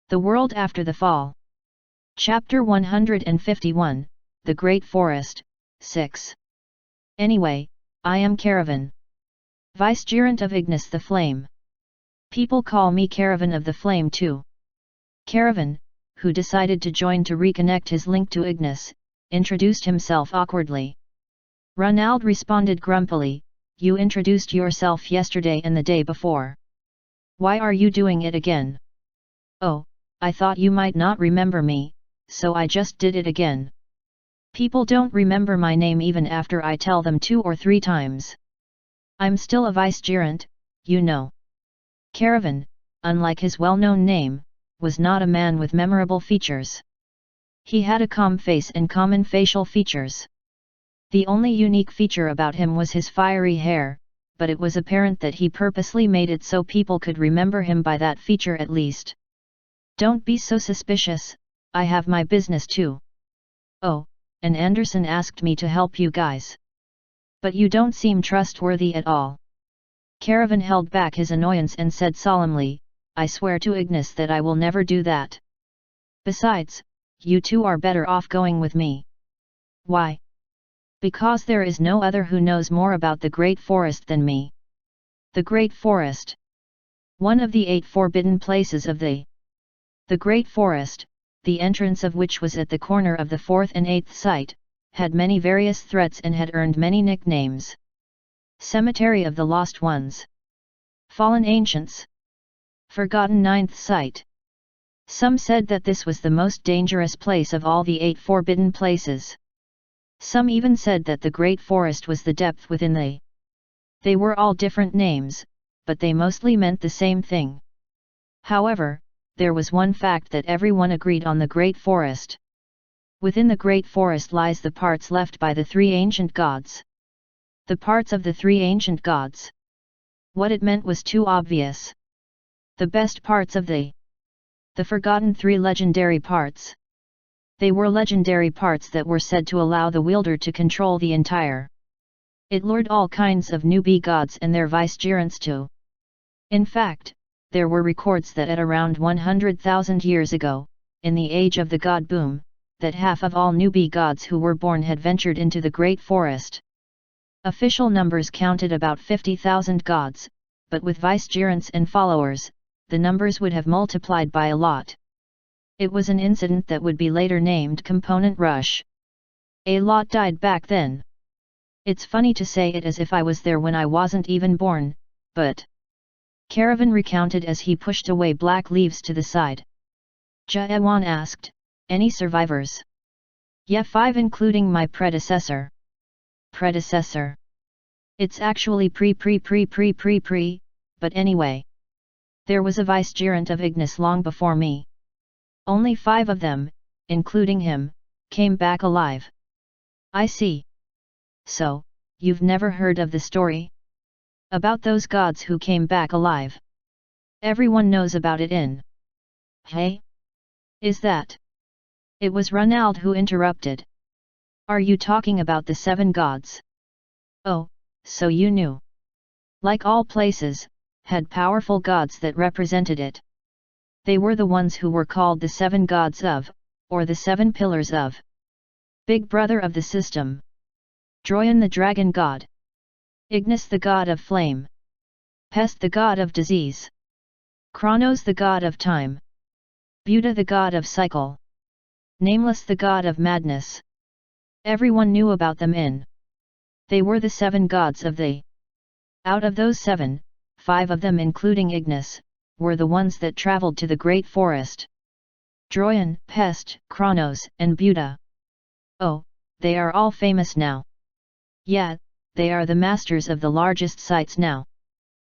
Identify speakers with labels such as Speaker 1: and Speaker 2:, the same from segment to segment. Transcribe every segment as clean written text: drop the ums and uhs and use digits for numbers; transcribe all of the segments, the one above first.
Speaker 1: The World After the Fall. Chapter 151, The Great Forest, 6. Anyway, I am Caravan, Vicegerent of Ignis the Flame. People call me Caravan of the Flame too. Caravan, who decided to join to reconnect his link to Ignis, introduced himself awkwardly. Ronald responded grumpily, "You introduced yourself yesterday and the day before. Why are you doing it again?" "Oh, I thought you might not remember me, so I just did it again. People don't remember my name even after I tell them 2 or 3 times. I'm still a vicegerent, you know." Caravan, unlike his well-known name, was not a man with memorable features. He had a calm face and common facial features. The only unique feature about him was his fiery hair, but it was apparent that he purposely made it so people could remember him by that feature at least. "Don't be so suspicious, I have my business too." "Oh, and Anderson asked me to help you guys. But you don't seem trustworthy at all." Caravan held back his annoyance and said solemnly, "I swear to Ignis that I will never do that. Besides, you two are better off going with me." "Why?" "Because there is no other who knows more about the Great Forest than me." The Great Forest. One of the 8 forbidden places of the Great Forest, the entrance of which was at the corner of the 4th and 8th site, had many various threats and had earned many nicknames. Cemetery of the Lost Ones, Fallen Ancients, Forgotten 9th Site. Some said that this was the most dangerous place of all the 8 forbidden places. Some even said that the Great Forest was the depth within the. They were all different names, but they mostly meant the same thing. However, there was one fact that everyone agreed on: the Great Forest. Within the Great Forest lies the parts left by the 3 ancient gods. The parts of the 3 ancient gods. What it meant was too obvious. The best parts of the forgotten 3 legendary parts. They were legendary parts that were said to allow the wielder to control the entire. It lured all kinds of newbie gods and their vicegerents too. In fact, there were records that at around 100,000 years ago, in the age of the god boom, that half of all newbie gods who were born had ventured into the Great Forest. Official numbers counted about 50,000 gods, but with vicegerents and followers, the numbers would have multiplied by a lot. It was an incident that would be later named Component Rush. A lot died back then. It's funny to say it as if I was there when I wasn't even born, but... Caravan recounted as he pushed away black leaves to the side. Jaewan asked, "Any survivors?" "Yeah, 5 including my predecessor." "Predecessor? It's actually pre, but anyway. There was a vicegerent of Ignis long before me. Only 5 of them, including him, came back alive." "I see. So, you've never heard of the story? About those gods who came back alive? Everyone knows about it in." "Hey? Is that?" It was Ronald who interrupted. "Are you talking about the 7 gods? Oh, so you knew." Like all places, had powerful gods that represented it. They were the ones who were called the 7 gods of, or the 7 pillars of. Big Brother of the system. Troyan the dragon god. Ignis the god of flame. Pest the god of disease. Chronos the god of time. Buddha the god of cycle. Nameless the god of madness. Everyone knew about them in. They were the 7 gods of the. Out of those 7, 5 of them including Ignis, were the ones that traveled to the Great Forest. Troyan, Pest, Chronos, and Buddha. Oh, they are all famous now. Yeah, they are the masters of the largest sites now.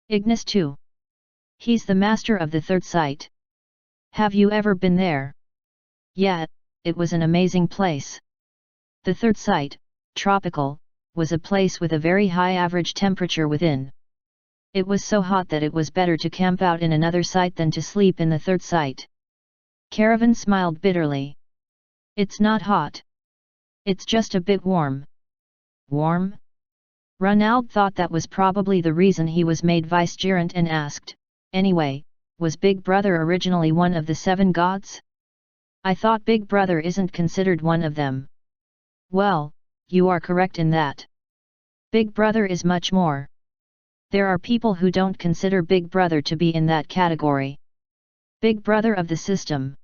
Speaker 1: Ignis too. He's the master of the 3rd site. Have you ever been there? Yeah, it was an amazing place. The 3rd site, tropical, was a place with a very high average temperature within. It was so hot that it was better to camp out in another site than to sleep in the 3rd site. Caravan smiled bitterly. "It's not hot. It's just a bit warm." "Warm?" Ronald thought that was probably the reason he was made vicegerent and asked, "Anyway, was Big Brother originally one of the 7 gods? I thought Big Brother isn't considered one of them. Well, you are correct in that. Big Brother is much more. There are people who don't consider Big Brother to be in that category. Big Brother of the system.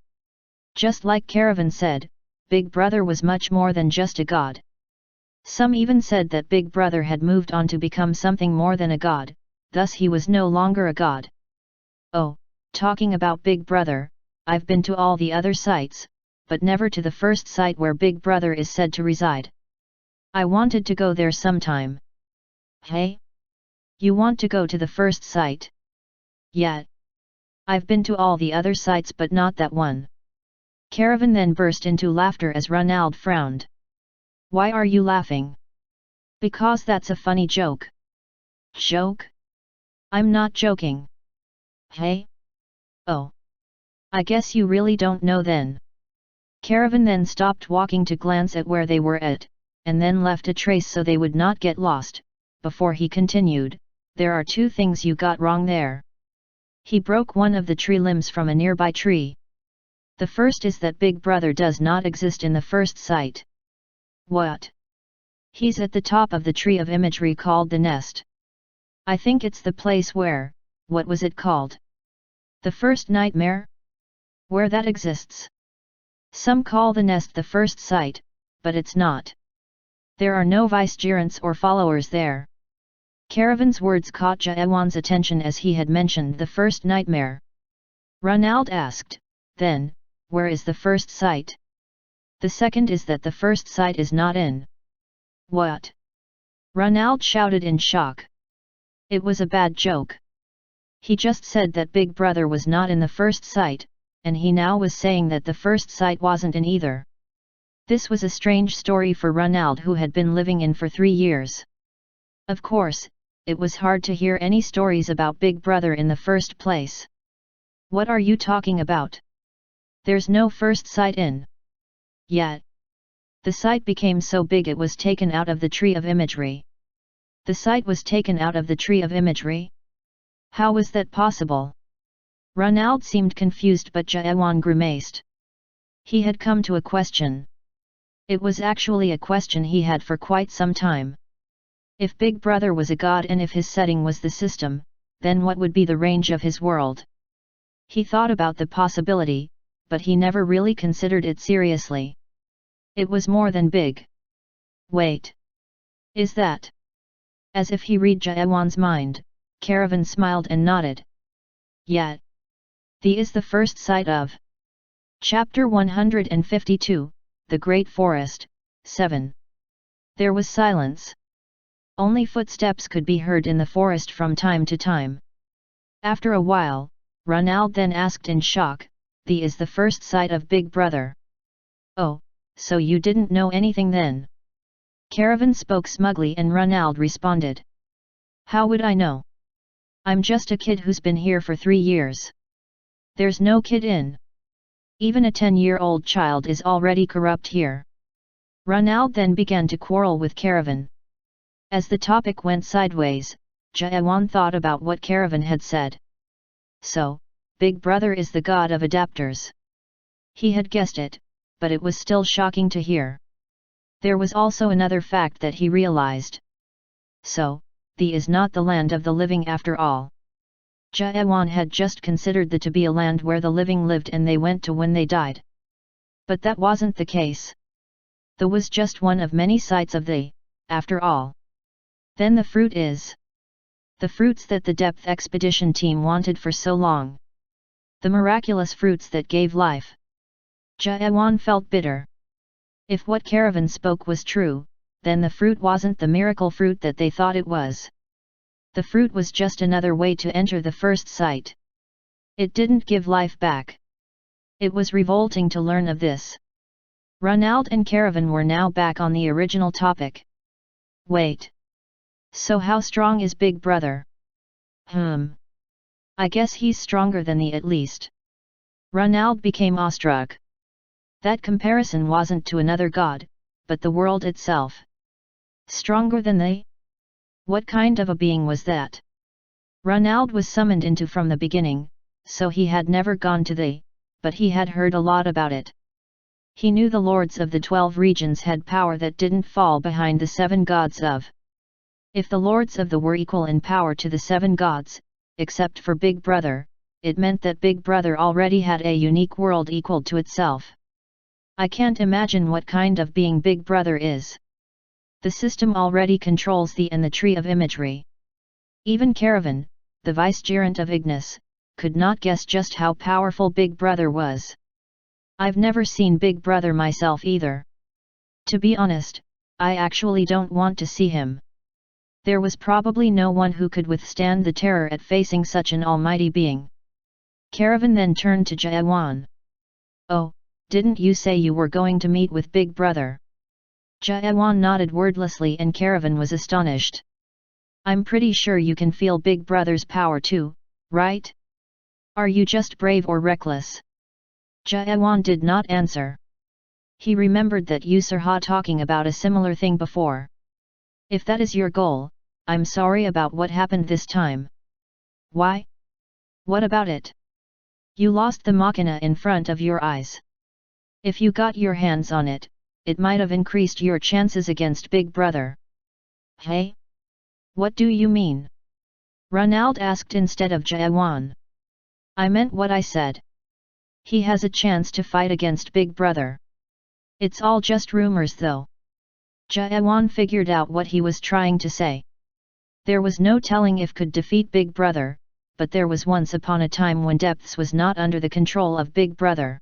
Speaker 1: Just like Caravan said, Big Brother was much more than just a god. Some even said that Big Brother had moved on to become something more than a god, thus he was no longer a god. Oh, talking about Big Brother, I've been to all the other sites, but never to the first site where Big Brother is said to reside. I wanted to go there sometime. Hey? You want to go to the first site? Yeah. I've been to all the other sites but not that one. Caravan then burst into laughter as Ronald frowned. Why are you laughing? Because that's a funny joke. Joke? I'm not joking. Hey? Oh. I guess you really don't know then. Caravan then stopped walking to glance at where they were at, and then left a trace so they would not get lost, before he continued, there are 2 things you got wrong there. He broke one of the tree limbs from a nearby tree. The first is that Big Brother does not exist in the first site. What? He's at the top of the tree of imagery called the nest. I think it's the place where, what was it called? The first nightmare? Where that exists. Some call the nest the first site, but it's not. There are no vicegerents or followers there. Caravan's words caught Jaewan's attention as he had mentioned the first nightmare. Ronald asked, then, where is the first site? The second is that the first site is not in. What? Ronald shouted in shock. It was a bad joke. He just said that Big Brother was not in the first site, and he now was saying that the first site wasn't in either. This was a strange story for Ronald, who had been living in for 3 years. Of course, it was hard to hear any stories about Big Brother in the first place. What are you talking about? There's no first site in. Yet. The site became so big it was taken out of the tree of imagery. The site was taken out of the tree of imagery? How was that possible? Ronald seemed confused, but Jaewan grimaced. He had come to a question. It was actually a question he had for quite some time. If Big Brother was a god and if his setting was the system, then what would be the range of his world? He thought about the possibility, but he never really considered it seriously. It was more than big. Wait. Is that? As if he read Jaewan's mind, Caravan smiled and nodded. Yeah. The is the first site of. Chapter 152, The Great Forest, 7. There was silence. Only footsteps could be heard in the forest from time to time. After a while, Ronald then asked in shock, the is the first site of Big Brother. Oh, so you didn't know anything then? Caravan spoke smugly and Ronald responded. How would I know? I'm just a kid who's been here for 3 years. There's no kid in. Even a 10-year-old child is already corrupt here. Ronald then began to quarrel with Caravan. As the topic went sideways, Jaewan thought about what Caravan had said. So, Big Brother is the god of adapters. He had guessed it, but it was still shocking to hear. There was also another fact that he realized. So, the is not the land of the living after all. Jaewan had just considered the to be a land where the living lived and they went to when they died. But that wasn't the case. The was just one of many sites of the, after all. Then the fruit is. The fruits that the depth expedition team wanted for so long. The miraculous fruits that gave life. Jaewan felt bitter. If what Caravan spoke was true, then the fruit wasn't the miracle fruit that they thought it was. The fruit was just another way to enter the first site. It didn't give life back. It was revolting to learn of this. Ronald and Caravan were now back on the original topic. Wait. So how strong is Big Brother? I guess he's stronger than the at least. Ronald became awestruck. That comparison wasn't to another god, but the world itself. Stronger than they? What kind of a being was that? Ronald was summoned into from the beginning, so he had never gone to the, but he had heard a lot about it. He knew the lords of the 12 regions had power that didn't fall behind the 7 gods of. If the lords of the were equal in power to the 7 gods, except for Big Brother, it meant that Big Brother already had a unique world equal to itself. I can't imagine what kind of being Big Brother is. The system already controls the and the tree of imagery. Even Caravan, the vicegerent of Ignis, could not guess just how powerful Big Brother was. I've never seen Big Brother myself either. To be honest, I actually don't want to see him. There was probably no one who could withstand the terror at facing such an almighty being. Caravan then turned to Jayawan. "Oh, didn't you say you were going to meet with Big Brother?" Jayawan nodded wordlessly and Caravan was astonished. "I'm pretty sure you can feel Big Brother's power too, right? Are you just brave or reckless?" Jayawan did not answer. He remembered that Yusarha talking about a similar thing before. "If that is your goal, I'm sorry about what happened this time." "Why? What about it? You lost the machina in front of your eyes. If you got your hands on it, it might have increased your chances against Big Brother." "Hey? What do you mean?" Ronald asked instead of Jayawan. "I meant what I said. He has a chance to fight against Big Brother. It's all just rumors though." Jayawan figured out what he was trying to say. There was no telling if could defeat Big Brother, but there was once upon a time when depths was not under the control of Big Brother.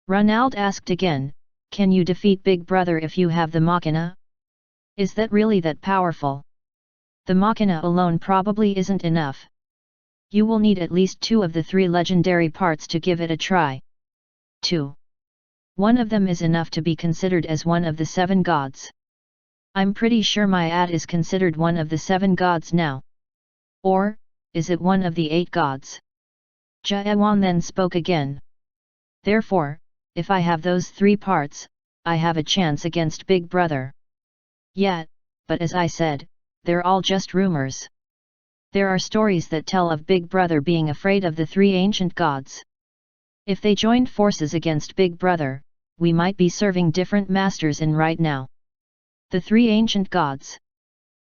Speaker 1: Ronald asked again, "Can you defeat Big Brother if you have the machina? Is that really that powerful?" "The machina alone probably isn't enough. You will need at least 2 of the 3 legendary parts to give it a try." 2. One of them is enough to be considered as one of the 7 gods. I'm pretty sure my ad is considered one of the 7 gods now. Or, is it one of the 8 gods? Jayawan then spoke again. "Therefore, if I have those 3 parts, I have a chance against Big Brother." "Yeah, but as I said, they're all just rumors. There are stories that tell of Big Brother being afraid of the 3 ancient gods. If they joined forces against Big Brother, we might be serving different masters in right now." The 3 ancient gods.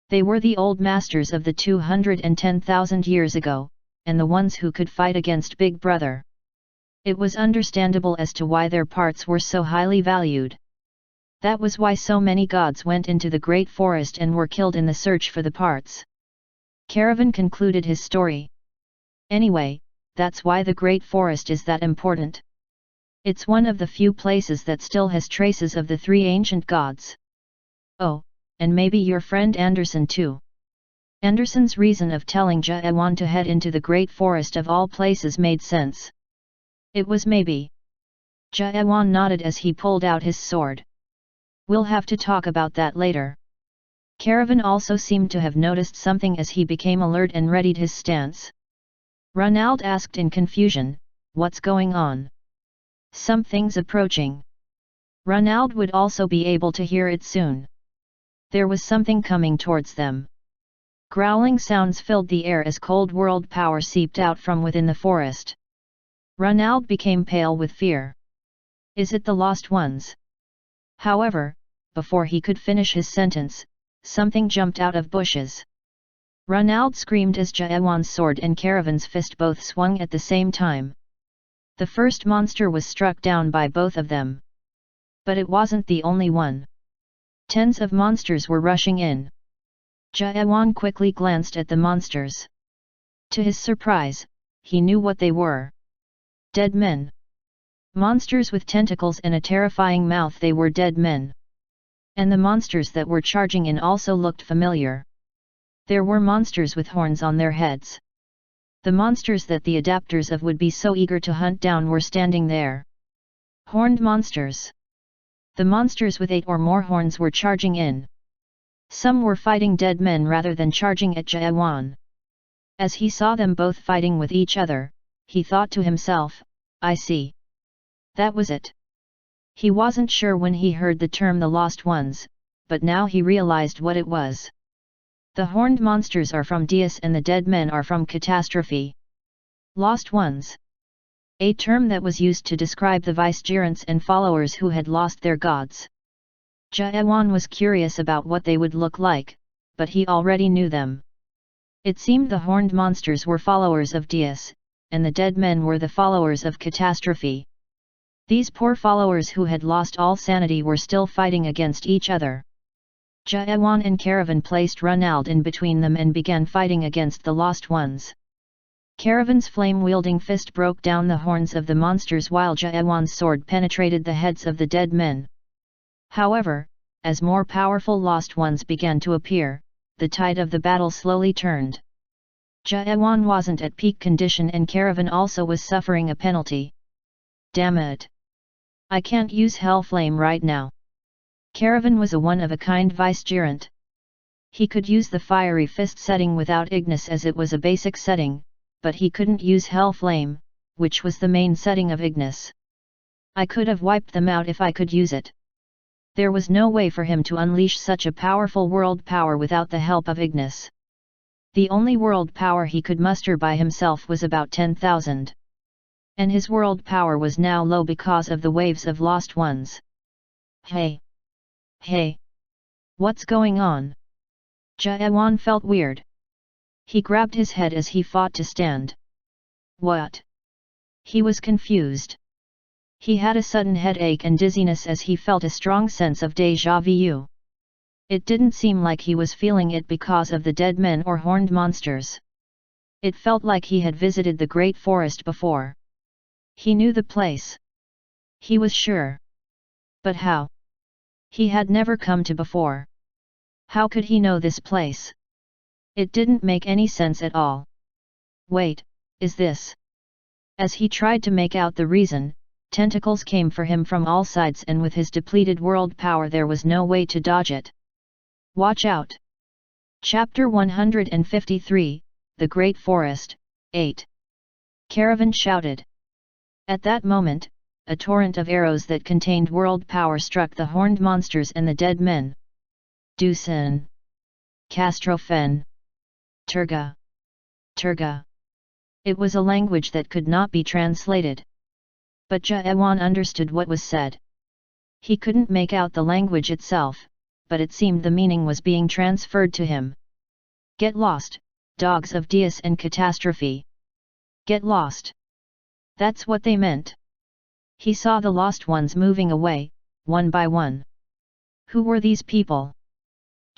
Speaker 1: They were the old masters of the 210,000 years ago, and the ones who could fight against Big Brother. It was understandable as to why their parts were so highly valued. That was why so many gods went into the Great Forest and were killed in the search for the parts. Caravan concluded his story. "Anyway, that's why the Great Forest is that important. It's one of the few places that still has traces of the 3 ancient gods. Oh, and maybe your friend Anderson too." Anderson's reason of telling Jayawan to head into the Great Forest of all places made sense. It was maybe. Jayawan nodded as he pulled out his sword. "We'll have to talk about that later." Caravan also seemed to have noticed something as he became alert and readied his stance. Ronald asked in confusion, "What's going on?" "Something's approaching." Ronald would also be able to hear it soon. There was something coming towards them. Growling sounds filled the air as cold world power seeped out from within the forest. Ronald became pale with fear. "Is it the Lost Ones?" However, before he could finish his sentence, something jumped out of bushes. Ronald screamed as Jayawan's sword and Caravan's fist both swung at the same time. The first monster was struck down by both of them. But it wasn't the only one. Tens of monsters were rushing in. Jayawan quickly glanced at the monsters. To his surprise, he knew what they were. Dead men. Monsters with tentacles and a terrifying mouth. They were dead men. And the monsters that were charging in also looked familiar. There were monsters with horns on their heads. The monsters that the adapters of would be so eager to hunt down were standing there. Horned monsters. The monsters with 8 or more horns were charging in. Some were fighting dead men rather than charging at Jayawan. As he saw them both fighting with each other, he thought to himself, "I see. That was it." He wasn't sure when he heard the term the Lost Ones, but now he realized what it was. The horned monsters are from Deus and the dead men are from Catastrophe. Lost ones. A term that was used to describe the vicegerents and followers who had lost their gods. Jaewan was curious about what they would look like, but he already knew them. It seemed the horned monsters were followers of Deus, and the dead men were the followers of Catastrophe. These poor followers who had lost all sanity were still fighting against each other. Jaewan and Caravan placed Ronald in between them and began fighting against the lost ones. Caravan's flame-wielding fist broke down the horns of the monsters while Jaewan's sword penetrated the heads of the dead men. However, as more powerful lost ones began to appear, the tide of the battle slowly turned. Jaewan wasn't at peak condition and Caravan also was suffering a penalty. Damn it! I can't use Hellflame right now. Caravan was a one-of-a-kind vicegerent. He could use the fiery fist setting without Ignis as it was a basic setting, but he couldn't use Hellflame, which was the main setting of Ignis. I could have wiped them out if I could use it. There was no way for him to unleash such a powerful world power without the help of Ignis. The only world power he could muster by himself was about 10,000. And his world power was now low because of the waves of lost ones. Hey! Hey! What's going on? Jaewan felt weird. He grabbed his head as he fought to stand. What? He was confused. He had a sudden headache and dizziness as he felt a strong sense of déjà vu. It didn't seem like he was feeling it because of the dead men or horned monsters. It felt like he had visited the great forest before. He knew the place. He was sure. But how? He had never come to before. How could he know this place? It didn't make any sense at all. Wait, is this? As he tried to make out the reason, tentacles came for him from all sides and with his depleted world power there was no way to dodge it. Watch out! Chapter 153, The Great Forest, 8. Caravan shouted. At that moment, a torrent of arrows that contained world power struck the horned monsters and the dead men. Dusen. Castrophen. Turga. Turga. It was a language that could not be translated. But Jaewan understood what was said. He couldn't make out the language itself, but it seemed the meaning was being transferred to him. Get lost, dogs of Deus and Catastrophe. Get lost. That's what they meant. He saw the lost ones moving away, one by one. Who were these people?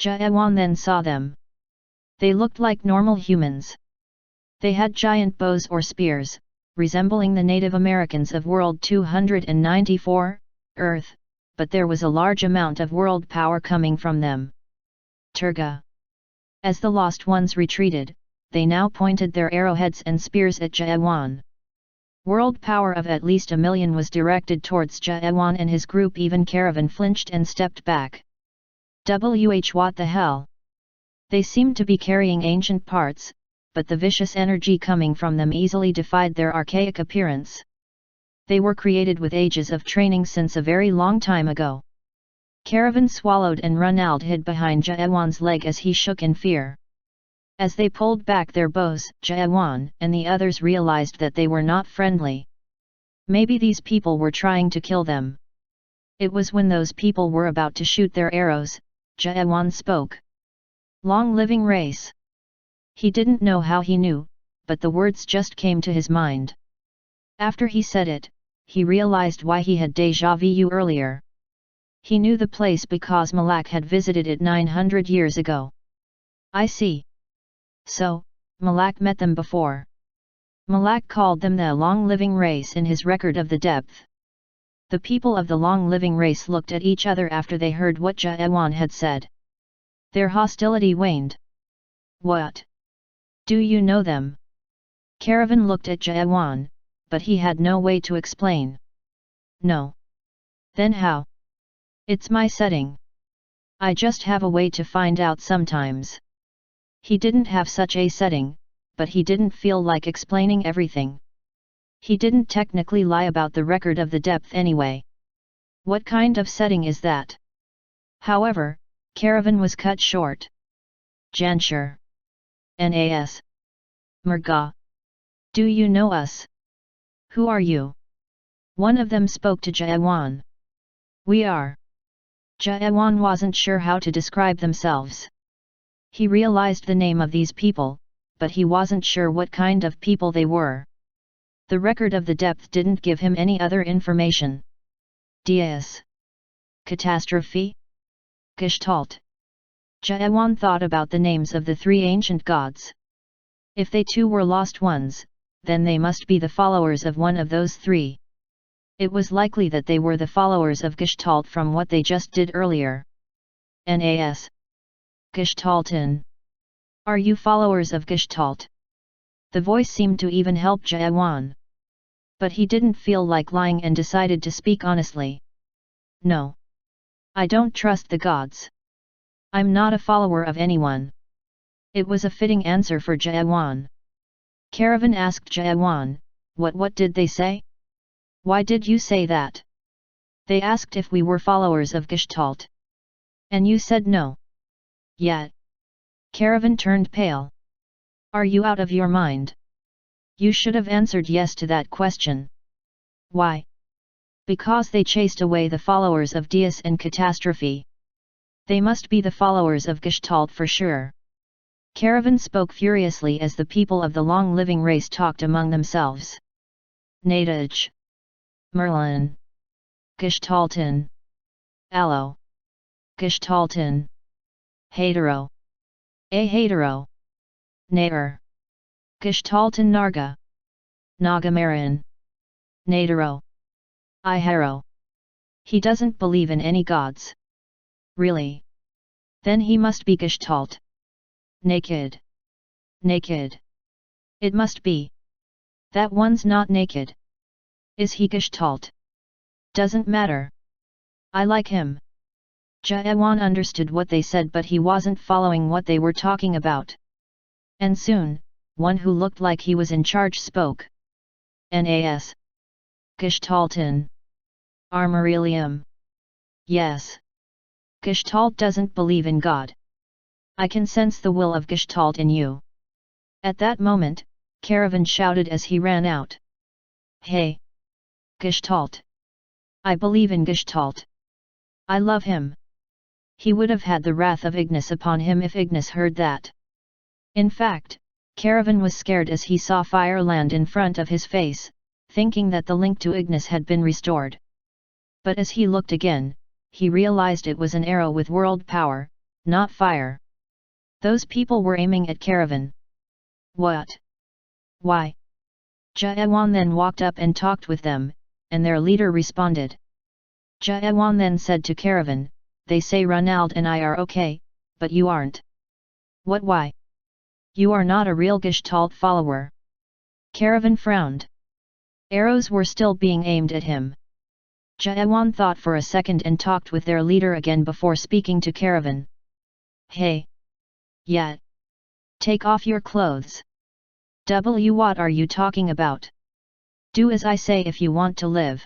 Speaker 1: Jaewan then saw them. They looked like normal humans. They had giant bows or spears, resembling the Native Americans of World 294, Earth, but there was a large amount of world power coming from them. Turga. As the lost ones retreated, they now pointed their arrowheads and spears at Jaewan. World power of at least 1,000,000 was directed towards Jaewan and his group. Even Caravan flinched and stepped back. What the hell? They seemed to be carrying ancient parts, but the vicious energy coming from them easily defied their archaic appearance. They were created with ages of training since a very long time ago. Caravan swallowed and Ronald hid behind Jaewan's leg as he shook in fear. As they pulled back their bows, Jaewan and the others realized that they were not friendly. Maybe these people were trying to kill them. It was when those people were about to shoot their arrows, Jaewan spoke. Long living race. He didn't know how he knew, but the words just came to his mind. After he said it, he realized why he had déjà vu earlier. He knew the place because Malak had visited it 900 years ago. I see. So, Malak met them before. Malak called them the long-living race in his record of the depth. The people of the long-living race looked at each other after they heard what Jaewan had said. Their hostility waned. What? Do you know them? Caravan looked at Jaewan, but he had no way to explain. No. Then how? It's my setting. I just have a way to find out sometimes. He didn't have such a setting, but he didn't feel like explaining everything. He didn't technically lie about the record of the depth anyway. What kind of setting is that? However, Caravan was cut short. Janshur. Nas. Murga. Do you know us? Who are you? One of them spoke to Jayawan. We are. Jayawan wasn't sure how to describe themselves. He realized the name of these people, but he wasn't sure what kind of people they were. The record of the depth didn't give him any other information. Dies. Catastrophe? Gestalt. Jayawan thought about the names of the three ancient gods. If they too were lost ones, then they must be the followers of one of those three. It was likely that they were the followers of Gestalt from what they just did earlier. Nas. Gestalten. Are you followers of Gestalt? The voice seemed to even help Jayawan. But he didn't feel like lying and decided to speak honestly. No. I don't trust the gods. I'm not a follower of anyone. It was a fitting answer for Jayawan. Caravan asked Jayawan, what did they say? Why did you say that? They asked if we were followers of Gestalt. And you said no. Yet. Caravan turned pale. Are you out of your mind? You should have answered yes to that question. Why? Because they chased away the followers of Dies and Catastrophe. They must be the followers of Gestalt for sure. Caravan spoke furiously as the people of the long-living race talked among themselves. Nadaj. Merlin. Gestalten. Allo. Gestalten. Hetero. A hetero. Nair. Gestalten Narga. Nagamaran. Nadero. Ihero. He doesn't believe in any gods. Really? Then he must be Gestalt. Naked. Naked. It must be. That one's not naked. Is he Gestalt? Doesn't matter. I like him. Jayawan understood what they said, but he wasn't following what they were talking about. And soon, one who looked like he was in charge spoke. Nas. Gestalten. Armorilium. Yes. Gestalt doesn't believe in God. I can sense the will of Gestalt in you. At that moment, Caravan shouted as he ran out. Hey! Gestalt! I believe in Gestalt. I love him. He would have had the wrath of Ignis upon him if Ignis heard that. In fact, Caravan was scared as he saw fire land in front of his face, thinking that the link to Ignis had been restored. But as he looked again, he realized it was an arrow with world power, not fire. Those people were aiming at Caravan. What? Why? Jayawan then walked up and talked with them, and their leader responded. Jayawan then said to Caravan, they say Ronald and I are okay, but you aren't. What? Why? You are not a real Gestalt follower. Caravan frowned. Arrows were still being aimed at him. Jayawan thought for a second and talked with their leader again before speaking to Caravan. Hey! Yeah. Take off your clothes. What are you talking about? Do as I say if you want to live.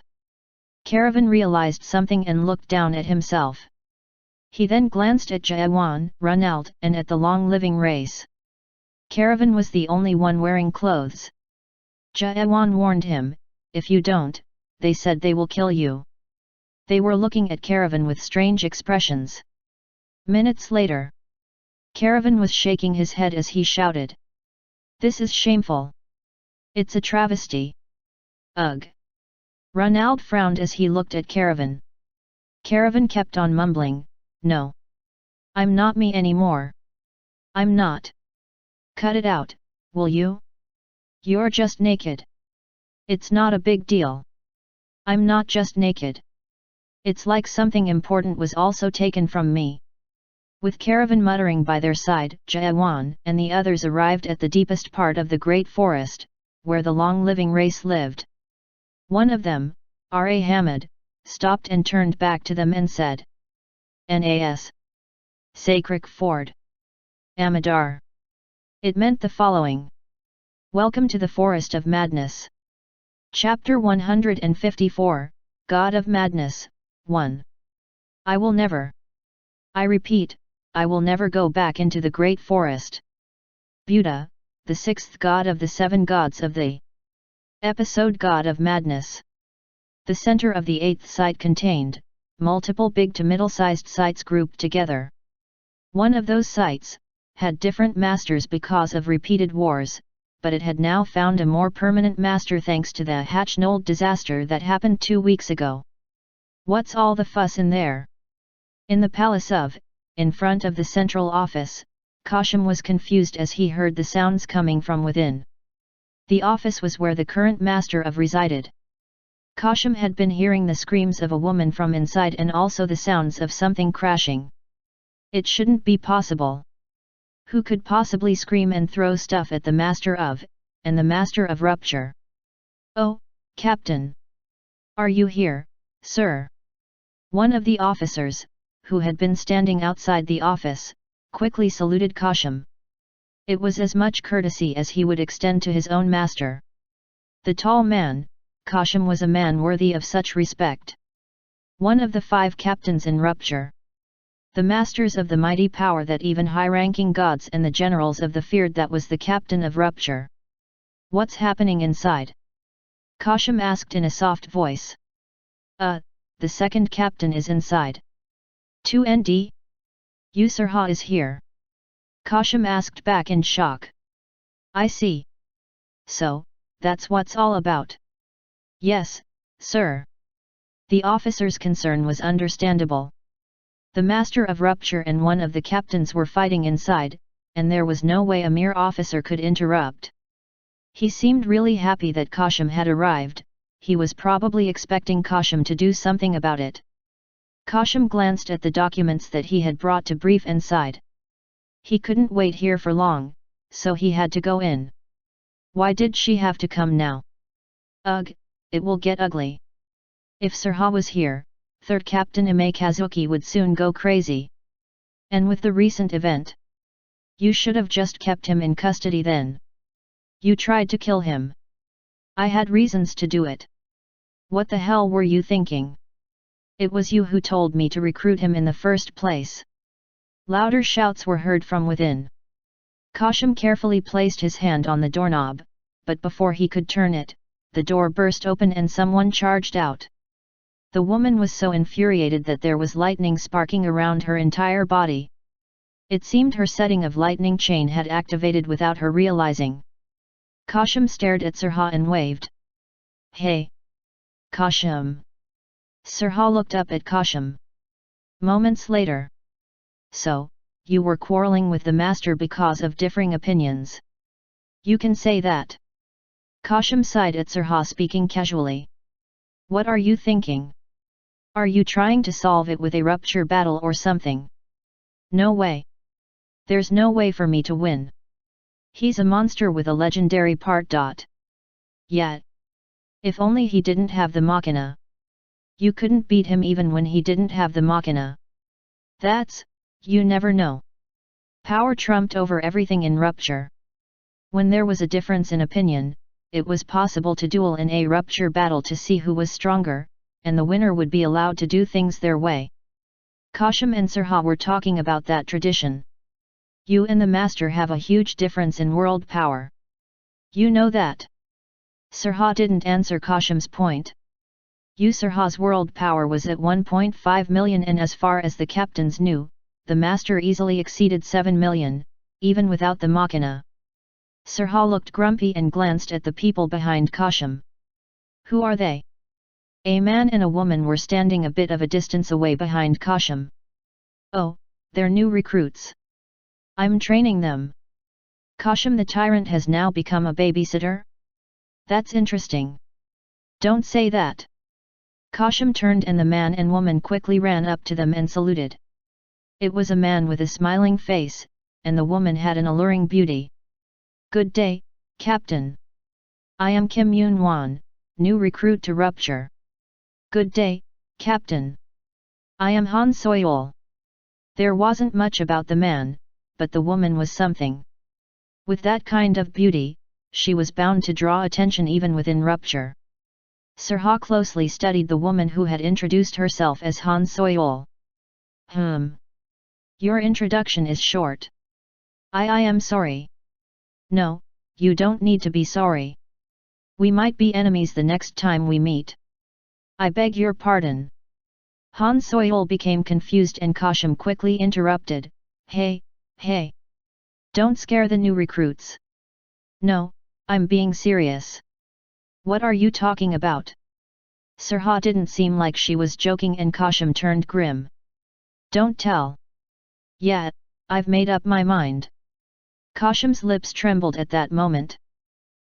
Speaker 1: Caravan realized something and looked down at himself. He then glanced at Jayawan, Ronald, and at the long-living race. Caravan was the only one wearing clothes. Jayawan warned him, if you don't, they said they will kill you. They were looking at Caravan with strange expressions. Minutes later, Caravan was shaking his head as he shouted. This is shameful. It's a travesty. Ugh. Ronald frowned as he looked at Caravan. Caravan kept on mumbling, no. I'm not me anymore. I'm not. Cut it out, will you? You're just naked. It's not a big deal. I'm not just naked. It's like something important was also taken from me. With Caravan muttering by their side, Jayawan and the others arrived at the deepest part of the great forest, where the long-living race lived. One of them, R.A. Hamid, stopped and turned back to them and said. Nas. Sakrik Ford. Amadar. It meant the following. Welcome to the Forest of Madness. Chapter 154, God of Madness, 1. I will never. I repeat, I will never go back into the great forest. Buddha, the sixth god of the seven gods of the episode God of Madness. The center of the eighth site contained multiple big to middle-sized sites grouped together. One of those sites had different masters because of repeated wars, but it had now found a more permanent master thanks to the Hatchnold disaster that happened 2 weeks ago. What's all the fuss in there? In the palace in front of the central office, Kashim was confused as he heard the sounds coming from within. The office was where the current master resided. Kashim had been hearing the screams of a woman from inside and also the sounds of something crashing. It shouldn't be possible. Who could possibly scream and throw stuff at the master and the master of rupture? Oh, Captain! Are you here, sir? One of the officers, who had been standing outside the office, quickly saluted Kashim. It was as much courtesy as he would extend to his own master. The tall man, Kashim, was a man worthy of such respect. One of the 5 captains in rupture. The masters of the mighty power that even high-ranking gods and the generals of the feared that was the captain of rupture. What's happening inside? Kashim asked in a soft voice. The second captain is inside. 2nd? Yusarha is here. Kashim asked back in shock. I see. So, that's what's all about. Yes, sir. The officer's concern was understandable. The master of rupture and one of the captains were fighting inside, and there was no way a mere officer could interrupt. He seemed really happy that Kashim had arrived. He was probably expecting Kashim to do something about it. Kashim glanced at the documents that he had brought to brief and sighed. He couldn't wait here for long, so he had to go in. Why did she have to come now? Ugh, it will get ugly. If Surha was here, 3rd Captain Imekazuki would soon go crazy. And with the recent event, you should have just kept him in custody then. You tried to kill him. I had reasons to do it. What the hell were you thinking? It was you who told me to recruit him in the first place. Louder shouts were heard from within. Kashim carefully placed his hand on the doorknob, but before he could turn it, the door burst open and someone charged out. The woman was so infuriated that there was lightning sparking around her entire body. It seemed her setting of lightning chain had activated without her realizing. Kashim stared at Surha and waved. Hey! Kashim! Surha looked up at Kashim. Moments later. So, you were quarreling with the master because of differing opinions. You can say that. Kashim sighed at Surha, speaking casually. What are you thinking? Are you trying to solve it with a rupture battle or something? No way. There's no way for me to win. He's a monster with a legendary part. Yet. If only he didn't have the machina. You couldn't beat him even when he didn't have the machina. You never know. Power trumped over everything in rupture. When there was a difference in opinion, it was possible to duel in a rupture battle to see who was stronger, and the winner would be allowed to do things their way. Kashim and Surha were talking about that tradition. You and the master have a huge difference in world power. You know that. Surha didn't answer Kashim's point. Surha's world power was at 1.5 million, and as far as the captains knew, the master easily exceeded 7 million, even without the machina. Surha looked grumpy and glanced at the people behind Kashim. Who are they? A man and a woman were standing a bit of a distance away behind Kashim. Oh, they're new recruits. I'm training them. Kashim the tyrant has now become a babysitter? That's interesting. Don't say that. Kashim turned and the man and woman quickly ran up to them and saluted. It was a man with a smiling face, and the woman had an alluring beauty. Good day, Captain. I am Kim Yoon-won, new recruit to Rupture. Good day, Captain. I am Han Soyol. There wasn't much about the man, but the woman was something. With that kind of beauty, she was bound to draw attention even within Rupture. Surha closely studied the woman who had introduced herself as Han Soyol. Your introduction is short. I am sorry. No, you don't need to be sorry. We might be enemies the next time we meet. I beg your pardon. Han Soil became confused and Kashim quickly interrupted, hey. Don't scare the new recruits. No, I'm being serious. What are you talking about? Sirha didn't seem like she was joking and Kashim turned grim. Don't tell. Yeah, I've made up my mind. Kashim's lips trembled at that moment.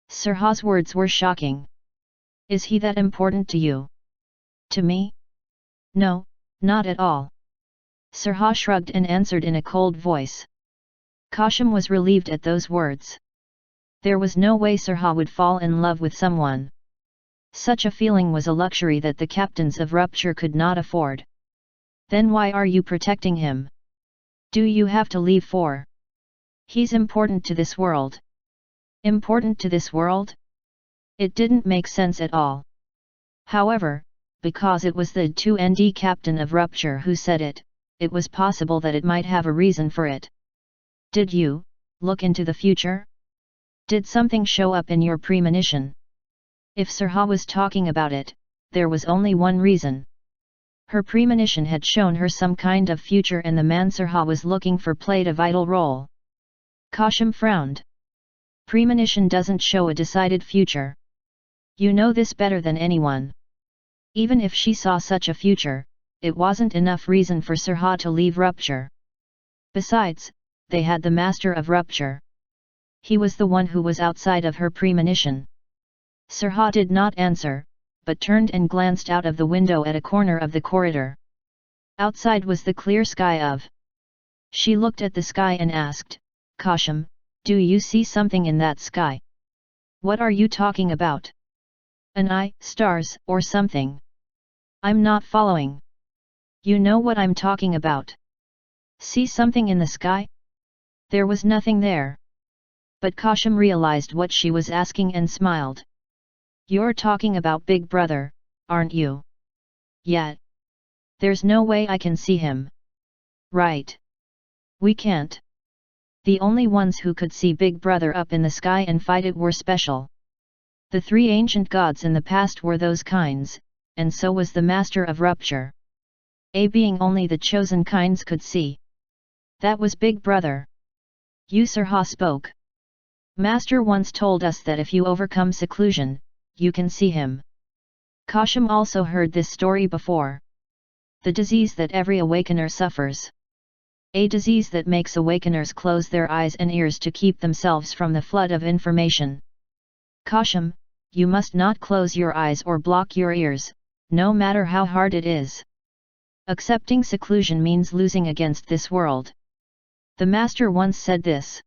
Speaker 1: Sirha's words were shocking. Is he that important to you? To me? No, not at all. Sirha shrugged and answered in a cold voice. Kashim was relieved at those words. There was no way Sirha would fall in love with someone. Such a feeling was a luxury that the captains of Rupture could not afford. Then why are you protecting him? Do you have to leave for? He's important to this world. Important to this world? It didn't make sense at all. However, because it was the 2ND captain of Rupture who said it, it was possible that it might have a reason for it. Did you look into the future? Did something show up in your premonition? If Sirha was talking about it, there was only one reason. Her premonition had shown her some kind of future and the man Sirha was looking for played a vital role. Kashim frowned. Premonition doesn't show a decided future. You know this better than anyone. Even if she saw such a future, it wasn't enough reason for Sirha to leave Rupture. Besides, they had the Master of Rupture. He was the one who was outside of her premonition. Sirha did not answer, but turned and glanced out of the window at a corner of the corridor. Outside was the clear sky of. She looked at the sky and asked, Kashim, do you see something in that sky? What are you talking about? An eye, stars, or something? I'm not following. You know what I'm talking about. See something in the sky? There was nothing there. But Kashim realized what she was asking and smiled. You're talking about Big Brother, aren't you? Yeah. There's no way I can see him. Right. We can't. The only ones who could see Big Brother up in the sky and fight it were special. The 3 ancient gods in the past were those kinds, and so was the Master of Rupture. Being only the chosen kinds could see. That was Big Brother. Sirha spoke. Master once told us that if you overcome seclusion, you can see him. Kashim also heard this story before. The disease that every awakener suffers. A disease that makes awakeners close their eyes and ears to keep themselves from the flood of information. Kashim, you must not close your eyes or block your ears, no matter how hard it is. Accepting seclusion means losing against this world. The Master once said this.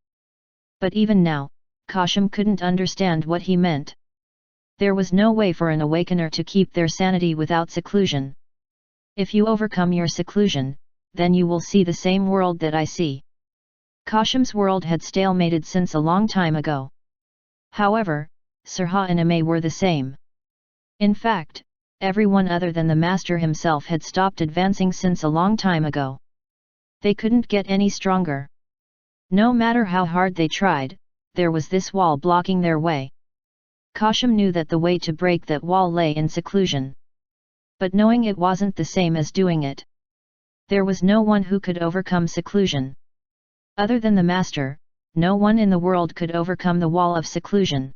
Speaker 1: But even now, Kashim couldn't understand what he meant. There was no way for an awakener to keep their sanity without seclusion. If you overcome your seclusion, then you will see the same world that I see. Kashim's world had stalemated since a long time ago. However, Sirha and Ame were the same. In fact, everyone other than the Master himself had stopped advancing since a long time ago. They couldn't get any stronger. No matter how hard they tried, there was this wall blocking their way. Kashim knew that the way to break that wall lay in seclusion. But knowing it wasn't the same as doing it. There was no one who could overcome seclusion. Other than the Master, no one in the world could overcome the wall of seclusion.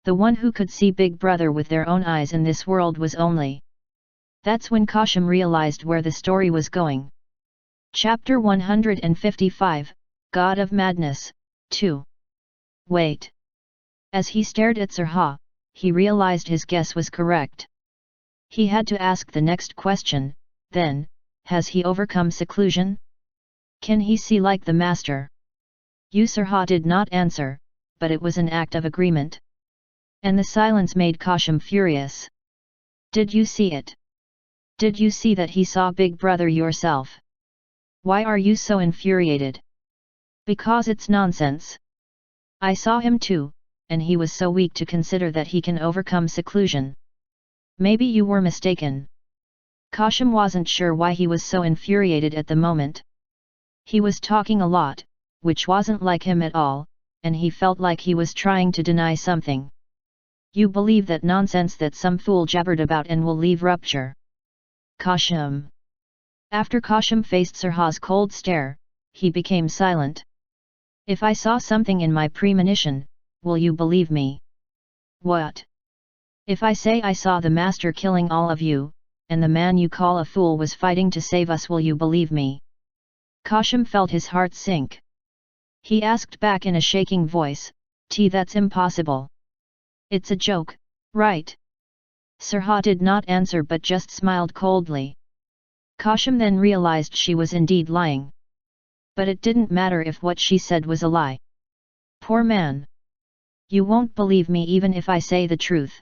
Speaker 1: The one who could see Big Brother with their own eyes in this world was only. That's when Kashim realized where the story was going. Chapter 155, God of Madness, 2. Wait. As he stared at Sirha, he realized his guess was correct. He had to ask the next question, then, has he overcome seclusion? Can he see like the Master? Sirha did not answer, but it was an act of agreement. And the silence made Kashim furious. Did you see it? Did you see that he saw Big Brother yourself? Why are you so infuriated? Because it's nonsense. I saw him too, and he was so weak to consider that he can overcome seclusion. Maybe you were mistaken. Kashim wasn't sure why he was so infuriated at the moment. He was talking a lot, which wasn't like him at all, and he felt like he was trying to deny something. You believe that nonsense that some fool jabbered about and will leave rupture. Kashim. After Kashim faced Sirha's cold stare, he became silent. If I saw something in my premonition, will you believe me? What? If I say I saw the master killing all of you, and the man you call a fool was fighting to save us, will you believe me? Kashim felt his heart sink. He asked back in a shaking voice, That's impossible. It's a joke, right? Sirha did not answer but just smiled coldly. Kashim then realized she was indeed lying. But it didn't matter if what she said was a lie. Poor man. You won't believe me even if I say the truth.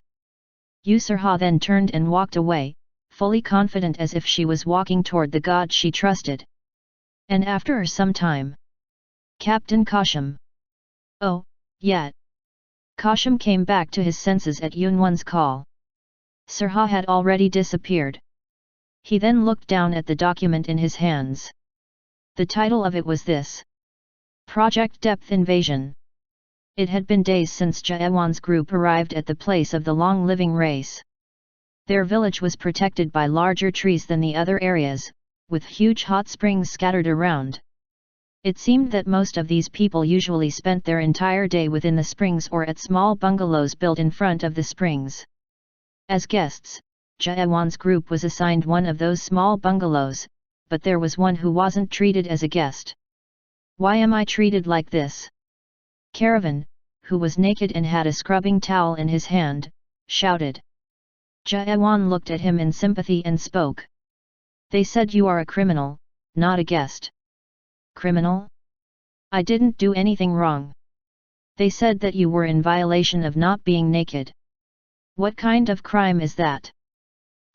Speaker 1: Sirha then turned and walked away, fully confident as if she was walking toward the god she trusted. And after some time, Captain Kashim. Oh, yet. Kashim came back to his senses at Yunwan's call. Sirha had already disappeared. He then looked down at the document in his hands. The title of it was this: Project Depth Invasion. It had been days since Jaewan's group arrived at the place of the long-living race. Their village was protected by larger trees than the other areas, with huge hot springs scattered around. It seemed that most of these people usually spent their entire day within the springs or at small bungalows built in front of the springs. As guests, Jaewan's group was assigned one of those small bungalows, but there was one who wasn't treated as a guest. Why am I treated like this? Caravan, who was naked and had a scrubbing towel in his hand, shouted. Jaewan looked at him in sympathy and spoke. They said you are a criminal, not a guest. Criminal? I didn't do anything wrong. They said that you were in violation of not being naked. What kind of crime is that?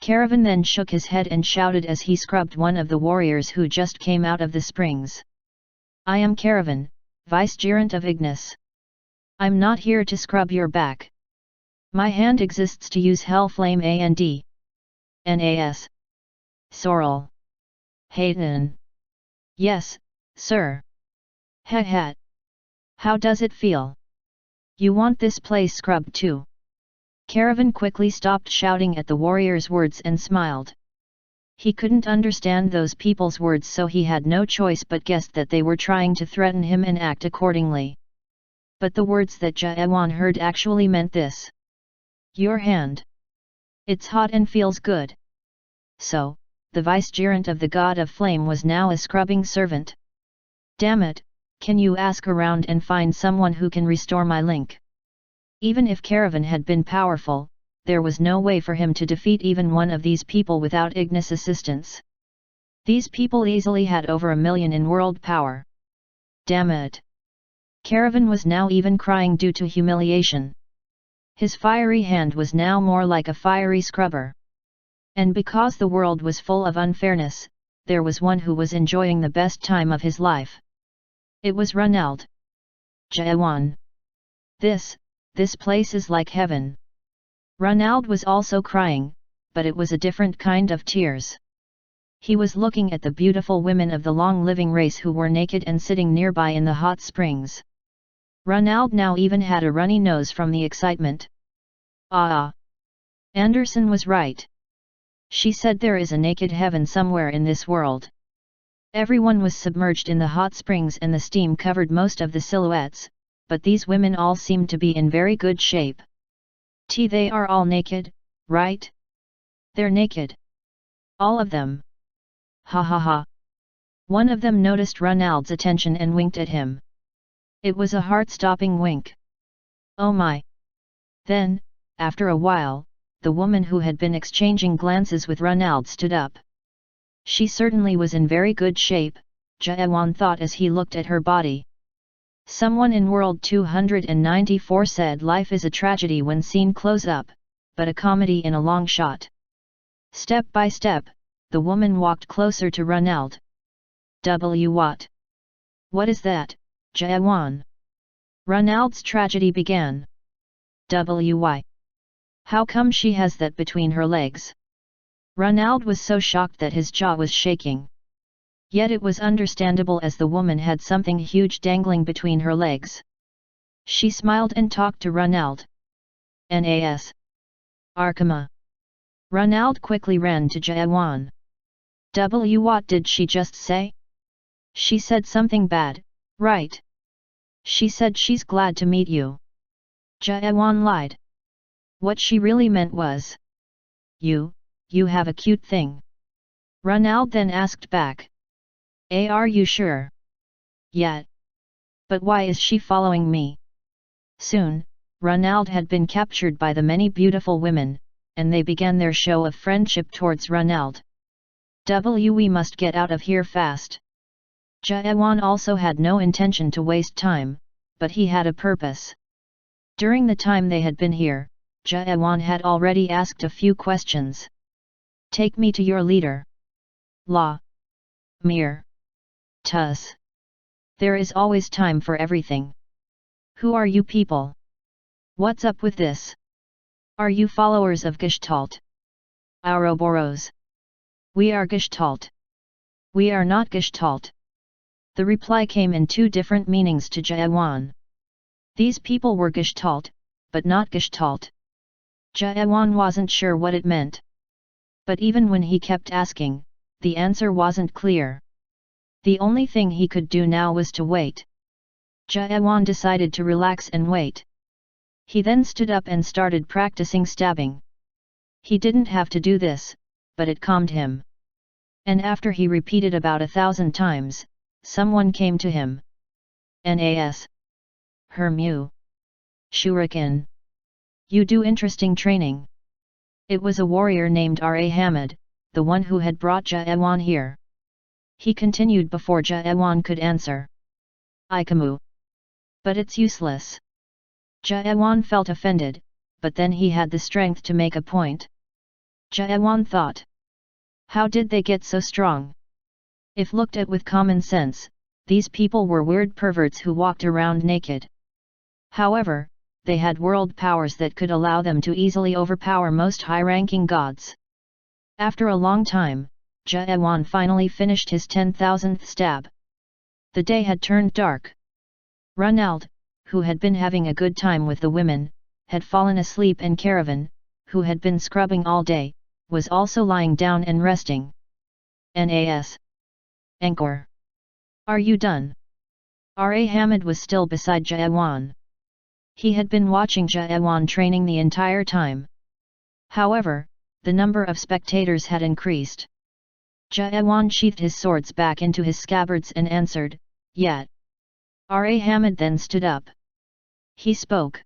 Speaker 1: Caravan then shook his head and shouted as he scrubbed one of the warriors who just came out of the springs. I am Caravan, Vicegerent of Ignis. I'm not here to scrub your back. My hand exists to use hell flame and Nas. Sorrel. Hayden. Yes, sir. Heh. How does it feel? You want this place scrubbed too? Caravan quickly stopped shouting at the warrior's words and smiled. He couldn't understand those people's words, so he had no choice but guessed that they were trying to threaten him and act accordingly. But the words that Jaewan heard actually meant this. Your hand. It's hot and feels good. So, the vicegerent of the god of flame was now a scrubbing servant. Damn it, can you ask around and find someone who can restore my link? Even if Caravan had been powerful, there was no way for him to defeat even one of these people without Ignis' assistance. These people easily had over 1 million in world power. Damn it! Caravan was now even crying due to humiliation. His fiery hand was now more like a fiery scrubber. And because the world was full of unfairness, there was one who was enjoying the best time of his life. It was Ronald. Jaewan. This place is like heaven. Ronald was also crying, but it was a different kind of tears. He was looking at the beautiful women of the long-living race who were naked and sitting nearby in the hot springs. Ronald now even had a runny nose from the excitement. Ah! Anderson was right. She said there is a naked heaven somewhere in this world. Everyone was submerged in the hot springs and the steam covered most of the silhouettes, but these women all seemed to be in very good shape. They are all naked, right? They're naked. All of them. Ha ha ha. One of them noticed Ronald's attention and winked at him. It was a heart-stopping wink. Oh my! Then, after a while, the woman who had been exchanging glances with Ronald stood up. She certainly was in very good shape, Jaewan thought as he looked at her body. Someone in World 294 said life is a tragedy when seen close up, but a comedy in a long shot. Step by step, the woman walked closer to Ronald. What? What is that, Jaewan? Ronald's tragedy began. Why? How come she has that between her legs? Ronald was so shocked that his jaw was shaking. Yet it was understandable as the woman had something huge dangling between her legs. She smiled and talked to Ronald. Nas. Arkama. Ronald quickly ran to Jayawan. What did she just say? She said something bad, right? She said she's glad to meet you. Jayawan lied. What she really meant was, you have a cute thing. Ronald then asked back. Are you sure? Yeah. But why is she following me? Soon, Ronald had been captured by the many beautiful women, and they began their show of friendship towards Ronald. We must get out of here fast. Jayawan also had no intention to waste time, but he had a purpose. During the time they had been here, Jayawan had already asked a few questions. Take me to your leader. La. Mir. Tus. There is always time for everything. Who are you people? What's up with this? Are you followers of Gestalt? Ouroboros. We are Gestalt. We are not Gestalt. The reply came in two different meanings to Jayawan. These people were Gestalt, but not Gestalt. Jayawan wasn't sure what it meant. But even when he kept asking, the answer wasn't clear. The only thing he could do now was to wait. Jayawan decided to relax and wait. He then stood up and started practicing stabbing. He didn't have to do this, but it calmed him. And after he repeated about 1,000 times, someone came to him. Nas. Hermu. Shuriken. You do interesting training. It was a warrior named R.A. Hamid, the one who had brought Jayawan here. He continued before Jayawan could answer. Ikamu. But it's useless. Jayawan felt offended, but then he had the strength to make a point. Jayawan thought. How did they get so strong? If looked at with common sense, these people were weird perverts who walked around naked. However, they had world powers that could allow them to easily overpower most high-ranking gods. After a long time, Jayawan finally finished his 10,000th stab. The day had turned dark. Ronald, who had been having a good time with the women, had fallen asleep, and Caravan, who had been scrubbing all day, was also lying down and resting. Nas. Encore. Are you done? R.A. Hamid was still beside Jayawan. He had been watching Jayawan training the entire time. However, the number of spectators had increased. Jayawan sheathed his swords back into his scabbards and answered, Yet. R.A. Hamid then stood up. He spoke.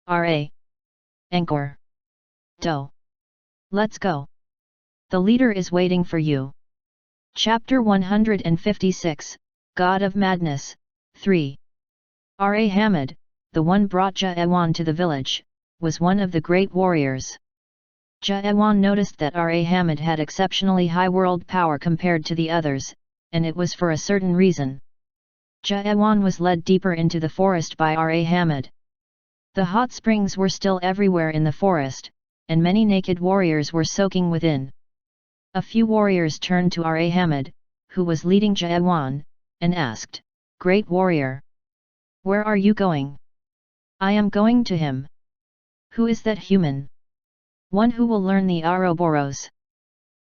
Speaker 1: R.A. Encore. Do. Let's go. The leader is waiting for you. Chapter 156, God of Madness, 3. R.A. Hamid, the one brought Jayawan to the village, was one of the great warriors. Jayawan noticed that R.A. Hamid had exceptionally high world power compared to the others, and it was for a certain reason. Jayawan was led deeper into the forest by R.A. Hamid. The hot springs were still everywhere in the forest, and many naked warriors were soaking within. A few warriors turned to R.A. Hamid, who was leading Jayawan, and asked, Great warrior! Where are you going? I am going to him. Who is that human? One who will learn the Ouroboros.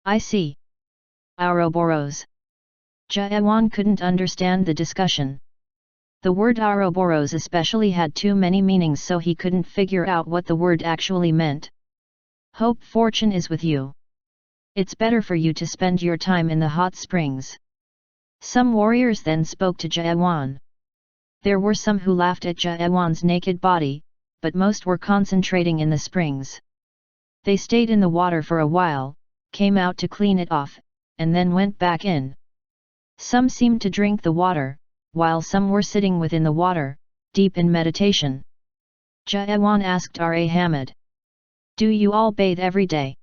Speaker 1: I see. Ouroboros. Jayawan couldn't understand the discussion. The word Ouroboros especially had too many meanings, so he couldn't figure out what the word actually meant. Hope fortune is with you. It's better for you to spend your time in the hot springs. Some warriors then spoke to Jayawan. There were some who laughed at Jayawan's naked body, but most were concentrating in the springs. They stayed in the water for a while, came out to clean it off, and then went back in. Some seemed to drink the water, while some were sitting within the water, deep in meditation. Jayawan asked R.A. Hamid. Do you all bathe every day?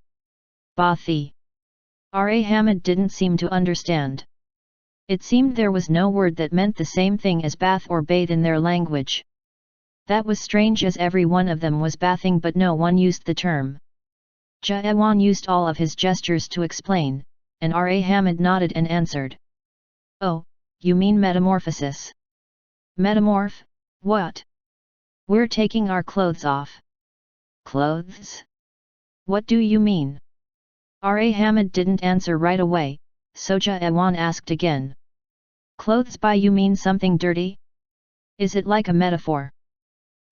Speaker 1: Bathi. R.A. Hamid didn't seem to understand. It seemed there was no word that meant the same thing as bath or bathe in their language. That was strange, as every one of them was bathing, but no one used the term. Jayawan used all of his gestures to explain, and R.A. Hamid nodded and answered. Oh, you mean metamorphosis? Metamorph, what? We're taking our clothes off. Clothes? What do you mean? R.A. Hamid didn't answer right away, so Jaewan asked again. Clothes by you mean something dirty? Is it like a metaphor?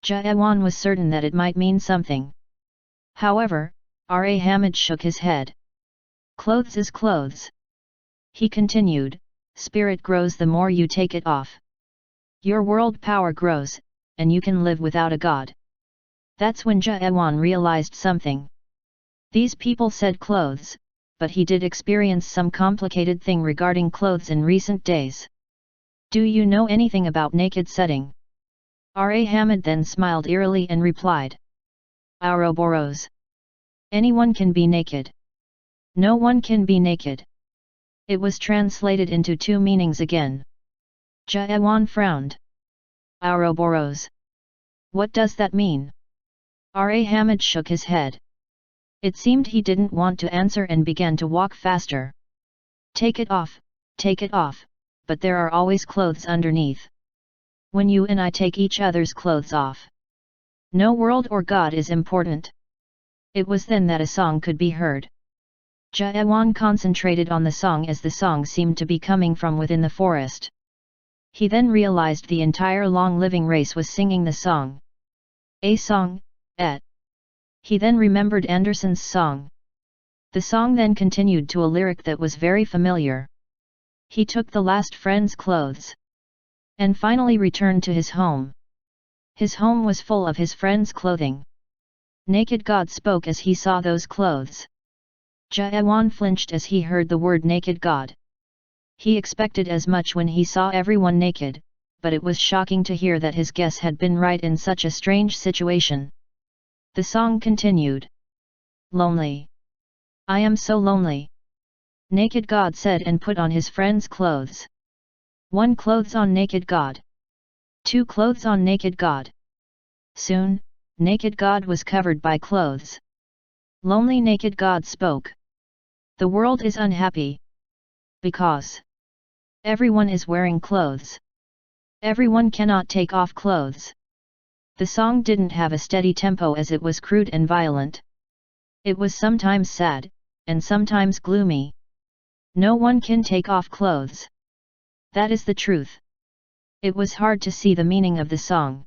Speaker 1: Jaewan was certain that it might mean something. However, R.A. Hamid shook his head. Clothes is clothes. He continued, spirit grows the more you take it off. Your world power grows, and you can live without a god. That's when Jaewan realized something. These people said clothes, but he did experience some complicated thing regarding clothes in recent days. Do you know anything about naked setting? R.A. Hamid then smiled eerily and replied. Ouroboros. Anyone can be naked. No one can be naked. It was translated into two meanings again. Jaewan frowned. Ouroboros. What does that mean? R.A. Hamid shook his head. It seemed he didn't want to answer and began to walk faster. Take it off, but there are always clothes underneath. When you and I take each other's clothes off. No world or god is important. It was then that a song could be heard. Jaewan concentrated on the song as the song seemed to be coming from within the forest. He then realized the entire long living race was singing the song. A song, et. He then remembered Anderson's song. The song then continued to a lyric that was very familiar. He took the last friend's clothes. And finally returned to his home. His home was full of his friend's clothing. Naked God spoke as he saw those clothes. Jaewan flinched as he heard the word naked God. He expected as much when he saw everyone naked, but it was shocking to hear that his guess had been right in such a strange situation. The song continued. Lonely. I am so lonely. Naked God said and put on his friend's clothes. 1 clothes on naked God. 2 clothes on naked God. Soon, naked God was covered by clothes. Lonely naked God spoke. The world is unhappy. Because everyone is wearing clothes. Everyone cannot take off clothes. The song didn't have a steady tempo as it was crude and violent. It was sometimes sad, and sometimes gloomy. No one can take off clothes. That is the truth. It was hard to see the meaning of the song.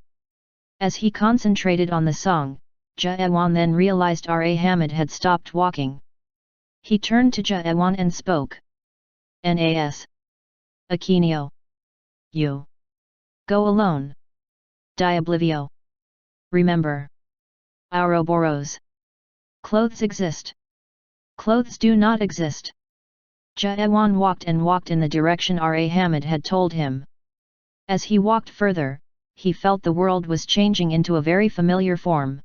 Speaker 1: As he concentrated on the song, Jaewan then realized R.A. Hamid had stopped walking. He turned to Jaewan and spoke. Nas. Aquinio. You. Go alone. Diablivio. Remember. Ouroboros. Clothes exist. Clothes do not exist. Jaewan walked in the direction R.A. Hamid had told him. As he walked further, he felt the world was changing into a very familiar form.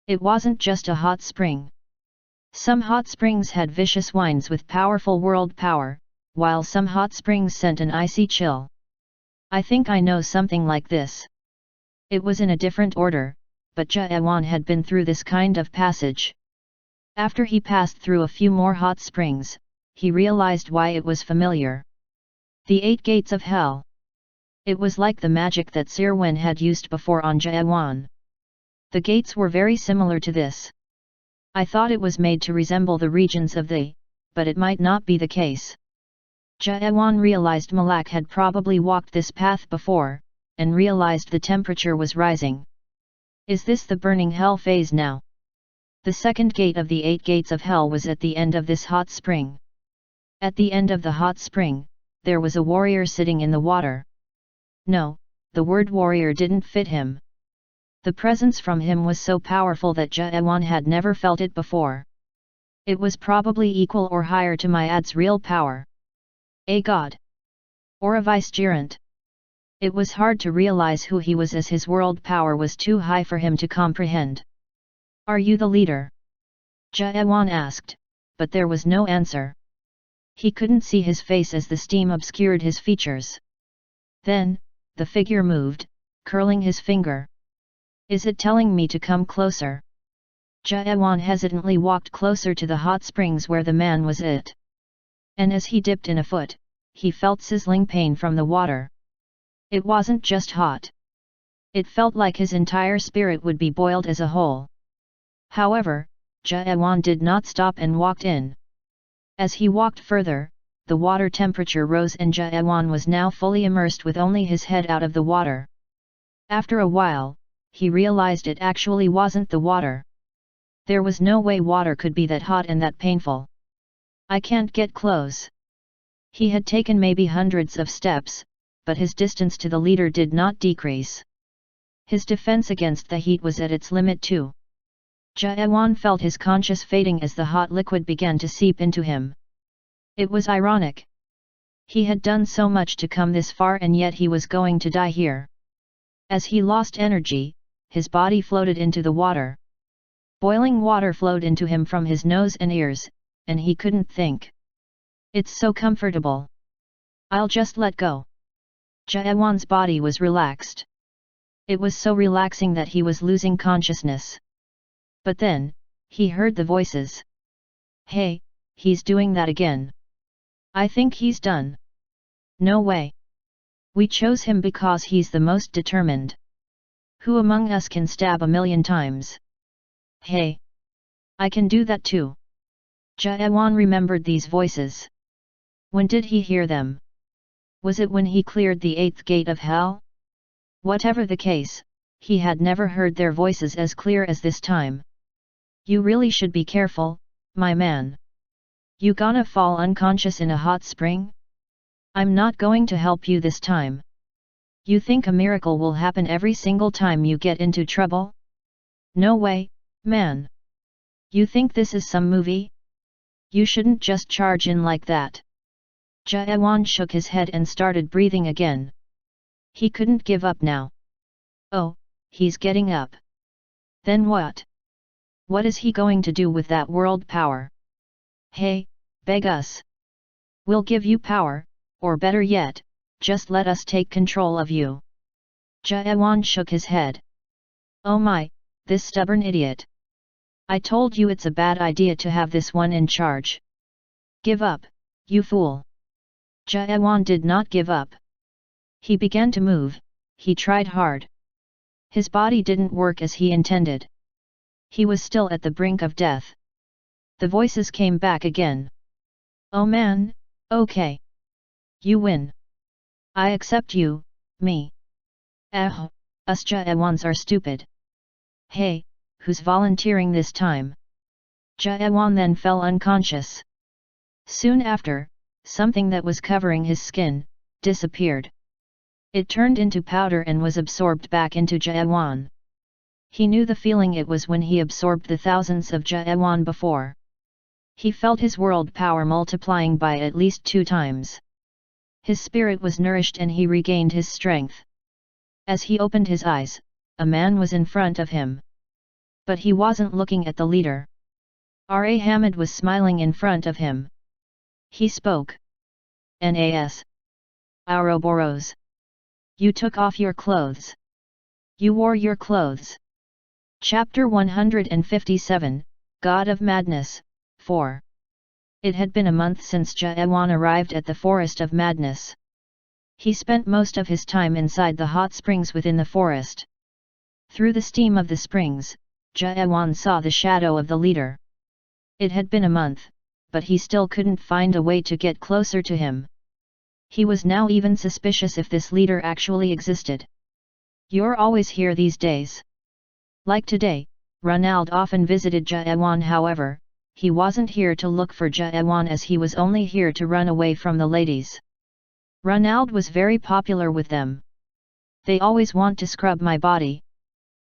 Speaker 1: It wasn't just a hot spring. Some hot springs had vicious winds with powerful world power, while some hot springs sent an icy chill. I think I know something like this. It was in a different order, but Jaewan had been through this kind of passage. After he passed through a few more hot springs, he realized why it was familiar. The 8 gates of hell. It was like the magic that Sirwen had used before on Jaewan. The gates were very similar to this. I thought it was made to resemble the regions of the, but it might not be the case. Jaewan realized Malak had probably walked this path before, and realized the temperature was rising. Is this the burning hell phase now? The second gate of the 8 gates of hell was at the end of this hot spring. At the end of the hot spring, there was a warrior sitting in the water. No, the word warrior didn't fit him. The presence from him was so powerful that Jaewan had never felt it before. It was probably equal or higher to Mayad's real power. A god. Or a vicegerent. It was hard to realize who he was as his world power was too high for him to comprehend. Are you the leader? Jaewan asked, but there was no answer. He couldn't see his face as the steam obscured his features. Then, the figure moved, curling his finger. Is it telling me to come closer? Jaewan hesitantly walked closer to the hot springs where the man was at. And as he dipped in a foot, he felt sizzling pain from the water. It wasn't just hot. It felt like his entire spirit would be boiled as a whole. However, Jaewan did not stop and walked in. As he walked further, the water temperature rose and Jaewan was now fully immersed with only his head out of the water. After a while, he realized it actually wasn't the water. There was no way water could be that hot and that painful. I can't get close. He had taken maybe hundreds of steps, but his distance to the leader did not decrease. His defense against the heat was at its limit too. Jaewan felt his conscience fading as the hot liquid began to seep into him. It was ironic. He had done so much to come this far and yet he was going to die here. As he lost energy, his body floated into the water. Boiling water flowed into him from his nose and ears, and he couldn't think. It's so comfortable. I'll just let go. Jaewan's body was relaxed. It was so relaxing that he was losing consciousness. But then, he heard the voices. Hey, he's doing that again. I think he's done. No way. We chose him because he's the most determined. Who among us can stab 1,000,000 times? Hey! I can do that too. Jaewan remembered these voices. When did he hear them? Was it when he cleared the 8th gate of hell? Whatever the case, he had never heard their voices as clear as this time. You really should be careful, my man. You gonna fall unconscious in a hot spring? I'm not going to help you this time. You think a miracle will happen every single time you get into trouble? No way, man. You think this is some movie? You shouldn't just charge in like that. Jaewan shook his head and started breathing again. He couldn't give up now. Oh, he's getting up. Then what? What is he going to do with that world power? Hey, beg us. We'll give you power, or better yet, just let us take control of you. Jaewan shook his head. Oh my, this stubborn idiot. I told you it's a bad idea to have this one in charge. Give up, you fool. Jaewan did not give up. He began to move, he tried hard. His body didn't work as he intended. He was still at the brink of death. The voices came back again. Oh man, okay. You win. I accept you, me. Us Jaewans are stupid. Hey, who's volunteering this time? Jaewan then fell unconscious. Soon after, something that was covering his skin, disappeared. It turned into powder and was absorbed back into Jaewan. He knew the feeling it was when he absorbed the thousands of Jaewan before. He felt his world power multiplying by at least 2 times. His spirit was nourished and he regained his strength. As he opened his eyes, a man was in front of him. But he wasn't looking at the leader. R.A. Hamid was smiling in front of him. He spoke. Nas. Ouroboros. You took off your clothes. You wore your clothes. Chapter 157, God of Madness, 4. It had been a month since Jaewan arrived at the Forest of Madness. He spent most of his time inside the hot springs within the forest. Through the steam of the springs, Jaewan saw the shadow of the leader. It had been a month, but he still couldn't find a way to get closer to him. He was now even suspicious if this leader actually existed. You're always here these days. Like today, Ronald often visited Jaewan. However, he wasn't here to look for Jaewan as he was only here to run away from the ladies. Ronald was very popular with them. They always want to scrub my body.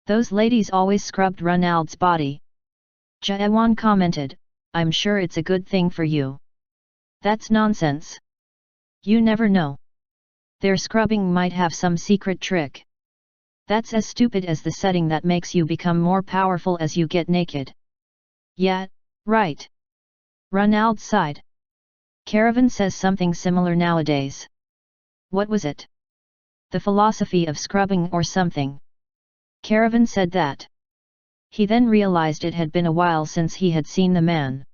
Speaker 1: Those ladies always scrubbed Ronald's body. Jaewan commented, I'm sure it's a good thing for you. That's nonsense. You never know. Their scrubbing might have some secret trick. That's as stupid as the setting that makes you become more powerful as you get naked. Yeah, right. Ronald sighed. Caravan says something similar nowadays. What was it? The philosophy of scrubbing or something. Caravan said that. He then realized it had been a while since he had seen the man.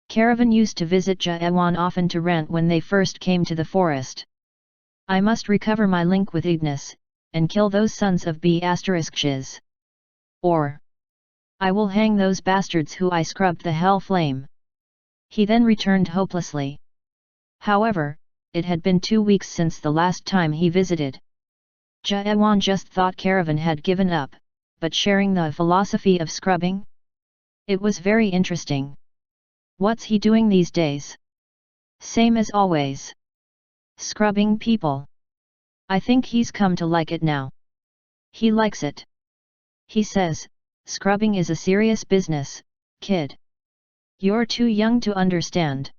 Speaker 1: Caravan used to visit Jaewan often to rant when they first came to the forest. I must recover my link with Ignis, and kill those sons of B*****. Or I will hang those bastards who I scrubbed the hell flame. He then returned hopelessly. However, it had been 2 weeks since the last time he visited. Jaewan just thought Caravan had given up, but sharing the philosophy of scrubbing? It was very interesting. What's he doing these days? Same as always. Scrubbing people. I think he's come to like it now. He likes it. He says, scrubbing is a serious business, kid. You're too young to understand.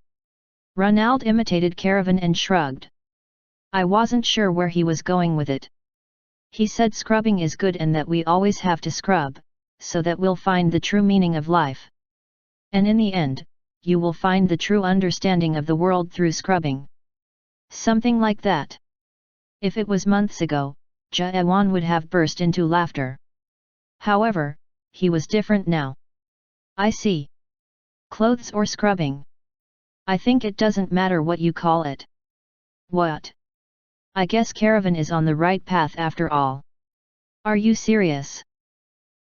Speaker 1: Ronald imitated Caravan and shrugged. I wasn't sure where he was going with it. He said scrubbing is good and that we always have to scrub, so that we'll find the true meaning of life. And in the end, you will find the true understanding of the world through scrubbing. Something like that. If it was months ago, Jaewan would have burst into laughter. However, he was different now. I see. Clothes or scrubbing? I think it doesn't matter what you call it. What? I guess Caravan is on the right path after all. Are you serious?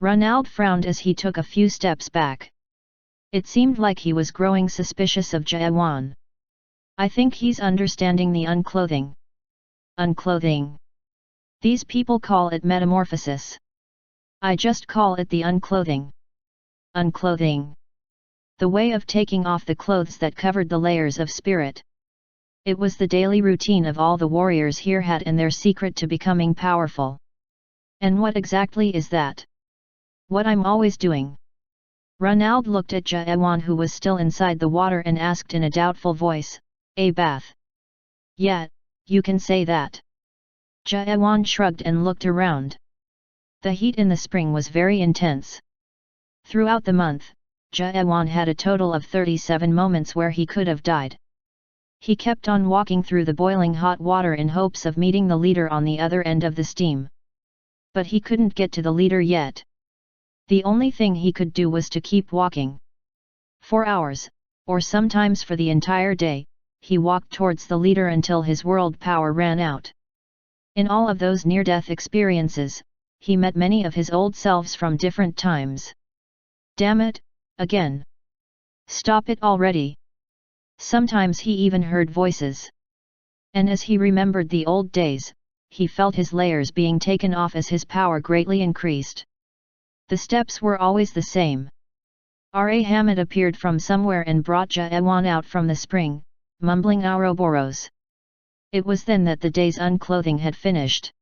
Speaker 1: Ronald frowned as he took a few steps back. It seemed like he was growing suspicious of Jaewan. I think he's understanding the unclothing. Unclothing. These people call it metamorphosis. I just call it the unclothing. Unclothing. The way of taking off the clothes that covered the layers of spirit. It was the daily routine of all the warriors here had and their secret to becoming powerful. And what exactly is that? What I'm always doing. Ronald looked at Jaewan who was still inside the water and asked in a doubtful voice, a bath? Yeah, you can say that. Jaewan shrugged and looked around. The heat in the spring was very intense. Throughout the month, Jaewan had a total of 37 moments where he could have died. He kept on walking through the boiling hot water in hopes of meeting the leader on the other end of the steam. But he couldn't get to the leader yet. The only thing he could do was to keep walking. For hours, or sometimes for the entire day, he walked towards the leader until his world power ran out. In all of those near-death experiences, he met many of his old selves from different times. Damn it, again. Stop it already. Sometimes he even heard voices. And as he remembered the old days, he felt his layers being taken off as his power greatly increased. The steps were always the same. R.A. Hamid appeared from somewhere and brought Jaewan out from the spring, mumbling Ouroboros. It was then that the day's unclothing had finished.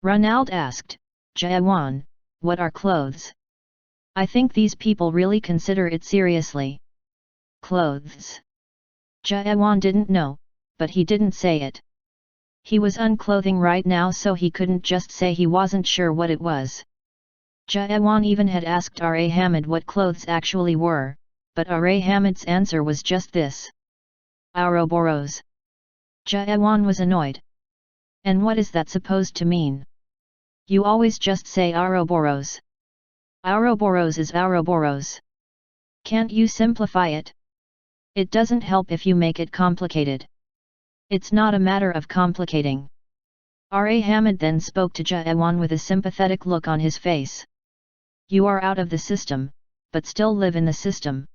Speaker 1: Ronald asked, Jaewan, what are clothes? I think these people really consider it seriously. Clothes. Jaewan didn't know, but he didn't say it. He was unclothing right now so he couldn't just say he wasn't sure what it was. Jaewan even had asked R.A. Hamid what clothes actually were, but R.A. Hamid's answer was just this. Ouroboros. Jaewan was annoyed. And what is that supposed to mean? You always just say Ouroboros. Ouroboros is Ouroboros. Can't you simplify it? It doesn't help if you make it complicated. It's not a matter of complicating. R.A. Hamid then spoke to Jaewan with a sympathetic look on his face. You are out of the system, but still live in the system.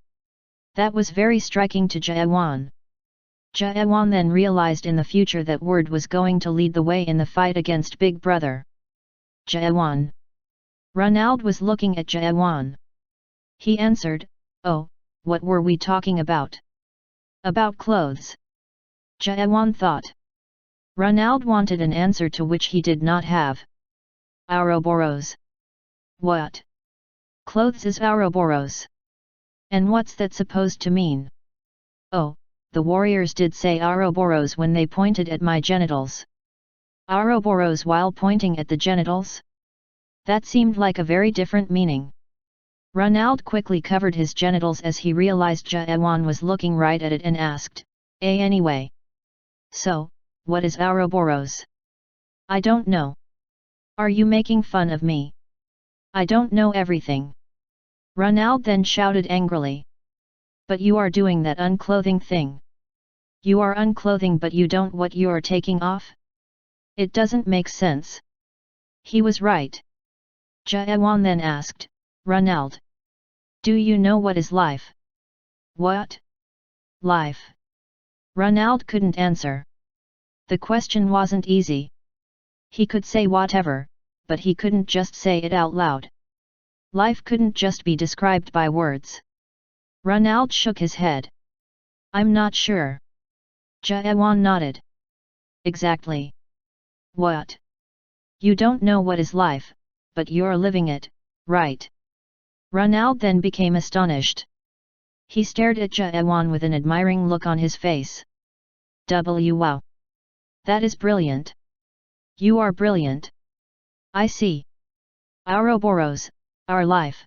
Speaker 1: That was very striking to Jaewan. Jaewan then realized in the future that Word was going to lead the way in the fight against Big Brother. Jaewan. Ronald was looking at Jaewan. He answered, oh, what were we talking about? About clothes. Jaewan thought. Ronald wanted an answer to which he did not have. Ouroboros. What? Clothes is Ouroboros. And what's that supposed to mean? Oh, the warriors did say Ouroboros when they pointed at my genitals. Ouroboros while pointing at the genitals? That seemed like a very different meaning. Ronald quickly covered his genitals as he realized Jaewan was looking right at it and asked, anyway. So, what is Ouroboros? I don't know. Are you making fun of me? I don't know everything. Ronald then shouted angrily. But you are doing that unclothing thing. You are unclothing but you don't what you are taking off? It doesn't make sense. He was right. Jaewan then asked, Ronald. Do you know what is life? What? Life. Ronald couldn't answer. The question wasn't easy. He could say whatever, but he couldn't just say it out loud. Life couldn't just be described by words. Ronald shook his head. I'm not sure. Jaewan nodded. Exactly. What? You don't know what is life, but you're living it, right? Ronald then became astonished. He stared at Jaewan with an admiring look on his face. Wow! That is brilliant. You are brilliant. I see. Ouroboros, our life.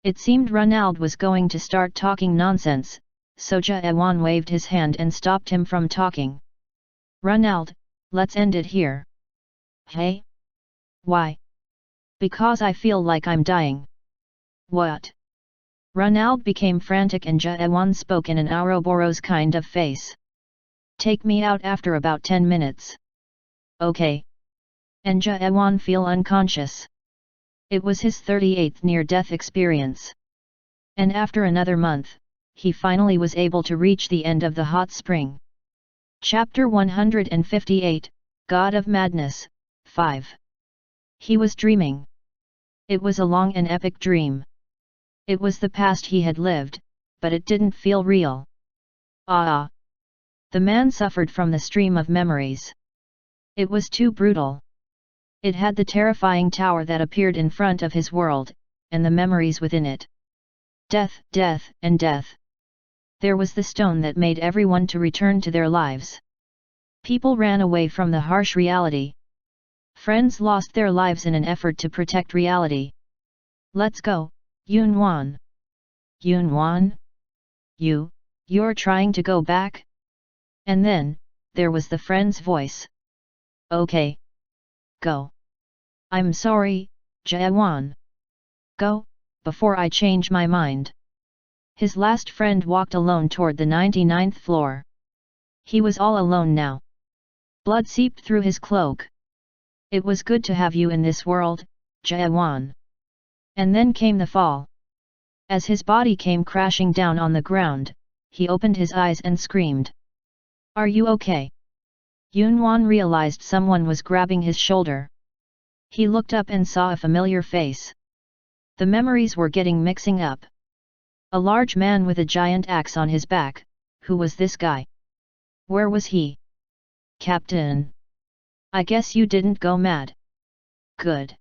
Speaker 1: It seemed Ronald was going to start talking nonsense, so Jaewan waved his hand and stopped him from talking. Ronald, let's end it here. Hey? Why? Because I feel like I'm dying. What? Ronald became frantic and Jaewan spoke in an Ouroboros kind of face. Take me out after about 10 minutes. Okay. And Jaewan feel unconscious. It was his 38th near-death experience. And after another month, he finally was able to reach the end of the hot spring. Chapter 158, God of Madness, 5. He was dreaming. It was a long and epic dream. It was the past he had lived, but it didn't feel real. Ah! The man suffered from the stream of memories. It was too brutal. It had the terrifying tower that appeared in front of his world, and the memories within it. Death, death, and death. There was the stone that made everyone to return to their lives. People ran away from the harsh reality. Friends lost their lives in an effort to protect reality. Let's go, Yunwan. Yunwan? You're trying to go back? And then, there was the friend's voice. Okay. Go. I'm sorry, Jaewan. Go, before I change my mind. His last friend walked alone toward the 99th floor. He was all alone now. Blood seeped through his cloak. It was good to have you in this world, Jaewan. And then came the fall. As his body came crashing down on the ground, he opened his eyes and screamed. Are you okay? Yunwan realized someone was grabbing his shoulder. He looked up and saw a familiar face. The memories were getting mixing up. A large man with a giant axe on his back. Who was this guy? Where was he? Captain. I guess you didn't go mad. Good.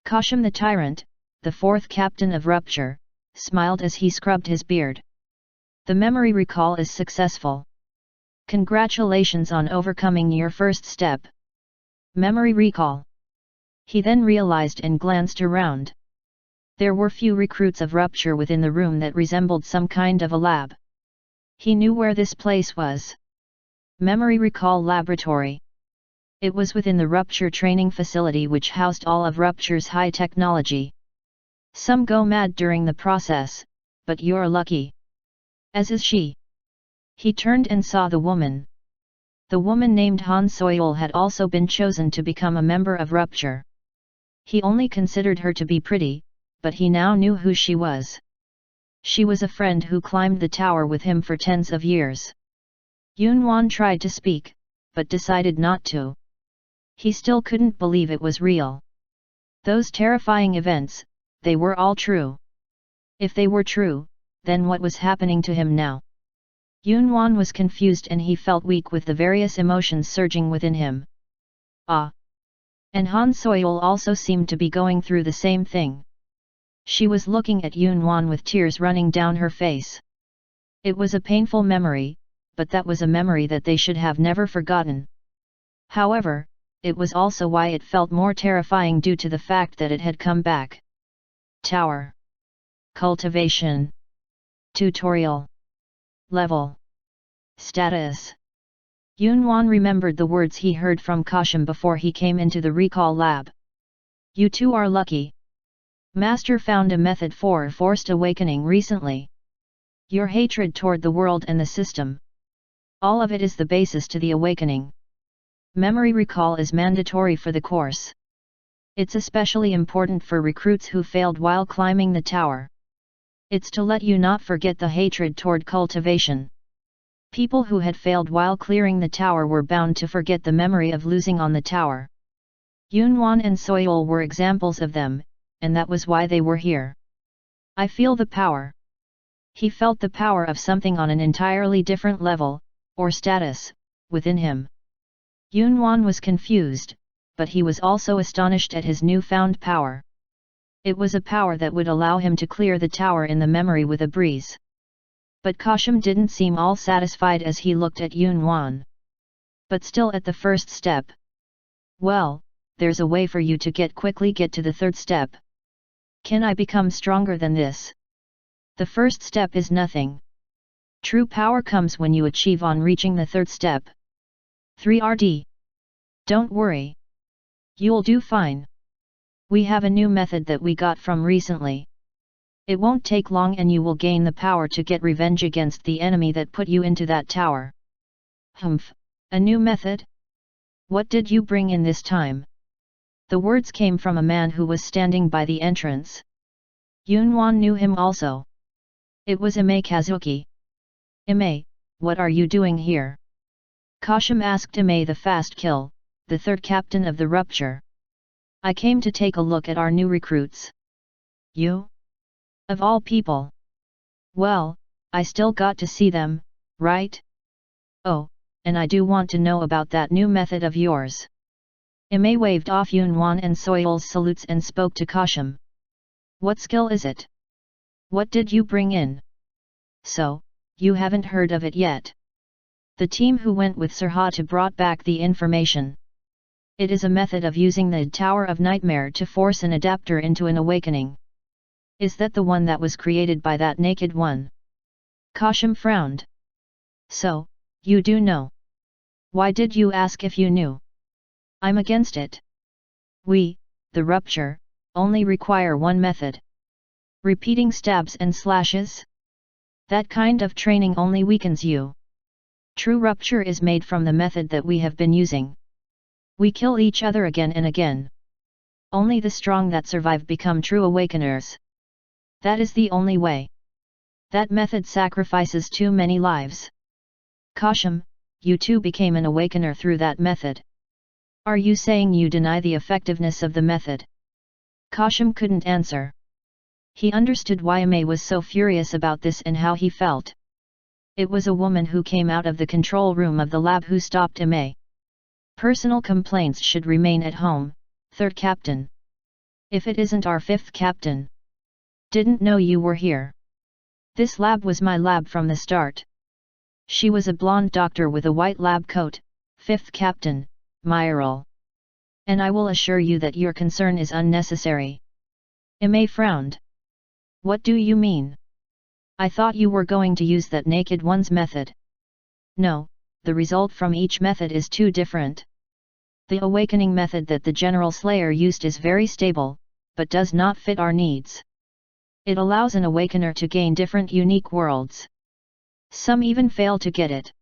Speaker 1: Kashim the Tyrant, the fourth captain of Rupture, smiled as he scrubbed his beard. The memory recall is successful. Congratulations on overcoming your first step. Memory recall. He then realized and glanced around. There were few recruits of Rupture within the room that resembled some kind of a lab. He knew where this place was. Memory Recall Laboratory. It was within the Rupture training facility which housed all of Rupture's high technology. Some go mad during the process, but you're lucky. As is she. He turned and saw the woman. The woman named Han Soyul had also been chosen to become a member of Rupture. He only considered her to be pretty, but he now knew who she was. She was a friend who climbed the tower with him for tens of years. Yunwan tried to speak, but decided not to. He still couldn't believe it was real. Those terrifying events, they were all true. If they were true, then what was happening to him now? Yunwan was confused and he felt weak with the various emotions surging within him. Ah! And Han Soyul also seemed to be going through the same thing. She was looking at Yunwan with tears running down her face. It was a painful memory, but that was a memory that they should have never forgotten. However, it was also why it felt more terrifying due to the fact that it had come back. Tower. Cultivation. Tutorial. Level. Status. Yunwan remembered the words he heard from Kashim before he came into the recall lab. You two are lucky. Master found a method for forced awakening recently. Your hatred toward the world and the system. All of it is the basis to the awakening. Memory recall is mandatory for the course. It's especially important for recruits who failed while climbing the tower. It's to let you not forget the hatred toward cultivation. People who had failed while clearing the tower were bound to forget the memory of losing on the tower. Yunwan and Soyol were examples of them, and that was why they were here. I feel the power. He felt the power of something on an entirely different level, or status, within him. Yunwan was confused, but he was also astonished at his newfound power. It was a power that would allow him to clear the tower in the memory with a breeze. But Kashim didn't seem all satisfied as he looked at Yunwan. But still at the first step. Well, there's a way for you to quickly get to the third step. Can I become stronger than this? The first step is nothing. True power comes when you achieve on reaching the third step. 3RD. Don't worry. You'll do fine. We have a new method that we got from recently. It won't take long and you will gain the power to get revenge against the enemy that put you into that tower. Humph, a new method? What did you bring in this time? The words came from a man who was standing by the entrance. Yunwan knew him also. It was Ime Kazuki. Ime, what are you doing here? Kashim asked Ime the fast kill, the third captain of the rupture. I came to take a look at our new recruits. You? Of all people. Well, I still got to see them, right? Oh, and I do want to know about that new method of yours. Ime waved off Yunwan and Soyol's salutes and spoke to Kashim. What skill is it? What did you bring in? So, you haven't heard of it yet. The team who went with Sarhata brought back the information. It is a method of using the Tower of Nightmare to force an adapter into an awakening. Is that the one that was created by that naked one? Kashim frowned. So, you do know. Why did you ask if you knew? I'm against it. We, the rupture, only require one method. Repeating stabs and slashes? That kind of training only weakens you. True rupture is made from the method that we have been using. We kill each other again and again. Only the strong that survive become true awakeners. That is the only way. That method sacrifices too many lives. Kashim, you too became an awakener through that method. Are you saying you deny the effectiveness of the method? Kashim couldn't answer. He understood why Ime was so furious about this and how he felt. It was a woman who came out of the control room of the lab who stopped Ime. Personal complaints should remain at home, third captain. If it isn't our fifth captain. Didn't know you were here. This lab was my lab from the start. She was a blonde doctor with a white lab coat, fifth captain, Myril. And I will assure you that your concern is unnecessary. Ime frowned. What do you mean? I thought you were going to use that naked one's method. No, the result from each method is too different. The awakening method that the General Slayer used is very stable, but does not fit our needs. It allows an awakener to gain different unique worlds. Some even fail to get it.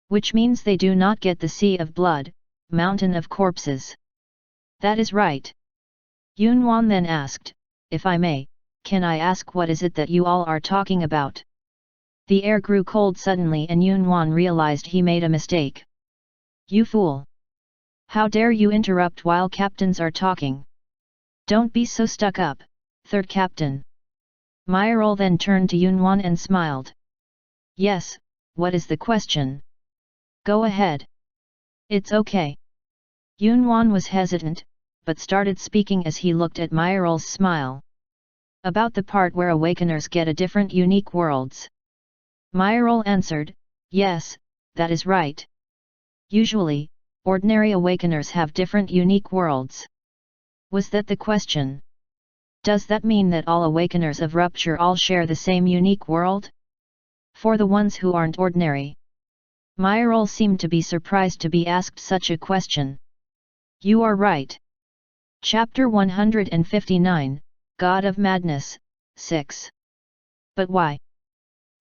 Speaker 1: Which means they do not get the Sea of Blood, Mountain of Corpses. That is right. Yunwan then asked, if I may, can I ask what is it that you all are talking about? The air grew cold suddenly and Yunwan realized he made a mistake. You fool! How dare you interrupt while captains are talking? Don't be so stuck up, third captain. Myril then turned to Yunwan and smiled. Yes, what is the question? Go ahead. It's okay. Yunwan was hesitant, but started speaking as he looked at Myril's smile. About the part where awakeners get a different unique worlds. Myril answered, yes, that is right. Usually, ordinary awakeners have different unique worlds. Was that the question? Does that mean that all awakeners of rupture all share the same unique world? For the ones who aren't ordinary. Myril seemed to be surprised to be asked such a question. You are right. Chapter 159, God of Madness, 6. But why?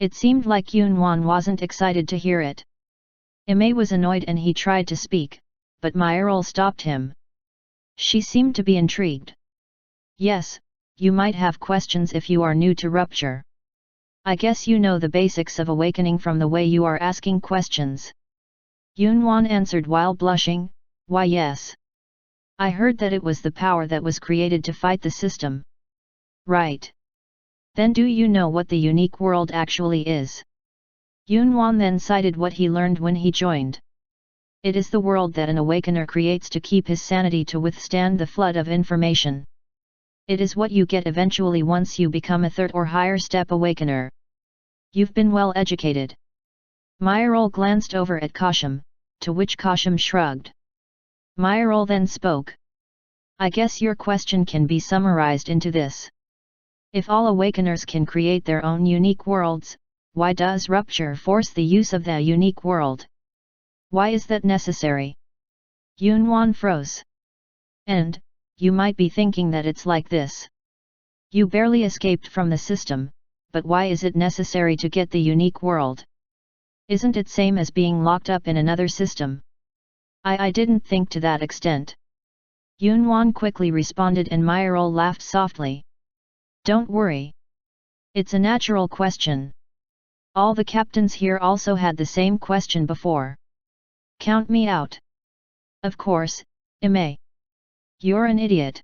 Speaker 1: It seemed like Yunwan wasn't excited to hear it. Ime was annoyed and he tried to speak, but Myril stopped him. She seemed to be intrigued. Yes, you might have questions if you are new to rupture. I guess you know the basics of awakening from the way you are asking questions. Yunwan answered while blushing, why yes. I heard that it was the power that was created to fight the system. Right. Then do you know what the unique world actually is? Yunwan then cited what he learned when he joined. It is the world that an awakener creates to keep his sanity to withstand the flood of information. It is what you get eventually once you become a third or higher step awakener. You've been well educated. Myrol glanced over at Kashim, to which Kashim shrugged. Myrol then spoke. I guess your question can be summarized into this. If all awakeners can create their own unique worlds, why does rupture force the use of the unique world? Why is that necessary? Yunwan froze. And, you might be thinking that it's like this. You barely escaped from the system, but why is it necessary to get the unique world? Isn't it same as being locked up in another system? I didn't think to that extent. Yunwan quickly responded and Myrol laughed softly. Don't worry. It's a natural question. All the captains here also had the same question before. Count me out. Of course, Ime. You're an idiot.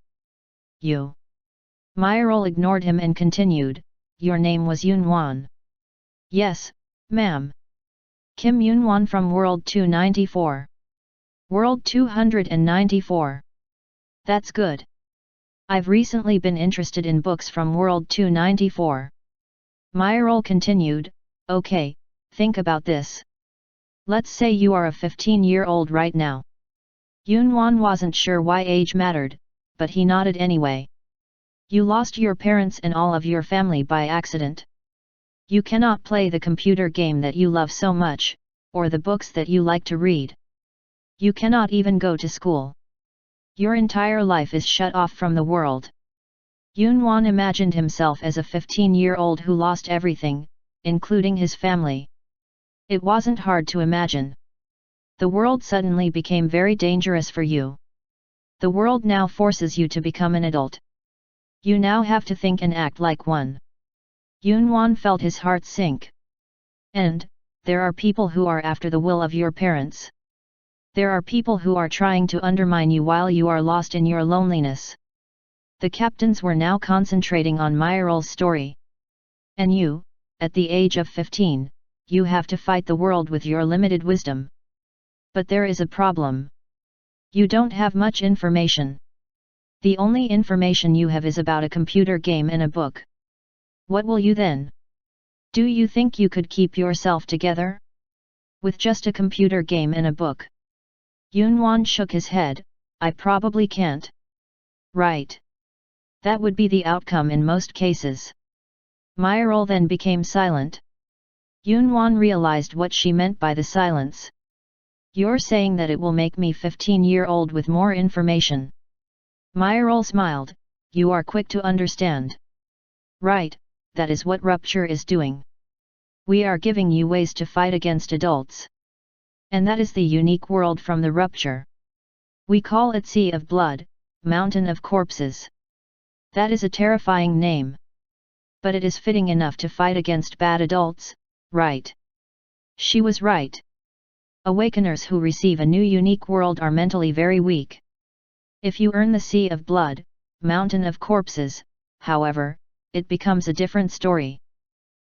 Speaker 1: You. Myrol ignored him and continued, your name was Yunwan. Yes, ma'am. Kim Yunwan from World 294. World 294. That's good. I've recently been interested in books from World 294. Myrol continued, okay, think about this. Let's say you are a 15-year-old right now. Yunwan wasn't sure why age mattered, but he nodded anyway. You lost your parents and all of your family by accident. You cannot play the computer game that you love so much, or the books that you like to read. You cannot even go to school. Your entire life is shut off from the world. Yunwan imagined himself as a 15-year-old who lost everything, including his family. It wasn't hard to imagine. The world suddenly became very dangerous for you. The world now forces you to become an adult. You now have to think and act like one. Yunwan felt his heart sink. And, there are people who are after the will of your parents. There are people who are trying to undermine you while you are lost in your loneliness. The captains were now concentrating on Myrol's story. And you, at the age of 15, you have to fight the world with your limited wisdom. But there is a problem. You don't have much information. The only information you have is about a computer game and a book. What will you then? Do you think you could keep yourself together? With just a computer game and a book? Yunwan shook his head, I probably can't. Right. That would be the outcome in most cases. Myrol then became silent. Yunwan realized what she meant by the silence. You're saying that it will make me 15-year-old with more information. Myrol smiled, you are quick to understand. Right, that is what rupture is doing. We are giving you ways to fight against adults. And that is the unique world from the rupture. We call it Sea of Blood, Mountain of Corpses. That is a terrifying name. But it is fitting enough to fight against bad adults, right? She was right. Awakeners who receive a new unique world are mentally very weak. If you earn the Sea of Blood, Mountain of Corpses, however, it becomes a different story.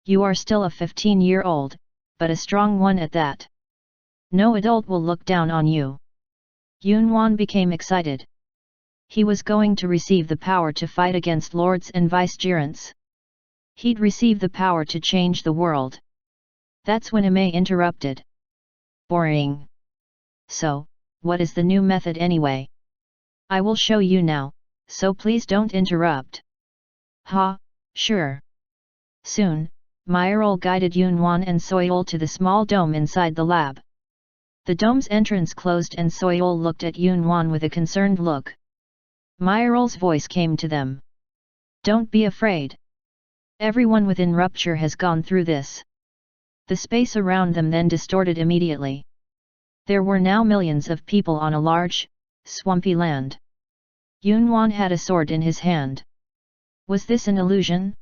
Speaker 1: You are still a 15-year-old, but a strong one at that. No adult will look down on you. Yunwan became excited. He was going to receive the power to fight against lords and vicegerents. He'd receive the power to change the world. That's when Ime interrupted. Boring. So, what is the new method anyway? I will show you now, so please don't interrupt. Ha, sure. Soon, Myrol guided Yunwan and Soyol to the small dome inside the lab. The dome's entrance closed and Soyol looked at Yunwan with a concerned look. Myrol's voice came to them. Don't be afraid. Everyone within rupture has gone through this. The space around them then distorted immediately. There were now millions of people on a large, swampy land. Yunwan had a sword in his hand. Was this an illusion?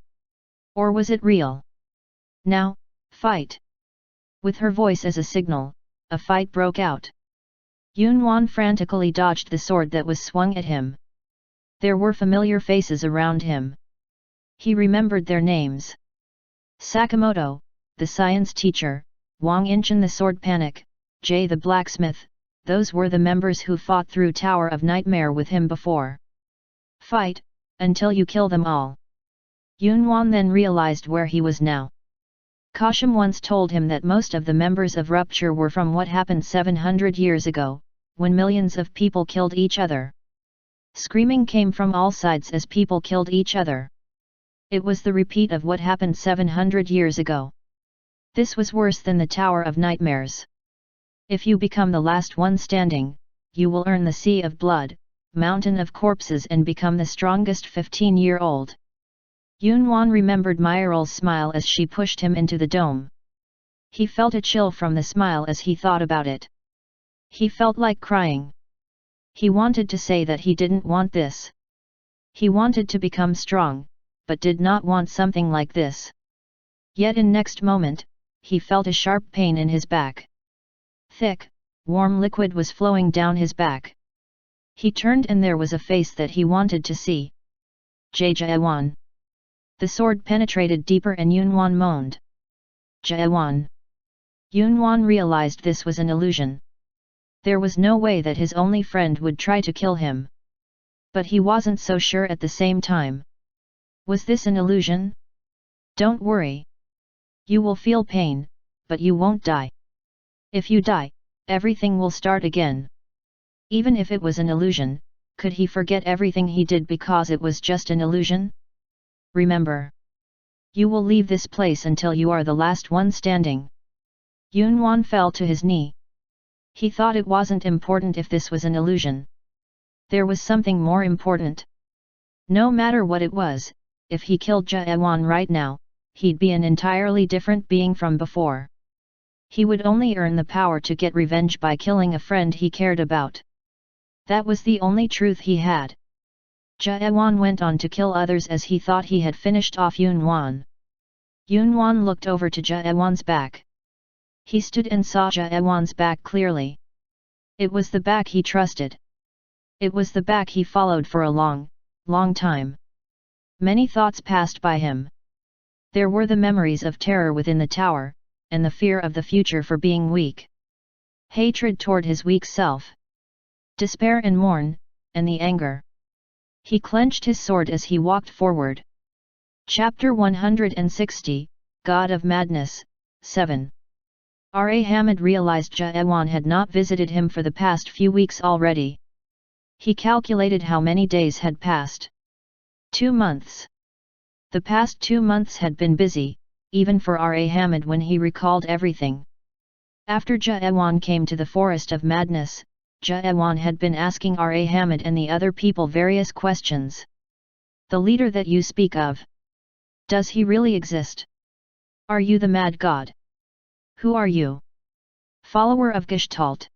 Speaker 1: Or was it real? Now, fight! With her voice as a signal, a fight broke out. Yunwan frantically dodged the sword that was swung at him. There were familiar faces around him. He remembered their names. Sakamoto, the science teacher, Wang Inchen the sword panic, Jay the blacksmith, those were the members who fought through Tower of Nightmare with him before. Fight, until you kill them all. Yunwan then realized where he was now. Kashim once told him that most of the members of Rupture were from what happened 700 years ago, when millions of people killed each other. Screaming came from all sides as people killed each other. It was the repeat of what happened 700 years ago. This was worse than the Tower of Nightmares. If you become the last one standing, you will earn the Sea of Blood, Mountain of Corpses and become the strongest 15-year-old. Yunwan remembered Myral's smile as she pushed him into the dome. He felt a chill from the smile as he thought about it. He felt like crying. He wanted to say that he didn't want this. He wanted to become strong, but did not want something like this. Yet in next moment, he felt a sharp pain in his back. Thick, warm liquid was flowing down his back. He turned and there was a face that he wanted to see. Jaewan. The sword penetrated deeper and Yunwan moaned. Jaewan. Yunwan realized this was an illusion. There was no way that his only friend would try to kill him. But he wasn't so sure at the same time. Was this an illusion? Don't worry. You will feel pain, but you won't die. If you die, everything will start again. Even if it was an illusion, could he forget everything he did because it was just an illusion? Remember. You will leave this place until you are the last one standing. Yunwan fell to his knee. He thought it wasn't important if this was an illusion. There was something more important. No matter what it was, if he killed Jaewan right now, he'd be an entirely different being from before. He would only earn the power to get revenge by killing a friend he cared about. That was the only truth he had. Jaewan went on to kill others as he thought he had finished off Yunwan. Yunwan looked over to Jaewan's back. He stood and saw Jaewan's back clearly. It was the back he trusted. It was the back he followed for a long, long time. Many thoughts passed by him. There were the memories of terror within the tower, and the fear of the future for being weak. Hatred toward his weak self. Despair and mourn, and the anger. He clenched his sword as he walked forward. Chapter 160, God of Madness, 7. R.A. Hamid realized Jaewan had not visited him for the past few weeks already. He calculated how many days had passed. 2 months. The past 2 months had been busy, even for R.A. Hamid when he recalled everything. After Jaewan came to the Forest of Madness, Jaewan had been asking R.A. Hamid and the other people various questions. The leader that you speak of. Does he really exist? Are you the mad god? Who are you? Follower of Gestalt.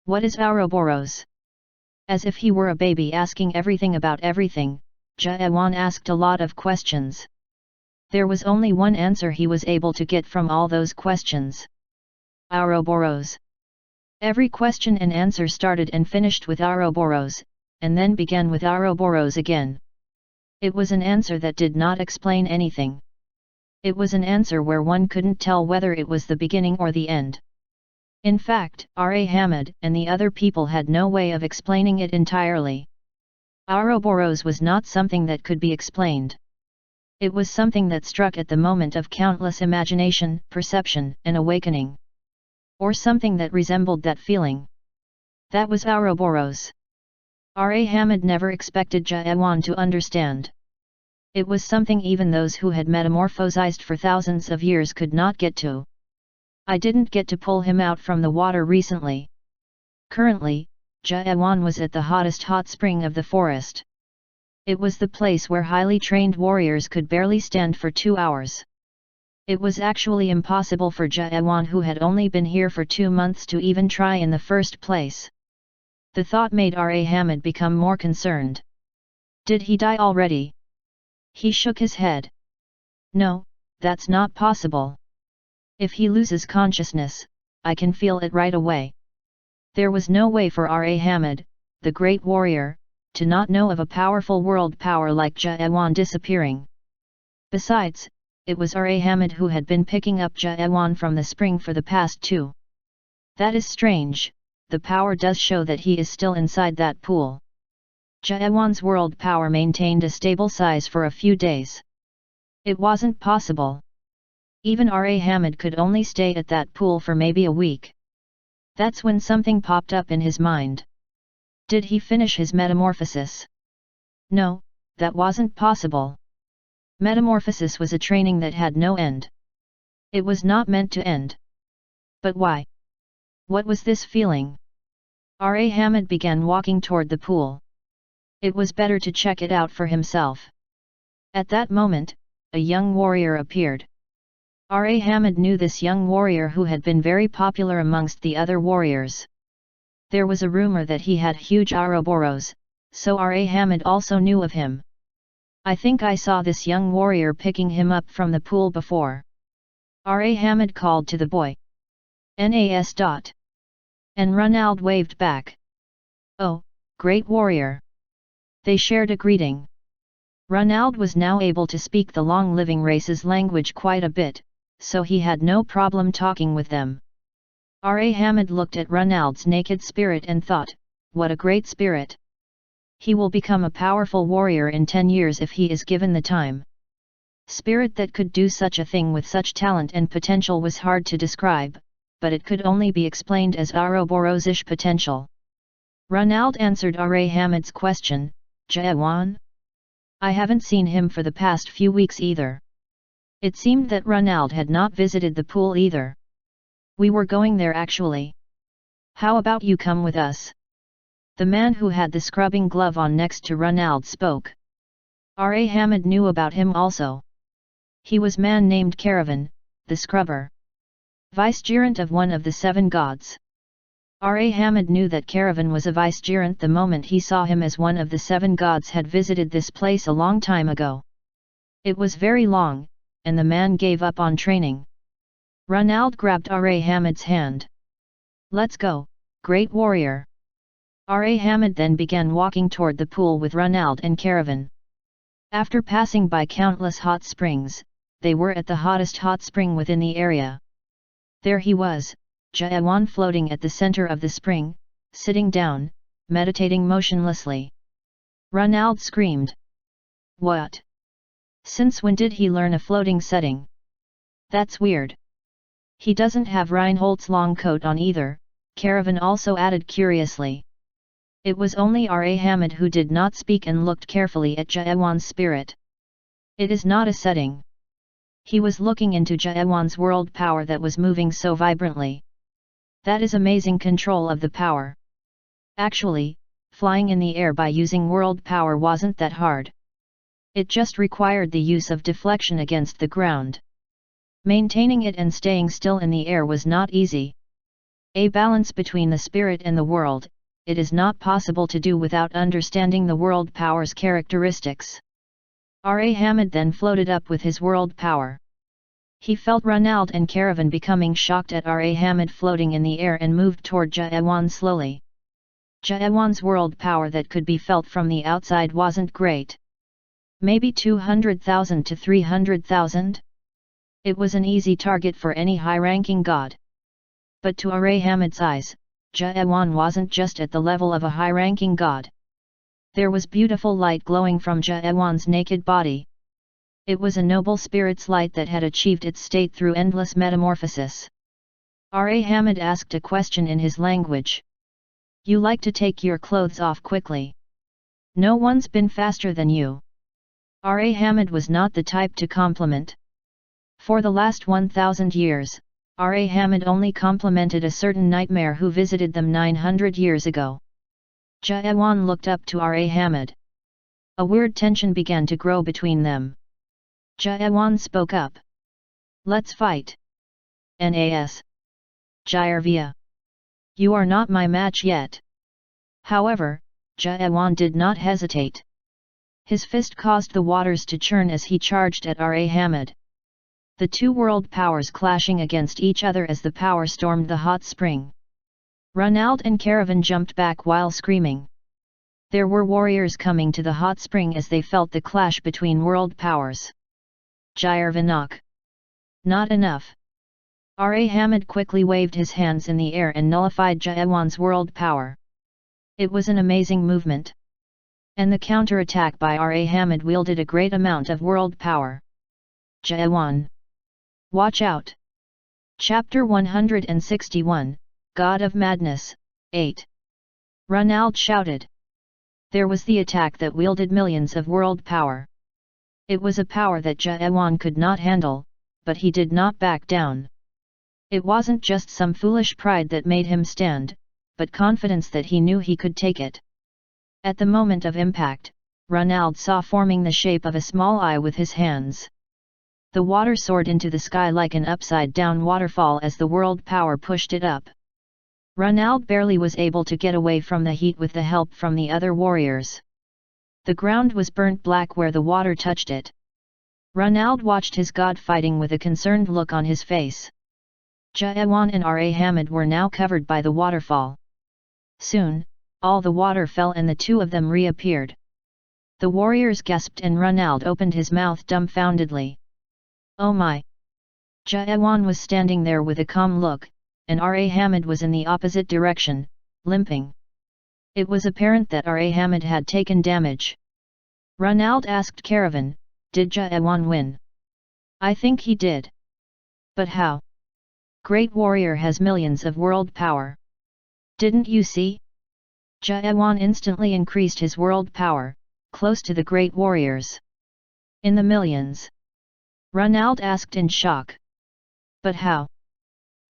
Speaker 1: What is Ouroboros? As if he were a baby asking everything about everything, Jaewan asked a lot of questions. There was only one answer he was able to get from all those questions. Ouroboros. Every question and answer started and finished with Ouroboros, and then began with Ouroboros again. It was an answer that did not explain anything. It was an answer where one couldn't tell whether it was the beginning or the end. In fact, R.A. Hamid and the other people had no way of explaining it entirely. Ouroboros was not something that could be explained. It was something that struck at the moment of countless imagination, perception, and awakening. Or something that resembled that feeling. That was Ouroboros. R.A. Hamid never expected Jaewan to understand. It was something even those who had metamorphosized for thousands of years could not get to. I didn't get to pull him out from the water recently. Currently, Jaewan was at the hottest hot spring of the forest. It was the place where highly trained warriors could barely stand for 2 hours. It was actually impossible for Jaewan, who had only been here for 2 months, to even try in the first place. The thought made R.A. Hamid become more concerned. Did he die already? He shook his head. No, that's not possible. If he loses consciousness, I can feel it right away. There was no way for R.A. Hamid, the great warrior, to not know of a powerful world power like Jaewan disappearing. Besides, it was R.A. Hamid who had been picking up Jaewan from the spring for the past 2. That is strange, the power does show that he is still inside that pool. Jaewan's world power maintained a stable size for a few days. It wasn't possible. Even R.A. Hamid could only stay at that pool for maybe a week. That's when something popped up in his mind. Did he finish his metamorphosis? No, that wasn't possible. Metamorphosis was a training that had no end. It was not meant to end. But why? What was this feeling? R.A. Hamid began walking toward the pool. It was better to check it out for himself. At that moment, a young warrior appeared. R.A. Hamid knew this young warrior who had been very popular amongst the other warriors. There was a rumor that he had huge Ouroboros, so R.A. Hamid also knew of him. I think I saw this young warrior picking him up from the pool before. R.A. Hamid called to the boy. Nas. And Ronald waved back. Oh, great warrior. They shared a greeting. Ronald was now able to speak the long-living race's language quite a bit, so he had no problem talking with them. R.A. Hamid looked at Ronald's naked spirit and thought, what a great spirit. He will become a powerful warrior in 10 years if he is given the time. Spirit that could do such a thing with such talent and potential was hard to describe, but it could only be explained as Ouroboros-ish potential. Ronald answered R.A. Hamid's question, Jaewan? I haven't seen him for the past few weeks either. It seemed that Ronald had not visited the pool either. We were going there actually. How about you come with us? The man who had the scrubbing glove on next to Ronald spoke. R.A. Hamid knew about him also. He was man named Caravan, the scrubber. Vicegerent of one of the 7 gods. R.A. Hamid knew that Caravan was a vicegerent the moment he saw him, as one of the 7 gods had visited this place a long time ago. It was very long, and the man gave up on training. Ronald grabbed R.A. Hamid's hand. Let's go, great warrior. R.A. Hamid then began walking toward the pool with Ronald and Caravan. After passing by countless hot springs, they were at the hottest hot spring within the area. There he was, Jaewan floating at the center of the spring, sitting down, meditating motionlessly. Ronald screamed. What? Since when did he learn a floating setting? That's weird. He doesn't have Reinhold's long coat on either, Caravan also added curiously. It was only R.A. Hamid who did not speak and looked carefully at Jaewan's spirit. It is not a setting. He was looking into Jaewan's world power that was moving so vibrantly. That is amazing control of the power. Actually, flying in the air by using world power wasn't that hard. It just required the use of deflection against the ground. Maintaining it and staying still in the air was not easy. A balance between the spirit and the world, it is not possible to do without understanding the world power's characteristics. R.A. Hamid then floated up with his world power. He felt Ronald and Caravan becoming shocked at R.A. Hamid floating in the air and moved toward Jaewan slowly. Jaewan's world power that could be felt from the outside wasn't great. Maybe 200,000 to 300,000? It was an easy target for any high-ranking god. But to R.A. Hamid's eyes, Jaewan wasn't just at the level of a high-ranking god. There was beautiful light glowing from Jaewan's naked body. It was a noble spirit's light that had achieved its state through endless metamorphosis. R.A. Hamid asked a question in his language. You like to take your clothes off quickly. No one's been faster than you. R.A. Hamid was not the type to compliment. For the last 1,000 years, R.A. Hamid only complimented a certain nightmare who visited them 900 years ago. Jaewan looked up to R.A. Hamid. A weird tension began to grow between them. Jaewan spoke up. Let's fight. Nas. Jairvia. You are not my match yet. However, Jaewan did not hesitate. His fist caused the waters to churn as he charged at Hamid. The two world powers clashing against each other as the power stormed the hot spring. Ronald and Caravan jumped back while screaming. There were warriors coming to the hot spring as they felt the clash between world powers. Jairvanak. Not enough. Hamid quickly waved his hands in the air and nullified Jayawan's world power. It was an amazing movement. And the counter-attack by Hamid wielded a great amount of world power. Jayawan. Watch out! Chapter 161, God of Madness, 8. Ronald shouted. There was the attack that wielded millions of world power. It was a power that Jayawan could not handle, but he did not back down. It wasn't just some foolish pride that made him stand, but confidence that he knew he could take it. At the moment of impact, Ronald saw forming the shape of a small eye with his hands. The water soared into the sky like an upside-down waterfall as the world power pushed it up. Ronald barely was able to get away from the heat with the help from the other warriors. The ground was burnt black where the water touched it. Ronald watched his god fighting with a concerned look on his face. Jayawan and Hamid were now covered by the waterfall. Soon, all the water fell and the two of them reappeared. The warriors gasped and Ronald opened his mouth dumbfoundedly. Oh my! Jayawan was standing there with a calm look, and Hamid was in the opposite direction, limping. It was apparent that Hamid had taken damage. Ronald asked Caravan, did Jayawan win? I think he did. But how? Great warrior has millions of world power. Didn't you see? Jayawan instantly increased his world power, close to the great warriors. In the millions. Ronald asked in shock. But how?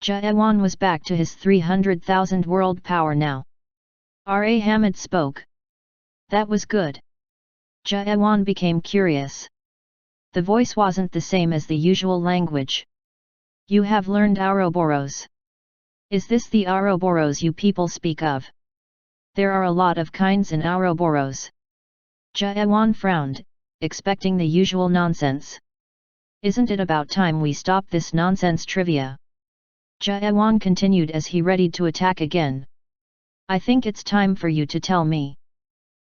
Speaker 1: Jayawan was back to his 300,000 world power now. Hamid spoke. That was good. Jayawan became curious. The voice wasn't the same as the usual language. You have learned Ouroboros. Is this the Ouroboros you people speak of? There are a lot of kinds in Ouroboros. Jayawan frowned, expecting the usual nonsense. Isn't it about time we stop this nonsense trivia? Jayawan continued as he readied to attack again. I think it's time for you to tell me.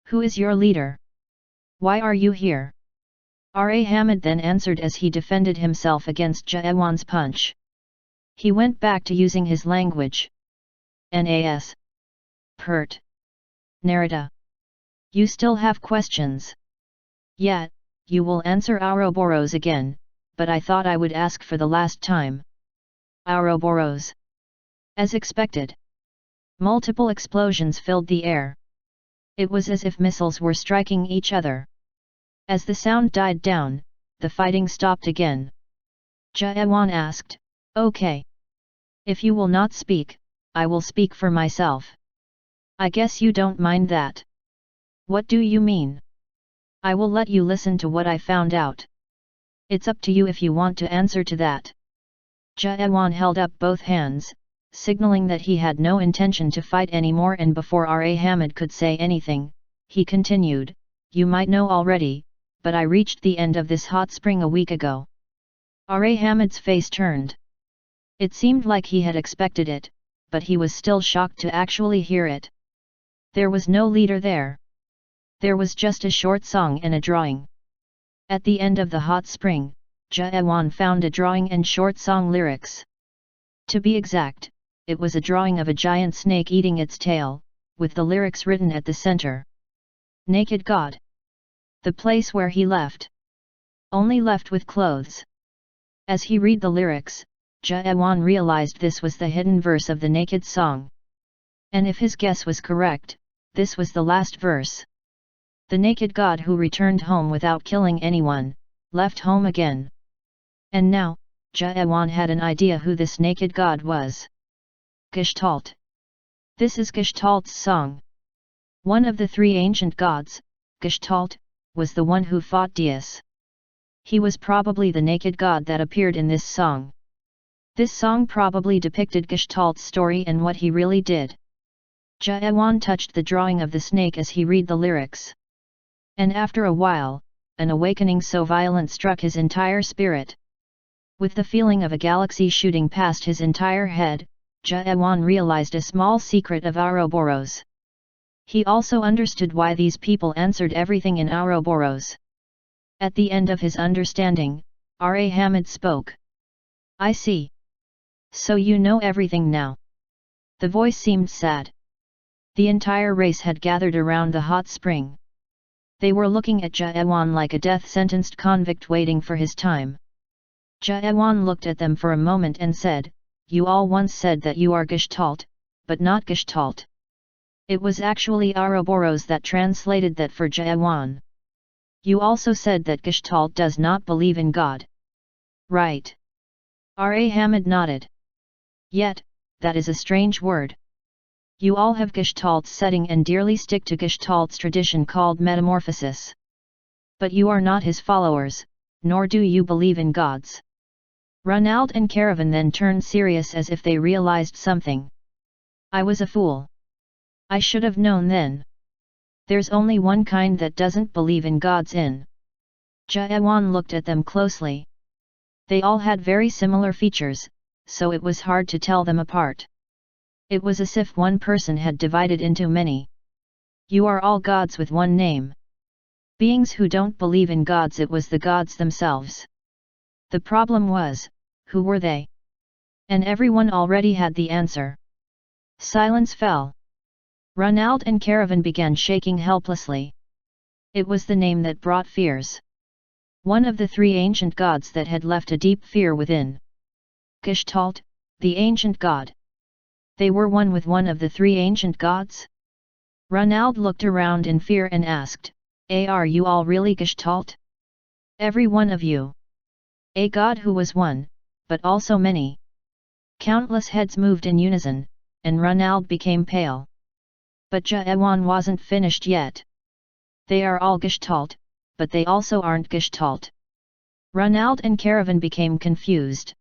Speaker 1: Who is your leader? Why are you here? Hamid then answered as he defended himself against Jayawan's punch. He went back to using his language. Nas. Pert. Narita. You still have questions? Yet, you will answer Ouroboros again, but I thought I would ask for the last time. Ouroboros. As expected. Multiple explosions filled the air. It was as if missiles were striking each other. As the sound died down, the fighting stopped again. Jayawan asked, okay. If you will not speak, I will speak for myself. I guess you don't mind that. What do you mean? I will let you listen to what I found out. It's up to you if you want to answer to that. Jayawan held up both hands, signaling that he had no intention to fight anymore, and before Hamid could say anything, he continued, you might know already, but I reached the end of this hot spring a week ago. Hamid's face turned. It seemed like he had expected it, but he was still shocked to actually hear it. There was no leader there. There was just a short song and a drawing. At the end of the hot spring, Jayawan found a drawing and short song lyrics. To be exact, it was a drawing of a giant snake eating its tail, with the lyrics written at the center. Naked God. The place where he left. Only left with clothes. As he read the lyrics, Jayawan realized this was the hidden verse of the Naked song. And if his guess was correct, this was the last verse. The naked God who returned home without killing anyone, left home again. And now, Jayawan had an idea who this naked God was. Gestalt. This is Gestalt's song. One of the three ancient gods, Gestalt, was the one who fought Deus. He was probably the naked God that appeared in this song. This song probably depicted Gestalt's story and what he really did. Jayawan touched the drawing of the snake as he read the lyrics. And after a while, an awakening so violent struck his entire spirit. With the feeling of a galaxy shooting past his entire head, Jaewan realized a small secret of Ouroboros. He also understood why these people answered everything in Ouroboros. At the end of his understanding, R.A. Hamid spoke. I see. So you know everything now. The voice seemed sad. The entire race had gathered around the hot spring. They were looking at Jaewan like a death-sentenced convict waiting for his time. Jaewan looked at them for a moment and said, You all once said that you are Gestalt, but not Gestalt. It was actually Ouroboros that translated that for Jaewan. You also said that Gestalt does not believe in God. Right. R.A. Hamid nodded. Yet, that is a strange word. You all have Gestalt's setting and dearly stick to Gestalt's tradition called metamorphosis. But you are not his followers, nor do you believe in gods. Ronald and Caravan then turned serious as if they realized something. I was a fool. I should have known then. There's only one kind that doesn't believe in gods in. Jaewan looked at them closely. They all had very similar features, so it was hard to tell them apart. It was as if one person had divided into many. You are all gods with one name. Beings who don't believe in gods. It was the gods themselves. The problem was, who were they? And everyone already had the answer. Silence fell. Ronald and Caravan began shaking helplessly. It was the name that brought fears. One of the three ancient gods that had left a deep fear within. Gestalt, the ancient god. They were one with one of the three ancient gods? Ronald looked around in fear and asked, Are you all really Gestalt? Every one of you. A god who was one, but also many. Countless heads moved in unison, and Ronald became pale. But Jaewan wasn't finished yet. They are all Gestalt, but they also aren't Gestalt. Ronald and Caravan became confused.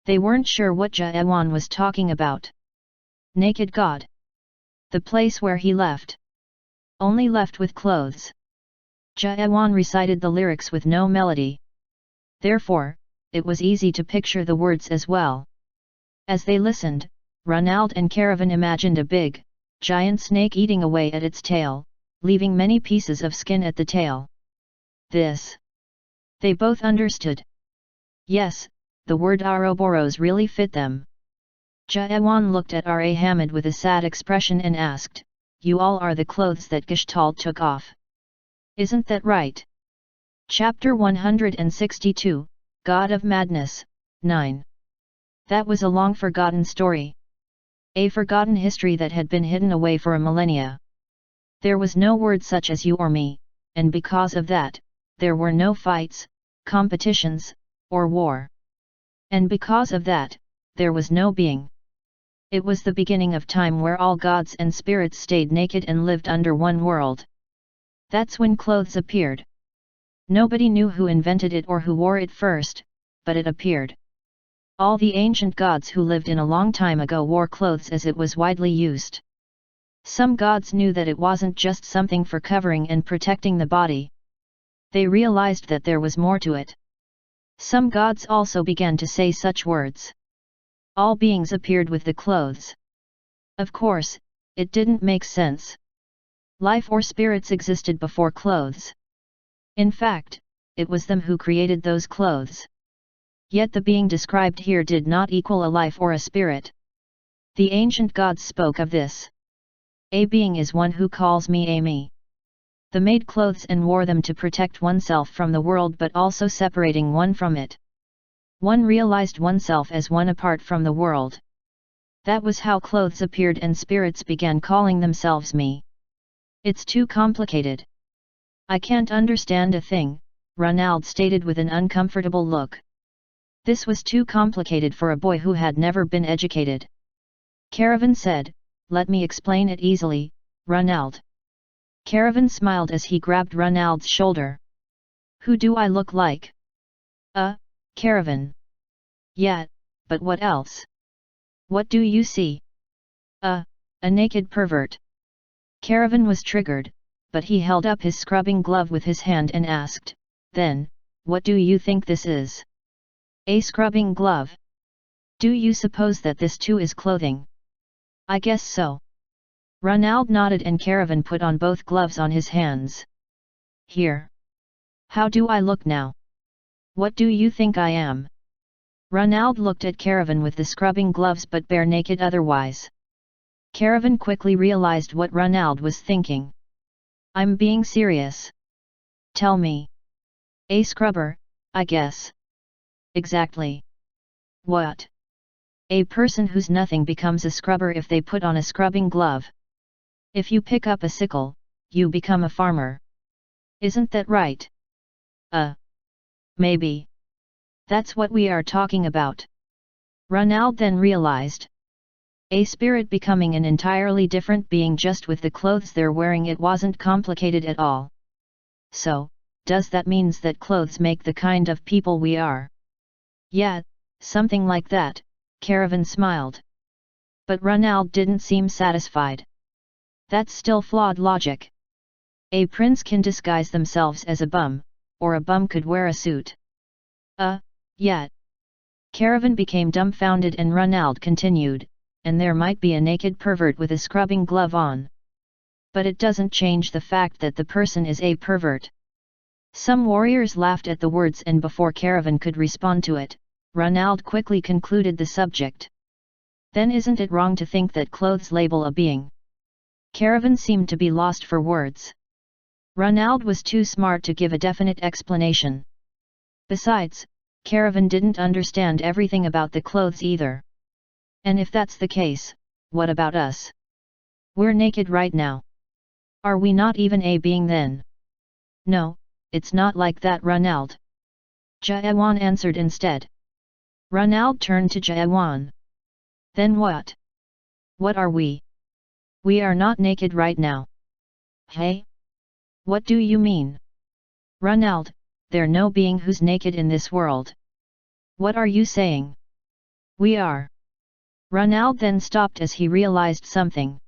Speaker 1: They weren't sure what Jaewan was talking about. Naked God. The place where he left. Only left with clothes. Jaewan recited the lyrics with no melody. Therefore, it was easy to picture the words as well. As they listened, Ronald and Caravan imagined a big, giant snake eating away at its tail, leaving many pieces of skin at the tail. This. They both understood. Yes, the word Ouroboros really fit them. Jaewan looked at R.A. Hamid with a sad expression and asked, You all are the clothes that Gestalt took off. Isn't that right? Chapter 162, God of Madness, 9. That was a long-forgotten story. A forgotten history that had been hidden away for a millennia. There was no word such as you or me, and because of that, there were no fights, competitions, or war. And because of that, there was no being. It was the beginning of time where all gods and spirits stayed naked and lived under one world. That's when clothes appeared. Nobody knew who invented it or who wore it first, but it appeared. All the ancient gods who lived in a long time ago wore clothes as it was widely used. Some gods knew that it wasn't just something for covering and protecting the body. They realized that there was more to it. Some gods also began to say such words. All beings appeared with the clothes. Of course, it didn't make sense. Life or spirits existed before clothes. In fact, it was them who created those clothes. Yet the being described here did not equal a life or a spirit. The ancient gods spoke of this. A being is one who calls me a me. The made clothes and wore them to protect oneself from the world but also separating one from it. One realized oneself as one apart from the world. That was how clothes appeared and spirits began calling themselves me. It's too complicated. I can't understand a thing, Ronald stated with an uncomfortable look. This was too complicated for a boy who had never been educated. Caravan said, Let me explain it easily, Ronald. Caravan smiled as he grabbed Ronald's shoulder. Who do I look like? Caravan. Yeah, but what else? What do you see? A naked pervert. Caravan was triggered, but he held up his scrubbing glove with his hand and asked, "Then, what do you think this is?" "A scrubbing glove? Do you suppose that this too is clothing?" "I guess so." Ronald nodded and Caravan put on both gloves on his hands. "Here. How do I look now? What do you think I am?" Ronald looked at Caravan with the scrubbing gloves but bare naked otherwise. Caravan quickly realized what Ronald was thinking. "I'm being serious. Tell me." "A scrubber, I guess." "Exactly." "What?" "A person who's nothing becomes a scrubber if they put on a scrubbing glove. If you pick up a sickle, you become a farmer. Isn't that right?" Maybe. That's what we are talking about." Ronald then realized. A spirit becoming an entirely different being just with the clothes they're wearing. It wasn't complicated at all. "So, does that means that clothes make the kind of people we are?" "Yeah, something like that," Caravan smiled. But Ronald didn't seem satisfied. "That's still flawed logic. A prince can disguise themselves as a bum, or a bum could wear a suit." Yeah." Caravan became dumbfounded and Ronald continued, "And there might be a naked pervert with a scrubbing glove on. But it doesn't change the fact that the person is a pervert." Some warriors laughed at the words and before Caravan could respond to it, Ronald quickly concluded the subject. "Then isn't it wrong to think that clothes label a being?" Caravan seemed to be lost for words. Ronald was too smart to give a definite explanation. Besides, Caravan didn't understand everything about the clothes either. "And if that's the case, what about us? We're naked right now. Are we not even a being then?" "No, it's not like that, Ronald." Jayawan answered instead. Ronald turned to Jayawan. "Then what? What are we? We are not naked right now." "Hey? What do you mean?" "Ronald, there's no being who's naked in this world." "What are you saying?" "We are." Ronald then stopped as he realized something.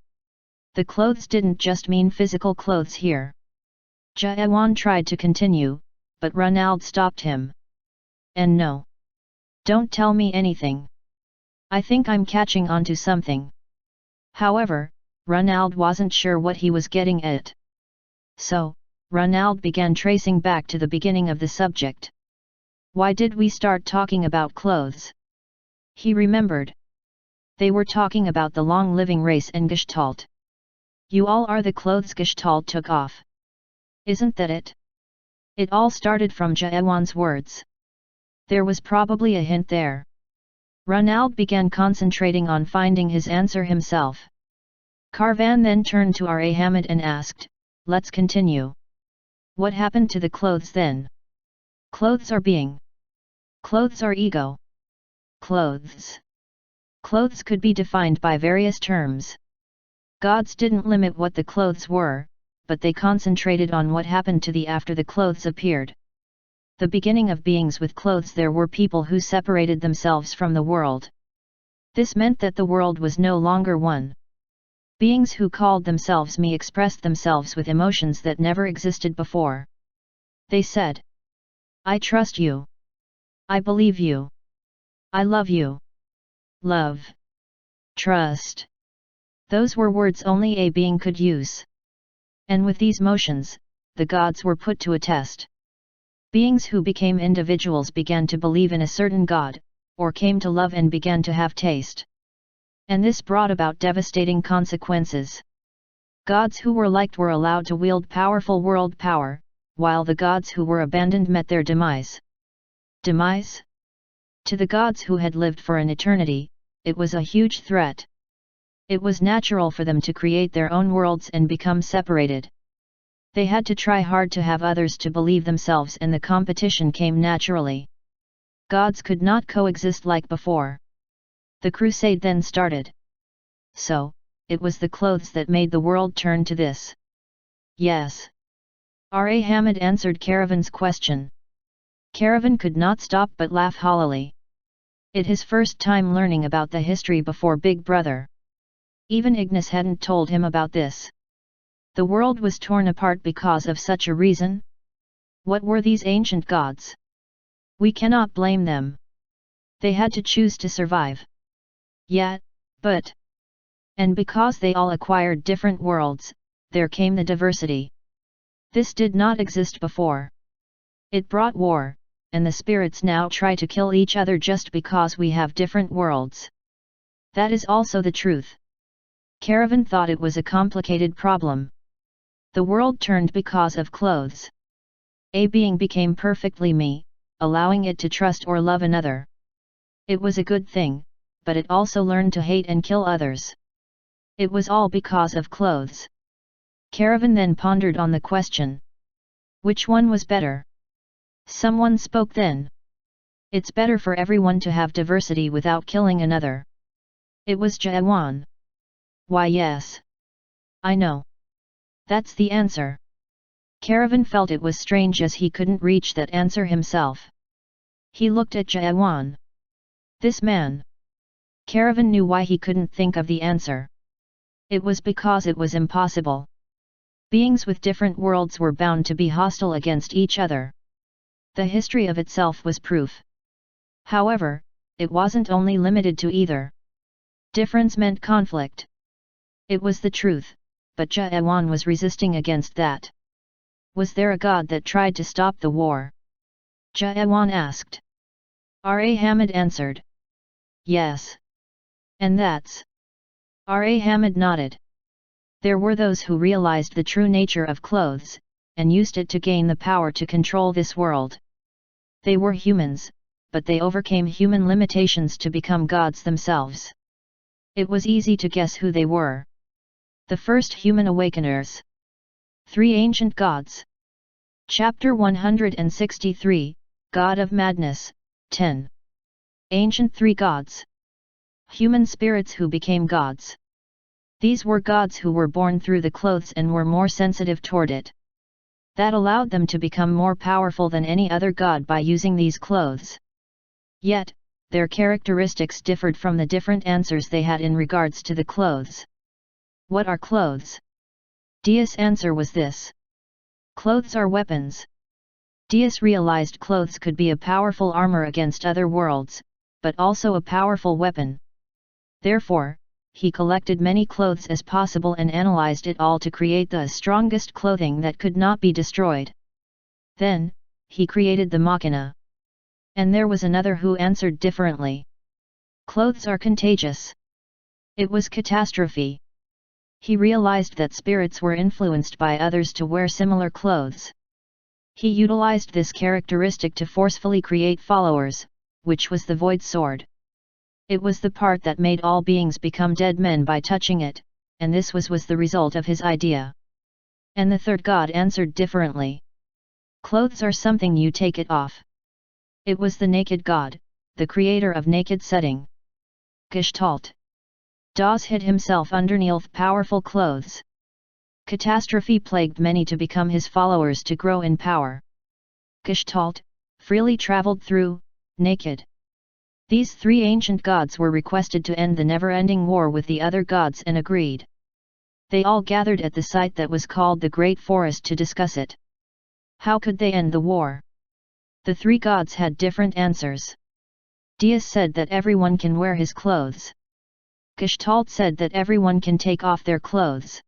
Speaker 1: The clothes didn't just mean physical clothes here. Jayawan tried to continue, but Ronald stopped him. "And no. Don't tell me anything. I think I'm catching on to something." However, Ronald wasn't sure what he was getting at. So, Ronald began tracing back to the beginning of the subject. Why did we start talking about clothes? He remembered. They were talking about the long-living race and Gestalt. "You all are the clothes Gestalt took off. Isn't that it?" It all started from Jayawan's words. There was probably a hint there. Ronald began concentrating on finding his answer himself. Caravan then turned to R.A. Hamid and asked, "Let's continue. What happened to the clothes then?" "Clothes are being. Clothes are ego. Clothes. Clothes could be defined by various terms. Gods didn't limit what the clothes were, but they concentrated on what happened to the after the clothes appeared. The beginning of beings with clothes, there were people who separated themselves from the world. This meant that the world was no longer one. Beings who called themselves me expressed themselves with emotions that never existed before. They said, 'I trust you. I believe you. I love you.' Love. Trust. Those were words only a being could use. And with these motions, the gods were put to a test. Beings who became individuals began to believe in a certain god, or came to love and began to have taste. And this brought about devastating consequences. Gods who were liked were allowed to wield powerful world power, while the gods who were abandoned met their demise. Demise? To the gods who had lived for an eternity, it was a huge threat. It was natural for them to create their own worlds and become separated. They had to try hard to have others to believe themselves, and the competition came naturally. Gods could not coexist like before. The crusade then started. So, it was the clothes that made the world turn to this. Yes. R.A. Hamid answered Caravan's question. Caravan could not stop but laugh hollowly. It his first time learning about the history before Big Brother. Even Ignis hadn't told him about this. The world was torn apart because of such a reason? What were these ancient gods? We cannot blame them. They had to choose to survive. Yet, and because they all acquired different worlds, there came the diversity. This did not exist before. It brought war, and the spirits now try to kill each other just because we have different worlds. That is also the truth. Caravan thought it was a complicated problem. The world turned because of clothes. A being became perfectly me, allowing it to trust or love another. It was a good thing, but it also learned to hate and kill others. It was all because of clothes. Caravan then pondered on the question. Which one was better? Someone spoke then. It's better for everyone to have diversity without killing another. It was Jawan. Why yes. I know. That's the answer. Caravan felt it was strange as he couldn't reach that answer himself. He looked at Jawan. This man. Caravan knew why he couldn't think of the answer. It was because it was impossible. Beings with different worlds were bound to be hostile against each other. The history of itself was proof. However, it wasn't only limited to either. Difference meant conflict. It was the truth, but Jawan was resisting against that. Was there a god that tried to stop the war? Jawan asked. R.A. Hamid answered. Yes. And that's. R.A. Hamid nodded. There were those who realized the true nature of clothes, and used it to gain the power to control this world. They were humans, but they overcame human limitations to become gods themselves. It was easy to guess who they were. The first human awakeners. 3 Ancient Gods. Chapter 163, God of Madness, 10. Ancient 3 Gods. Human spirits who became gods. These were gods who were born through the clothes and were more sensitive toward it. That allowed them to become more powerful than any other god by using these clothes. Yet, their characteristics differed from the different answers they had in regards to the clothes. What are clothes? Dia's answer was this. Clothes are weapons. Dias realized clothes could be a powerful armor against other worlds, but also a powerful weapon. Therefore, he collected many clothes as possible and analyzed it all to create the strongest clothing that could not be destroyed. Then, he created the machina. And there was another who answered differently. Clothes are contagious. It was catastrophe. He realized that spirits were influenced by others to wear similar clothes. He utilized this characteristic to forcefully create followers, which was the void sword. It was the part that made all beings become dead men by touching it, and this was the result of his idea. And the third god answered differently. Clothes are something you take it off. It was the naked god, the creator of naked setting. Gestalt. Das hid himself underneath powerful clothes. Catastrophe plagued many to become his followers to grow in power. Gestalt, freely traveled through, naked. These 3 ancient gods were requested to end the never-ending war with the other gods and agreed. They all gathered at the site that was called the Great Forest to discuss it. How could they end the war? The 3 gods had different answers. Dias said that everyone can wear his clothes. Gestalt said that everyone can take off their clothes.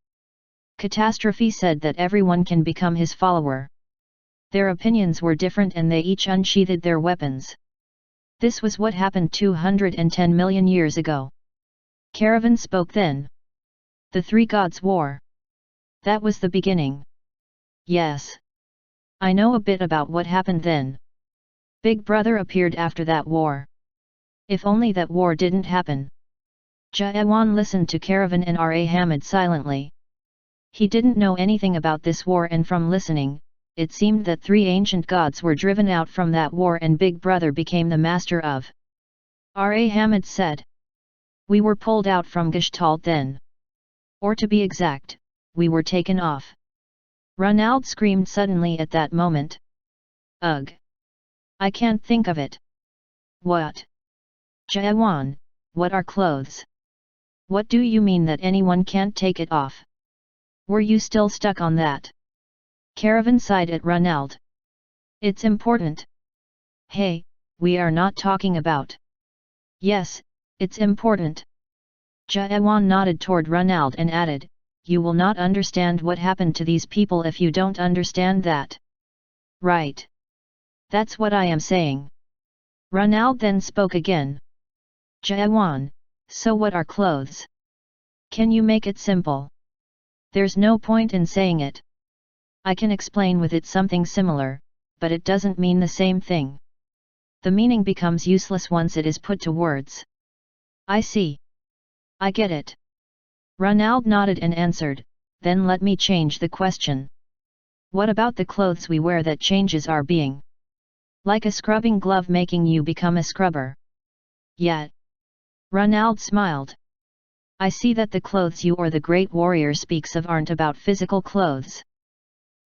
Speaker 1: Catastrophe said that everyone can become his follower. Their opinions were different and they each unsheathed their weapons. This was what happened 210 million years ago. Caravan spoke then. The 3 gods' war. That was the beginning. Yes. I know a bit about what happened then. Big Brother appeared after that war. If only that war didn't happen. Jawan listened to Caravan and R.A. Hamid silently. He didn't know anything about this war and from listening, it seemed that 3 ancient gods were driven out from that war and Big Brother became the master of. R.A. Hamid said. We were pulled out from Gestalt then. Or to be exact, we were taken off. Ronald screamed suddenly at that moment. Ugh! I can't think of it. What? Jawan, what are clothes? What do you mean that anyone can't take it off? Were you still stuck on that? Caravan sighed at Ronald. It's important. Hey, we are not talking about. Yes, it's important. Jaewan nodded toward Ronald and added, you will not understand what happened to these people if you don't understand that. Right. That's what I am saying. Ronald then spoke again. Jaewan, so what are clothes? Can you make it simple? There's no point in saying it. I can explain with it something similar, but it doesn't mean the same thing. The meaning becomes useless once it is put to words. I see. I get it. Ronald nodded and answered, then let me change the question. What about the clothes we wear that changes our being? Like a scrubbing glove making you become a scrubber. Yet. Ronald smiled. I see that the clothes you or the great warrior speaks of aren't about physical clothes.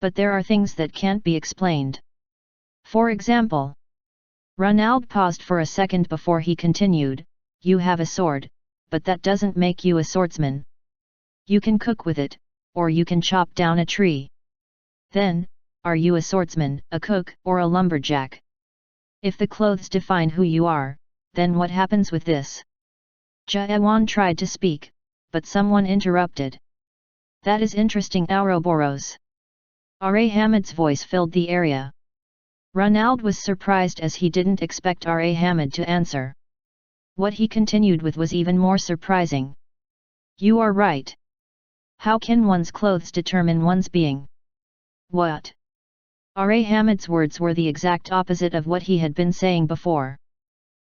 Speaker 1: But there are things that can't be explained. For example. Ronald paused for a second before he continued, you have a sword, but that doesn't make you a swordsman. You can cook with it, or you can chop down a tree. Then, are you a swordsman, a cook, or a lumberjack? If the clothes define who you are, then what happens with this? Jaewan tried to speak, but someone interrupted. That is interesting, Ouroboros. R.A. Hamid's voice filled the area. Ronald was surprised as he didn't expect R.A. Hamid to answer. What he continued with was even more surprising. You are right. How can one's clothes determine one's being? What? R.A. Hamid's words were the exact opposite of what he had been saying before.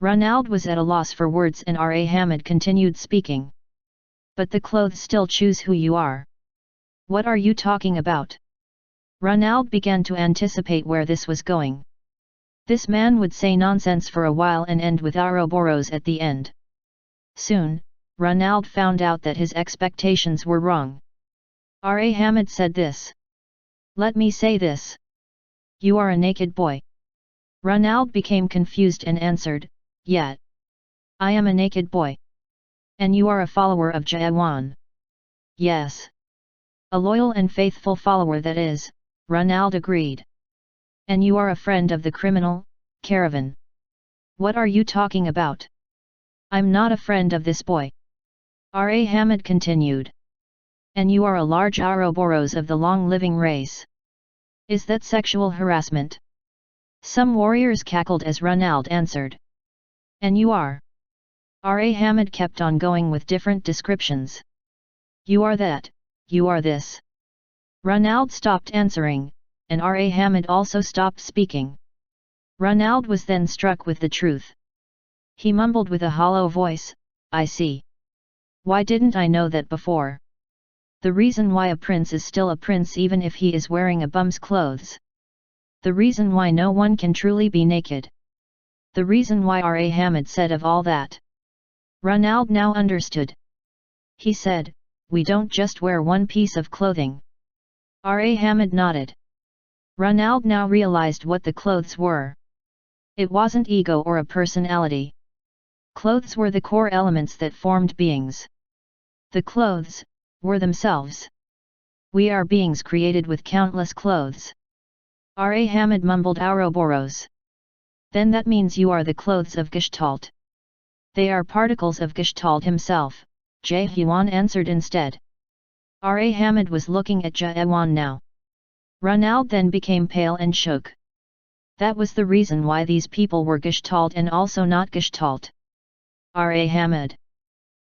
Speaker 1: Ronald was at a loss for words and R.A. Hamid continued speaking. But the clothes still choose who you are. What are you talking about? Ronald began to anticipate where this was going. This man would say nonsense for a while and end with Ouroboros at the end. Soon, Ronald found out that his expectations were wrong. R.A. Hamid said this. Let me say this. You are a naked boy. Ronald became confused and answered, yet. I am a naked boy. And you are a follower of Jaewan. Yes. A loyal and faithful follower, that is, Ronald agreed. And you are a friend of the criminal, Caravan. What are you talking about? I'm not a friend of this boy. R.A. Hamid continued. And you are a large Ouroboros of the long-living race. Is that sexual harassment? Some warriors cackled as Ronald answered. And you are? R.A. Hamid kept on going with different descriptions. You are that, you are this. Ronald stopped answering, and R.A. Hamid also stopped speaking. Ronald was then struck with the truth. He mumbled with a hollow voice, I see. Why didn't I know that before? The reason why a prince is still a prince even if he is wearing a bum's clothes. The reason why no one can truly be naked. The reason why R.A. Hamid said of all that. Ronald now understood. He said, we don't just wear one piece of clothing. R.A. Hamid nodded. Ronald now realized what the clothes were. It wasn't ego or a personality. Clothes were the core elements that formed beings. The clothes were themselves. We are beings created with countless clothes. R.A. Hamid mumbled Ouroboros. Then that means you are the clothes of Gestalt. They are particles of Gestalt himself, Jaewan answered instead. R.A. Hamid was looking at Jaewan now. Ronald then became pale and shook. That was the reason why these people were Gestalt and also not Gestalt. R.A. Hamid.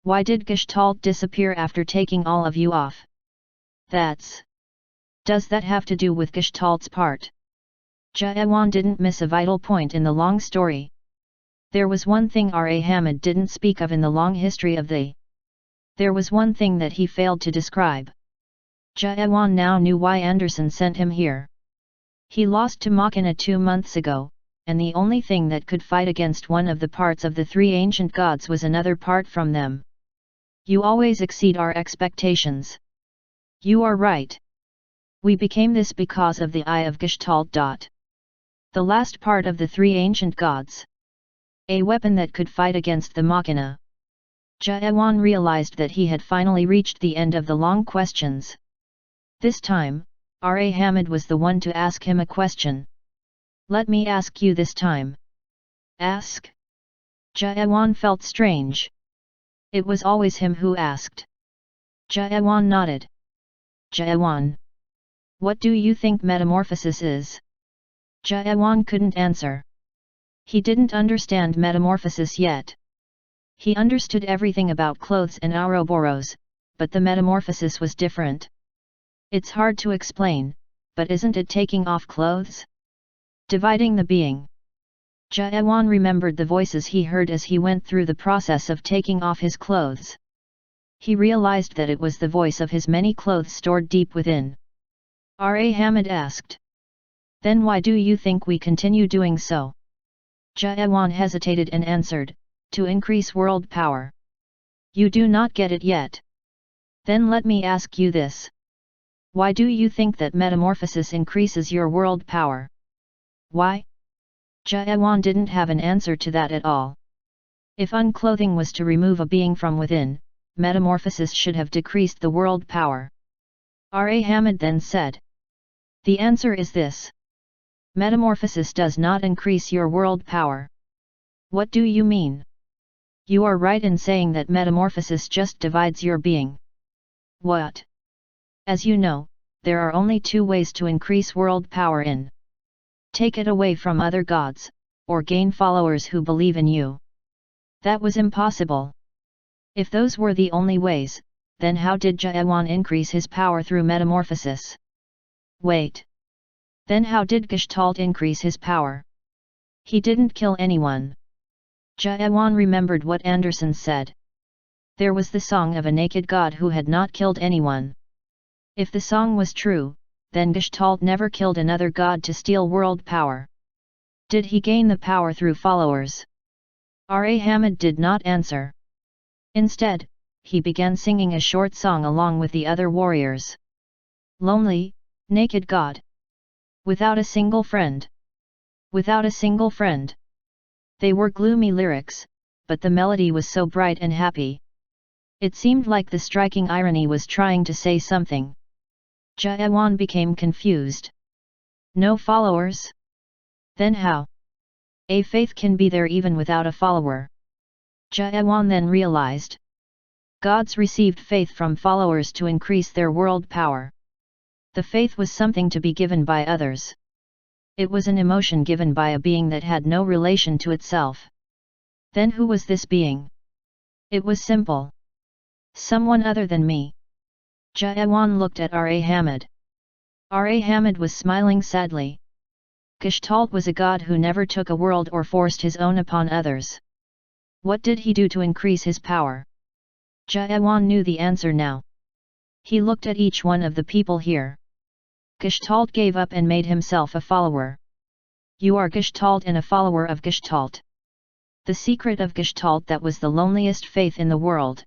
Speaker 1: Why did Gestalt disappear after taking all of you off? Does that have to do with Gestalt's part? Jaewan didn't miss a vital point in the long story. There was one thing R.A. Hamid didn't speak of in the long history of the. There was one thing that he failed to describe. Jaewan now knew why Anderson sent him here. He lost to Machina 2 months ago, and the only thing that could fight against one of the parts of the three ancient gods was another part from them. You always exceed our expectations. You are right. We became this because of the Eye of Gestalt. The last part of the three ancient gods. A weapon that could fight against the Machina. Jaewan realized that he had finally reached the end of the long questions. This time, R.A. Hamid was the one to ask him a question. Let me ask you this time. Ask? Jayawan felt strange. It was always him who asked. Jayawan nodded. Jayawan. What do you think metamorphosis is? Jayawan couldn't answer. He didn't understand metamorphosis yet. He understood everything about clothes and Ouroboros, but the metamorphosis was different. It's hard to explain, but isn't it taking off clothes? Dividing the being. Jayawan remembered the voices he heard as he went through the process of taking off his clothes. He realized that it was the voice of his many clothes stored deep within. R.A. Hamid asked. Then why do you think we continue doing so? Jayawan hesitated and answered, to increase world power. You do not get it yet. Then let me ask you this. Why do you think that metamorphosis increases your world power? Why? Jayawan didn't have an answer to that at all. If unclothing was to remove a being from within, metamorphosis should have decreased the world power. R.A. Hamid then said. The answer is this. Metamorphosis does not increase your world power. What do you mean? You are right in saying that metamorphosis just divides your being. What? As you know, there are only two ways to increase world power in. Take it away from other gods, or gain followers who believe in you. That was impossible. If those were the only ways, then how did Jayawan increase his power through metamorphosis? Wait. Then how did Gestalt increase his power? He didn't kill anyone. Jayawan remembered what Anderson said. There was the song of a naked god who had not killed anyone. If the song was true, then Gestalt never killed another god to steal world power. Did he gain the power through followers? R.A. Hamid did not answer. Instead, he began singing a short song along with the other warriors. Lonely, naked god. Without a single friend. Without a single friend. They were gloomy lyrics, but the melody was so bright and happy. It seemed like the striking irony was trying to say something. Jayawan became confused. No followers? Then how? A faith can be there even without a follower. Jayawan then realized. Gods received faith from followers to increase their world power. The faith was something to be given by others. It was an emotion given by a being that had no relation to itself. Then who was this being? It was simple. Someone other than me. Jayawan looked at R.A. Hamid. R.A. Hamid was smiling sadly. Gestalt was a god who never took a world or forced his own upon others. What did he do to increase his power? Jayawan knew the answer now. He looked at each one of the people here. Gestalt gave up and made himself a follower. You are Gestalt and a follower of Gestalt. The secret of Gestalt that was the loneliest faith in the world.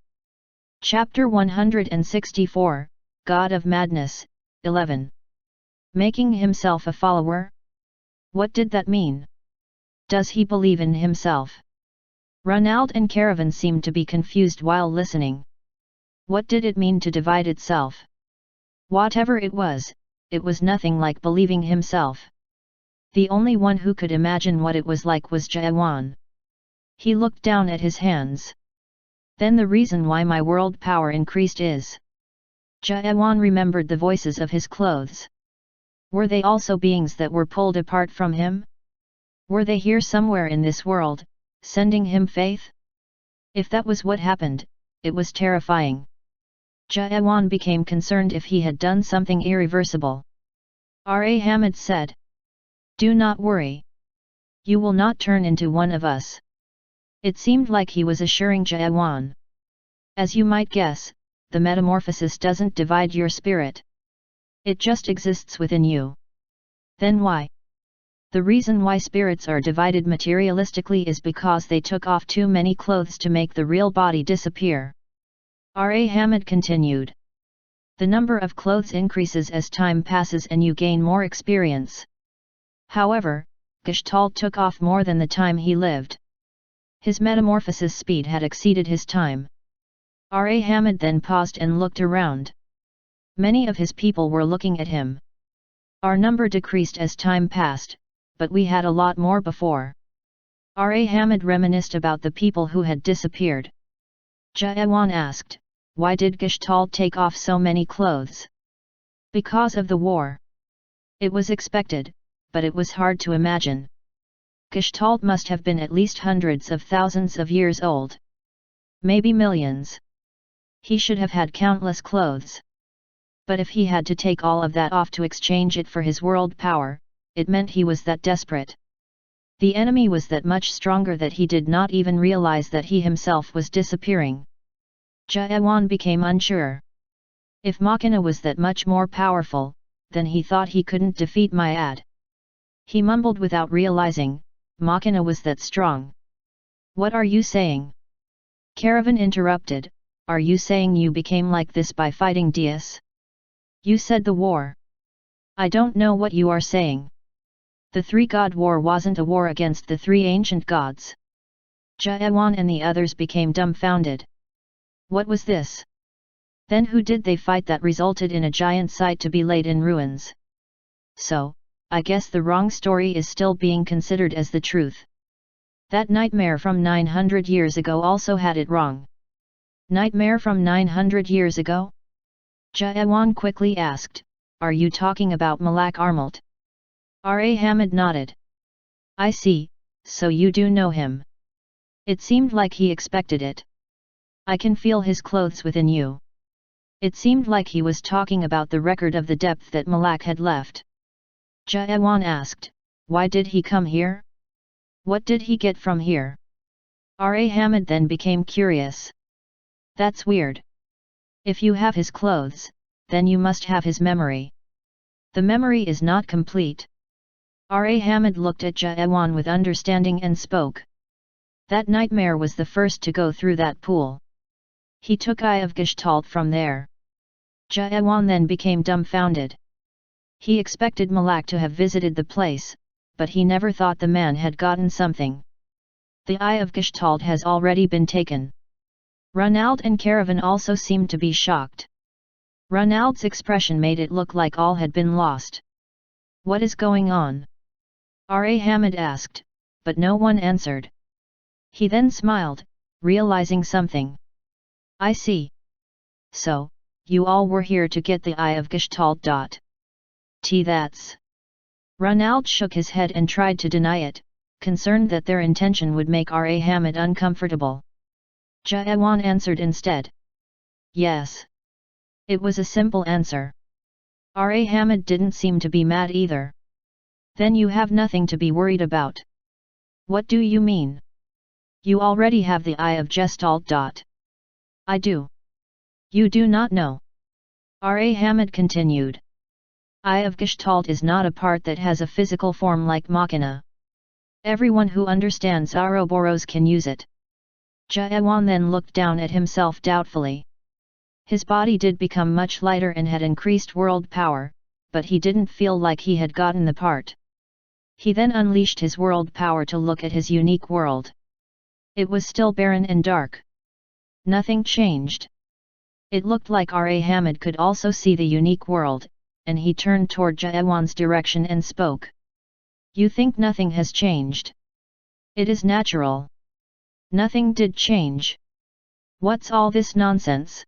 Speaker 1: Chapter 164, God of Madness, 11. Making himself a follower? What did that mean? Does he believe in himself? Ronald and Caravan seemed to be confused while listening. What did it mean to divide itself? Whatever it was nothing like believing himself. The only one who could imagine what it was like was Jayawan. He looked down at his hands. Then the reason why my world power increased is. Jayawan remembered the voices of his clothes. Were they also beings that were pulled apart from him? Were they here somewhere in this world, sending him faith? If that was what happened, it was terrifying. Jayawan became concerned if he had done something irreversible. R.A. Hamid said. Do not worry. You will not turn into one of us. It seemed like he was assuring Jayawan. As you might guess, the metamorphosis doesn't divide your spirit. It just exists within you. Then why? The reason why spirits are divided materialistically is because they took off too many clothes to make the real body disappear. R.A. Hamid continued. The number of clothes increases as time passes and you gain more experience. However, Gestalt took off more than the time he lived. His metamorphosis speed had exceeded his time. R.A. Hamid then paused and looked around. Many of his people were looking at him. Our number decreased as time passed, but we had a lot more before. Hamid reminisced about the people who had disappeared. Jayawan asked, why did Gestalt take off so many clothes? Because of the war. It was expected, but it was hard to imagine. Gestalt must have been at least hundreds of thousands of years old. Maybe millions. He should have had countless clothes. But if he had to take all of that off to exchange it for his world power, it meant he was that desperate. The enemy was that much stronger that he did not even realize that he himself was disappearing. Jayawan became unsure. If Machina was that much more powerful, then he thought he couldn't defeat Mayad. He mumbled without realizing, Machina was that strong. What are you saying? Caravan interrupted, are you saying you became like this by fighting Dias? You said the war. I don't know what you are saying. The three-god war wasn't a war against the three ancient gods. Jayawan and the others became dumbfounded. What was this? Then who did they fight that resulted in a giant site to be laid in ruins? So, I guess the wrong story is still being considered as the truth. That nightmare from 900 years ago also had it wrong. Nightmare from 900 years ago? Jayawan quickly asked, are you talking about Malak Armalt? Hamid nodded. I see, so you do know him. It seemed like he expected it. I can feel his clothes within you. It seemed like he was talking about the record of the depth that Malak had left. Jayawan asked, why did he come here? What did he get from here? Hamid then became curious. That's weird. If you have his clothes, then you must have his memory. The memory is not complete. Hamid looked at Jayawan with understanding and spoke. That nightmare was the first to go through that pool. He took Eye of Gestalt from there. Jayawan then became dumbfounded. He expected Malak to have visited the place, but he never thought the man had gotten something. The Eye of Gestalt has already been taken. Ronald and Caravan also seemed to be shocked. Ronald's expression made it look like all had been lost. What is going on? Hamid asked, but no one answered. He then smiled, realizing something. I see. So, you all were here to get the Eye of Gestalt. That's. Ronald shook his head and tried to deny it, concerned that their intention would make Hamid uncomfortable. Jayawan answered instead. Yes. It was a simple answer. Hamid didn't seem to be mad either. Then you have nothing to be worried about. What do you mean? You already have the Eye of Gestalt. I do. You do not know. Hamid continued. Eye of Gestalt is not a part that has a physical form like Machina. Everyone who understands Ouroboros can use it. Jayawan then looked down at himself doubtfully. His body did become much lighter and had increased world power, but he didn't feel like he had gotten the part. He then unleashed his world power to look at his unique world. It was still barren and dark. Nothing changed. It looked like Hamid could also see the unique world, and he turned toward Jayawan's direction and spoke. You think nothing has changed? It is natural. Nothing did change. What's all this nonsense?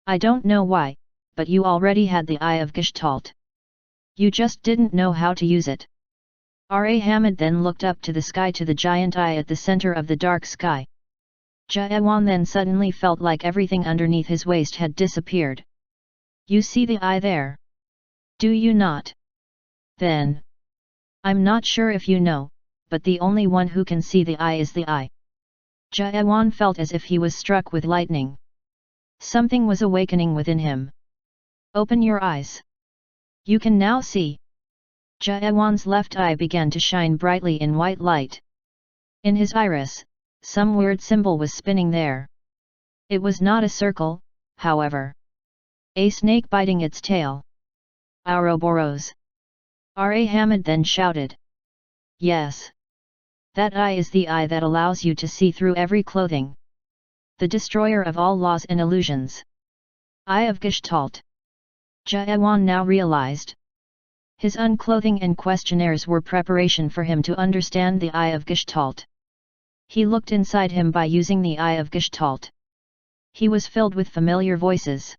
Speaker 1: I don't know why, but you already had the Eye of Gestalt. You just didn't know how to use it. Hamid then looked up to the sky to the giant eye at the center of the dark sky. Jayawan then suddenly felt like everything underneath his waist had disappeared. You see the eye there? Do you not? Then. I'm not sure if you know, but the only one who can see the eye is the eye. Jayawan felt as if he was struck with lightning. Something was awakening within him. Open your eyes. You can now see. Jayawan's left eye began to shine brightly in white light. In his iris, some weird symbol was spinning there. It was not a circle, however. A snake biting its tail. Ouroboros. Hamid then shouted. Yes. That eye is the eye that allows you to see through every clothing. The destroyer of all laws and illusions. Eye of Gestalt. Jaewan now realized. His unclothing and questionnaires were preparation for him to understand the Eye of Gestalt. He looked inside him by using the Eye of Gestalt. He was filled with familiar voices.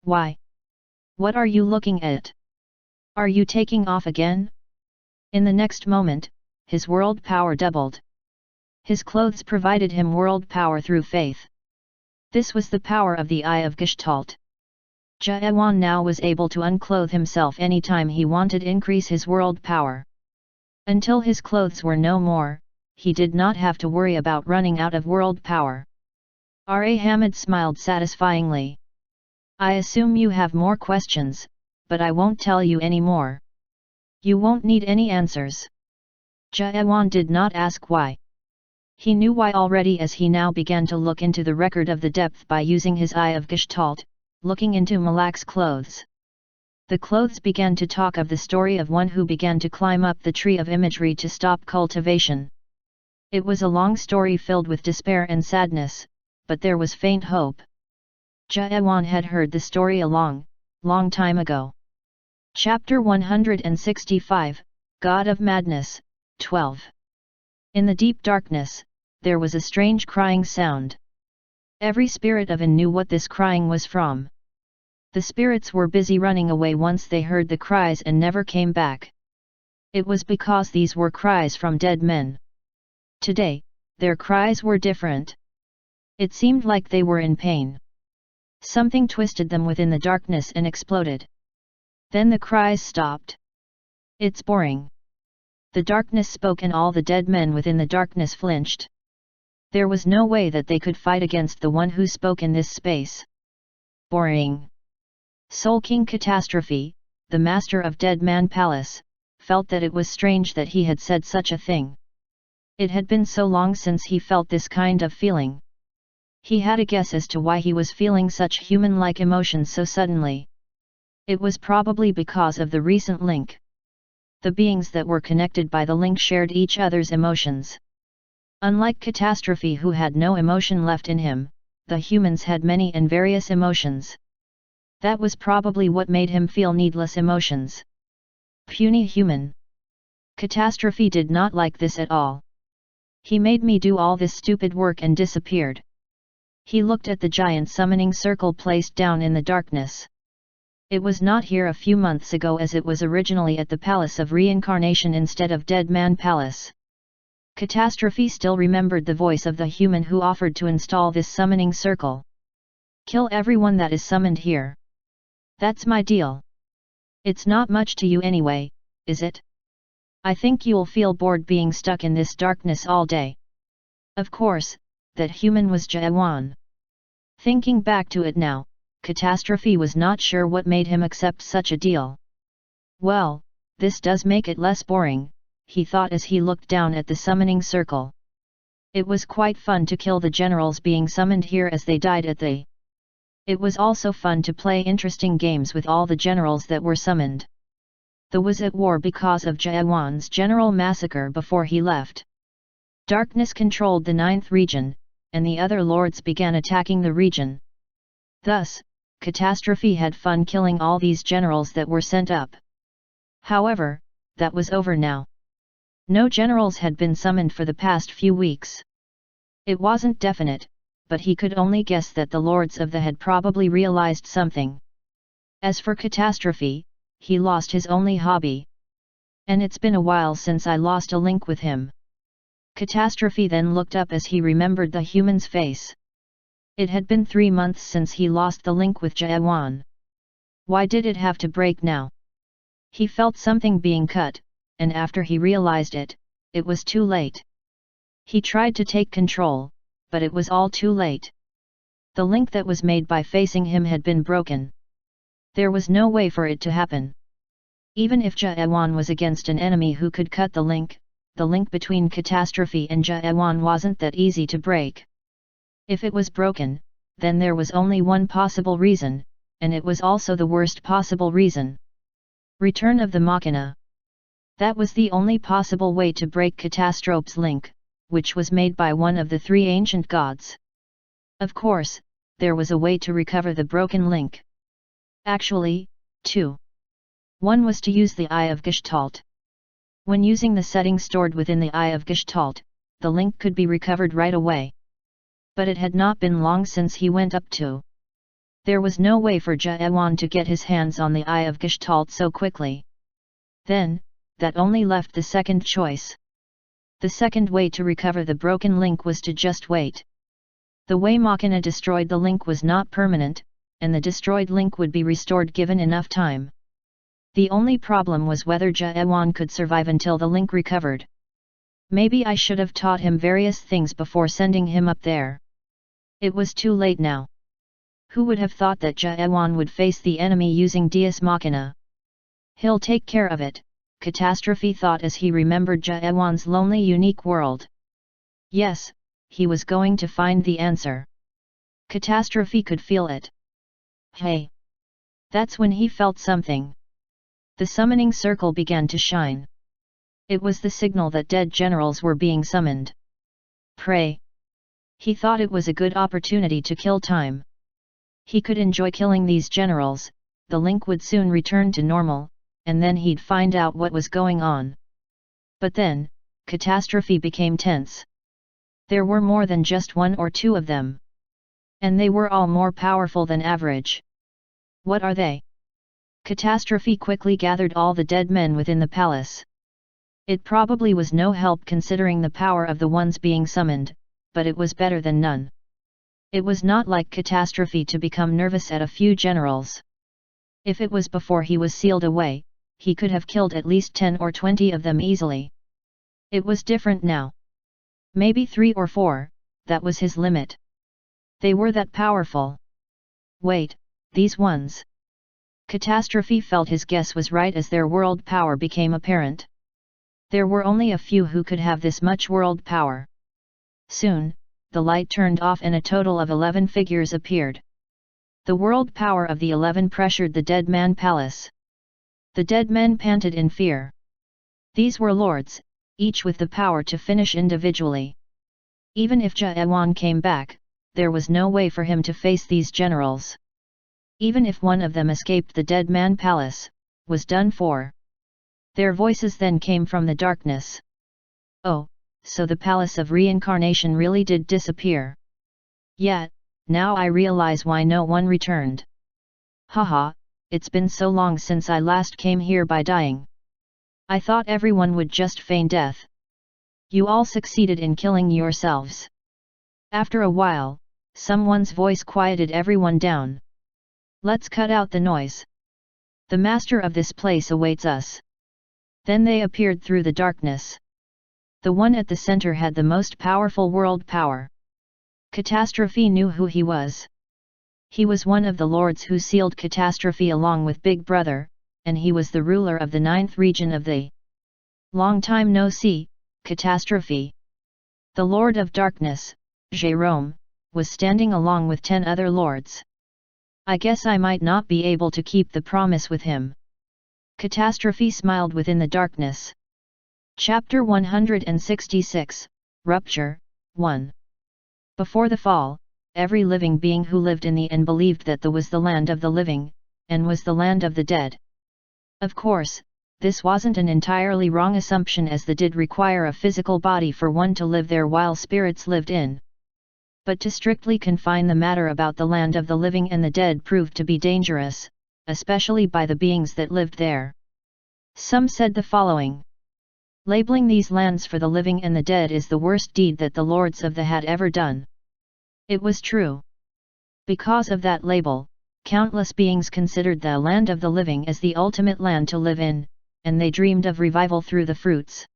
Speaker 1: Why? What are you looking at? Are you taking off again? In the next moment, his world power doubled. His clothes provided him world power through faith. This was the power of the Eye of Gestalt. Jaewan now was able to unclothe himself anytime he wanted, increase his world power. Until his clothes were no more, he did not have to worry about running out of world power. R.A. Hamid smiled satisfyingly. I assume you have more questions, but I won't tell you any more. You won't need any answers. Jaewan did not ask why. He knew why already, as he now began to look into the record of the depth by using his Eye of Gestalt, looking into Malak's clothes. The clothes began to talk of the story of one who began to climb up the tree of imagery to stop cultivation. It was a long story filled with despair and sadness, but there was faint hope. Jaewan had heard the story a long time ago. Chapter 165, God of Madness, 12. In the deep darkness, there was a strange crying sound. Every spirit of An knew what this crying was from. The spirits were busy running away once they heard the cries and never came back. It was because these were cries from dead men. Today, their cries were different. It seemed like they were in pain. Something twisted them within the darkness and exploded. Then the cries stopped. It's boring. The darkness spoke and all the dead men within the darkness flinched. There was no way that they could fight against the one who spoke in this space. Boring. Soul King Catastrophe, the master of Dead Man Palace, felt that it was strange that he had said such a thing. It had been so long since he felt this kind of feeling. He had a guess as to why he was feeling such human-like emotions so suddenly. It was probably because of the recent link. The beings that were connected by the link shared each other's emotions. Unlike Catastrophe, who had no emotion left in him, the humans had many and various emotions. That was probably what made him feel needless emotions. Puny human. Catastrophe did not like this at all. He made me do all this stupid work and disappeared. He looked at the giant summoning circle placed down in the darkness. It was not here a few months ago, as it was originally at the Palace of Reincarnation instead of Dead Man Palace. Catastrophe still remembered the voice of the human who offered to install this summoning circle. Kill everyone that is summoned here. That's my deal. It's not much to you anyway, is it? I think you'll feel bored being stuck in this darkness all day. Of course, that human was Jaewan. Thinking back to it now, Catastrophe was not sure what made him accept such a deal. Well, this does make it less boring, he thought as he looked down at the summoning circle. It was quite fun to kill the generals being summoned here as they died at the. It was also fun to play interesting games with all the generals that were summoned. The was at war because of Jaewan's general massacre before he left. Darkness controlled the 9th region, and the other lords began attacking the region. Thus, Catastrophe had fun killing all these generals that were sent up. However, that was over now. No generals had been summoned for the past few weeks. It wasn't definite, but he could only guess that the lords of the had probably realized something. As for Catastrophe, he lost his only hobby. And it's been a while since I lost a link with him. Catastrophe then looked up as he remembered the human's face. It had been 3 months since he lost the link with Jaewan. Why did it have to break now? He felt something being cut, and after he realized it, it was too late. He tried to take control, but it was all too late. The link that was made by facing him had been broken. There was no way for it to happen. Even if Jaewan was against an enemy who could cut the link between Catastrophe and Jaewan wasn't that easy to break. If it was broken, then there was only one possible reason, and it was also the worst possible reason. Return of the Machina. That was the only possible way to break Catastrophe's link, which was made by one of the 3 ancient gods. Of course, there was a way to recover the broken link. Actually, 2. One was to use the Eye of Gestalt. When using the settings stored within the Eye of Gestalt, the link could be recovered right away. But it had not been long since he went up to. There was no way for Jaewan to get his hands on the Eye of Gestalt so quickly. Then, that only left the second choice. The second way to recover the broken link was to just wait. The way Machina destroyed the link was not permanent, and the destroyed link would be restored given enough time. The only problem was whether Jaewan could survive until the link recovered. Maybe I should have taught him various things before sending him up there. It was too late now. Who would have thought that Jaewan would face the enemy using Deus Machina? He'll take care of it, Catastrophe thought as he remembered Jaewan's lonely unique world. Yes, he was going to find the answer. Catastrophe could feel it. Hey! That's when he felt something. The summoning circle began to shine. It was the signal that dead generals were being summoned. Pray! He thought it was a good opportunity to kill time. He could enjoy killing these generals, the link would soon return to normal, and then he'd find out what was going on. But then, Catastrophe became tense. There were more than just one or two of them. And they were all more powerful than average. What are they? Catastrophe quickly gathered all the dead men within the palace. It probably was no help considering the power of the ones being summoned, but it was better than none. It was not like Catastrophe to become nervous at a few generals. If it was before he was sealed away, he could have killed at least 10 or 20 of them easily. It was different now. Maybe 3 or 4, that was his limit. They were that powerful. Wait, these ones. Catastrophe felt his guess was right as their world power became apparent. There were only a few who could have this much world power. Soon, the light turned off and a total of 11 figures appeared. The world power of the 11 pressured the dead man palace. The dead men panted in fear. These were lords, each with the power to finish individually. Even if Jaewan came back, there was no way for him to face these generals. Even if one of them escaped, the dead man palace was done for. Their voices then came from the darkness. Oh, so the palace of reincarnation really did disappear. Yet, now I realize why no one returned. Haha, it's been so long since I last came here by dying. I thought everyone would just feign death. You all succeeded in killing yourselves. After a while, someone's voice quieted everyone down. Let's cut out the noise. The master of this place awaits us. Then they appeared through the darkness. The one at the center had the most powerful world power. Catastrophe knew who he was. He was one of the lords who sealed Catastrophe along with Big Brother, and he was the ruler of the 9th region of the long time no see, Catastrophe. The Lord of Darkness, Jerome, was standing along with 10 other lords. I guess I might not be able to keep the promise with him. Catastrophe smiled within the darkness. Chapter 166, Rupture, 1. Before the fall, every living being who lived in the end believed that the was the land of the living, and was the land of the dead. Of course, this wasn't an entirely wrong assumption, as the did require a physical body for one to live there while spirits lived in. But to strictly confine the matter about the land of the living and the dead proved to be dangerous, especially by the beings that lived there. Some said the following. Labeling these lands for the living and the dead is the worst deed that the lords of the had ever done. It was true. Because of that label, countless beings considered the land of the living as the ultimate land to live in, and they dreamed of revival through the fruits.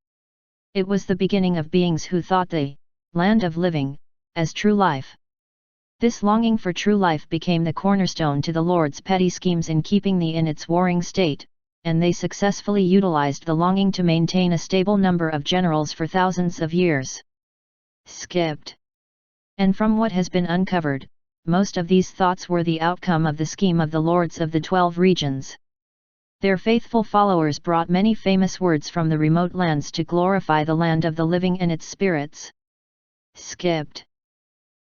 Speaker 1: It was the beginning of beings who thought the land of living as true life. This longing for true life became the cornerstone to the lords' petty schemes in keeping the in its warring state, and they successfully utilized the longing to maintain a stable number of generals for thousands of years. Skipped. And from what has been uncovered, most of these thoughts were the outcome of the scheme of the lords of the 12 regions. Their faithful followers brought many famous words from the remote lands to glorify the land of the living and its spirits. Skipped.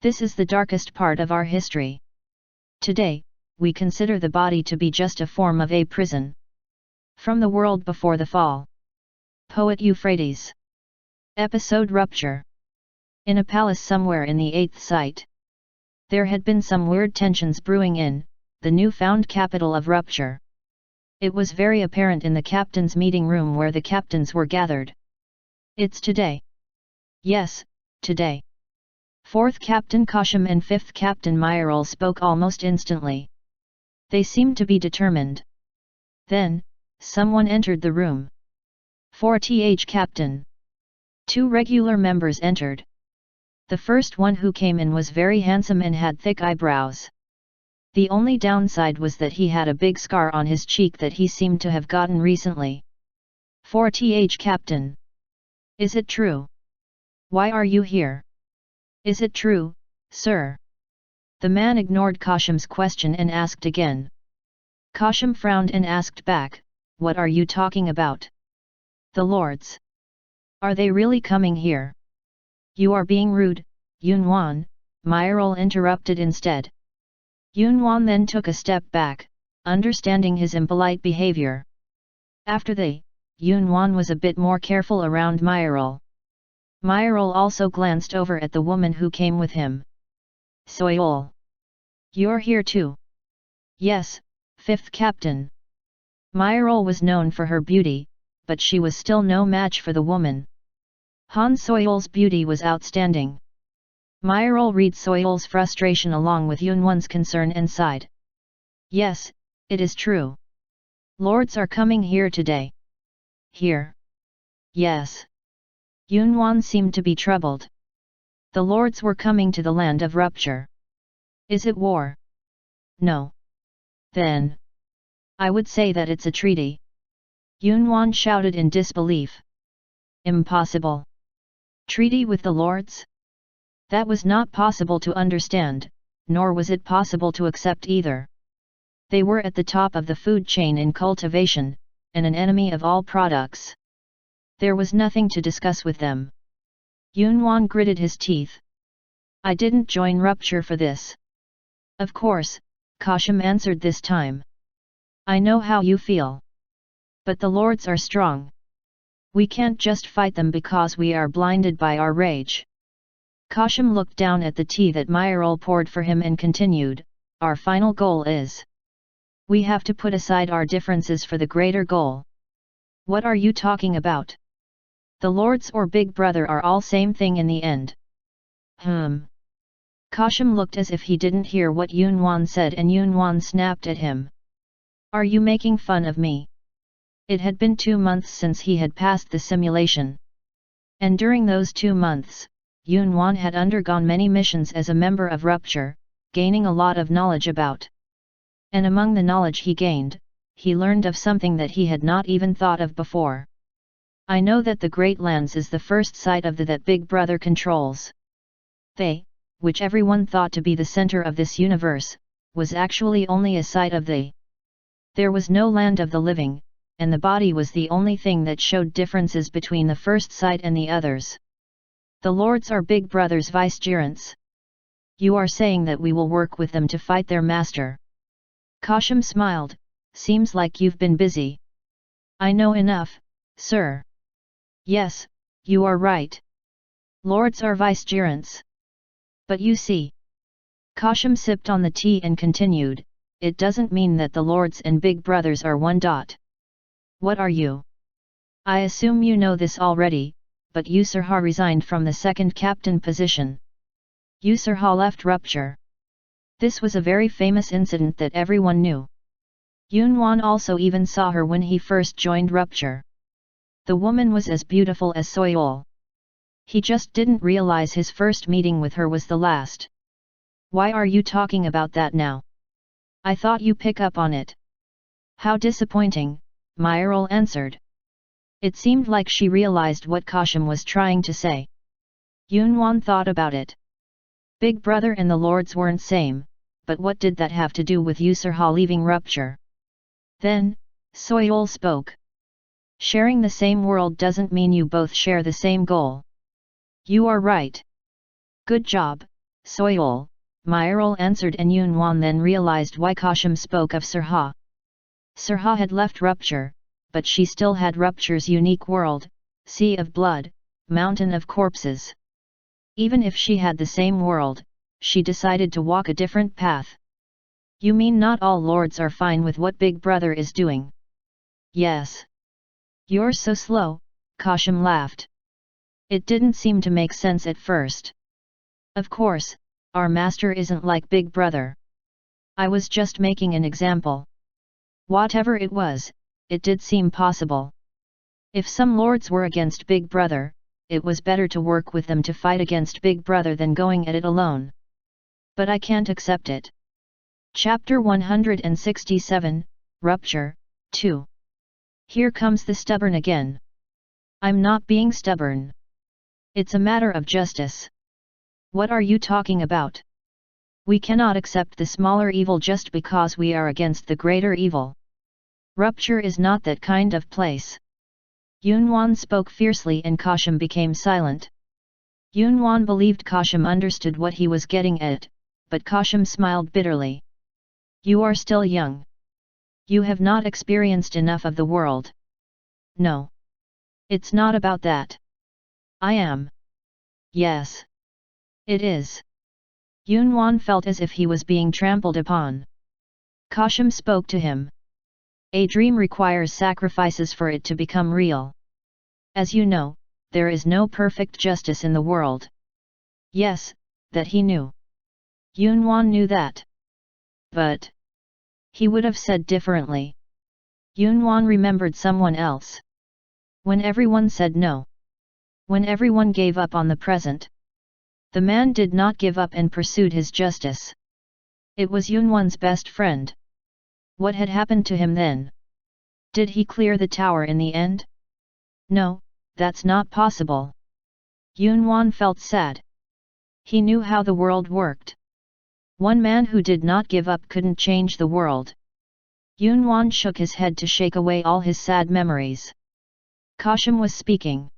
Speaker 1: This is the darkest part of our history. Today, we consider the body to be just a form of a prison. From the world before the fall. Poet Euphrates. Episode Rupture. In a palace somewhere in the 8th site. There had been some weird tensions brewing in the new-found capital of Rupture. It was very apparent in the captain's meeting room where the captains were gathered. It's today. Yes, today. 4th Captain Kosham and 5th Captain Myril spoke almost instantly. They seemed to be determined. Then, someone entered the room. 4th Captain. 2 regular members entered. The first one who came in was very handsome and had thick eyebrows. The only downside was that he had a big scar on his cheek that he seemed to have gotten recently. 4th Captain. Is it true? Why are you here? Is it true, sir? The man ignored Kosham's question and asked again. Kosham frowned and asked back, what are you talking about? The lords. Are they really coming here? You are being rude, Yunwan, Myril interrupted instead. Yunwan then took a step back, understanding his impolite behavior. After they, Yunwan was a bit more careful around Myril. Myril also glanced over at the woman who came with him. Soyol. You're here too? Yes, 5th Captain. Myril was known for her beauty, but she was still no match for the woman. Han Soyol's beauty was outstanding. Myril read Soyol's frustration along with Yunwan's concern and sighed. Yes, it is true. Lords are coming here today. Here? Yes. Yunwan seemed to be troubled. The lords were coming to the land of Rupture. Is it war? No. Then. I would say that it's a treaty. Yunwan shouted in disbelief. Impossible. Treaty with the lords? That was not possible to understand, nor was it possible to accept either. They were at the top of the food chain in cultivation, and an enemy of all products. There was nothing to discuss with them. Yunwan gritted his teeth. I didn't join Rupture for this. Of course, Kosham answered this time. I know how you feel. But the lords are strong. We can't just fight them because we are blinded by our rage. Kosham looked down at the tea that Myril poured for him and continued, our final goal is. We have to put aside our differences for the greater goal. What are you talking about? The lords or Big Brother are all same thing in the end. Kosham looked as if he didn't hear what Yunwan said and Yunwan snapped at him. Are you making fun of me? It had been 2 months since he had passed the simulation. And during those 2 months, Yunwan had undergone many missions as a member of Rupture, gaining a lot of knowledge about. And among the knowledge he gained, he learned of something that he had not even thought of before. I know that the Great Lands is the first site of the that Big Brother controls. They, which everyone thought to be the center of this universe, was actually only a site of the. There was no land of the living, and the body was the only thing that showed differences between the first site and the others. The lords are Big Brother's vicegerents. You are saying that we will work with them to fight their master. Kosham smiled, seems like you've been busy. I know enough, sir. Yes, you are right. Lords are vicegerents. But you see. Kosham sipped on the tea and continued, it doesn't mean that the lords and Big Brothers are one. What are you? I assume you know this already, but Yusarha resigned from the 2nd captain position. Yusarha left Rupture. This was a very famous incident that everyone knew. Yunwan also even saw her when he first joined Rupture. The woman was as beautiful as Soyol. He just didn't realize his first meeting with her was the last. Why are you talking about that now? I thought you pick up on it. How disappointing, Myril answered. It seemed like she realized what Kosham was trying to say. Yunwan thought about it. Big Brother and the lords weren't same, but what did that have to do with Yusarha leaving Rupture? Then, Soyol spoke. Sharing the same world doesn't mean you both share the same goal. You are right. Good job, Soyol, Myril answered, and Yunwan then realized why Kashim spoke of Sirha. Sirha had left Rupture, but she still had Rupture's unique world, sea of blood, mountain of corpses. Even if she had the same world, she decided to walk a different path. You mean not all lords are fine with what Big Brother is doing? Yes. You're so slow, Kashim laughed. It didn't seem to make sense at first. Of course, our master isn't like Big Brother. I was just making an example. Whatever it was, it did seem possible. If some lords were against Big Brother, it was better to work with them to fight against Big Brother than going at it alone. But I can't accept it. Chapter 167, Rupture, 2. Here comes the stubborn again. I'm not being stubborn. It's a matter of justice. What are you talking about? We cannot accept the smaller evil just because we are against the greater evil. Rupture is not that kind of place. Yunwan spoke fiercely and Kashim became silent. Yunwan believed Kashim understood what he was getting at, but Kashim smiled bitterly. You are still young. You have not experienced enough of the world. No. It's not about that. I am. Yes. It is. Yunwan felt as if he was being trampled upon. Kashim spoke to him. A dream requires sacrifices for it to become real. As you know, there is no perfect justice in the world. Yes, that he knew. Yunwan knew that. But he would have said differently. Yunwan remembered someone else. When everyone said no. When everyone gave up on the present. The man did not give up and pursued his justice. It was Yunwan's best friend. What had happened to him then? Did he clear the tower in the end? No, that's not possible. Yunwan felt sad. He knew how the world worked. One man who did not give up couldn't change the world. Yunwan shook his head to shake away all his sad memories. Kashim was speaking.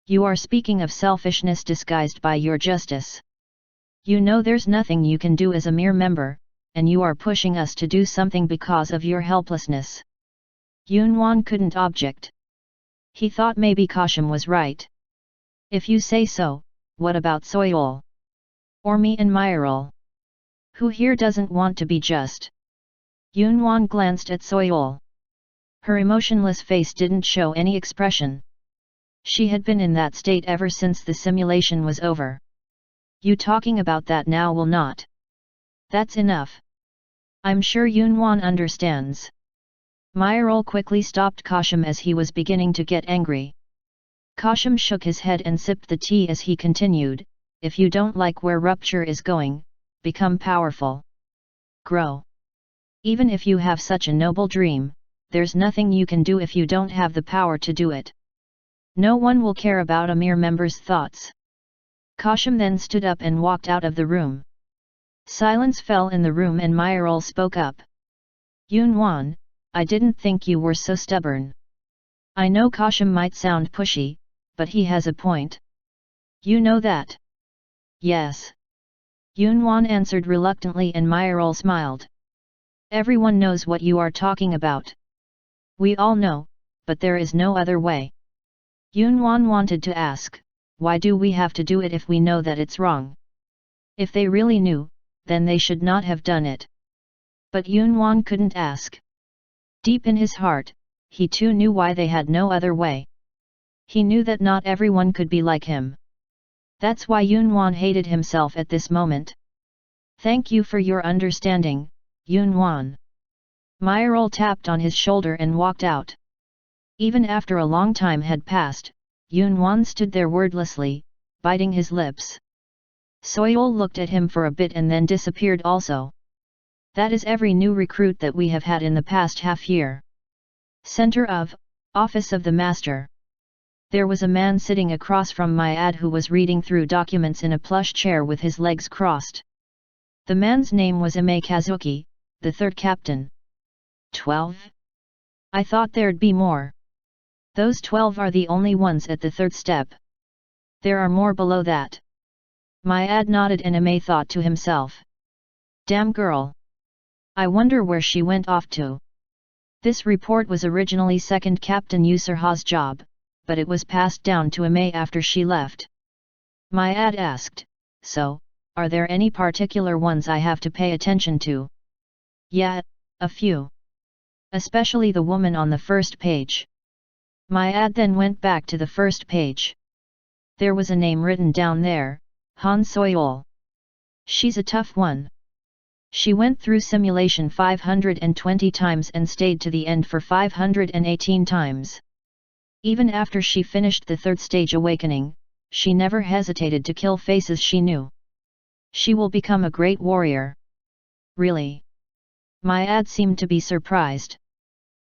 Speaker 1: You are speaking of selfishness disguised by your justice. You know there's nothing you can do as a mere member, and you are pushing us to do something because of your helplessness. Yunwan couldn't object. He thought maybe Kashim was right. If you say so, what about Soyol? Or me and Myril? Who here doesn't want to be just? Yunwan glanced at Soyol. Her emotionless face didn't show any expression. She had been in that state ever since the simulation was over. You talking about that now will not. That's enough. I'm sure Yunwan understands. Myril quickly stopped Kashim as he was beginning to get angry. Kashim shook his head and sipped the tea as he continued, if you don't like where Rupture is going, become powerful. Grow. Even if you have such a noble dream, there's nothing you can do if you don't have the power to do it. No one will care about a mere member's thoughts. Kashim then stood up and walked out of the room. Silence fell in the room and Myril spoke up. Yunwan, I didn't think you were so stubborn. I know Kashim might sound pushy, but he has a point. You know that? Yes. Yunwan answered reluctantly and Myril smiled. Everyone knows what you are talking about. We all know, but there is no other way. Yunwan wanted to ask, why do we have to do it if we know that it's wrong? If they really knew, then they should not have done it. But Yunwan couldn't ask. Deep in his heart, he too knew why they had no other way. He knew that not everyone could be like him. That's why Yunwan hated himself at this moment. Thank you for your understanding, Yunwan. Myril tapped on his shoulder and walked out. Even after a long time had passed, Yunwan stood there wordlessly, biting his lips. Soyol looked at him for a bit and then disappeared also. That is every new recruit that we have had in the past half year. Center of, Office of the Master. There was a man sitting across from Myad who was reading through documents in a plush chair with his legs crossed. The man's name was Ime Kazuki, the third captain. 12? I thought there'd be more. Those 12 are the only ones at the third step. There are more below that. Myad nodded and Ime thought to himself, Damn girl! I wonder where she went off to. This report was originally second Captain Yusarha's job, but it was passed down to Amay after she left. Myad asked, so, are there any particular ones I have to pay attention to? Yeah, a few. Especially the woman on the first page. Myad then went back to the first page. There was a name written down there, Han Soyol. She's a tough one. She went through simulation 520 times and stayed to the end for 518 times. Even after she finished the third stage awakening, she never hesitated to kill faces she knew. She will become a great warrior. Really? Myad seemed to be surprised.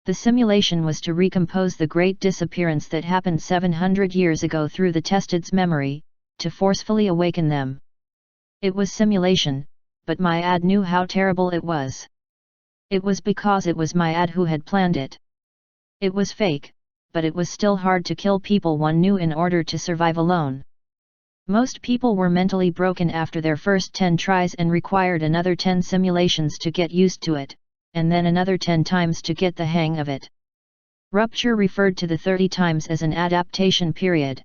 Speaker 1: The simulation was to recompose the great disappearance that happened 700 years ago through the tested's memory, to forcefully awaken them. It was simulation, but Myad knew how terrible it was. It was because it was Myad who had planned it. It was fake, but it was still hard to kill people one knew in order to survive alone. Most people were mentally broken after their first 10 tries and required another 10 simulations to get used to it, and then another 10 times to get the hang of it. Rupture referred to the 30 times as an adaptation period.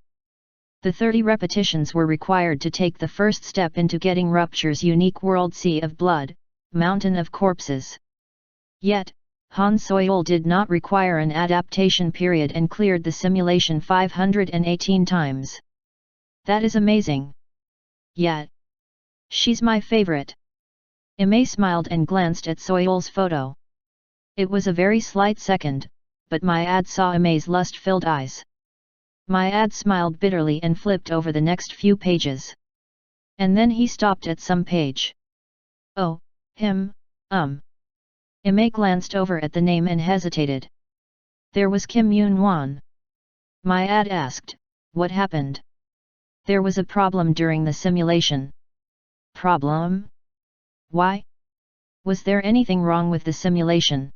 Speaker 1: The 30 repetitions were required to take the first step into getting Rupture's unique world Sea of Blood, Mountain of Corpses. Yet, Han Soyol did not require an adaptation period and cleared the simulation 518 times. That is amazing. Yet, she's my favorite. Imei smiled and glanced at Soyol's photo. It was a very slight second, but Myad saw Imei's lust-filled eyes. Myad smiled bitterly and flipped over the next few pages. And then he stopped at some page. Oh, him, Imei glanced over at the name and hesitated. There was Kim Yoon-won. Myad asked, what happened? There was a problem during the simulation. Problem? Why? Was there anything wrong with the simulation?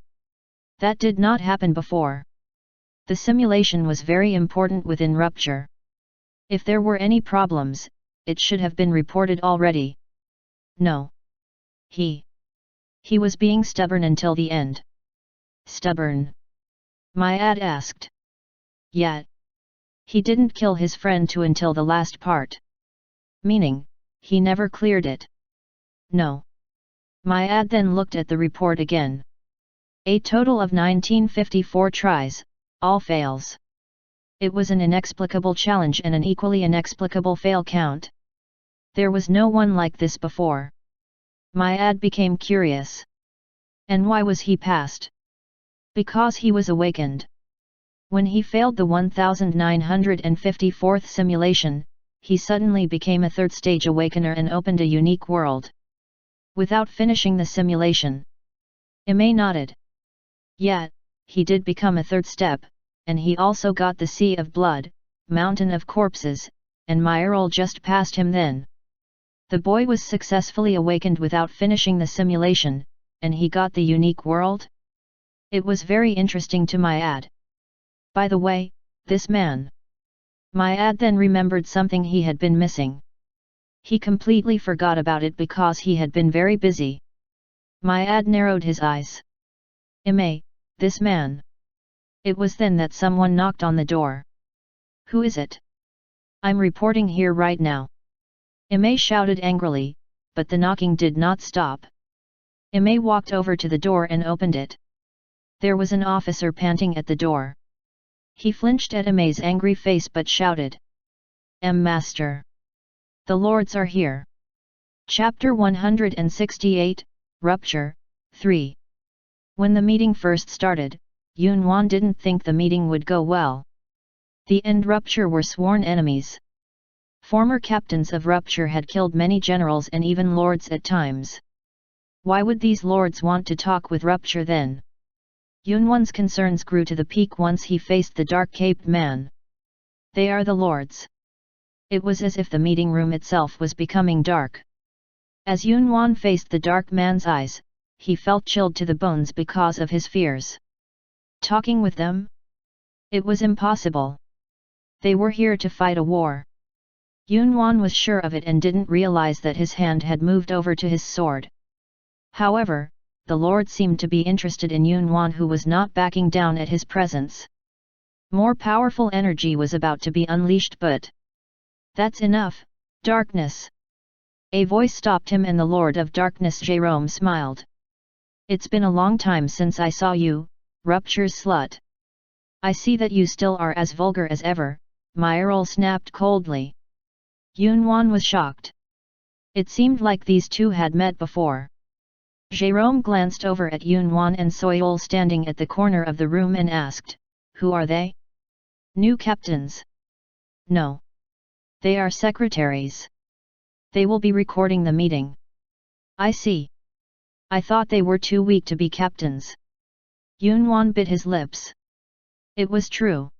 Speaker 1: That did not happen before. The simulation was very important within Rupture. If there were any problems, it should have been reported already. No. He was being stubborn until the end. Stubborn? Myad asked. Yet. He didn't kill his friend too until the last part. Meaning, he never cleared it. No. Myad then looked at the report again. A total of 1954 tries, all fails. It was an inexplicable challenge and an equally inexplicable fail count. There was no one like this before. Myad became curious. And why was he passed? Because he was awakened. When he failed the 1954th simulation, he suddenly became a third stage awakener and opened a unique world. Without finishing the simulation. Imei nodded. Yet, he did become a third step, and he also got the Sea of Blood, Mountain of Corpses, and Myril just passed him then. The boy was successfully awakened without finishing the simulation, and he got the unique world? It was very interesting to Myad. By the way, this man. Myad then remembered something he had been missing. He completely forgot about it because he had been very busy. Myad narrowed his eyes. Imei, this man. It was then that someone knocked on the door. Who is it? I'm reporting here right now. Imei shouted angrily, but the knocking did not stop. Imei walked over to the door and opened it. There was an officer panting at the door. He flinched at Imei's angry face but shouted. Master. The lords are here. Chapter 168, Rupture, 3. When the meeting first started, Yoon-won didn't think the meeting would go well. The End Rupture were sworn enemies. Former captains of Rupture had killed many generals and even lords at times. Why would these lords want to talk with Rupture then? Yoon-won's concerns grew to the peak once he faced the dark-caped man. They are the lords. It was as if the meeting room itself was becoming dark. As Yoon-won faced the dark man's eyes, he felt chilled to the bones because of his fears. Talking with them? It was impossible. They were here to fight a war. Yoon-won was sure of it and didn't realize that his hand had moved over to his sword. However, the Lord seemed to be interested in Yunwan, who was not backing down at his presence. More powerful energy was about to be unleashed, but that's enough, darkness. A voice stopped him, and the Lord of Darkness Jerome smiled. It's been a long time since I saw you, Rupture's slut. I see that you still are as vulgar as ever, Myril snapped coldly. Yunwan was shocked. It seemed like these two had met before. Jerome glanced over at Yunwan and Soyol standing at the corner of the room and asked, "Who are they?" "New captains." "No. They are secretaries. They will be recording the meeting." "I see. I thought they were too weak to be captains." Yunwan bit his lips. It was true.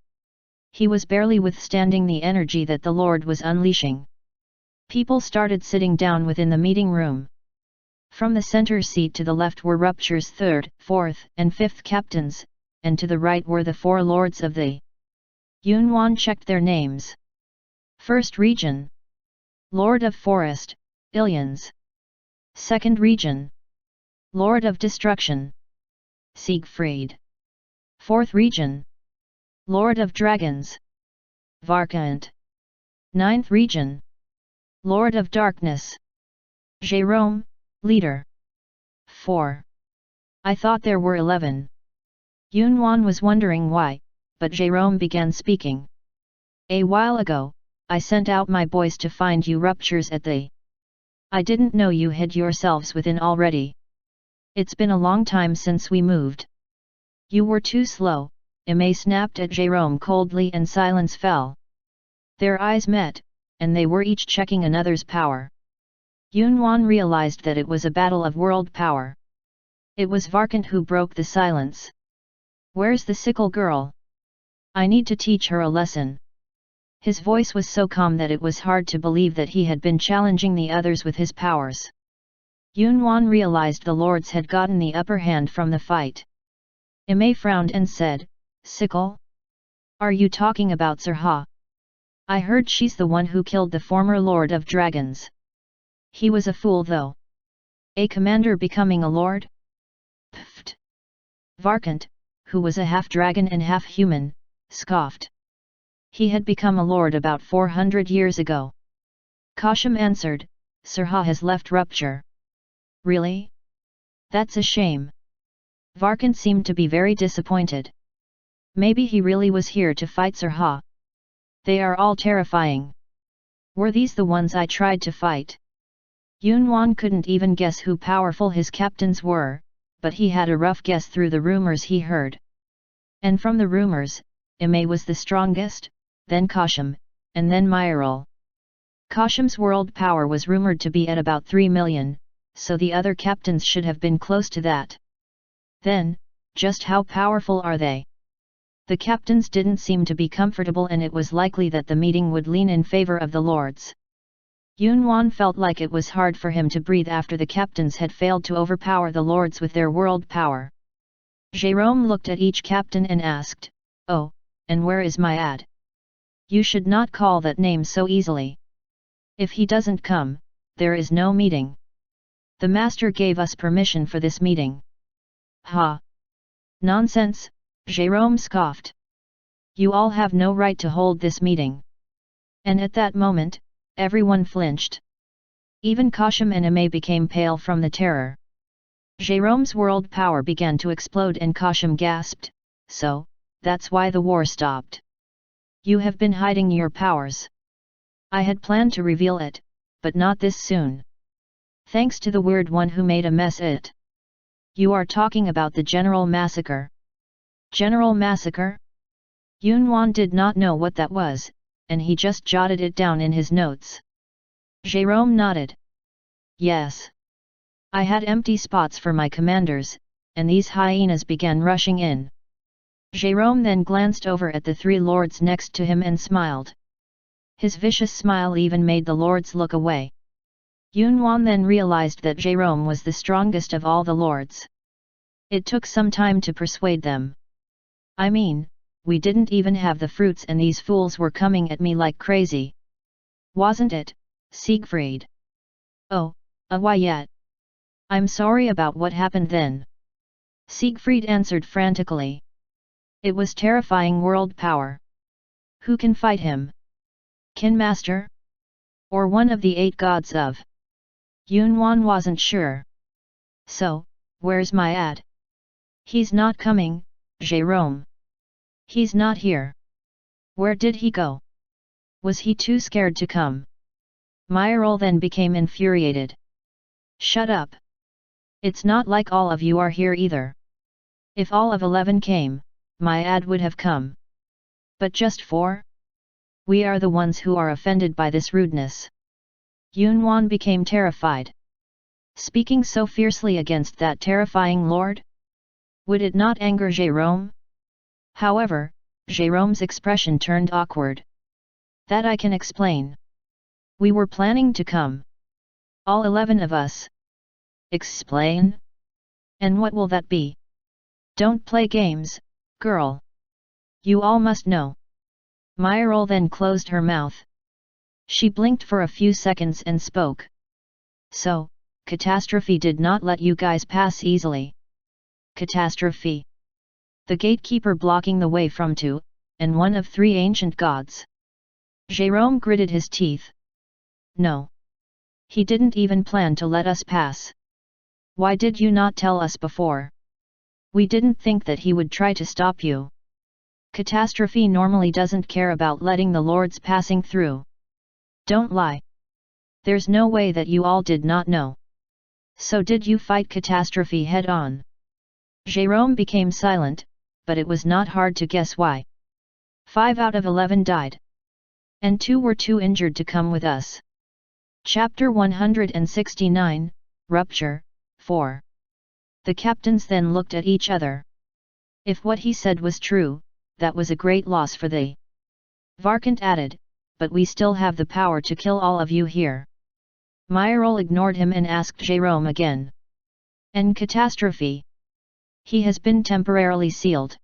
Speaker 1: He was barely withstanding the energy that the Lord was unleashing. People started sitting down within the meeting room. From the center seat to the left were Rupture's third, fourth, and fifth captains, and to the right were the four lords of the. Yunwan checked their names. First region. Lord of Forest, Ilians. Second region. Lord of Destruction. Siegfried. Fourth region. Lord of Dragons. Varkant. Ninth region. Lord of Darkness. Jerome, leader. 4. I thought there were 11. Yunwan was wondering why, but Jerome began speaking. A while ago, I sent out my boys to find you Ruptures at the. I didn't know you hid yourselves within already. It's been a long time since we moved. You were too slow, Ime snapped at Jerome coldly, and silence fell. Their eyes met, and they were each checking another's power. Yunwan realized that it was a battle of world power. It was Varkant who broke the silence. "Where's the sickle girl? I need to teach her a lesson." His voice was so calm that it was hard to believe that he had been challenging the others with his powers. Yunwan realized the lords had gotten the upper hand from the fight. Ime frowned and said, "Sickle? Are you talking about Sirha? I heard she's the one who killed the former Lord of Dragons." "He was a fool though. A commander becoming a lord?" Pfft. Varkant, who was a half-dragon and half-human, scoffed. He had become a lord about 400 years ago. Kashim answered, "Sirha has left Rupture." "Really? That's a shame." Varkant seemed to be very disappointed. Maybe he really was here to fight Sirha. They are all terrifying. Were these the ones I tried to fight? Yunwan couldn't even guess who powerful his captains were, but he had a rough guess through the rumors he heard. And from the rumors, Ime was the strongest, then Kashim, and then Myril. Kashim's world power was rumored to be at about 3 million, so the other captains should have been close to that. Then, just how powerful are they? The captains didn't seem to be comfortable, and it was likely that the meeting would lean in favor of the lords. Yunwan felt like it was hard for him to breathe after the captains had failed to overpower the lords with their world power. Jerome looked at each captain and asked, "Oh, and where is Myad? You should not call that name so easily. If he doesn't come, there is no meeting. The master gave us permission for this meeting." "Ha! Nonsense," Jerome scoffed. "You all have no right to hold this meeting." And at that moment, everyone flinched. Even Kashim and Ime became pale from the terror. Jerome's world power began to explode, and Kashim gasped, "So, that's why the war stopped. You have been hiding your powers." "I had planned to reveal it, but not this soon. Thanks to the weird one who made a mess it." "You are talking about the General Massacre." "General Massacre?" Yunwan did not know what that was, and he just jotted it down in his notes. Jerome nodded. "Yes. I had empty spots for my commanders, and these hyenas began rushing in." Jerome then glanced over at the three lords next to him and smiled. His vicious smile even made the lords look away. Yunwan then realized that Jerome was the strongest of all the lords. It took some time to persuade them. "I mean, we didn't even have the fruits and these fools were coming at me like crazy. Wasn't it, Siegfried?" "Oh, why yet? I'm sorry about what happened then. Siegfried answered frantically. It was terrifying world power. Who can fight him? Kin Master? Or one of the 8 gods of? Yunwan wasn't sure. So, where's my ad? He's not coming, Jérôme. He's not here. Where did he go? Was he too scared to come? Myril then became infuriated. Shut up. It's not like all of you are here either. If all of 11 came, my ad would have come. But just 4? We are the ones who are offended by this rudeness. Yunwan became terrified. Speaking so fiercely against that terrifying lord? Would it not anger Jérôme? However, Jérôme's expression turned awkward. That I can explain. We were planning to come. All 11 of us. Explain? And what will that be? Don't play games, girl. You all must know. Myril then closed her mouth. She blinked for a few seconds and spoke. So, Catastrophe did not let you guys pass easily. Catastrophe. The gatekeeper blocking the way from 2, and one of 3 ancient gods. Jérôme gritted his teeth. No. He didn't even plan to let us pass. Why did you not tell us before? We didn't think that he would try to stop you. Catastrophe normally doesn't care about letting the lords passing through. Don't lie. There's no way that you all did not know. So did you fight Catastrophe head on? Jérôme became silent, but it was not hard to guess why. 5 out of 11 died. And 2 were too injured to come with us. Chapter 169, Rupture, 4. The captains then looked at each other. If what he said was true, that was a great loss for they. Varkant added, but we still have the power to kill all of you here. Myril ignored him and asked Jérôme again. And Catastrophe? He has been temporarily sealed.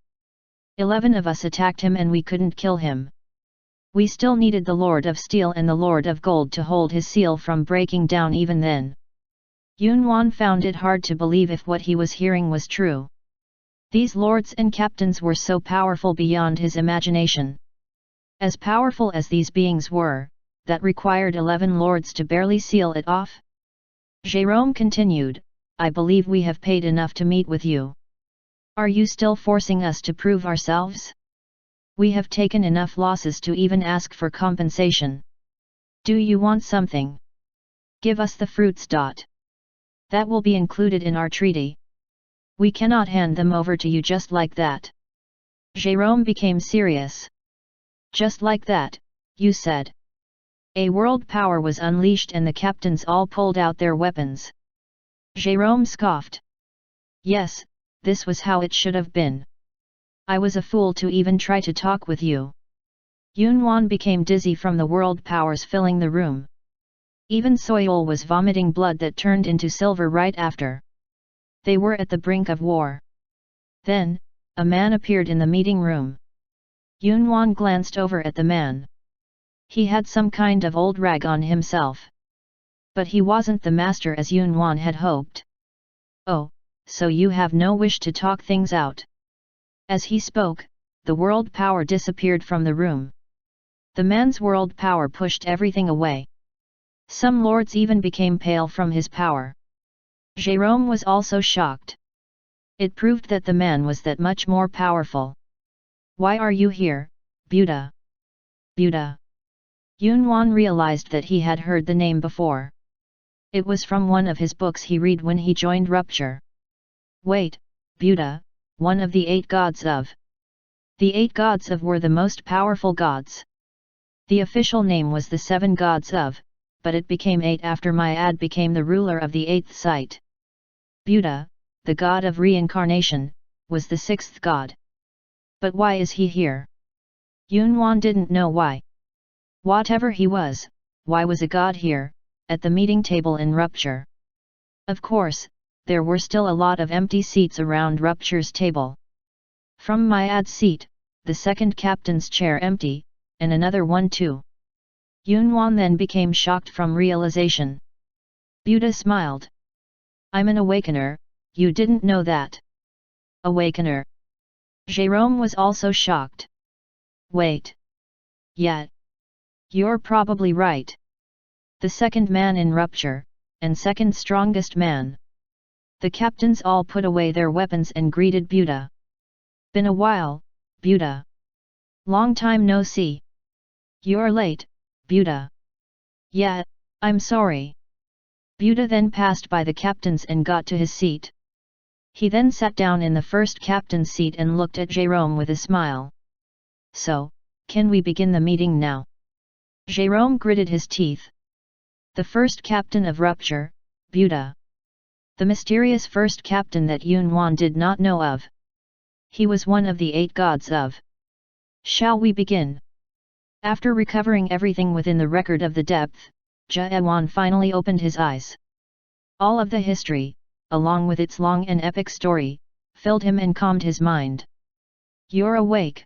Speaker 1: 11 of us attacked him and we couldn't kill him. We still needed the Lord of Steel and the Lord of Gold to hold his seal from breaking down even then. Yunwan found it hard to believe if what he was hearing was true. These lords and captains were so powerful beyond his imagination. As powerful as these beings were, that required 11 lords to barely seal it off? Jérôme continued, I believe we have paid enough to meet with you. Are you still forcing us to prove ourselves? We have taken enough losses to even ask for compensation. Do you want something? Give us the fruits. That will be included in our treaty. We cannot hand them over to you just like that. Jérôme became serious. Just like that, you said. A world power was unleashed and the captains all pulled out their weapons. Jérôme scoffed. Yes, this was how it should have been. I was a fool to even try to talk with you. Yunwan became dizzy from the world powers filling the room. Even Soyol was vomiting blood that turned into silver right after. They were at the brink of war. Then, a man appeared in the meeting room. Yunwan glanced over at the man. He had some kind of old rag on himself. But he wasn't the master as Yunwan had hoped. Oh, so you have no wish to talk things out. As he spoke, the world power disappeared from the room. The man's world power pushed everything away. Some lords even became pale from his power. Jérôme was also shocked. It proved that the man was that much more powerful. Why are you here, Buddha? Buddha. Yunwan realized that he had heard the name before. It was from one of his books he read when he joined Rupture. Wait, Buddha, one of the 8 gods of. The 8 gods of were the most powerful gods. The official name was the 7 gods of, but it became 8 after Myad became the ruler of the 8th site. Buddha, the god of reincarnation, was the 6th god. But why is he here? Yunwan didn't know why. Whatever he was, why was a god here, at the meeting table in Rupture? Of course, there were still a lot of empty seats around Rupture's table. From Myad's seat, the second captain's chair empty, and another one too. Yunwan then became shocked from realization. Buddha smiled. I'm an awakener, you didn't know that? Awakener. Jérôme was also shocked. Wait. Yet. You're probably right. The second man in rupture, and second strongest man. The captains all put away their weapons and greeted Buddha. Been a while, Buddha. Long time no see. You're late, Buddha. Yeah, I'm sorry. Buddha then passed by the captains and got to his seat. He then sat down in the first captain's seat and looked at Jérôme with a smile. So, can we begin the meeting now? Jérôme gritted his teeth. The first captain of rupture, Buddha. The mysterious first captain that Yunwan did not know of. He was one of the 8 gods of. Shall we begin? After recovering everything within the record of the depth, Jérôme finally opened his eyes. All of the history, along with its long and epic story, filled him and calmed his mind. You're awake.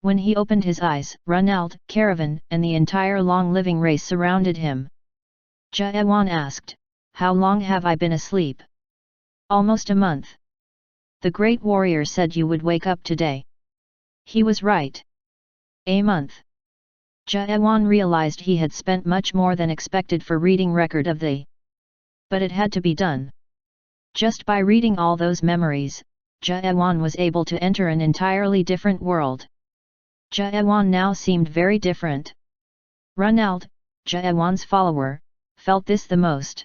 Speaker 1: When he opened his eyes, Ronald, Caravan, and the entire long living race surrounded him. Jérôme asked, how long have I been asleep? Almost a month. The great warrior said you would wake up today. He was right. A month. Jérôme realized he had spent much more than expected for reading record of the. But it had to be done. Just by reading all those memories, Jérôme was able to enter an entirely different world. Jérôme now seemed very different. Ronald, Jérôme's follower, felt this the most.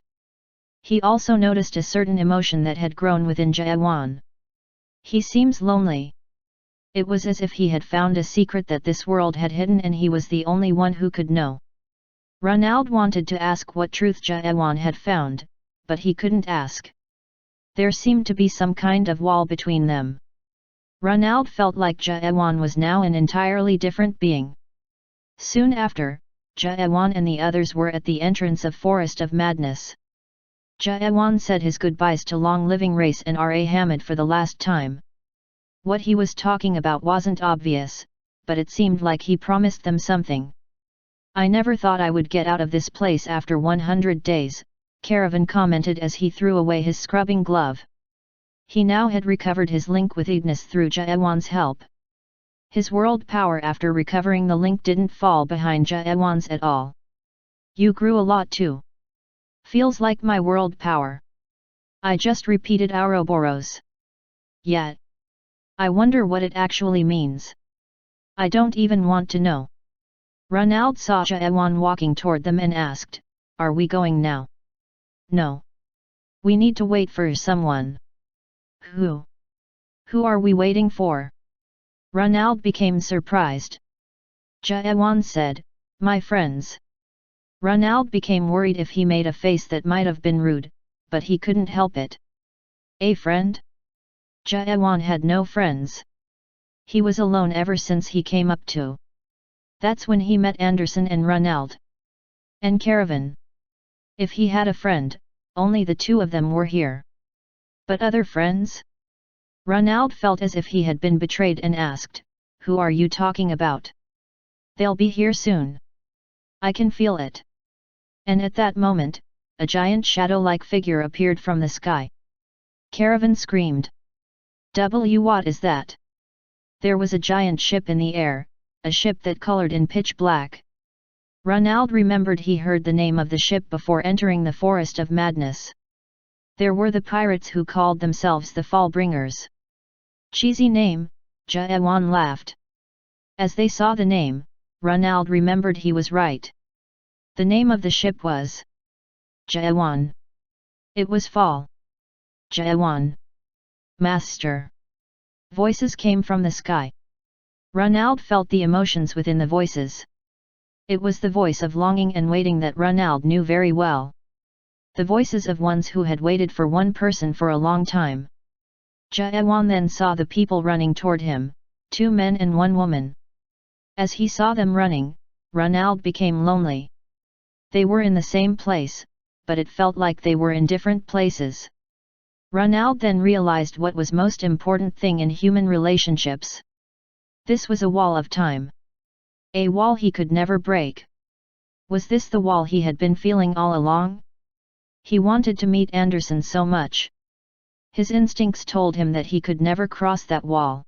Speaker 1: He also noticed a certain emotion that had grown within Jérôme. He seems lonely. It was as if he had found a secret that this world had hidden and he was the only one who could know. Ronald wanted to ask what truth Jérôme had found, but he couldn't ask. There seemed to be some kind of wall between them. Ronald felt like Jérôme was now an entirely different being. Soon after, Jérôme and the others were at the entrance of Forest of Madness. Jérôme said his goodbyes to Long Living Race and R.A. Hamid for the last time. What he was talking about wasn't obvious, but it seemed like he promised them something. I never thought I would get out of this place after 100 days, Caravan commented as he threw away his scrubbing glove. He now had recovered his link with Ignis through Jérôme's help. His world power after recovering the link didn't fall behind Jérôme's at all. You grew a lot too. Feels like my world power. I just repeated Ouroboros. Yet. I wonder what it actually means. I don't even want to know. Ronald saw Jérôme walking toward them and asked, are we going now? No. We need to wait for someone. Who? Who are we waiting for? Ronald became surprised. Jérôme said, my friends. Ronald became worried if he made a face that might have been rude, but he couldn't help it. A friend? Jérôme had no friends. He was alone ever since he came up to. That's when he met Anderson and Ronald. And Caravan. If he had a friend, only the two of them were here. But other friends? Ronald felt as if he had been betrayed and asked, who are you talking about? They'll be here soon. I can feel it. And at that moment, a giant shadow-like figure appeared from the sky. Caravan screamed. What is that? There was a giant ship in the air, a ship that colored in pitch black. Ronald remembered he heard the name of the ship before entering the Forest of Madness. There were the pirates who called themselves the Fallbringers. Cheesy name, Jérôme laughed. As they saw the name, Ronald remembered he was right. The name of the ship was Jérôme. It was Fall. Jérôme. Master. Voices came from the sky. Ronald felt the emotions within the voices. It was the voice of longing and waiting that Ronald knew very well. The voices of ones who had waited for one person for a long time. Jérôme then saw the people running toward him, 2 men and 1 woman. As he saw them running, Ronald became lonely. They were in the same place, but it felt like they were in different places. Ronald then realized what was most important thing in human relationships. This was a wall of time. A wall he could never break. Was this the wall he had been feeling all along? He wanted to meet Anderson so much. His instincts told him that he could never cross that wall.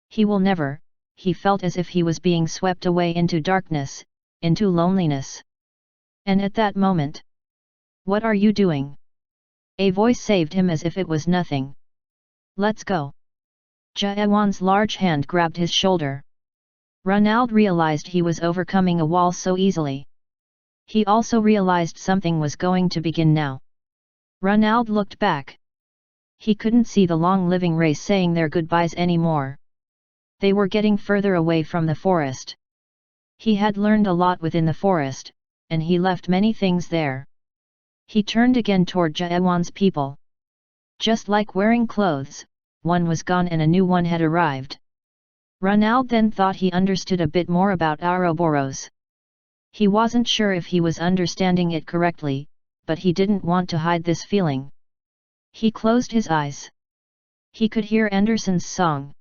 Speaker 1: He will never, he felt as if he was being swept away into darkness, into loneliness. And at that moment, "What are you doing?" A voice saved him as if it was nothing. "Let's go." Jaewan's large hand grabbed his shoulder. Ronald realized he was overcoming a wall so easily. He also realized something was going to begin now. Ronald looked back. He couldn't see the long living race saying their goodbyes anymore. They were getting further away from the forest. He had learned a lot within the forest, and he left many things there. He turned again toward Jaewan's people. Just like wearing clothes, one was gone and a new one had arrived. Ronald then thought he understood a bit more about Ouroboros. He wasn't sure if he was understanding it correctly, but he didn't want to hide this feeling. He closed his eyes. He could hear Anderson's song.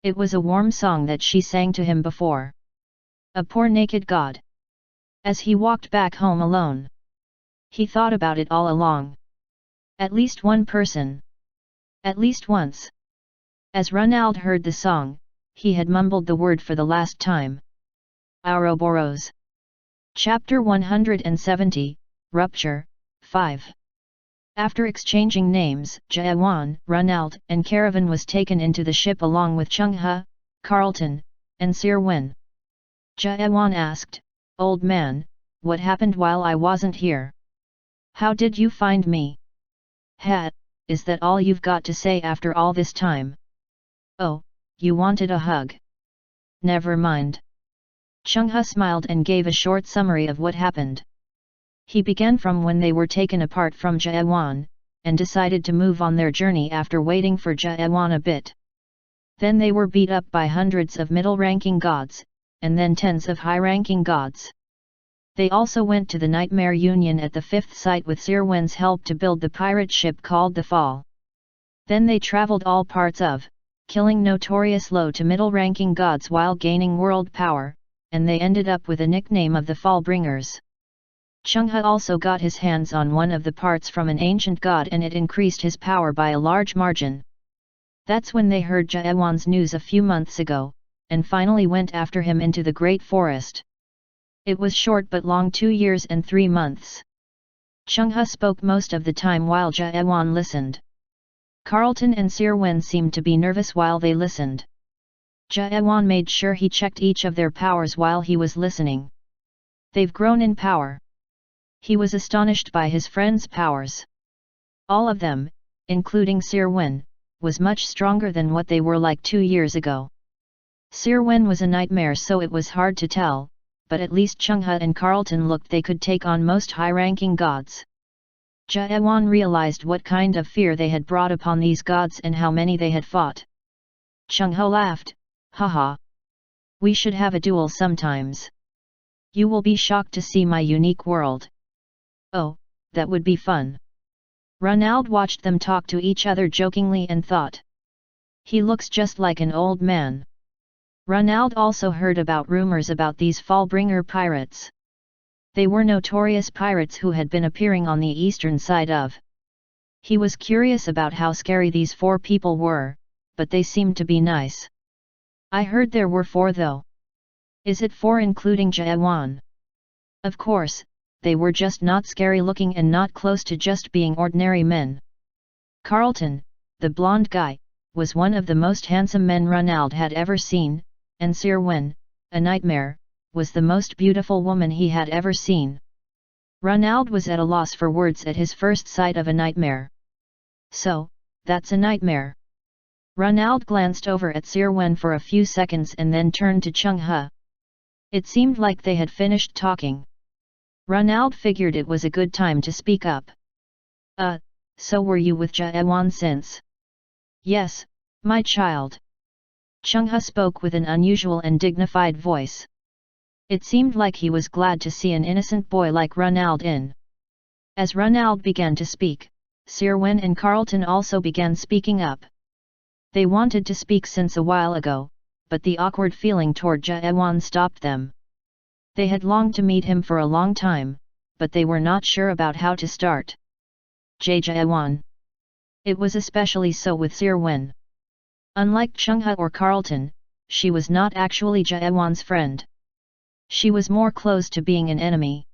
Speaker 1: It was a warm song that she sang to him before. A poor naked god. As he walked back home alone, he thought about it all along. At least one person. At least once. As Ronald heard the song, he had mumbled the word for the last time. Ouroboros. Chapter 170, Rupture, 5. After exchanging names, Jaewan, Ronald, and Caravan was taken into the ship along with Chungha, Carlton, and Sir Wen. Jaewan asked, "Old man, what happened while I wasn't here? How did you find me?" Is that all you've got to say after all this time?" "Oh, you wanted a hug. Never mind." Chungha smiled and gave a short summary of what happened. He began from when they were taken apart from Jaewan, and decided to move on their journey after waiting for Jaewan a bit. Then they were beat up by hundreds of middle-ranking gods, and then tens of high-ranking gods. They also went to the Nightmare Union at the fifth site with Sir Wen's help to build the pirate ship called the Fall. Then they traveled all parts of, killing notorious low to middle-ranking gods while gaining world power, and they ended up with a nickname of the Fallbringers. Chungha also got his hands on one of the parts from an ancient god and it increased his power by a large margin. That's when they heard Jaewan's news a few months ago, and finally went after him into the Great Forest. It was short but long 2 years and 3 months. Chungha spoke most of the time while Jaewan listened. Carlton and Sir Wen seemed to be nervous while they listened. Jaewan made sure he checked each of their powers while he was listening. They've grown in power. He was astonished by his friends' powers. All of them, including Sir Wen, was much stronger than what they were like 2 years ago. Sir Wen was a nightmare, so it was hard to tell, but at least Chungha and Carlton looked they could take on most high-ranking gods. Jaewan realized what kind of fear they had brought upon these gods and how many they had fought. Chungha laughed, "Haha. We should have a duel sometimes. You will be shocked to see my unique world." "Oh, that would be fun." Ronald watched them talk to each other jokingly and thought, "He looks just like an old man." Ronald also heard about rumors about these Fallbringer pirates. They were notorious pirates who had been appearing on the eastern side of. He was curious about how scary these 4 people were, but they seemed to be nice. "I heard there were 4 though. Is it 4 including Jaewan?" "Of course, they were just not scary looking and not close to just being ordinary men." Carlton, the blonde guy, was one of the most handsome men Ronald had ever seen, and Sir Wen, a nightmare, was the most beautiful woman he had ever seen. Ronald was at a loss for words at his first sight of a nightmare. "So, that's a nightmare." Ronald glanced over at Sir Wen for a few seconds and then turned to Chungha. It seemed like they had finished talking. Ronald figured it was a good time to speak up. So were you with Jaewan since?" "Yes, my child." Chungha spoke with an unusual and dignified voice. It seemed like he was glad to see an innocent boy like Ronald in. As Ronald began to speak, Sir Wen and Carlton also began speaking up. They wanted to speak since a while ago, but the awkward feeling toward Jaewan stopped them. They had longed to meet him for a long time, but they were not sure about how to start. Jaejaewan. It was especially so with Sir Wen. Unlike Chungha or Carlton, she was not actually Jaewan's friend. She was more close to being an enemy.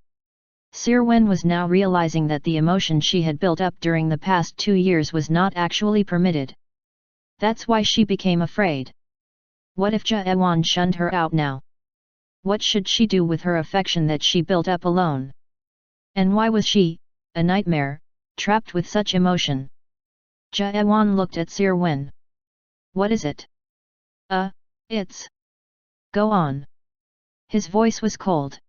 Speaker 1: Sir Wen was now realizing that the emotion she had built up during the past 2 years was not actually permitted. That's why she became afraid. What if Jaewan shunned her out now? What should she do with her affection that she built up alone? And why was she, a nightmare, trapped with such emotion? Jaewan looked at Sir Wen. What is it? It's... Go on. His voice was cold.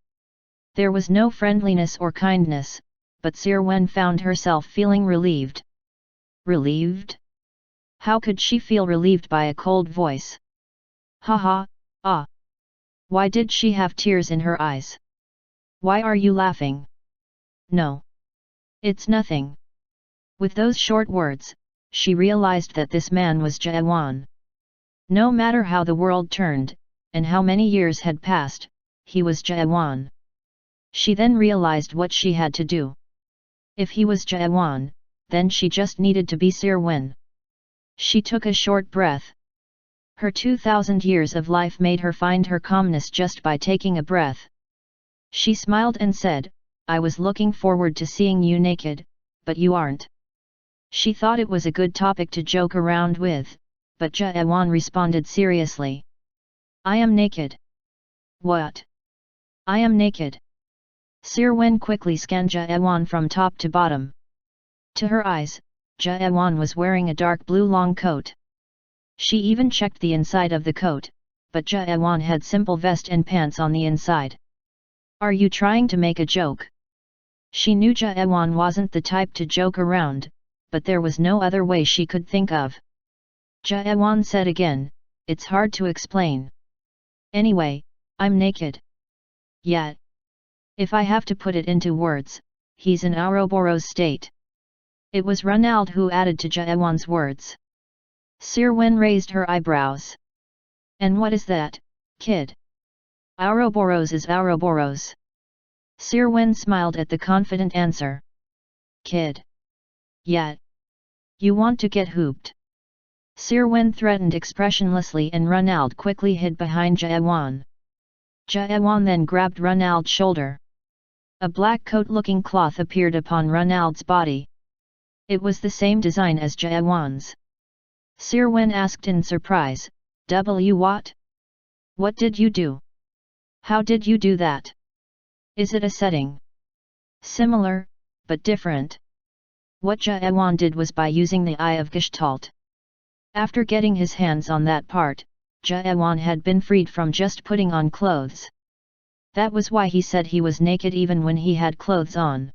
Speaker 1: There was no friendliness or kindness, but Sir Wen found herself feeling relieved. Relieved? How could she feel relieved by a cold voice? Ha ha, Why did she have tears in her eyes? Why are you laughing? No. It's nothing. With those short words, she realized that this man was Jaewan. No matter how the world turned, and how many years had passed, he was Jaewan. She then realized what she had to do. If he was Jaewan, then she just needed to be Sir Wen. She took a short breath. Her 2,000 years of life made her find her calmness just by taking a breath. She smiled and said, I was looking forward to seeing you naked, but you aren't. She thought it was a good topic to joke around with, but Jaewan responded seriously. I am naked. What? I am naked. Sir Wen quickly scanned Jaewan from top to bottom. To her eyes, Jaewan was wearing a dark blue long coat. She even checked the inside of the coat, but Jaewan had simple vest and pants on the inside. Are you trying to make a joke? She knew Jaewan wasn't the type to joke around, but there was no other way she could think of. Jaewan said again, it's hard to explain. Anyway, I'm naked. Yet. If I have to put it into words, he's in Ouroboros state. It was Ronald who added to Jaewan's words. Sir Wen raised her eyebrows. And what is that, kid? Ouroboros is Ouroboros. Sir Wen smiled at the confident answer. Kid. Yet. You want to get hooped. Sir Wen threatened expressionlessly and Ronald quickly hid behind Jaewan. Jaewan then grabbed Ronald's shoulder. A black coat-looking cloth appeared upon Ronald's body. It was the same design as Jaewan's. Sir Wen asked in surprise, what? What did you do? How did you do that? Is it a setting? Similar, but different. What Jaewan did was by using the Eye of Gestalt. After getting his hands on that part, Jaewan had been freed from just putting on clothes. That was why he said he was naked even when he had clothes on.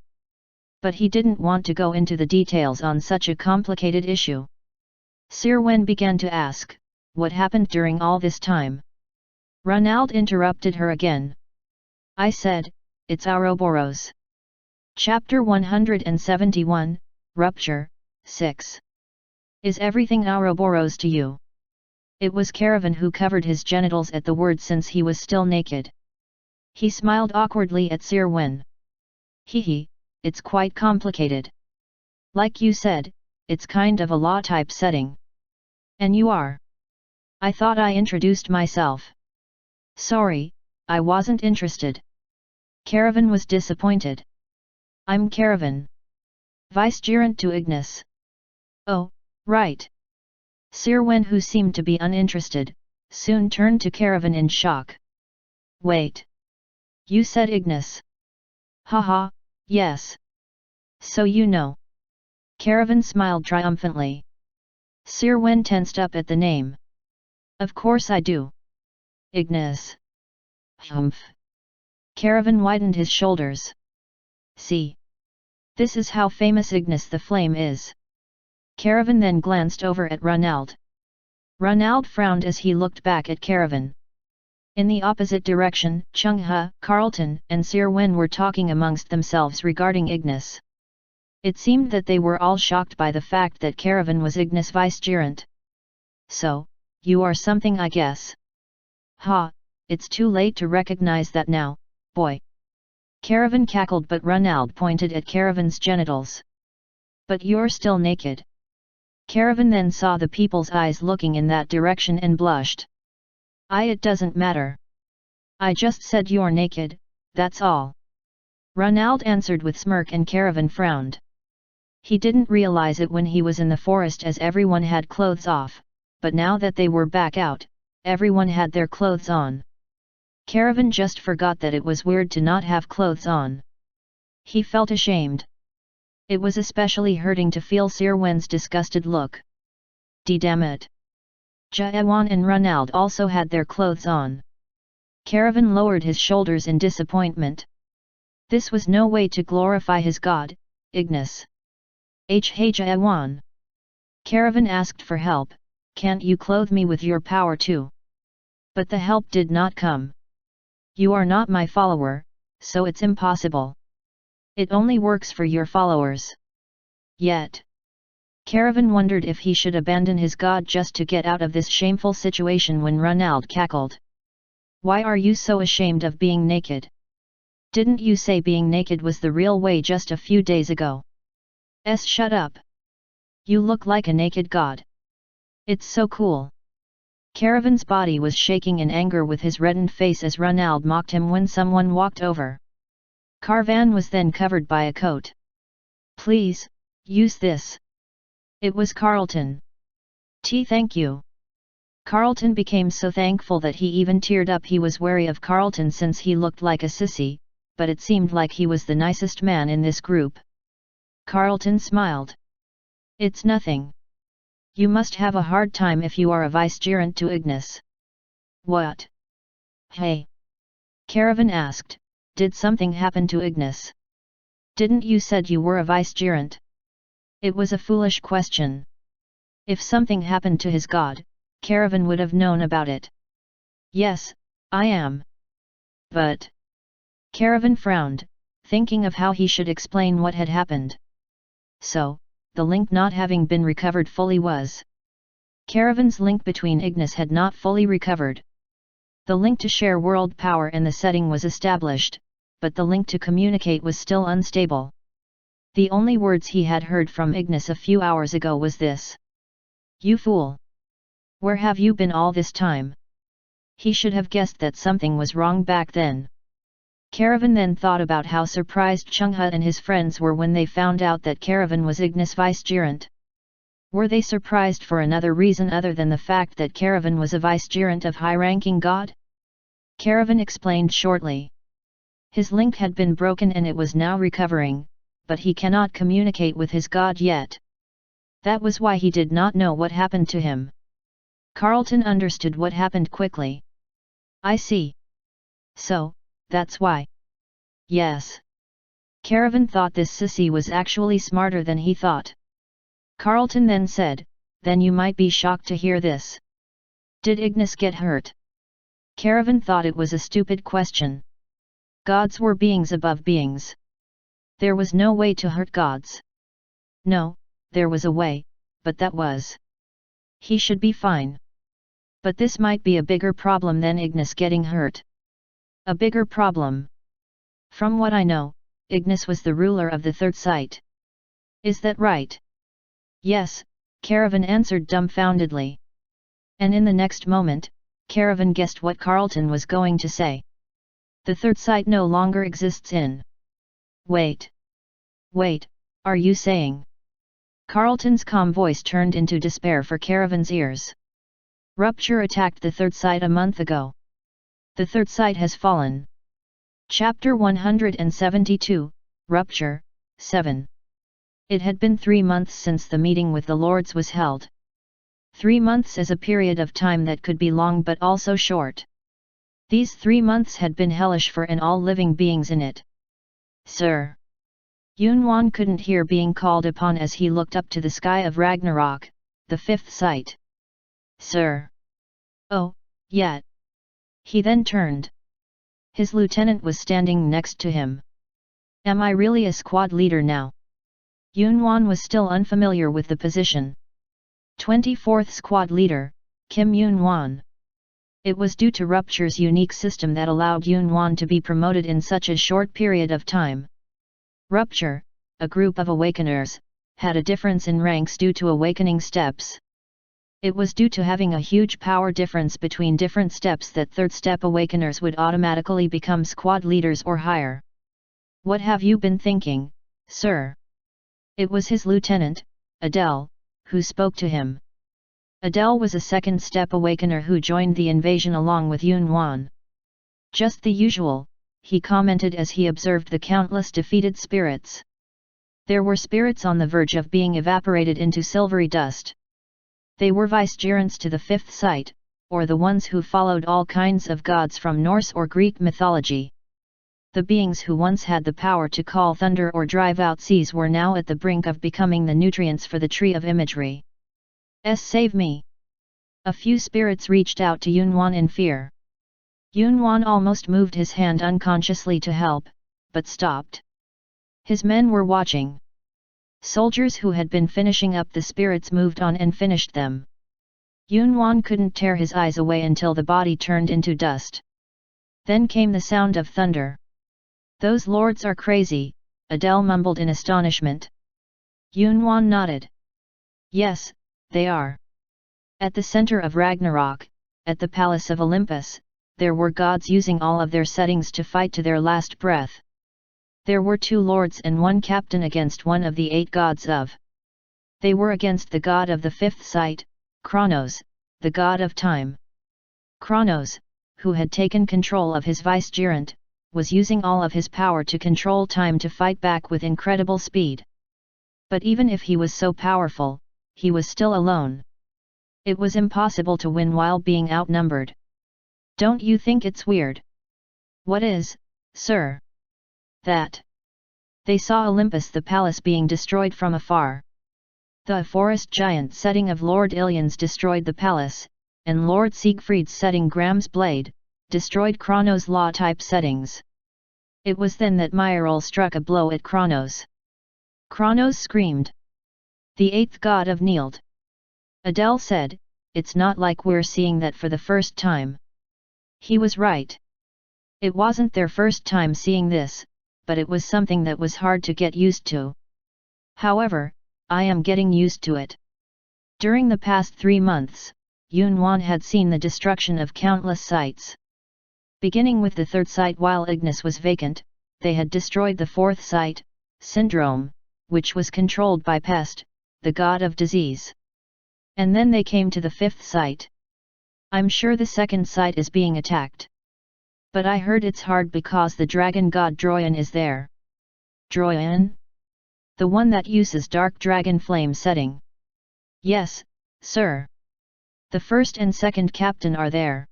Speaker 1: But he didn't want to go into the details on such a complicated issue. Sir Wen began to ask, what happened during all this time? Ronald interrupted her again. I said, it's Ouroboros. Chapter 171, Rupture, 6. Is everything Ouroboros to you? It was Caravan who covered his genitals at the word since he was still naked. He smiled awkwardly at Sir Wen. Hehe, it's quite complicated. Like you said, it's kind of a law-type setting. And you are? I thought I introduced myself. Sorry, I wasn't interested. Caravan was disappointed. I'm Caravan. Vicegerent to Ignis. Oh, right. Sir Wen, who seemed to be uninterested, soon turned to Caravan in shock. Wait. You said Ignis. Haha, yes. So you know. Caravan smiled triumphantly. Sir Wen tensed up at the name. Of course I do. Ignis. Humph. Caravan widened his shoulders. See. This is how famous Ignis the Flame is. Caravan then glanced over at Ronald. Ronald frowned as he looked back at Caravan. In the opposite direction, Chungha, Carlton, and Sir Wen were talking amongst themselves regarding Ignis. It seemed that they were all shocked by the fact that Caravan was Ignis vicegerent. So, you are something, I guess. Ha, it's too late to recognize that now, boy. Caravan cackled, but Ronald pointed at Caravan's genitals. But you're still naked. Caravan then saw the people's eyes looking in that direction and blushed. It doesn't matter. I just said you're naked, that's all. Ronald answered with smirk and Caravan frowned. He didn't realize it when he was in the forest as everyone had clothes off, but now that they were back out, everyone had their clothes on. Caravan just forgot that it was weird to not have clothes on. He felt ashamed. It was especially hurting to feel Sir Wen's disgusted look. Damn it! Jaewan and Ronald also had their clothes on. Caravan lowered his shoulders in disappointment. This was no way to glorify his god, Ignis. Hey Jaewan! Caravan asked for help, can't you clothe me with your power too? But the help did not come. You are not my follower, so it's impossible. It only works for your followers. Yet. Caravan wondered if he should abandon his god just to get out of this shameful situation when Ronald cackled. Why are you so ashamed of being naked? Didn't you say being naked was the real way just a few days ago? Shut up. You look like a naked god. It's so cool. Caravan's body was shaking in anger with his reddened face as Ronald mocked him when someone walked over. Caravan was then covered by a coat. Please, use this. It was Carlton. Thank you. Carlton became so thankful that he even teared up. He was wary of Carlton since he looked like a sissy, but it seemed like he was the nicest man in this group. Carlton smiled. It's nothing. You must have a hard time if you are a vicegerent to Ignis. What? Hey! Caravan asked, did something happen to Ignis? Didn't you said you were a vicegerent? It was a foolish question. If something happened to his god, Caravan would have known about it. Yes, I am. But... Caravan frowned, thinking of how he should explain what had happened. So, the link not having been recovered fully was. Caravan's link between Ignis had not fully recovered. The link to share world power and the setting was established, but the link to communicate was still unstable. The only words he had heard from Ignis a few hours ago was this. You fool! Where have you been all this time? He should have guessed that something was wrong back then. Caravan then thought about how surprised Chungha and his friends were when they found out that Caravan was Ignis vicegerent. Were they surprised for another reason other than the fact that Caravan was a vicegerent of high-ranking god? Caravan explained shortly. His link had been broken and it was now recovering, but he cannot communicate with his god yet. That was why he did not know what happened to him. Carlton understood what happened quickly. I see. So, that's why. Yes. Caravan thought this sissy was actually smarter than he thought. Carlton then said, then you might be shocked to hear this. Did Ignis get hurt? Caravan thought it was a stupid question. Gods were beings above beings. There was no way to hurt gods. No, there was a way, but that was. He should be fine. But this might be a bigger problem than Ignis getting hurt. A bigger problem. From what I know, Ignis was the ruler of the third site. Is that right? Yes, Caravan answered dumbfoundedly. And in the next moment, Caravan guessed what Carlton was going to say. The third site no longer exists in. Wait. Wait, are you saying? Carlton's calm voice turned into despair for Caravan's ears. Rupture attacked the third site a month ago. The third site has fallen. Chapter 172, Rupture, 7. It had been 3 months since the meeting with the Lords was held. 3 months is a period of time that could be long but also short. These 3 months had been hellish for all living beings in it. Sir! Yunwan couldn't hear being called upon as he looked up to the sky of Ragnarok, the fifth site. Sir! Oh, yeah. He then turned. His lieutenant was standing next to him. Am I really a squad leader now? Yunwan was still unfamiliar with the position. 24th Squad Leader, Kim Yunwan. It was due to Rupture's unique system that allowed Yunwan to be promoted in such a short period of time. Rupture, a group of awakeners, had a difference in ranks due to awakening steps. It was due to having a huge power difference between different steps that third step awakeners would automatically become squad leaders or higher. What have you been thinking, sir? It was his lieutenant, Adele, who spoke to him. Adele was a second step awakener who joined the invasion along with Yun Wan. Just the usual, he commented as he observed the countless defeated spirits. There were spirits on the verge of being evaporated into silvery dust. They were vicegerents to the fifth sight, or the ones who followed all kinds of gods from Norse or Greek mythology. The beings who once had the power to call thunder or drive out seas were now at the brink of becoming the nutrients for the tree of imagery. Save me! A few spirits reached out to Yun Wan in fear. Yun Wan almost moved his hand unconsciously to help, but stopped. His men were watching. Soldiers who had been finishing up the spirits moved on and finished them. Yun Wan couldn't tear his eyes away until the body turned into dust. Then came the sound of thunder. Those lords are crazy, Adele mumbled in astonishment. Yun Wan nodded. Yes, they are. At the center of Ragnarok, at the palace of Olympus, there were gods using all of their settings to fight to their last breath. There were 2 lords and 1 captain against one of the 8 gods of. They were against the god of the fifth sight, Kronos, the god of time. Kronos, who had taken control of his vicegerent, was using all of his power to control time to fight back with incredible speed. But even if he was so powerful, he was still alone. It was impossible to win while being outnumbered. Don't you think it's weird? What is, sir? That. They saw Olympus, the palace, being destroyed from afar. The forest giant setting of Lord Ilion's destroyed the palace, and Lord Siegfried's setting, Graham's blade, destroyed Kronos' law-type settings. It was then that Myril struck a blow at Kronos. Kronos screamed. The 8th god of kneeled. Adele said, "It's not like we're seeing that for the first time." He was right. It wasn't their first time seeing this, but it was something that was hard to get used to. However, I am getting used to it. During the past 3 months, Yun Wan had seen the destruction of countless sites. Beginning with the 3rd site while Ignis was vacant, they had destroyed the 4th site, Syndrome, which was controlled by Pest, the god of disease. And then they came to the 5th site. I'm sure the 2nd site is being attacked. But I heard it's hard because the dragon god Droyan is there. Droyan? The one that uses dark dragon flame setting. Yes, sir. The 1st and 2nd captain are there.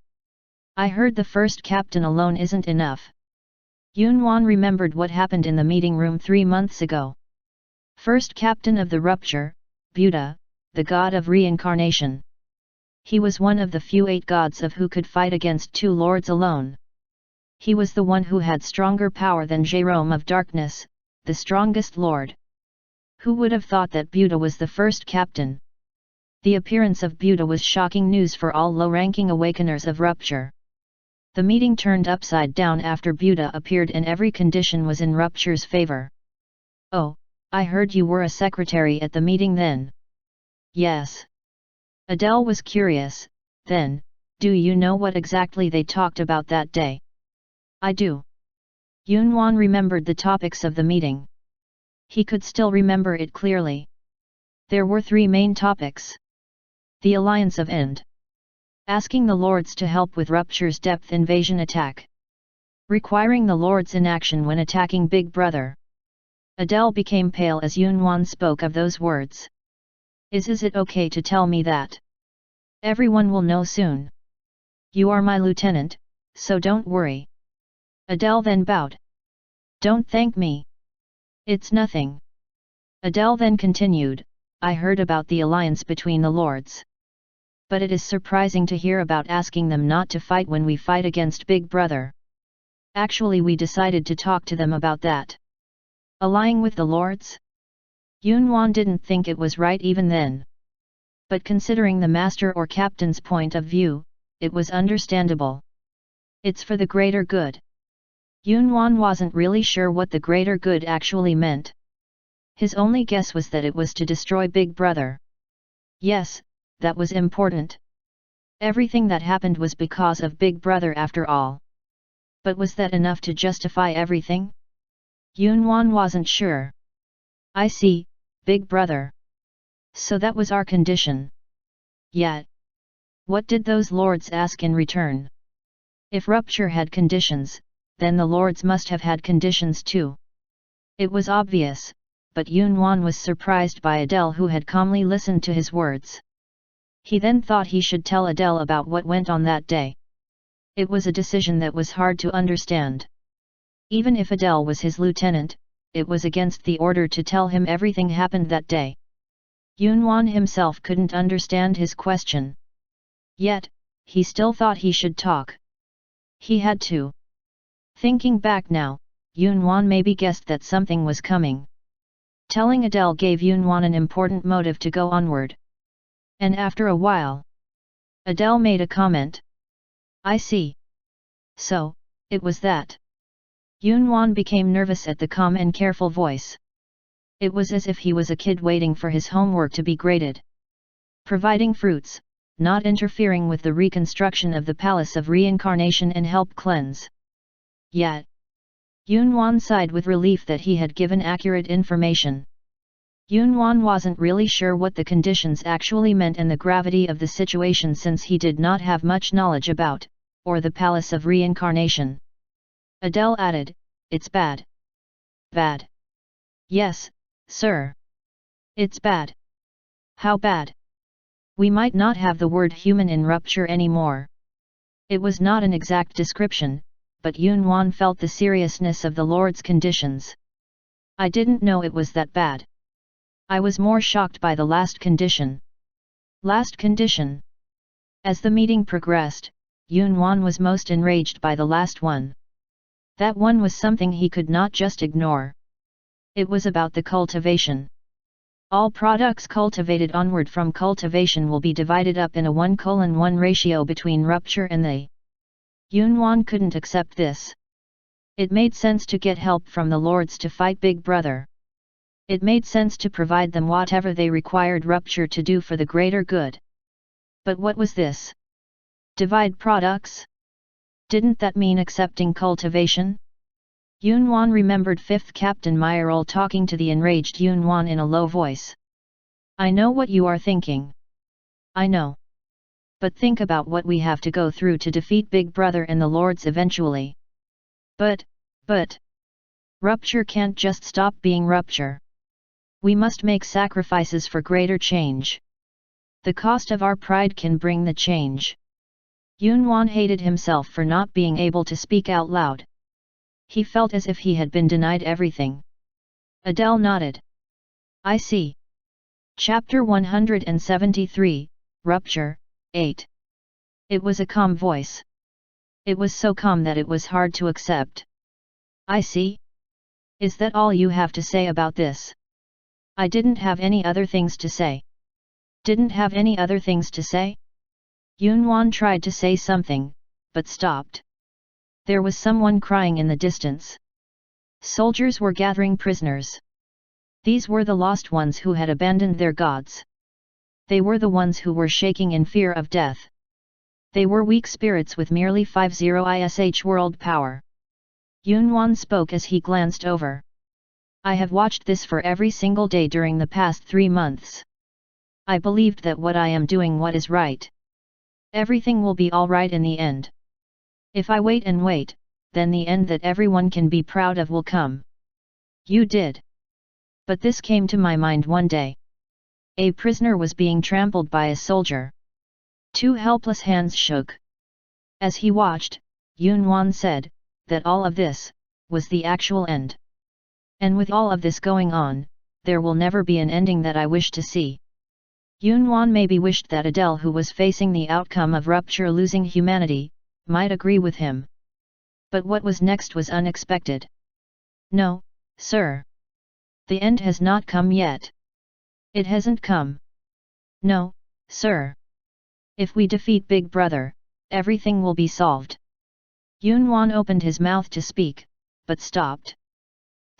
Speaker 1: I heard the 1st captain alone isn't enough. Yun Wan remembered what happened in the meeting room 3 months ago. 1st captain of the rupture, Buddha, the god of reincarnation. He was one of the few 8 gods of who could fight against 2 lords alone. He was the one who had stronger power than Jerome of Darkness, the strongest lord. Who would have thought that Buddha was the 1st captain? The appearance of Buddha was shocking news for all low-ranking awakeners of rupture. The meeting turned upside down after Buddha appeared and every condition was in rupture's favor. Oh, I heard you were a secretary at the meeting then. Yes. Adele was curious, then, do you know what exactly they talked about that day? I do. Yun Wan remembered the topics of the meeting. He could still remember it clearly. There were 3 main topics. The Alliance of End. Asking the Lords to help with Rupture's depth invasion attack. Requiring the Lords' inaction when attacking Big Brother. Adele became pale as Yun Wan spoke of those words. Is it okay to tell me that? Everyone will know soon. You are my lieutenant, so don't worry. Adele then bowed. Don't thank me. It's nothing. Adele then continued, I heard about the alliance between the lords. But it is surprising to hear about asking them not to fight when we fight against Big Brother. Actually, we decided to talk to them about that. Allying with the lords? Yun Wan didn't think it was right even then. But considering the master or captain's point of view, it was understandable. It's for the greater good. Yun Wan wasn't really sure what the greater good actually meant. His only guess was that it was to destroy Big Brother. Yes, that was important. Everything that happened was because of Big Brother after all. But was that enough to justify everything? Yunwan wasn't sure. I see, Big Brother. So that was our condition. Yet, what did those lords ask in return? If rupture had conditions, then the lords must have had conditions too. It was obvious, but Yunwan was surprised by Adele, who had calmly listened to his words. He then thought he should tell Adele about what went on that day. It was a decision that was hard to understand. Even if Adele was his lieutenant, it was against the order to tell him everything happened that day. Yunwan himself couldn't understand his question. Yet, he still thought he should talk. He had to. Thinking back now, Yunwan maybe guessed that something was coming. Telling Adele gave Yunwan an important motive to go onward. And after a while, Adele made a comment. I see. So, it was that. Yunwan became nervous at the calm and careful voice. It was as if he was a kid waiting for his homework to be graded. Providing fruits, not interfering with the reconstruction of the Palace of Reincarnation and help cleanse. Yet, Yunwan sighed with relief that he had given accurate information. Yunwan wasn't really sure what the conditions actually meant and the gravity of the situation, since he did not have much knowledge about, or the Palace of Reincarnation. Adele added, "It's bad." Bad? Yes, sir. It's bad. How bad? We might not have the word human in rupture anymore. It was not an exact description, but Yunwan felt the seriousness of the Lord's conditions. I didn't know it was that bad. I was more shocked by the last condition. Last condition? As the meeting progressed, Yunwan was most enraged by the last one. That one was something he could not just ignore. It was about the cultivation. All products cultivated onward from cultivation will be divided up in a 1:1 ratio between rupture and they. Yunwan couldn't accept this. It made sense to get help from the lords to fight Big Brother. It made sense to provide them whatever they required rupture to do for the greater good. But what was this? Divide products? Didn't that mean accepting cultivation? Yunwan remembered 5th Captain Myril talking to the enraged Yunwan in a low voice. I know what you are thinking. I know. But think about what we have to go through to defeat Big Brother and the lords eventually. But, rupture can't just stop being rupture. We must make sacrifices for greater change. The cost of our pride can bring the change. Yunwan hated himself for not being able to speak out loud. He felt as if he had been denied everything. Adele nodded. I see. Chapter 173, Rupture, 8. It was a calm voice. It was so calm that it was hard to accept. I see. Is that all you have to say about this? I didn't have any other things to say. Didn't have any other things to say? Yunwan tried to say something, but stopped. There was someone crying in the distance. Soldiers were gathering prisoners. These were the lost ones who had abandoned their gods. They were the ones who were shaking in fear of death. They were weak spirits with merely 50 ish world power. Yunwan spoke as he glanced over. I have watched this for every single day during the past 3 months. I believed that what I am doing what is right. Everything will be all right in the end. If I wait and wait, then the end that everyone can be proud of will come. You did. But this came to my mind one day. A prisoner was being trampled by a soldier. 2 helpless hands shook. As he watched, Yunwan said, that all of this, was the actual end. And with all of this going on, there will never be an ending that I wish to see. Yunwan maybe wished that Adele, who was facing the outcome of rupture losing humanity, might agree with him. But what was next was unexpected. No, sir. The end has not come yet. It hasn't come. No, sir. If we defeat Big Brother, everything will be solved. Yunwan opened his mouth to speak, but stopped.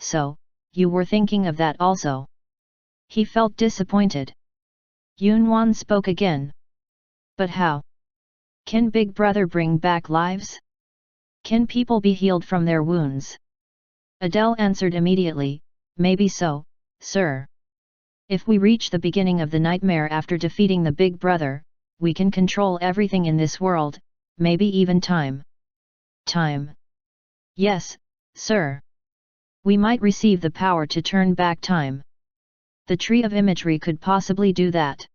Speaker 1: So, you were thinking of that also. He felt disappointed. Yunwan spoke again. But how? Can Big Brother bring back lives? Can people be healed from their wounds? Adele answered immediately, maybe so, sir. If we reach the beginning of the nightmare after defeating the Big Brother, we can control everything in this world, maybe even time. Time. Yes, sir. We might receive the power to turn back time. The tree of imagery could possibly do that.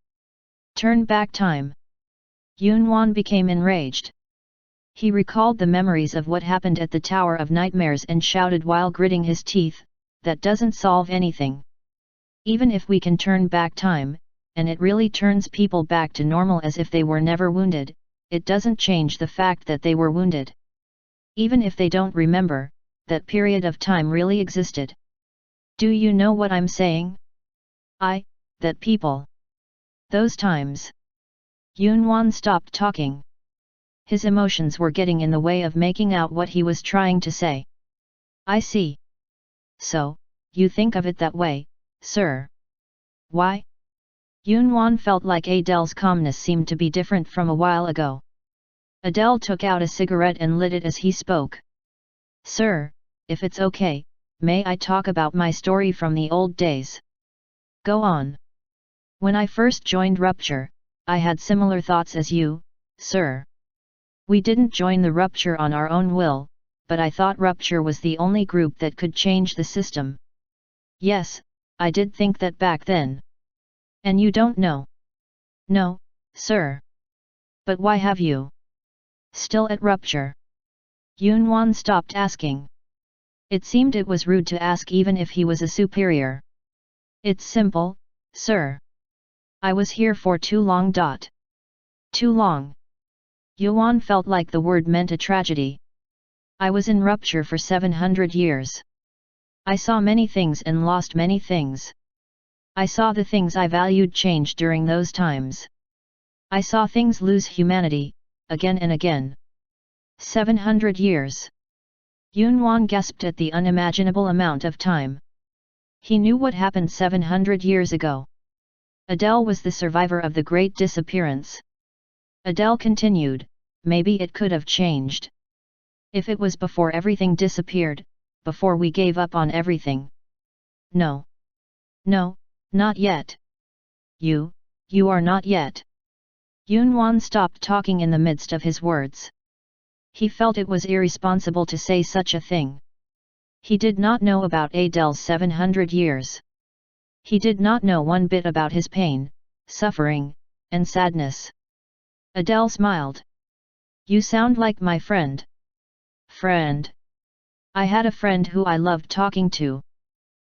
Speaker 1: Turn back time. Yunwan became enraged. He recalled the memories of what happened at the Tower of Nightmares and shouted while gritting his teeth, that doesn't solve anything. Even if we can turn back time, and it really turns people back to normal as if they were never wounded, it doesn't change the fact that they were wounded. Even if they don't remember, that period of time really existed. Do you know what I'm saying? That people. Those times. Yunwan stopped talking. His emotions were getting in the way of making out what he was trying to say. I see. So, you think of it that way, sir. Why? Yunwan felt like Adele's calmness seemed to be different from a while ago. Adele took out a cigarette and lit it as he spoke. Sir, if it's okay, may I talk about my story from the old days? Go on. When I first joined Rupture, I had similar thoughts as you, sir. We didn't join the Rupture on our own will, but I thought Rupture was the only group that could change the system. Yes, I did think that back then. And you don't know? No, sir. But why have you? Still at Rupture? Yunwan stopped asking. It seemed it was rude to ask even if he was a superior. It's simple, sir. I was here for too long. Too long. Yuan felt like the word meant a tragedy. I was in Rupture for 700 years. I saw many things and lost many things. I saw the things I valued change during those times. I saw things lose humanity, again and again. 700 years. Yunwan gasped at the unimaginable amount of time. He knew what happened 700 years ago. Adele was the survivor of the Great Disappearance. Adele continued, maybe it could have changed. If it was before everything disappeared, before we gave up on everything. No. No, not yet. You are not yet. Yunwan stopped talking in the midst of his words. He felt it was irresponsible to say such a thing. He did not know about Adele's 700 years. He did not know one bit about his pain, suffering, and sadness. Adele smiled. You sound like my friend. Friend. I had a friend who I loved talking to.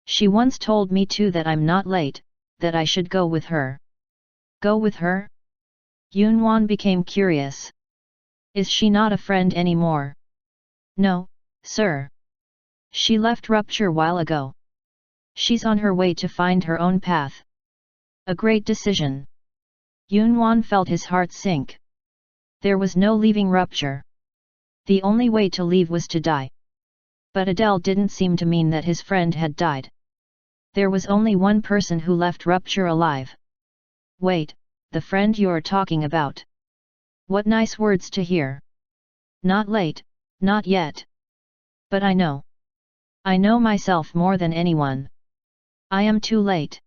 Speaker 1: She once told me too that I'm not late, that I should go with her. Go with her? Yunwan became curious. Is she not a friend anymore? No, sir. She left Rupture while ago. She's on her way to find her own path. A great decision. Yunwan felt his heart sink. There was no leaving Rupture. The only way to leave was to die. But Adele didn't seem to mean that his friend had died. There was only one person who left Rupture alive. Wait, the friend you're talking about. What nice words to hear. Not late, not yet. But I know. I know myself more than anyone. I am too late.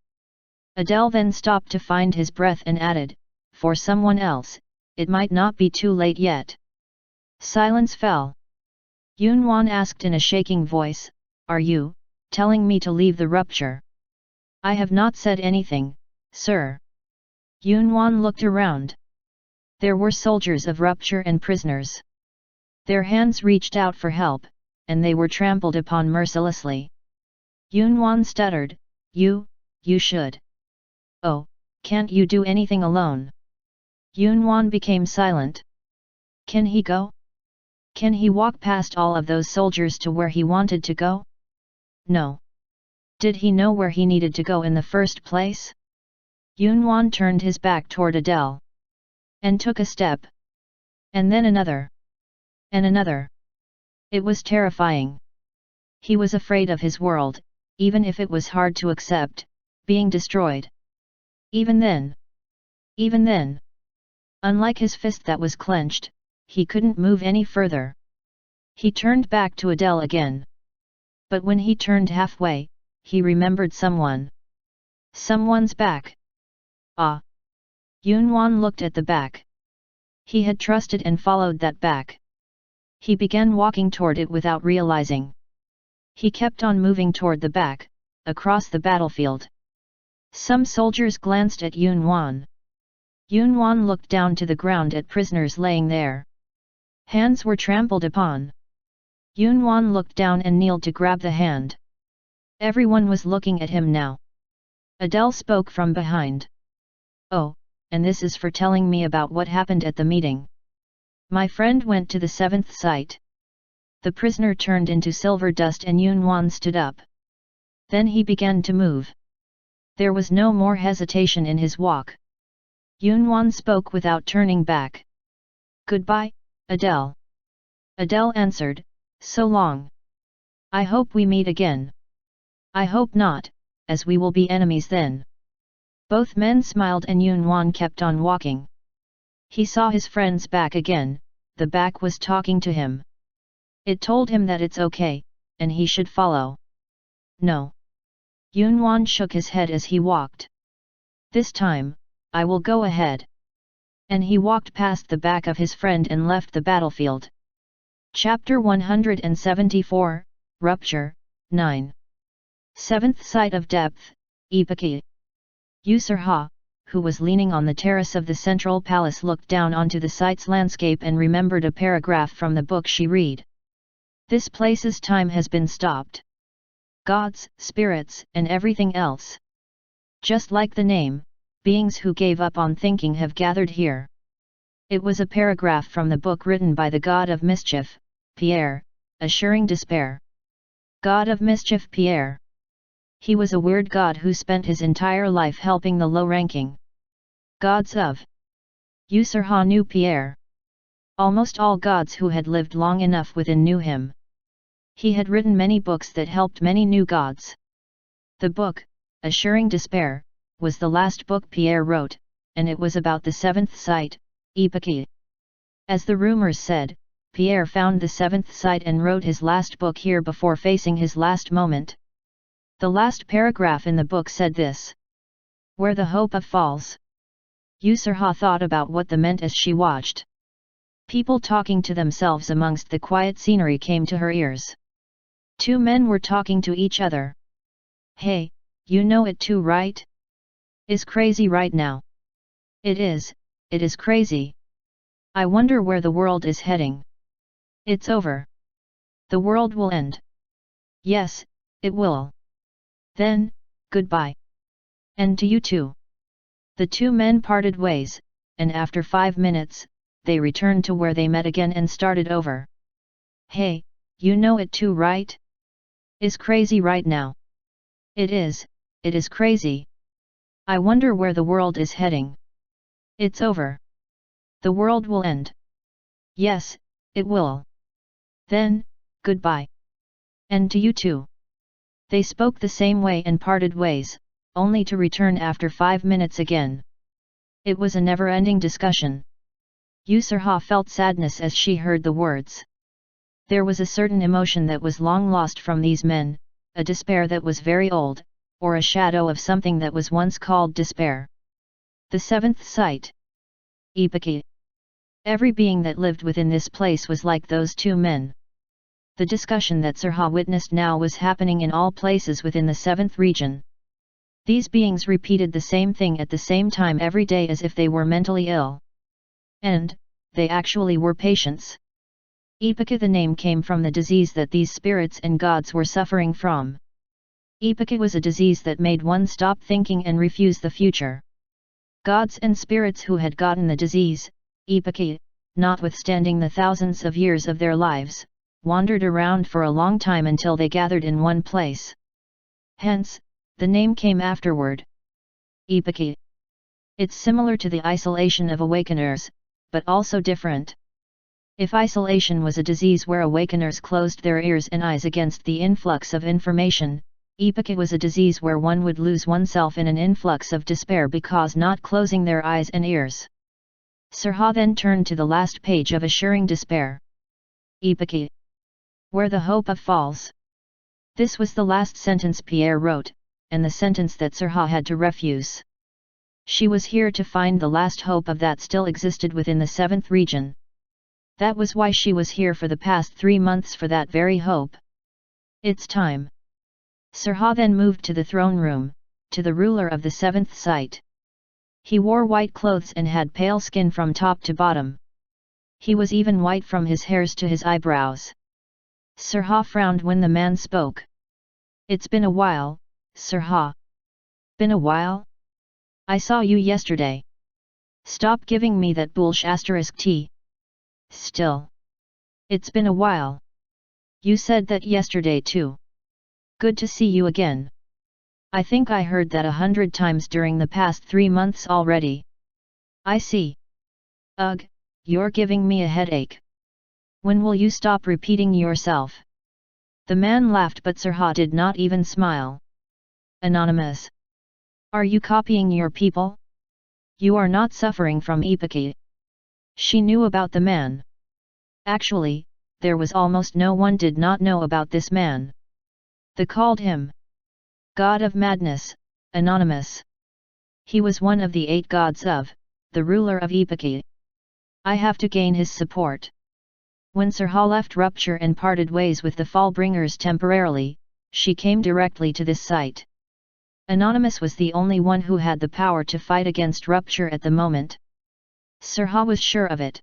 Speaker 1: Adele then stopped to find his breath and added, for someone else, it might not be too late yet. Silence fell. Yunwan asked in a shaking voice, are you telling me to leave the Rupture? I have not said anything, sir. Yunwan looked around. There were soldiers of Rupture and prisoners. Their hands reached out for help, and they were trampled upon mercilessly. Yunwan stuttered, You should. Oh, can't you do anything alone? Yunwan became silent. Can he go? Can he walk past all of those soldiers to where he wanted to go? No. Did he know where he needed to go in the first place? Yunwan turned his back toward Adele. And took a step. And then another. And another. It was terrifying. He was afraid of his world, even if it was hard to accept, being destroyed. Even then, unlike his fist that was clenched, he couldn't move any further. He turned back to Adele again. But when he turned halfway, he remembered someone. Someone's back. Ah! Yunwan looked at the back. He had trusted and followed that back. He began walking toward it without realizing. He kept on moving toward the back, across the battlefield. Some soldiers glanced at Yunwan. Yunwan looked down to the ground at prisoners laying there. Hands were trampled upon. Yunwan looked down and kneeled to grab the hand. Everyone was looking at him now. Adele spoke from behind. "Oh, and this is for telling me about what happened at the meeting. My friend went to the 7th site." The prisoner turned into silver dust and Yunwan stood up. Then he began to move. There was no more hesitation in his walk. Yunwan spoke without turning back. "Goodbye, Adele." Adele answered, "So long. I hope we meet again." "I hope not, as we will be enemies then." Both men smiled and Yunwan kept on walking. He saw his friend's back again. The back was talking to him. It told him that it's okay, and he should follow. "No." Yunwan shook his head as he walked. "This time, I will go ahead." And he walked past the back of his friend and left the battlefield. Chapter 174, Rupture, 9. 7th Site of Depth, Epiki. Yusarha, who was leaning on the terrace of the central palace, looked down onto the site's landscape and remembered a paragraph from the book she read. "This place's time has been stopped. Gods, spirits, and everything else. Just like the name, beings who gave up on thinking have gathered here." It was a paragraph from the book written by the god of mischief, Pierre, assuring despair. God of mischief Pierre. He was a weird god who spent his entire life helping the low-ranking. Gods of Yusarha knew Pierre. Almost all gods who had lived long enough within knew him. He had written many books that helped many new gods. The book, Assuring Despair, was the last book Pierre wrote, and it was about the 7th site, Epiki. As the rumors said, Pierre found the 7th site and wrote his last book here before facing his last moment. The last paragraph in the book said this: "Where the hope of falls." Yusarha thought about what that meant as she watched. People talking to themselves amongst the quiet scenery came to her ears. Two men were talking to each other. "Hey, you know it too, right? Is crazy right now." It is crazy. I wonder where the world is heading." "It's over. The world will end." "Yes, it will." "Then, goodbye. And to you too." The two men parted ways, and after 5 minutes, they returned to where they met again and started over. "Hey, you know it too, right? Is crazy right now." It is crazy. I wonder where the world is heading." "It's over. The world will end." "Yes, it will." "Then, goodbye. And to you too." They spoke the same way and parted ways, only to return after 5 minutes again. It was a never-ending discussion. Yusarha felt sadness as she heard the words. There was a certain emotion that was long lost from these men, a despair that was very old, or a shadow of something that was once called despair. The 7th site. Epiki. Every being that lived within this place was like those two men. The discussion that Sarha witnessed now was happening in all places within the 7th region. These beings repeated the same thing at the same time every day as if they were mentally ill. And, they actually were patients. Epika, the name came from the disease that these spirits and gods were suffering from. Epika was a disease that made one stop thinking and refuse the future. Gods and spirits who had gotten the disease, Epika, notwithstanding the thousands of years of their lives, wandered around for a long time until they gathered in one place. Hence, the name came afterward. Epiki. It's similar to the isolation of awakeners, but also different. If isolation was a disease where awakeners closed their ears and eyes against the influx of information, Ipecac was a disease where one would lose oneself in an influx of despair because not closing their eyes and ears. Sirha then turned to the last page of assuring despair. Ipecac, where the hope of falls. This was the last sentence Pierre wrote, and the sentence that Sirha had to refuse. She was here to find the last hope of that still existed within the 7th region. That was why she was here for the past 3 months, for that very hope. It's time. Sirha then moved to the throne room, to the ruler of the 7th site. He wore white clothes and had pale skin from top to bottom. He was even white from his hairs to his eyebrows. Sirha frowned when the man spoke. It's been a while, Sirha. Been a while? I saw you yesterday. Stop giving me that **t. Still. It's been a while. You said that yesterday too. Good to see you again. I think I heard that 100 times during the past 3 months already. I see. Ugh, you're giving me a headache. When will you stop repeating yourself? The man laughed, but Sirha did not even smile. Anonymous. Are you copying your people? You are not suffering from Ipecac. She knew about the man. Actually, there was almost no one did not know about this man. They called him God of Madness, Anonymous. He was one of the 8 gods of, the ruler of Ipecac. I have to gain his support. When Sirha left Rupture and parted ways with the Fallbringers temporarily, she came directly to this site. Anonymous was the only one who had the power to fight against Rupture at the moment. Sirha was sure of it.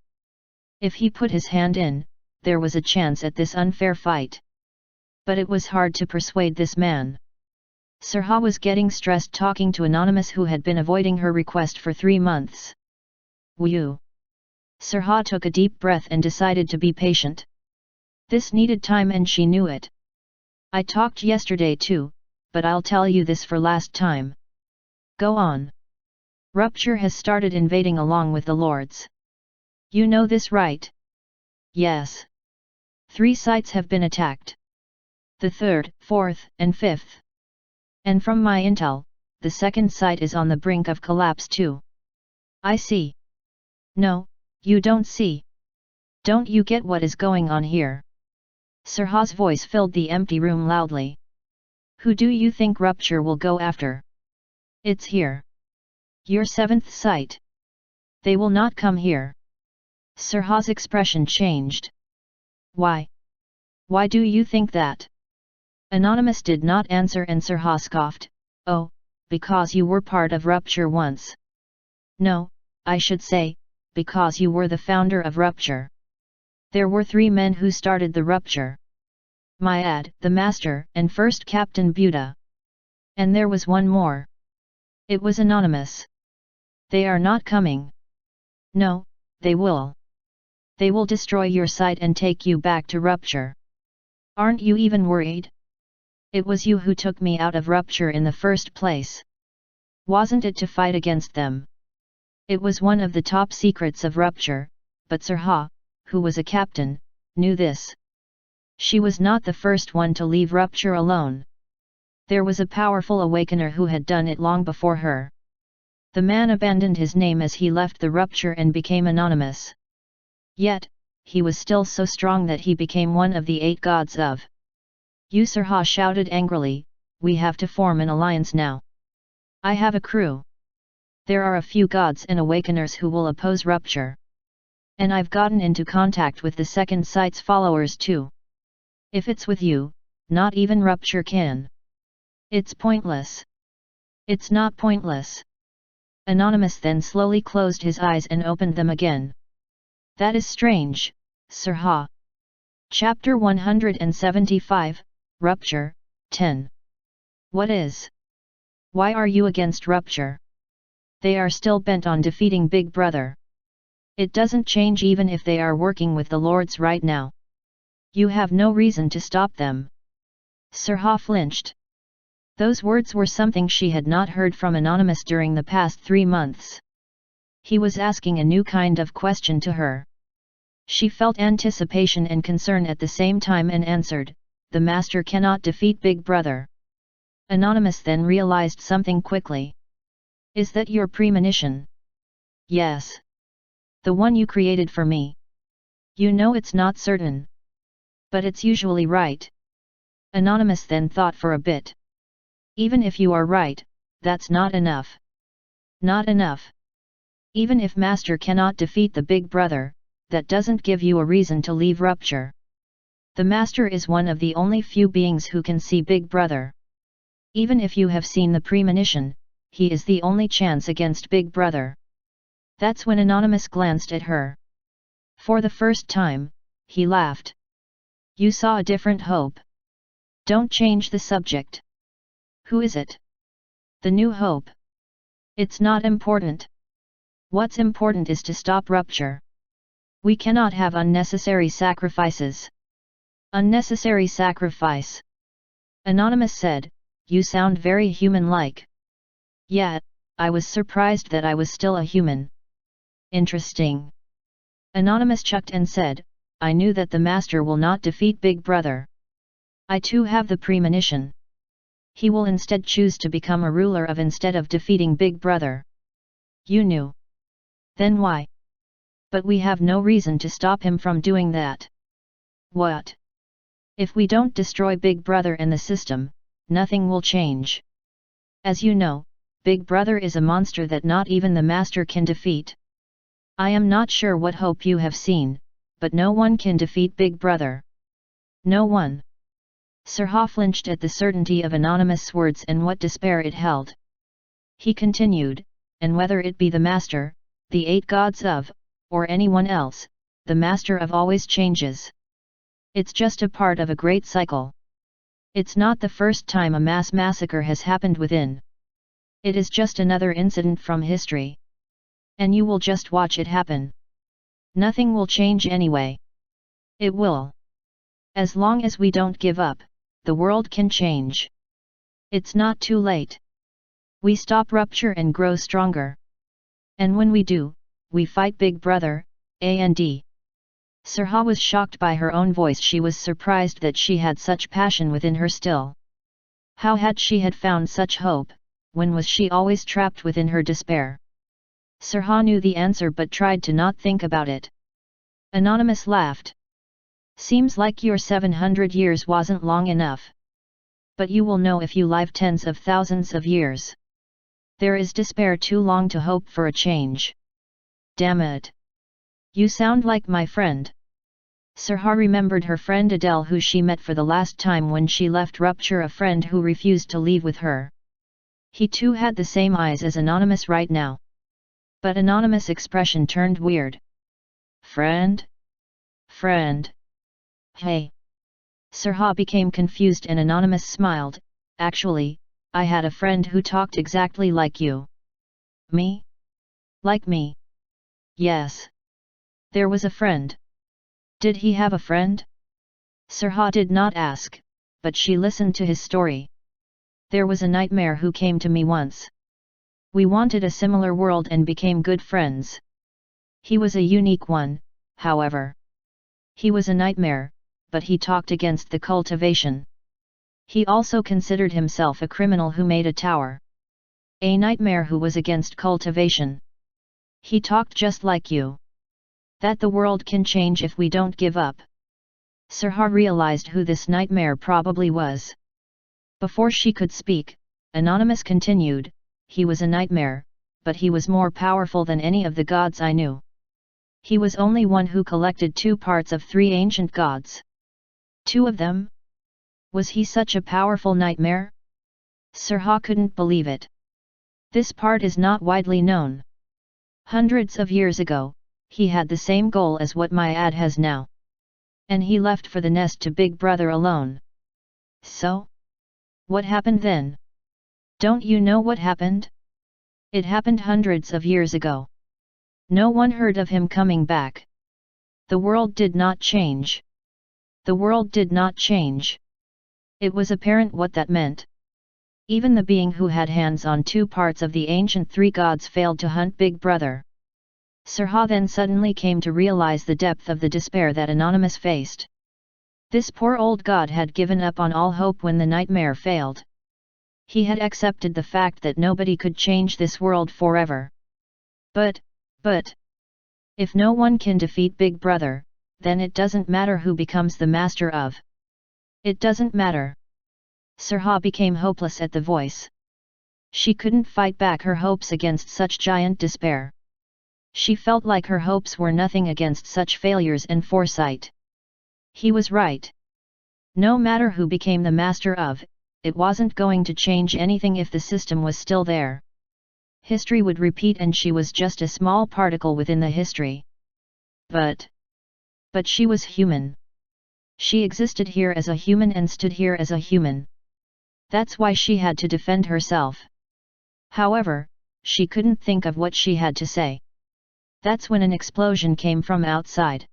Speaker 1: If he put his hand in, there was a chance at this unfair fight. But it was hard to persuade this man. Sirha was getting stressed talking to Anonymous, who had been avoiding her request for 3 months. Whew! Sirha took a deep breath and decided to be patient. This needed time and she knew it. I talked yesterday too, but I'll tell you this for last time. Go on. Rupture has started invading along with the lords. You know this, right? Yes. 3 sites have been attacked. The 3rd, 4th, and 5th. And from my intel, the 2nd site is on the brink of collapse too. I see. No, you don't see. Don't you get what is going on here? Sirha's voice filled the empty room loudly. Who do you think Rupture will go after? It's here. Your 7th site. They will not come here. Sirha's expression changed. Why? Why do you think that? Anonymous did not answer and Sirha scoffed. Oh, because you were part of Rupture once. No, I should say, because you were the founder of Rupture. There were 3 men who started the Rupture. Myad, the Master, and first Captain Buddha. And there was one more. It was Anonymous. They are not coming. No, they will. They will destroy your site and take you back to Rupture. Aren't you even worried? It was you who took me out of Rupture in the first place. Wasn't it to fight against them? It was one of the top secrets of Rupture, but Sirha, who was a captain, knew this. She was not the first one to leave Rupture alone. There was a powerful awakener who had done it long before her. The man abandoned his name as he left the Rupture and became Anonymous. Yet, he was still so strong that he became one of the 8 gods of. You, Sirha shouted angrily, we have to form an alliance now. I have a crew. There are a few gods and awakeners who will oppose Rupture. And I've gotten into contact with the 2nd site's followers too. If it's with you, not even Rupture can. It's pointless. It's not pointless. Anonymous then slowly closed his eyes and opened them again. That is strange, Sirha. Chapter 175, Rupture, 10. What is? Why are you against Rupture? They are still bent on defeating Big Brother. It doesn't change even if they are working with the lords right now. You have no reason to stop them. Sirha flinched. Those words were something she had not heard from Anonymous during the past 3 months. He was asking a new kind of question to her. She felt anticipation and concern at the same time and answered, the Master cannot defeat Big Brother. Anonymous then realized something quickly. Is that your premonition? Yes. The one you created for me. You know it's not certain. But it's usually right. Anonymous then thought for a bit. Even if you are right, that's not enough. Not enough. Even if Master cannot defeat the Big Brother, that doesn't give you a reason to leave Rupture. The Master is one of the only few beings who can see Big Brother. Even if you have seen the premonition, he is the only chance against Big Brother. That's when Anonymous glanced at her. For the first time, he laughed. You saw a different hope. Don't change the subject. Who is it? The new hope. It's not important. What's important is to stop Rupture. We cannot have unnecessary sacrifices. Unnecessary sacrifice. Anonymous said, you sound very human-like. Yeah, I was surprised that I was still a human. Interesting. Anonymous chuckled and said, I knew that the Master will not defeat Big Brother. I too have the premonition. He will instead choose to become a ruler of instead of defeating Big Brother. You knew. Then why? But we have no reason to stop him from doing that. What? If we don't destroy Big Brother and the system, nothing will change. As you know, Big Brother is a monster that not even the Master can defeat. I am not sure what hope you have seen, but no one can defeat Big Brother. No one. Sirha flinched at the certainty of Anonymous' words and what despair it held. He continued, and whether it be the Master, the 8 gods of, or anyone else, the Master of always changes. It's just a part of a great cycle. It's not the first time a mass massacre has happened within. It is just another incident from history. And you will just watch it happen. Nothing will change anyway. It will. As long as we don't give up, the world can change. It's not too late. We stop Rupture and grow stronger. And when we do, we fight Big Brother, and. Sirha was shocked by her own voice. She was surprised that she had such passion within her still. How had she had found such hope, when was she always trapped within her despair? Sirha knew the answer but tried to not think about it. Anonymous laughed. Seems like your 700 years wasn't long enough. But you will know if you live tens of thousands of years. There is despair too long to hope for a change. Damn it. You sound like my friend. Sirha remembered her friend Adele who she met for the last time when she left Rupture, a friend who refused to leave with her. He too had the same eyes as Anonymous right now. But Anonymous' expression turned weird. Friend? Friend? Hey. Sirha became confused and Anonymous smiled. Actually, I had a friend who talked exactly like you. Me? Like me? Yes. There was a friend. Did he have a friend? Sirha did not ask, but she listened to his story. There was a nightmare who came to me once. We wanted a similar world and became good friends. He was a unique one, however. He was a nightmare, but he talked against the cultivation. He also considered himself a criminal who made a tower. A nightmare who was against cultivation. He talked just like you. That the world can change if we don't give up. Sirha realized who this nightmare probably was. Before she could speak, Anonymous continued, he was a nightmare, but he was more powerful than any of the gods I knew. He was only one who collected 2 parts of 3 ancient gods. 2 of them? Was he such a powerful nightmare? Sirha couldn't believe it. This part is not widely known. Hundreds of years ago, he had the same goal as what my ad has now. And he left for the nest to Big Brother alone. So? What happened then? Don't you know what happened? It happened hundreds of years ago. No one heard of him coming back. The world did not change. The world did not change. It was apparent what that meant. Even the being who had hands on 2 parts of the ancient 3 gods failed to hunt Big Brother. Sirha then suddenly came to realize the depth of the despair that Anonymous faced. This poor old god had given up on all hope when the nightmare failed. He had accepted the fact that nobody could change this world forever. But, if no one can defeat Big Brother, then it doesn't matter who becomes the master of. It doesn't matter. Sirha became hopeless at the voice. She couldn't fight back her hopes against such giant despair. She felt like her hopes were nothing against such failures and foresight. He was right. No matter who became the master of, it wasn't going to change anything if the system was still there. History would repeat and she was just a small particle within the history. But she was human. She existed here as a human and stood here as a human. That's why she had to defend herself. However, she couldn't think of what she had to say. That's when an explosion came from outside.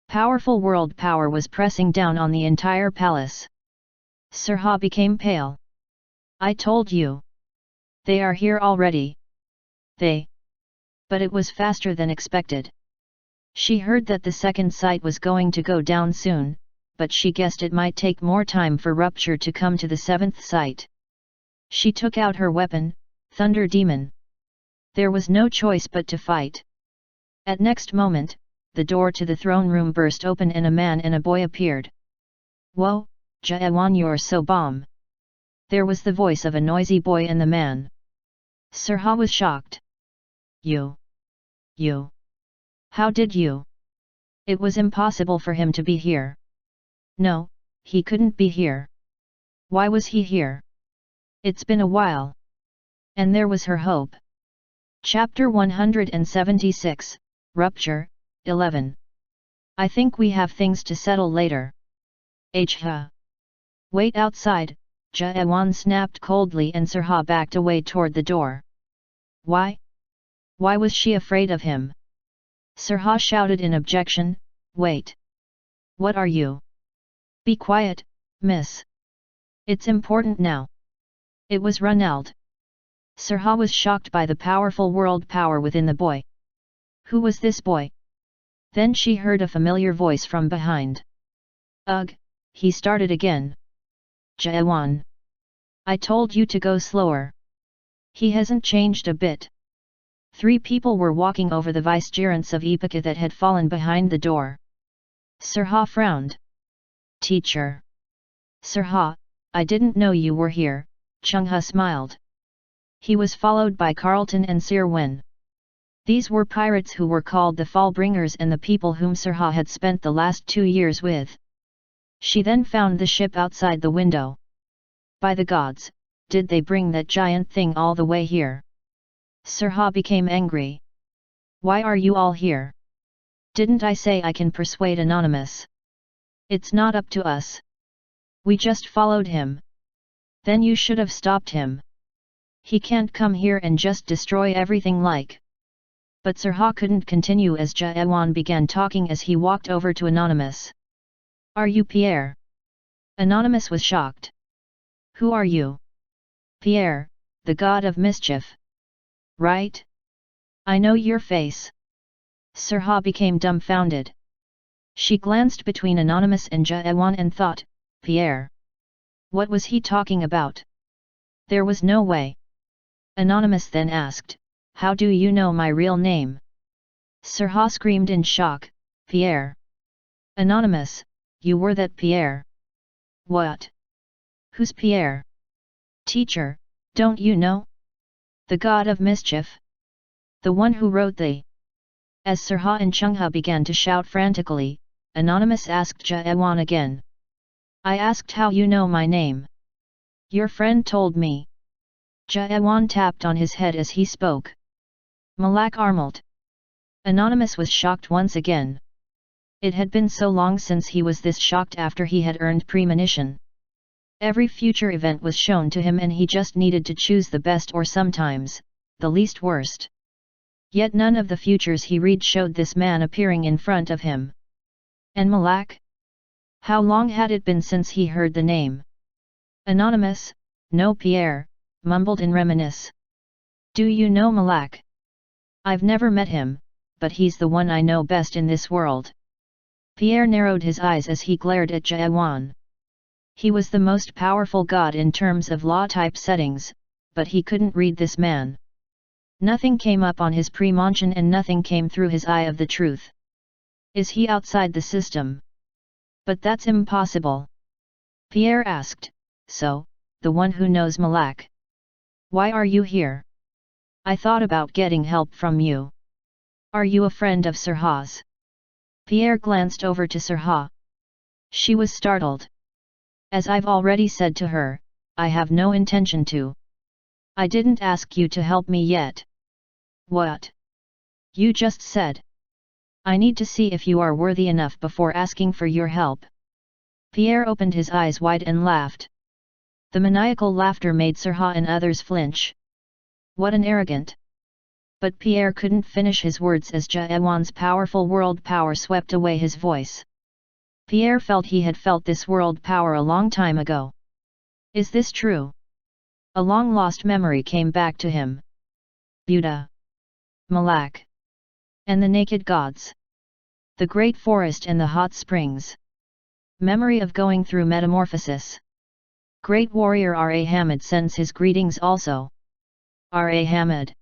Speaker 1: Powerful world power was pressing down on the entire palace. Sirha became pale. I told you. They are here already. But it was faster than expected. She heard that the second site was going to go down soon, but she guessed it might take more time for rupture to come to the seventh site. She took out her weapon, Thunder Demon. There was no choice but to fight. At next moment, the door to the throne room burst open and a man and a boy appeared. Whoa, Jaewan, you're so bomb. There was the voice of a noisy boy and the man. Sirha was shocked. You. How did you? It was impossible for him to be here. No, he couldn't be here. Why was he here? It's been a while. And there was her hope. Chapter 176, Rupture, 11. I think we have things to settle later. Wait outside, Jaewan snapped coldly and Sirha backed away toward the door. Why? Why was she afraid of him? Sirha shouted in objection, wait. What are you? Be quiet, miss. It's important now. It was Ronald. Sirha was shocked by the powerful world power within the boy. Who was this boy? Then she heard a familiar voice from behind. Ugh, he started again. Jaewan. I told you to go slower. He hasn't changed a bit. 3 people were walking over the vicegerents of Epika that had fallen behind the door. Sirha frowned. Teacher. Sirha, I didn't know you were here, Chungha smiled. He was followed by Carlton and Sir Wen. These were pirates who were called the Fallbringers and the people whom Sirha had spent the last 2 years with. She then found the ship outside the window. By the gods, did they bring that giant thing all the way here? Sirha became angry. Why are you all here? Didn't I say I can persuade Anonymous? It's not up to us. We just followed him. Then you should have stopped him. He can't come here and just destroy everything like. But Sirha couldn't continue as Jaewan began talking as he walked over to Anonymous. Are you Pierre? Anonymous was shocked. Who are you? Pierre, the god of mischief. Right? I know your face. Sirha became dumbfounded. She glanced between Anonymous and Jaewan and thought, Pierre. What was he talking about? There was no way. Anonymous then asked, how do you know my real name? Sirha screamed in shock, Pierre. Anonymous, you were that Pierre. What? Who's Pierre? Teacher, don't you know? The god of mischief? The one who wrote the... As Sirha and Chungha began to shout frantically, Anonymous asked Jaewan again. I asked how you know my name. Your friend told me. Jaewan tapped on his head as he spoke. Malak Armalt. Anonymous was shocked once again. It had been so long since he was this shocked after he had earned premonition. Every future event was shown to him and he just needed to choose the best or sometimes, the least worst. Yet none of the futures he read showed this man appearing in front of him. And Malak? How long had it been since he heard the name? Anonymous, no Pierre, mumbled and reminisce. Do you know Malak? I've never met him, but he's the one I know best in this world. Pierre narrowed his eyes as he glared at Jaewan. He was the most powerful god in terms of law type settings, but he couldn't read this man. Nothing came up on his premonition and nothing came through his eye of the truth. Is he outside the system? But that's impossible. Pierre asked, so, the one who knows Malak. Why are you here? I thought about getting help from you. Are you a friend of Sirha's? Pierre glanced over to Sirha. She was startled. As I've already said to her, I have no intention to. I didn't ask you to help me yet. What? You just said. I need to see if you are worthy enough before asking for your help. Pierre opened his eyes wide and laughed. The maniacal laughter made Sirha and others flinch. What an arrogant! But Pierre couldn't finish his words as Jaewan's powerful world power swept away his voice. Pierre felt he had felt this world power a long time ago. Is this true? A long-lost memory came back to him. Buddha, Malak, and the naked gods. The great forest and the hot springs. Memory of going through metamorphosis. Great warrior R.A. Hamid sends his greetings also. R.A. Hamid.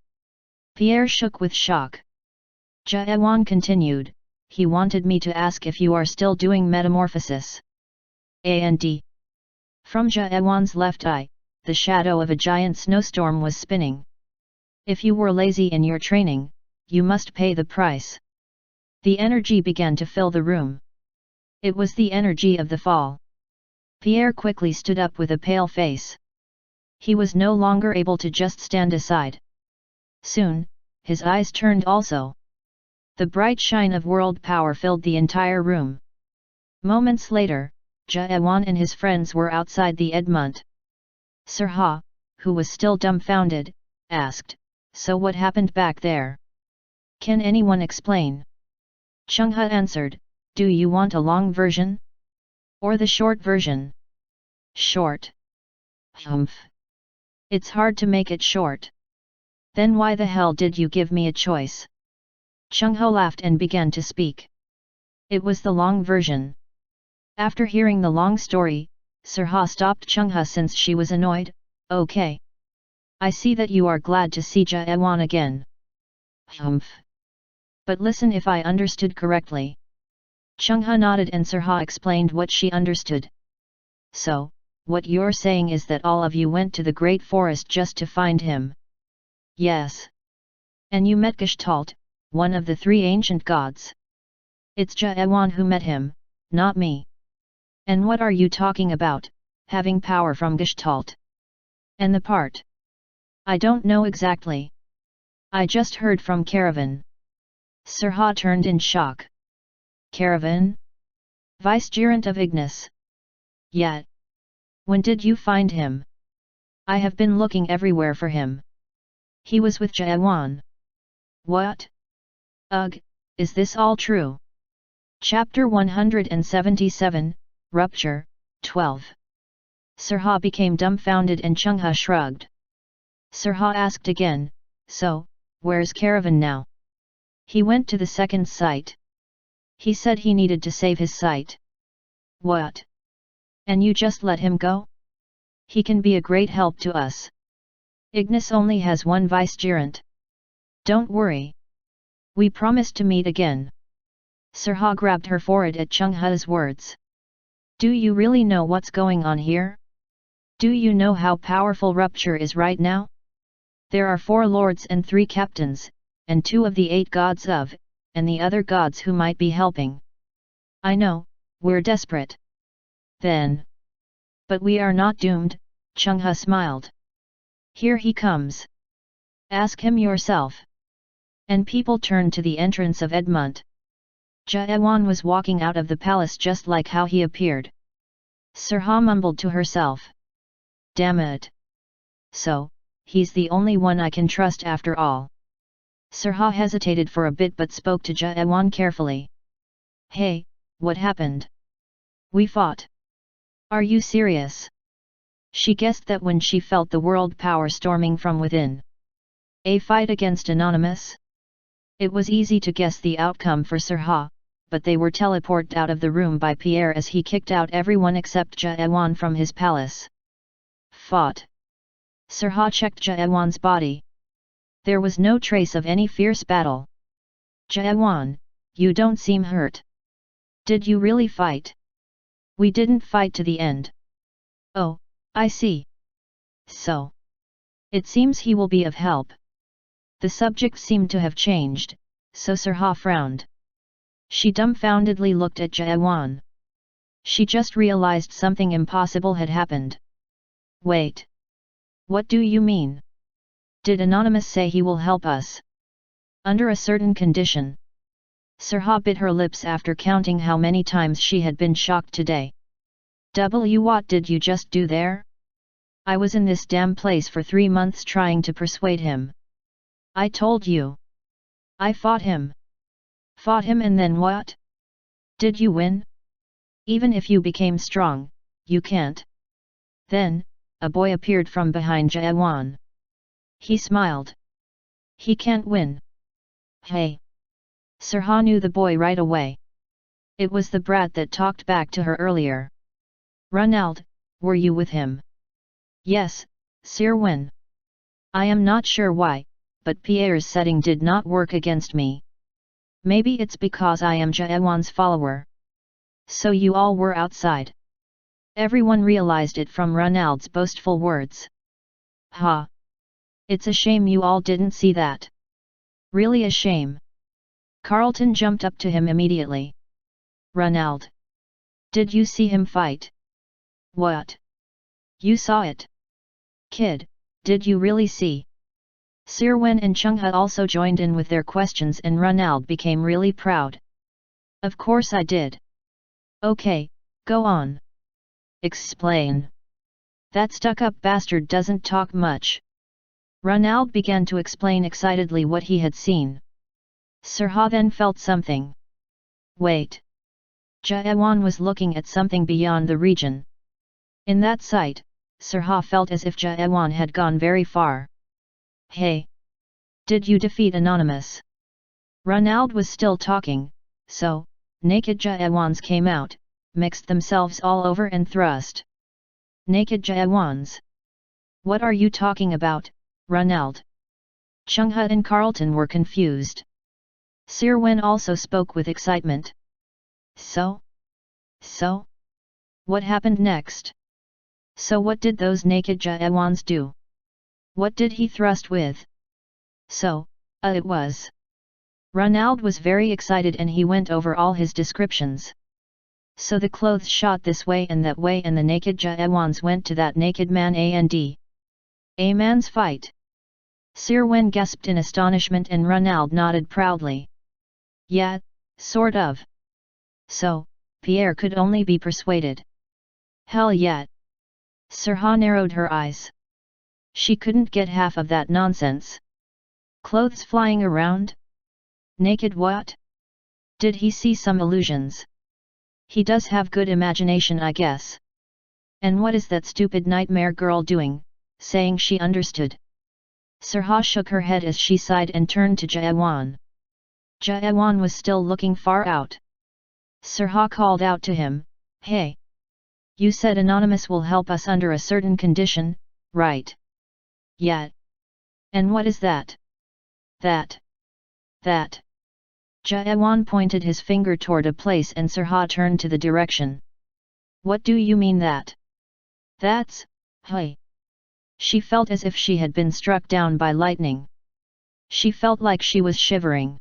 Speaker 1: Pierre shook with shock. Jaewan continued, he wanted me to ask if you are still doing metamorphosis. And. From Jaewan's left eye, the shadow of a giant snowstorm was spinning. If you were lazy in your training, you must pay the price. The energy began to fill the room. It was the energy of the fall. Pierre quickly stood up with a pale face. He was no longer able to just stand aside. Soon, his eyes turned also. The bright shine of world power filled the entire room. Moments later, Jaewan and his friends were outside the Edmont. Sirha, who was still dumbfounded, asked, so what happened back there? Can anyone explain? Chungha answered, do you want a long version? Or the short version? Short. Humph. It's hard to make it short. Then why the hell did you give me a choice? Chungha laughed and began to speak. It was the long version. After hearing the long story, Sirha stopped Chungha since she was annoyed. Okay. I see that you are glad to see Jaewan again. Humph. But listen, if I understood correctly. Chungha nodded and Sirha explained what she understood. So, what you're saying is that all of you went to the great forest just to find him. Yes. And you met Gestalt, one of the three ancient gods. It's Jaewan who met him, not me. And what are you talking about, having power from Gestalt? And the part? I don't know exactly. I just heard from Caravan. Sirha turned in shock. Caravan? Vicegerent of Ignis. Yet. When did you find him? I have been looking everywhere for him. He was with Jaewan. What? Ugh, is this all true? Chapter 177, Rupture, 12. Sirha became dumbfounded and Chungha shrugged. Sirha asked again, so, where's Caravan now? He went to the second site. He said he needed to save his site. What? And you just let him go? He can be a great help to us. Ignis only has one vicegerent. Don't worry. We promised to meet again. Sirha grabbed her forehead at Chungha's words. Do you really know what's going on here? Do you know how powerful Rupture is right now? There are 4 lords and 3 captains, and 2 of the 8 gods of, and the other gods who might be helping. I know, we're desperate. Then. But we are not doomed, Chungha smiled. Here he comes. Ask him yourself. And people turned to the entrance of Edmont. Jaewan was walking out of the palace just like how he appeared. Sirha mumbled to herself. Damn it. So, he's the only one I can trust after all. Sirha hesitated for a bit but spoke to Jaewan carefully. Hey, what happened? We fought. Are you serious? She guessed that when she felt the world power storming from within. A fight against Anonymous? It was easy to guess the outcome for Sirha, but they were teleported out of the room by Pierre as he kicked out everyone except Jaewan from his palace. Fought. Sirha checked Jaewan's body. There was no trace of any fierce battle. Jaewan, you don't seem hurt. Did you really fight? We didn't fight to the end. Oh, I see. So. It seems he will be of help. The subject seemed to have changed, so Sirha frowned. She dumbfoundedly looked at Jaewan. She just realized something impossible had happened. Wait. What do you mean? Did Anonymous say he will help us? Under a certain condition. Sirha bit her lips after counting how many times she had been shocked today. What did you just do there? I was in this damn place for 3 months trying to persuade him. I told you. I fought him. Fought him and then what? Did you win? Even if you became strong, you can't. Then, a boy appeared from behind Jaewan. He smiled. He can't win. Hey. Sirha knew the boy right away. It was the brat that talked back to her earlier. Ronald, were you with him? Yes, Sir Wen. I am not sure why, but Pierre's setting did not work against me. Maybe it's because I am Jaewan's follower. So you all were outside. Everyone realized it from Ronald's boastful words. Ha! It's a shame you all didn't see that. Really a shame. Carlton jumped up to him immediately. Ronald. Did you see him fight? What? You saw it? Kid, did you really see? Sir Wen and Chungha also joined in with their questions and Ronald became really proud. Of course I did. Okay, go on. Explain. That stuck-up bastard doesn't talk much. Ronald began to explain excitedly what he had seen. Sirha then felt something. Wait. Jaewan was looking at something beyond the region. In that sight, Sirha felt as if Jaewan had gone very far. Hey! Did you defeat Anonymous? Ronald was still talking, so, naked Jaewans came out, mixed themselves all over and thrust. Naked Jaewans? What are you talking about, Ronald? Chungha and Carlton were confused. Sir Wen also spoke with excitement. So? What happened next? So what did those naked Jaewans do? What did he thrust with? It was. Ronald was very excited and he went over all his descriptions. So the clothes shot this way and that way and the naked Jaewans went to that naked man and a man's fight. Sir Wen gasped in astonishment and Ronald nodded proudly. Yeah, sort of. So, Pierre could only be persuaded. Hell yeah. Sirha narrowed her eyes. She couldn't get half of that nonsense. Clothes flying around? Naked what? Did he see some illusions? He does have good imagination, I guess. And what is that stupid nightmare girl doing, saying she understood? Sirha shook her head as she sighed and turned to Jaewan. Jaewan was still looking far out. Sirha called out to him, Hey! You said Anonymous will help us under a certain condition, right? Yeah. And what is that? That. Jaewan pointed his finger toward a place and Sirha turned to the direction. What do you mean that? That's, hey. She felt as if she had been struck down by lightning. She felt like she was shivering.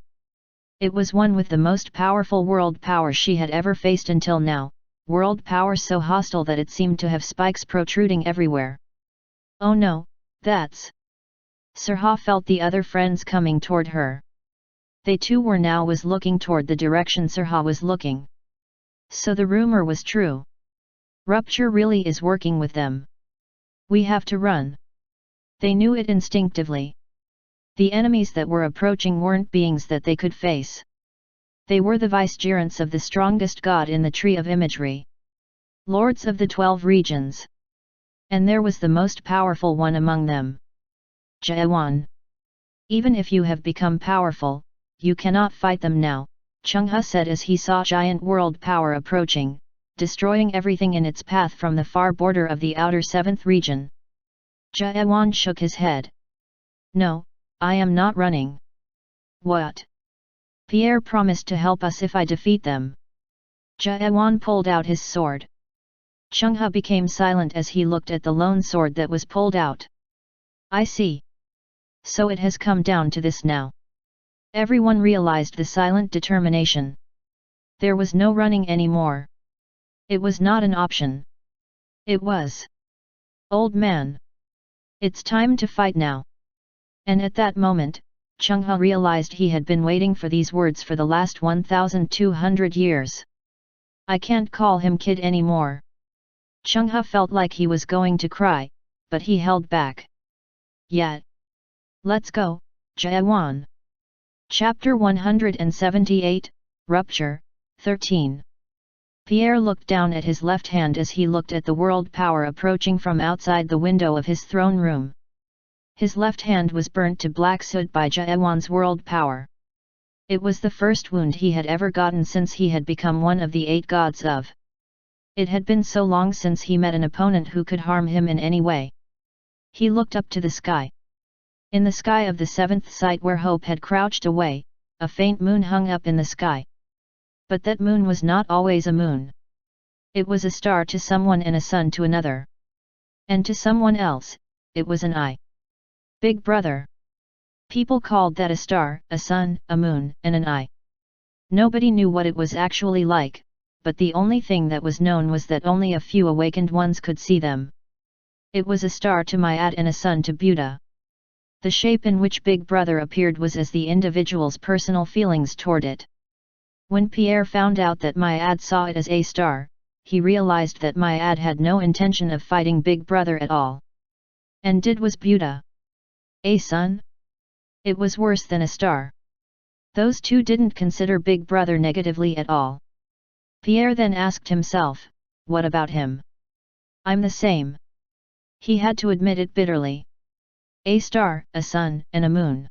Speaker 1: It was one with the most powerful world power she had ever faced until now, world power so hostile that it seemed to have spikes protruding everywhere. Oh no, that's... Sirha felt the other friends coming toward her. They too were now was looking toward the direction Sirha was looking. So the rumor was true. Rupture really is working with them. We have to run. They knew it instinctively. The enemies that were approaching weren't beings that they could face. They were the vicegerents of the strongest god in the tree of imagery. Lords of the 12 regions. And there was the most powerful one among them. Jaewan. Even if you have become powerful, you cannot fight them now, Changhe said as he saw giant world power approaching, destroying everything in its path from the far border of the outer 7th region. Jaewan shook his head. No, I am not running. What? Pierre promised to help us if I defeat them. Jaewan pulled out his sword. Changhe became silent as he looked at the lone sword that was pulled out. I see. So it has come down to this now. Everyone realized the silent determination. There was no running anymore. It was not an option. It was. Old man. It's time to fight now. And at that moment, Changhe realized he had been waiting for these words for the last 1,200 years. I can't call him kid anymore. Changhe felt like he was going to cry, but he held back. Yet. Let's go, Jaewan. Chapter 178, Rupture, 13. Pierre looked down at his left hand as he looked at the world power approaching from outside the window of his throne room. His left hand was burnt to black soot by Jaewan's world power. It was the first wound he had ever gotten since he had become one of the 8 gods of. It had been so long since he met an opponent who could harm him in any way. He looked up to the sky. In the sky of the 7th site where hope had crouched away, a faint moon hung up in the sky. But that moon was not always a moon. It was a star to someone and a sun to another. And to someone else, it was an eye. Big Brother. People called that a star, a sun, a moon, and an eye. Nobody knew what it was actually like, but the only thing that was known was that only a few awakened ones could see them. It was a star to Myad and a sun to Buddha. The shape in which Big Brother appeared was as the individual's personal feelings toward it. When Pierre found out that Myad saw it as a star, he realized that Myad had no intention of fighting Big Brother at all. And did was Buddha a sun? It was worse than a star. Those two didn't consider Big Brother negatively at all. Pierre then asked himself, what about him? I'm the same. He had to admit it bitterly. A star, a sun, and a moon.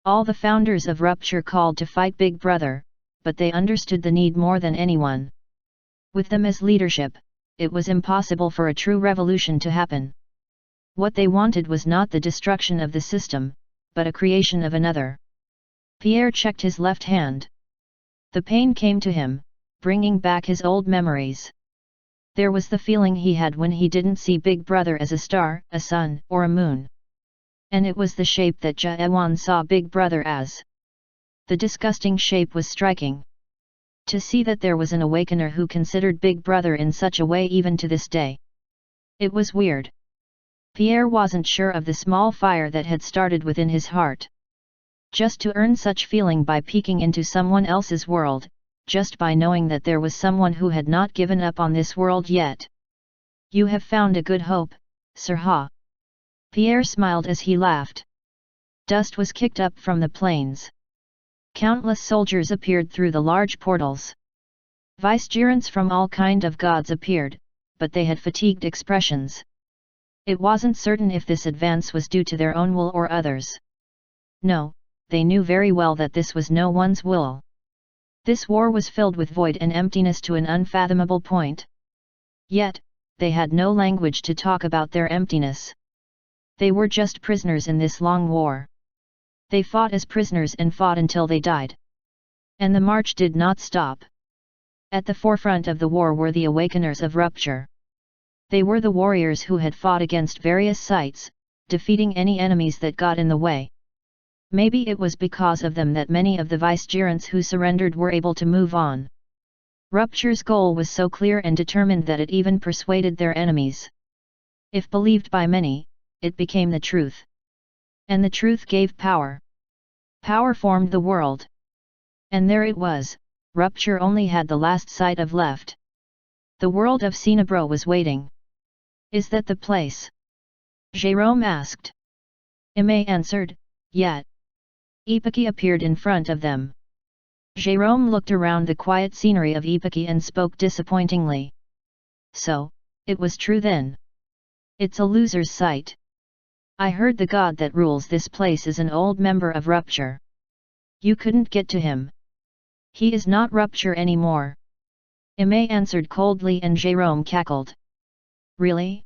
Speaker 1: All the founders of Rupture called to fight Big Brother, but they understood the need more than anyone. With them as leadership, it was impossible for a true revolution to happen. What they wanted was not the destruction of the system, but a creation of another. Pierre checked his left hand. The pain came to him, bringing back his old memories. There was the feeling he had when he didn't see Big Brother as a star, a sun, or a moon. And it was the shape that Jaewan saw Big Brother as. The disgusting shape was striking. To see that there was an awakener who considered Big Brother in such a way even to this day. It was weird. Pierre wasn't sure of the small fire that had started within his heart. Just to earn such feeling by peeking into someone else's world, just by knowing that there was someone who had not given up on this world yet. You have found a good hope, Sir Ha. Pierre smiled as he laughed. Dust was kicked up from the plains. Countless soldiers appeared through the large portals. Vicegerents from all kind of gods appeared, but they had fatigued expressions. It wasn't certain if this advance was due to their own will or others. No, they knew very well that this was no one's will. This war was filled with void and emptiness to an unfathomable point. Yet, they had no language to talk about their emptiness. They were just prisoners in this long war. They fought as prisoners and fought until they died. And the march did not stop. At the forefront of the war were the awakeners of Rupture. They were the warriors who had fought against various sites, defeating any enemies that got in the way. Maybe it was because of them that many of the vicegerents who surrendered were able to move on. Rupture's goal was so clear and determined that it even persuaded their enemies. If believed by many, it became the truth. And the truth gave power. Power formed the world. And there it was, Rupture only had the last sight of left. The world of Cinebro was waiting. Is that the place? Jérôme asked. Aimé answered, yet. Ipaki appeared in front of them. Jérôme looked around the quiet scenery of Ipaki and spoke disappointingly. So, it was true then. It's a loser's sight. I heard the god that rules this place is an old member of Rupture. You couldn't get to him. He is not Rupture anymore. Aimé answered coldly and Jérôme cackled. Really?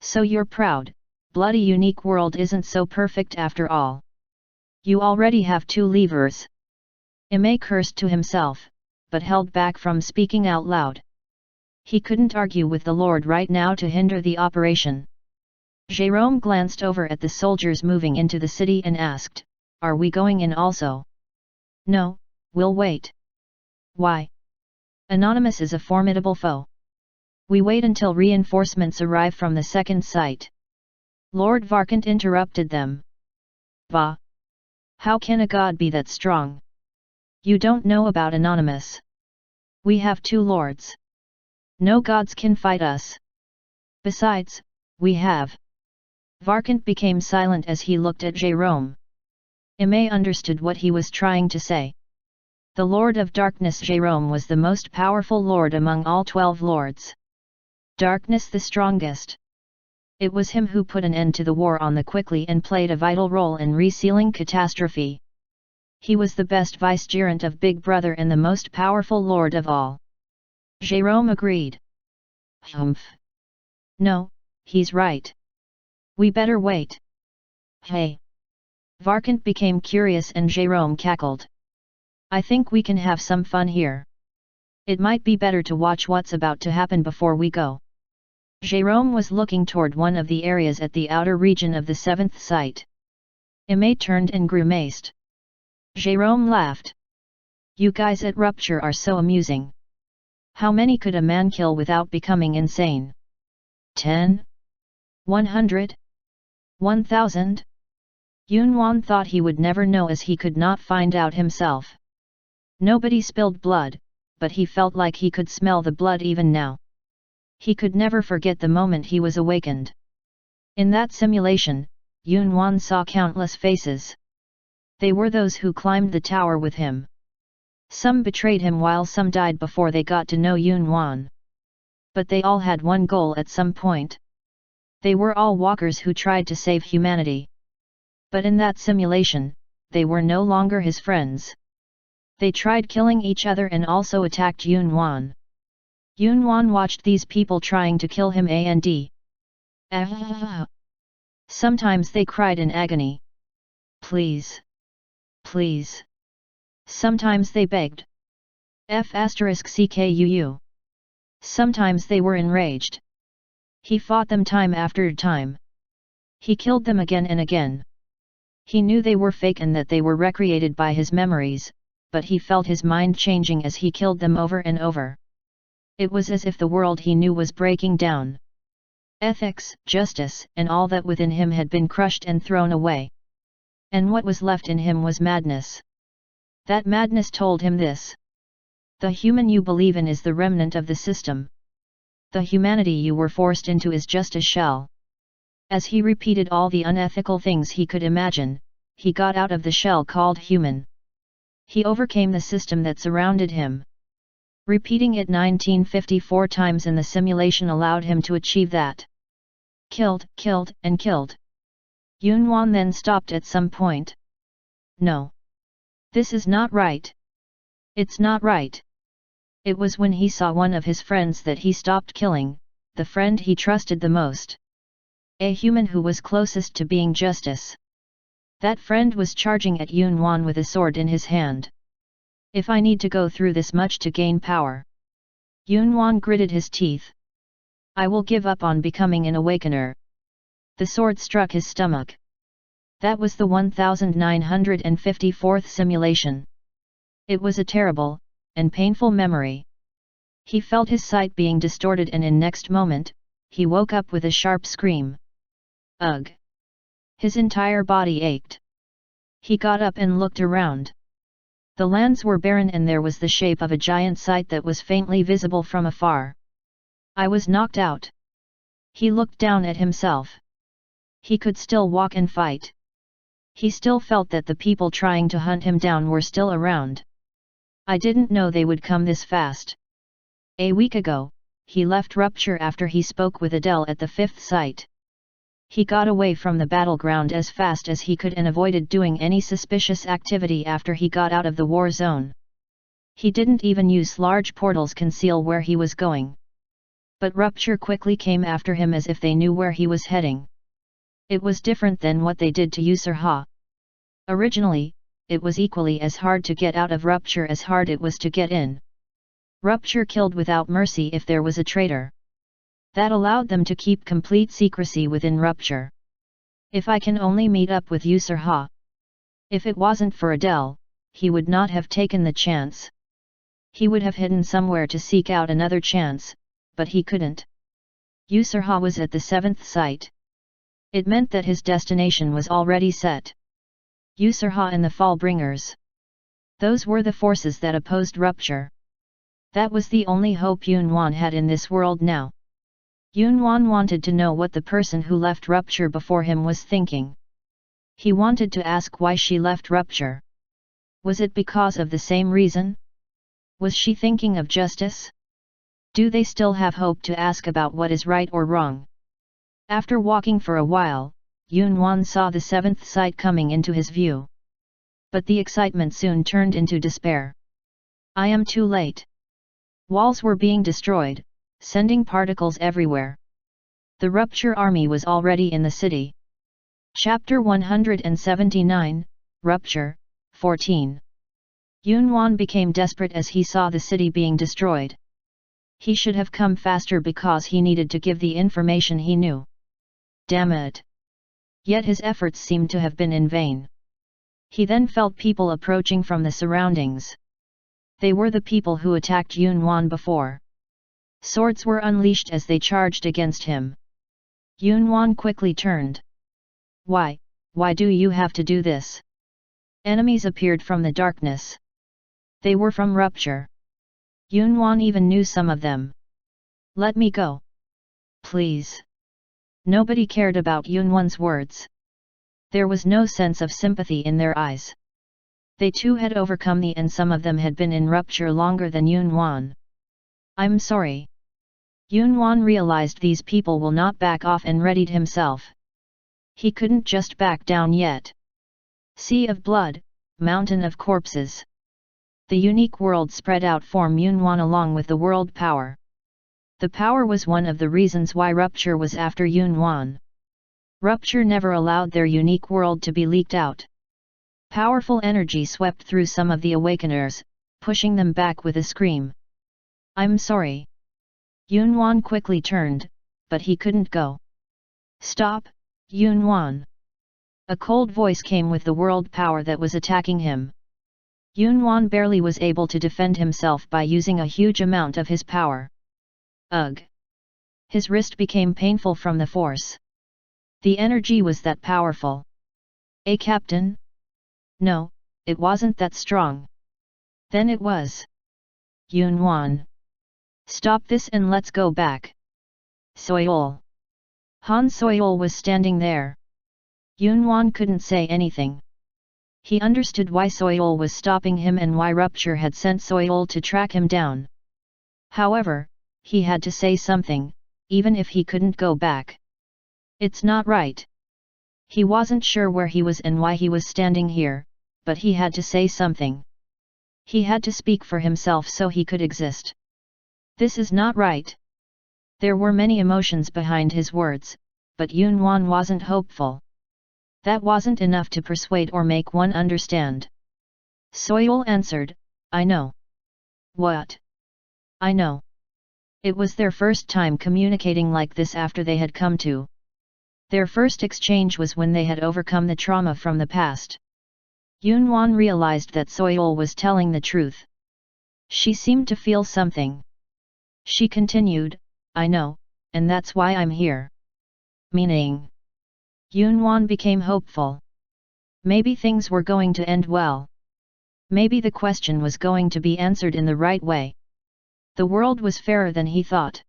Speaker 1: So you're proud, bloody unique world isn't so perfect after all. You already have 2 levers. Aimé cursed to himself, but held back from speaking out loud. He couldn't argue with the Lord right now to hinder the operation. Jérôme glanced over at the soldiers moving into the city and asked, "Are we going in also?" "No, we'll wait." "Why?" "Anonymous is a formidable foe. We wait until reinforcements arrive from the second site." Lord Varkant interrupted them. "Bah! How can a god be that strong? You don't know about Anonymous. We have 2 lords. No gods can fight us. Besides, we have." Varkant became silent as he looked at Jérôme. Aimé understood what he was trying to say. The Lord of Darkness Jérôme was the most powerful lord among all 12 lords. Darkness the strongest. It was him who put an end to the war on the Quickly and played a vital role in resealing Catastrophe. He was the best vicegerent of Big Brother and the most powerful lord of all. Jérôme agreed. "Humph. No, he's right. We better wait." "Hey!" Varkant became curious and Jérôme cackled. "I think we can have some fun here. It might be better to watch what's about to happen before we go." Jérôme was looking toward one of the areas at the outer region of the 7th site. Aimé turned and grimaced. Jérôme laughed. "You guys at Rupture are so amusing. How many could a man kill without becoming insane? 10? 100? 1000? Yunwan thought he would never know as he could not find out himself. Nobody spilled blood, but he felt like he could smell the blood even now. He could never forget the moment he was awakened. In that simulation, Yunwan saw countless faces. They were those who climbed the tower with him. Some betrayed him while some died before they got to know Yunwan. But they all had one goal at some point. They were all walkers who tried to save humanity. But in that simulation, they were no longer his friends. They tried killing each other and also attacked Yunwan. Yunwan watched these people trying to kill him and sometimes they cried in agony. "Please! Please!" Sometimes they begged. **CKUU. Sometimes they were enraged. He fought them time after time. He killed them again and again. He knew they were fake and that they were recreated by his memories, but he felt his mind changing as he killed them over and over. It was as if the world he knew was breaking down. Ethics, justice, and all that within him had been crushed and thrown away. And what was left in him was madness. That madness told him this. The human you believe in is the remnant of the system. The humanity you were forced into is just a shell. As he repeated all the unethical things he could imagine, he got out of the shell called human. He overcame the system that surrounded him. Repeating it 1954 times in the simulation allowed him to achieve that. Killed, killed, and killed. Yunwan then stopped at some point. No. This is not right. It's not right. It was when he saw one of his friends that he stopped killing, the friend he trusted the most. A human who was closest to being justice. That friend was charging at Yunwan with a sword in his hand. If I need to go through this much to gain power. Yunwan gritted his teeth. I will give up on becoming an awakener. The sword struck his stomach. That was the 1954th simulation. It was a terrible, and painful memory. He felt his sight being distorted and in next moment, he woke up with a sharp scream. Ugh! His entire body ached. He got up and looked around. The lands were barren and there was the shape of a giant site that was faintly visible from afar. I was knocked out. He looked down at himself. He could still walk and fight. He still felt that the people trying to hunt him down were still around. I didn't know they would come this fast. A week ago, he left Rupture after he spoke with Adele at the 5th site. He got away from the battleground as fast as he could and avoided doing any suspicious activity after he got out of the war zone. He didn't even use large portals conceal where he was going. But Rupture quickly came after him as if they knew where he was heading. It was different than what they did to Yusarha. Originally, it was equally as hard to get out of Rupture as hard it was to get in. Rupture killed without mercy if there was a traitor. That allowed them to keep complete secrecy within Rupture. If I can only meet up with Yusarha. If it wasn't for Adele, he would not have taken the chance. He would have hidden somewhere to seek out another chance, but he couldn't. Yusarha was at the 7th site. It meant that his destination was already set. Yusarha and the Fallbringers. Those were the forces that opposed Rupture. That was the only hope Yunwan had in this world now. Yunwan wanted to know what the person who left Rupture before him was thinking. He wanted to ask why she left Rupture. Was it because of the same reason? Was she thinking of justice? Do they still have hope to ask about what is right or wrong? After walking for a while, Yunwan saw the 7th site coming into his view. But the excitement soon turned into despair. I am too late. Walls were being destroyed, sending particles everywhere. The Rupture army was already in the city. Chapter 179, Rupture, 14. Yunwan became desperate as he saw the city being destroyed. He should have come faster because he needed to give the information he knew. Damn it! Yet his efforts seemed to have been in vain. He then felt people approaching from the surroundings. They were the people who attacked Yunwan before. Swords were unleashed as they charged against him. Yunwan quickly turned. Why do you have to do this? Enemies appeared from the darkness. They were from Rupture. Yunwan even knew some of them. Let me go. Please. Nobody cared about Yunwan's words. There was no sense of sympathy in their eyes. They too had overcome and some of them had been in Rupture longer than Yunwan. I'm sorry. Yunwan realized these people will not back off and readied himself. He couldn't just back down yet. Sea of blood, mountain of corpses. The unique world spread out from Yunwan along with the world power. The power was one of the reasons why Rupture was after Yunwan. Rupture never allowed their unique world to be leaked out. Powerful energy swept through some of the Awakeners, pushing them back with a scream. I'm sorry. Yunwan quickly turned, but he couldn't go. Stop, Yunwan. A cold voice came with the world power that was attacking him. Yunwan barely was able to defend himself by using a huge amount of his power. Ugh! His wrist became painful from the force. The energy was that powerful. A captain? No, it wasn't that strong. Then it was. Yunwan. Stop this and let's go back. Soyol. Han Soyol was standing there. Yunwan couldn't say anything. He understood why Soyol was stopping him and why Rupture had sent Soyol to track him down. However, he had to say something, even if he couldn't go back. It's not right. He wasn't sure where he was and why he was standing here, but he had to say something. He had to speak for himself so he could exist. This is not right. There were many emotions behind his words, but Yunwan wasn't hopeful. That wasn't enough to persuade or make one understand. Soyol answered, I know. What? I know. It was their first time communicating like this after they had come to. Their first exchange was when they had overcome the trauma from the past. Yunwan realized that Soyol was telling the truth. She seemed to feel something. She continued, I know, and that's why I'm here. Meaning? Yunwan became hopeful. Maybe things were going to end well. Maybe the question was going to be answered in the right way. The world was fairer than he thought.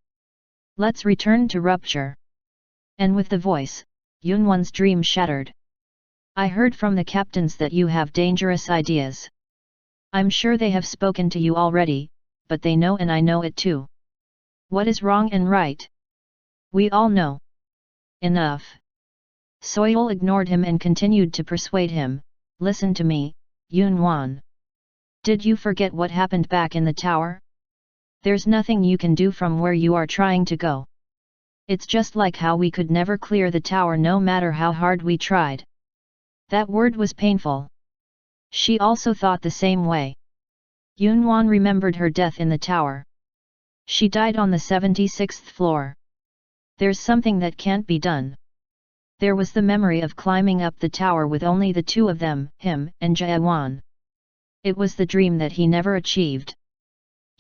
Speaker 1: Let's return to Rupture. And with the voice, Yunwan's dream shattered. I heard from the captains that you have dangerous ideas. I'm sure they have spoken to you already, but they know and I know it too. What is wrong and right? We all know. Enough. Soyol ignored him and continued to persuade him, listen to me, Yunwan. Did you forget what happened back in the tower? There's nothing you can do from where you are trying to go. It's just like how we could never clear the tower no matter how hard we tried. That word was painful. She also thought the same way. Yunwan remembered her death in the tower. She died on the 76th floor. There's something that can't be done. There was the memory of climbing up the tower with only the two of them, him and Jaewan. It was the dream that he never achieved.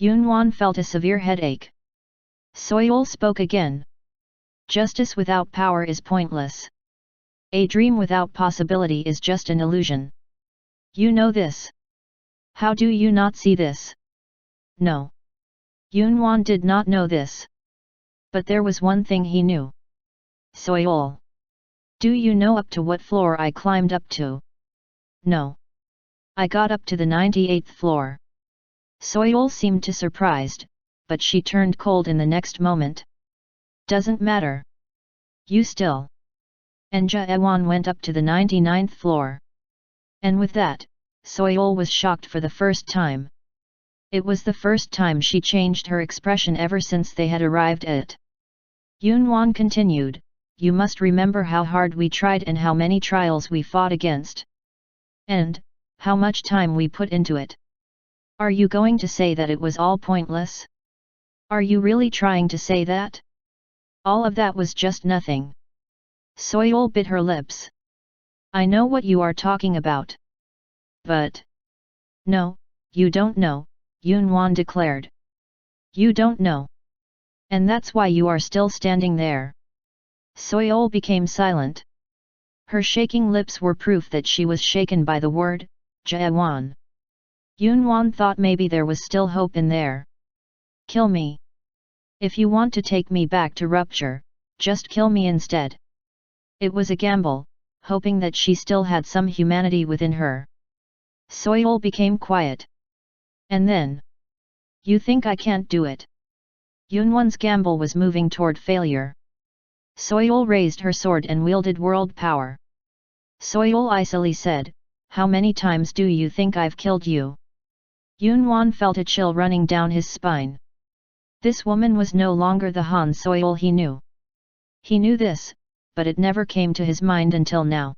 Speaker 1: Yunwan felt a severe headache. Soyol spoke again. Justice without power is pointless. A dream without possibility is just an illusion. You know this. How do you not see this? No. Yunwan did not know this. But there was one thing he knew. Soyol. Do you know up to what floor I climbed up to? No. I got up to the 98th floor. Soyol seemed too surprised, but she turned cold in the next moment. Doesn't matter. You still. And Jaewan went up to the 99th floor. And with that, Soyol was shocked for the first time. It was the first time she changed her expression ever since they had arrived at. Yunwan continued, you must remember how hard we tried and how many trials we fought against. And, how much time we put into it. Are you going to say that it was all pointless? Are you really trying to say that? All of that was just nothing. Soyol bit her lips. I know what you are talking about. But... No, you don't know, Yunwan declared. You don't know. And that's why you are still standing there. Soyol became silent. Her shaking lips were proof that she was shaken by the word, Jaewan. Yunwan thought maybe there was still hope in there. Kill me. If you want to take me back to Rupture, just kill me instead. It was a gamble, hoping that she still had some humanity within her. Soyol became quiet. And then. You think I can't do it? Yunwan's gamble was moving toward failure. Soyol raised her sword and wielded world power. Soyol icily said, how many times do you think I've killed you? Yunwan felt a chill running down his spine. This woman was no longer the Han Soyol he knew. He knew this, but it never came to his mind until now.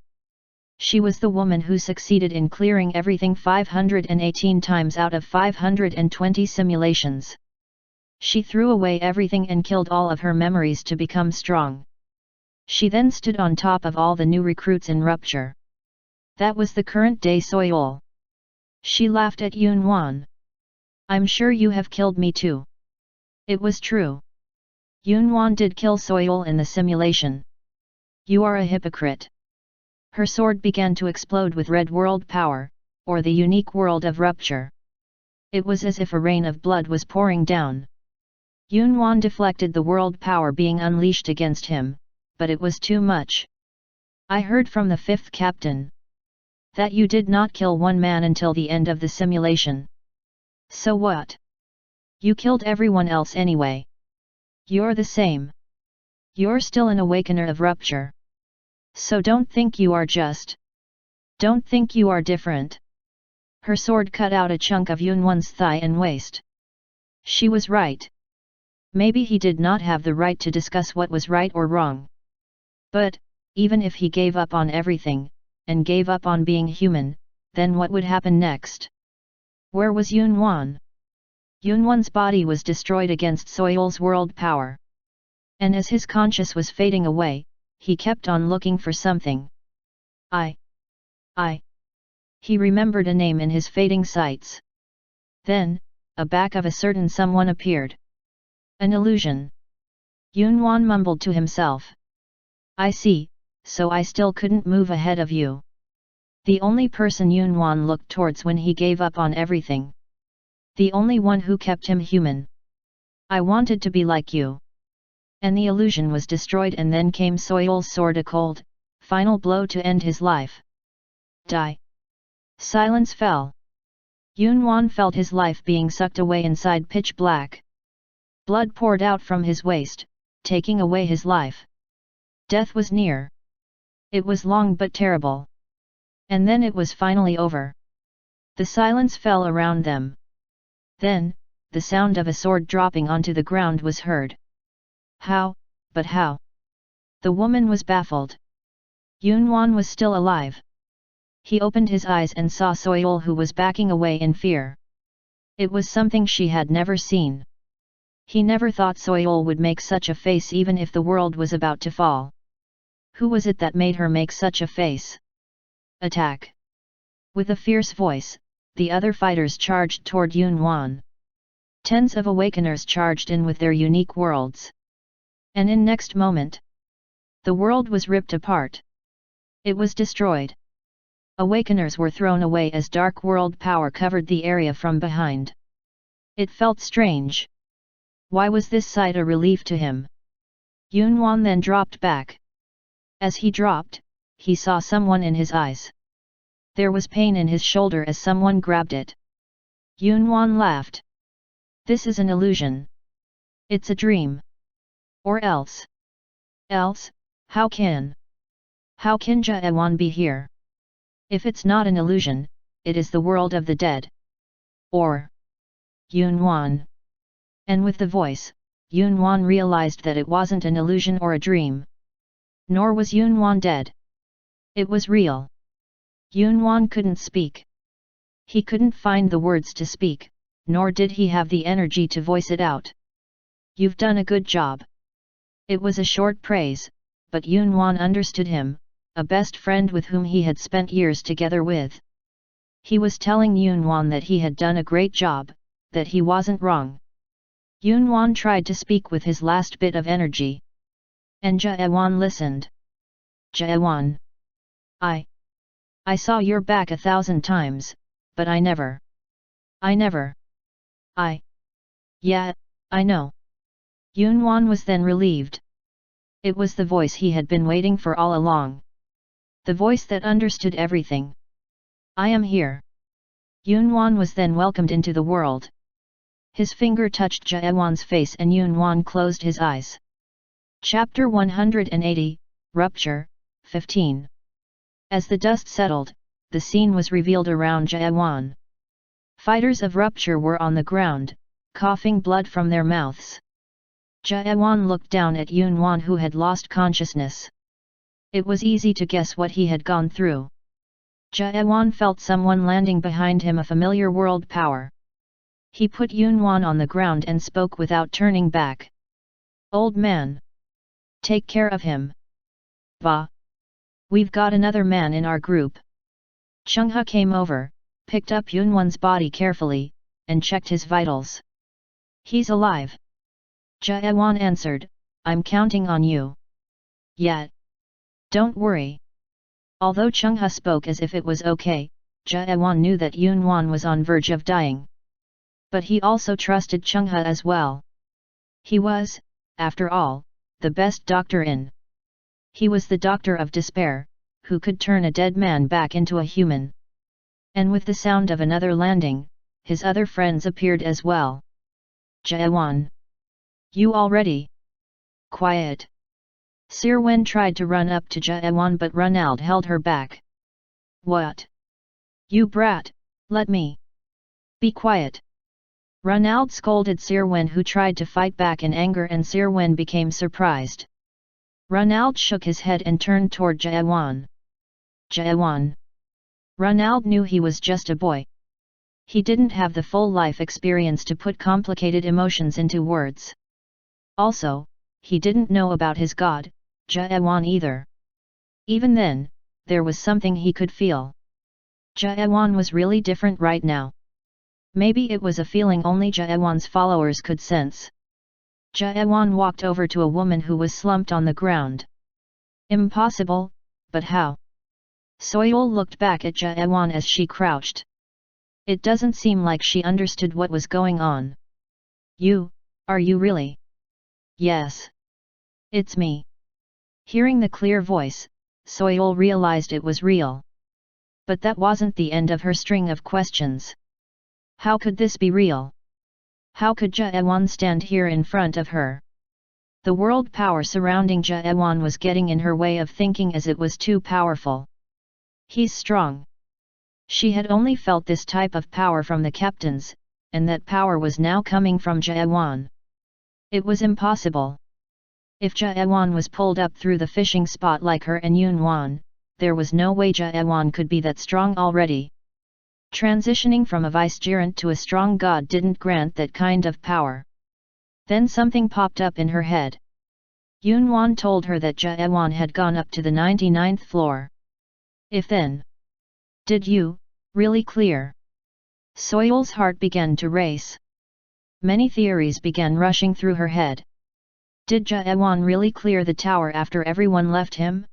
Speaker 1: She was the woman who succeeded in clearing everything 518 times out of 520 simulations. She threw away everything and killed all of her memories to become strong. She then stood on top of all the new recruits in Rupture. That was the current day Soyol. She laughed at Yunwan. I'm sure you have killed me too. It was true. Yunwan did kill Soyol in the simulation. You are a hypocrite. Her sword began to explode with red world power, or the unique world of Rupture. It was as if a rain of blood was pouring down. Yunwan deflected the world power being unleashed against him, but it was too much. I heard from the fifth captain that you did not kill one man until the end of the simulation. So what? You killed everyone else anyway. You're the same. You're still an awakener of Rupture. So don't think you are just. Don't think you are different. Her sword cut out a chunk of Yunwan's thigh and waist. She was right. Maybe he did not have the right to discuss what was right or wrong. But, even if he gave up on everything, and gave up on being human, then what would happen next? Where was Yunwan? Yunwan's body was destroyed against Soyol's world power. And as his conscience was fading away, he kept on looking for something. I. He remembered a name in his fading sights. Then, a back of a certain someone appeared. An illusion. Yunwan mumbled to himself. I see, so I still couldn't move ahead of you. The only person Yunwan looked towards when he gave up on everything. The only one who kept him human. I wanted to be like you. And the illusion was destroyed, and then came Soyol's sword, a cold, final blow to end his life. Die. Silence fell. Yunwan felt his life being sucked away inside pitch black. Blood poured out from his waist, taking away his life. Death was near. It was long but terrible. And then it was finally over. The silence fell around them. Then, the sound of a sword dropping onto the ground was heard. How? But how? The woman was baffled. Yunwan was still alive. He opened his eyes and saw Soyol, who was backing away in fear. It was something she had never seen. He never thought Soyol would make such a face even if the world was about to fall. Who was it that made her make such a face? Attack! With a fierce voice, the other fighters charged toward Yunwan. Tens of awakeners charged in with their unique worlds. And in next moment, the world was ripped apart. It was destroyed. Awakeners were thrown away as dark world power covered the area from behind. It felt strange. Why was this sight a relief to him? Yunwan then dropped back. As he dropped, he saw someone in his eyes. There was pain in his shoulder as someone grabbed it. Yunwan laughed. This is an illusion. It's a dream. Or else. How can Jaewan be here? If it's not an illusion, it is the world of the dead. Or Yunwan. And with the voice, Yunwan realized that it wasn't an illusion or a dream. Nor was Yunwan dead. It was real. Yunwan couldn't speak. He couldn't find the words to speak, nor did he have the energy to voice it out. You've done a good job. It was a short praise, but Yunwan understood him, a best friend with whom he had spent years together with. He was telling Yunwan that he had done a great job, that he wasn't wrong. Yunwan tried to speak with his last bit of energy. And Jaewan listened. Jaewan. I saw your back 1,000 times, but I never. Yeah, I know. Yunwan was then relieved. It was the voice he had been waiting for all along. The voice that understood everything. I am here. Yunwan was then welcomed into the world. His finger touched Jaewan's face and Yunwan closed his eyes. Chapter 180, Rupture, 15. As the dust settled, the scene was revealed around Jaewan. Fighters of Rupture were on the ground, coughing blood from their mouths. Jaewan looked down at Yunwan, who had lost consciousness. It was easy to guess what he had gone through. Jaewan felt someone landing behind him, a familiar world power. He put Yunwan on the ground and spoke without turning back. Old man. Take care of him. Bah. We've got another man in our group. Chungha came over, picked up Yunwan's body carefully, and checked his vitals. He's alive. Jaewan answered, I'm counting on you. Yet. Don't worry. Although Chungha spoke as if it was okay, Jaewan knew that Yunwan was on verge of dying. But he also trusted Chungha as well. He was, after all, the best doctor in. He was the doctor of despair, who could turn a dead man back into a human. And with the sound of another landing, his other friends appeared as well. Jaewan. You all ready? Quiet. Sirwen tried to run up to Jaewan, but Ronald held her back. What? You brat, let me. Be quiet. Ronald scolded Sirwen, who tried to fight back in anger, and Sirwen became surprised. Ronald shook his head and turned toward Jaewan. Jaewan. Ronald knew he was just a boy. He didn't have the full life experience to put complicated emotions into words. Also, he didn't know about his god, Jaewan, either. Even then, there was something he could feel. Jaewan was really different right now. Maybe it was a feeling only Jaewan's followers could sense. Jaewan walked over to a woman who was slumped on the ground. Impossible, but how? Soyol looked back at Jaewan as she crouched. It doesn't seem like she understood what was going on. Are you really? Yes. It's me. Hearing the clear voice, Soyol realized it was real. But that wasn't the end of her string of questions. How could this be real? How could Jaewan stand here in front of her? The world power surrounding Jaewan was getting in her way of thinking, as it was too powerful. He's strong. She had only felt this type of power from the captains, and that power was now coming from Jaewan. It was impossible. If Jaewan was pulled up through the fishing spot like her and Yunwan, there was no way Jaewan could be that strong already. Transitioning from a vicegerent to a strong god didn't grant that kind of power. Then something popped up in her head. Yunwan told her that Jaewan had gone up to the 99th floor. If then. Did you, really clear? Soyul's heart began to race. Many theories began rushing through her head. Did Jaewan really clear the tower after everyone left him?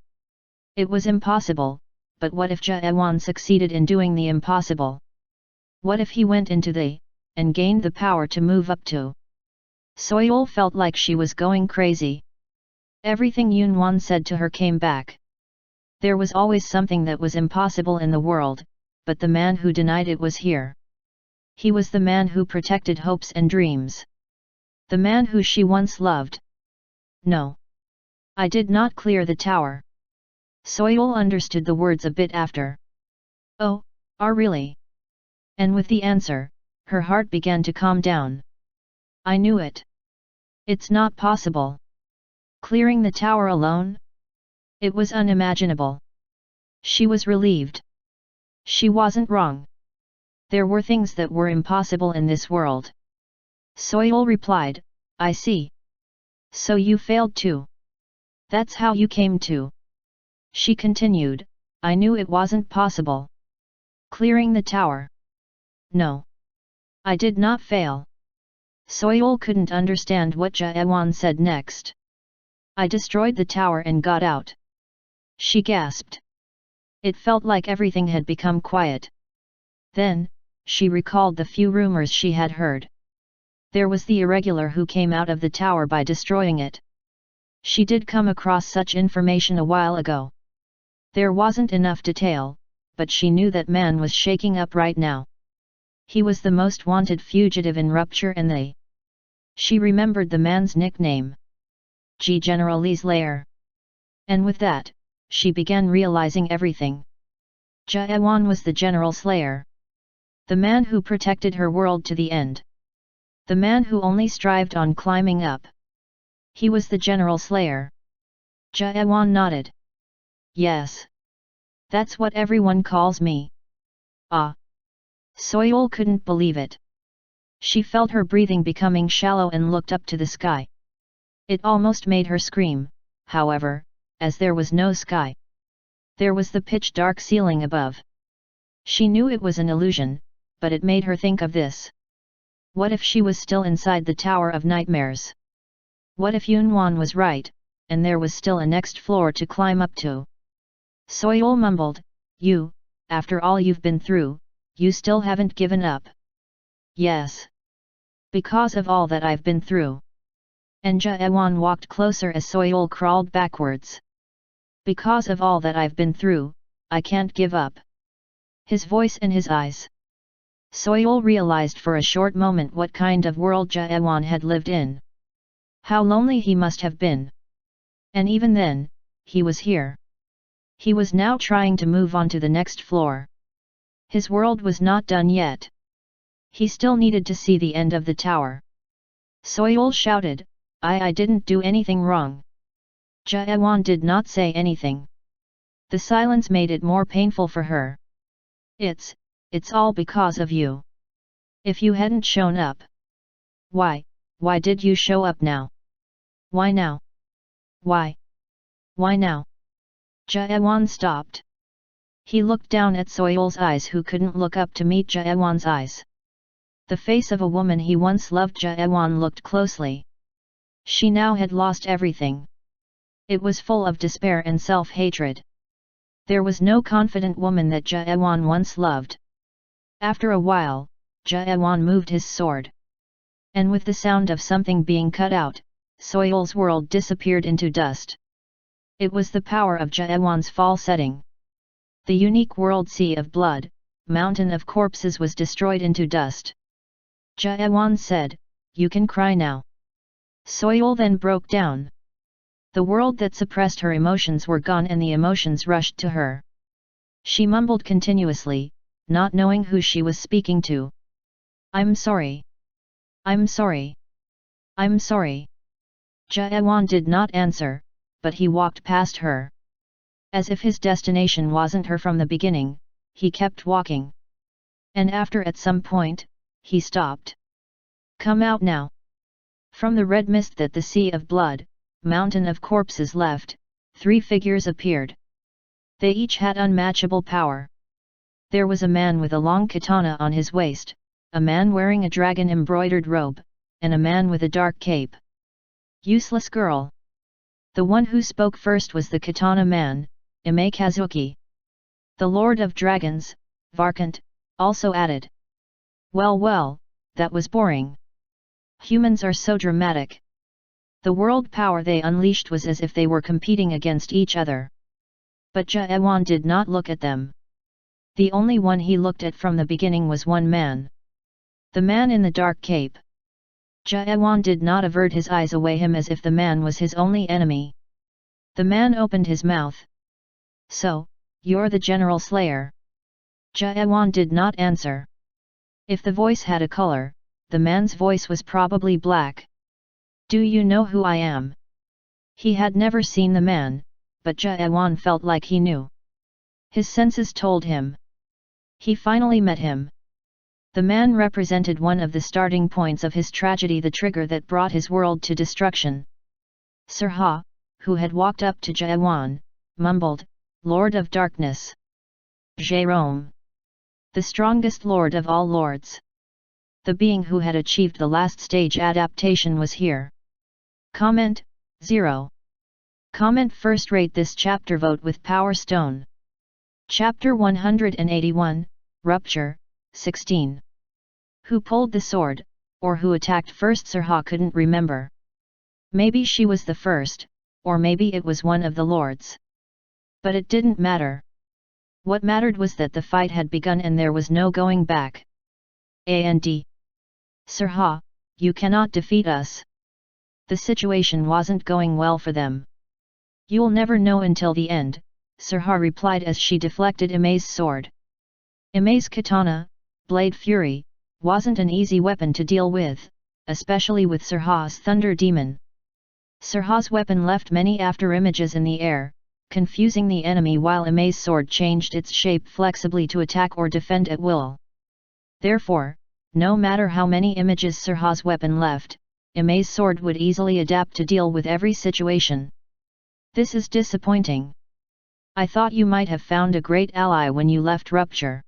Speaker 1: It was impossible, but what if Jaewan succeeded in doing the impossible? What if he went into the, and gained the power to move up to? Soyul felt like she was going crazy. Everything Yunwan said to her came back. There was always something that was impossible in the world, but the man who denied it was here. He was the man who protected hopes and dreams. The man who she once loved. No. I did not clear the tower. Soyul understood the words a bit after. Oh, really? And with the answer, her heart began to calm down. I knew it. It's not possible. Clearing the tower alone? It was unimaginable. She was relieved. She wasn't wrong. There were things that were impossible in this world. Soyul replied, I see. So you failed too. That's how you came to. She continued, I knew it wasn't possible. Clearing the tower. No. I did not fail. Soyul couldn't understand what Jaewan said next. I destroyed the tower and got out. She gasped. It felt like everything had become quiet. Then, she recalled the few rumors she had heard. There was the irregular who came out of the tower by destroying it. She did come across such information a while ago. There wasn't enough detail, but she knew that man was shaking up right now. He was the most wanted fugitive in Rupture and they. She remembered the man's nickname. G. General Lee's lair. And with that, she began realizing everything. Jaewan was the General Slayer. The man who protected her world to the end. The man who only strived on climbing up. He was the General Slayer. Jaewan nodded. Yes. That's what everyone calls me. Ah. Soyul couldn't believe it. She felt her breathing becoming shallow and looked up to the sky. It almost made her scream, however, as there was no sky. There was the pitch-dark ceiling above. She knew it was an illusion, but it made her think of this. What if she was still inside the Tower of Nightmares? What if Yunwan was right, and there was still a next floor to climb up to? Soyul mumbled, You, after all you've been through, you still haven't given up. Yes. Because of all that I've been through. And Jaewan walked closer as Soyul crawled backwards. Because of all that I've been through, I can't give up. His voice and his eyes. Soyul realized for a short moment what kind of world Jaewan had lived in. How lonely he must have been. And even then, he was here. He was now trying to move on to the next floor. His world was not done yet. He still needed to see the end of the tower. Soyul shouted, I didn't do anything wrong. Jaewan did not say anything. The silence made it more painful for her. It's all because of you. If you hadn't shown up. Why did you show up now? Why now? Why now? Jaewan stopped. He looked down at Soyul's eyes who couldn't look up to meet Jaewan's eyes. The face of a woman he once loved. Jaewan looked closely. She now had lost everything. It was full of despair and self-hatred. There was no confident woman that Jaewan once loved. After a while, Jaewan moved his sword. And with the sound of something being cut out, Soyul's world disappeared into dust. It was the power of Jaewan's fall setting. The unique world sea of blood, mountain of corpses was destroyed into dust. Jaewan said, You can cry now. Soyul then broke down. The world that suppressed her emotions were gone and the emotions rushed to her. She mumbled continuously, not knowing who she was speaking to. I'm sorry. I'm sorry. I'm sorry. Jaewan did not answer, but he walked past her. As if his destination wasn't her from the beginning, he kept walking. And after at some point, he stopped. Come out now. From the red mist that the sea of blood, mountain of corpses left, 3 figures appeared. They each had unmatchable power. There was a man with a long katana on his waist, a man wearing a dragon-embroidered robe, and a man with a dark cape. Useless girl. The one who spoke first was the katana man, Ime Kazuki. The Lord of Dragons, Varkant, also added. Well, that was boring. Humans are so dramatic. The world power they unleashed was as if they were competing against each other. But Jaewan did not look at them. The only one he looked at from the beginning was one man. The man in the dark cape. Jaewan did not avert his eyes away him as if the man was his only enemy. The man opened his mouth. So, you're the General Slayer? Jaewan did not answer. If the voice had a color, the man's voice was probably black. Do you know who I am? He had never seen the man, but Jaewan felt like he knew. His senses told him. He finally met him. The man represented one of the starting points of his tragedy, the trigger that brought his world to destruction. Sirha, who had walked up to Jaewan, mumbled, Lord of Darkness. Jerome. The strongest lord of all lords. The being who had achieved the last stage adaptation was here. Comment, 0. Comment first, rate this chapter, vote with Power Stone. Chapter 181, Rupture, 16. Who pulled the sword, or who attacked first? Sirha couldn't remember. Maybe she was the first, or maybe it was one of the lords. But it didn't matter. What mattered was that the fight had begun and there was no going back. And Sirha, you cannot defeat us. The situation wasn't going well for them. You'll never know until the end, Sirha replied as she deflected Ime's sword. Ime's katana, Blade Fury, wasn't an easy weapon to deal with, especially with Sirha's Thunder Demon. Sirha's weapon left many afterimages in the air, confusing the enemy, while Ime's sword changed its shape flexibly to attack or defend at will. Therefore, no matter how many images Sirha's weapon left, Ime's sword would easily adapt to deal with every situation. This is disappointing. I thought you might have found a great ally when you left Rupture.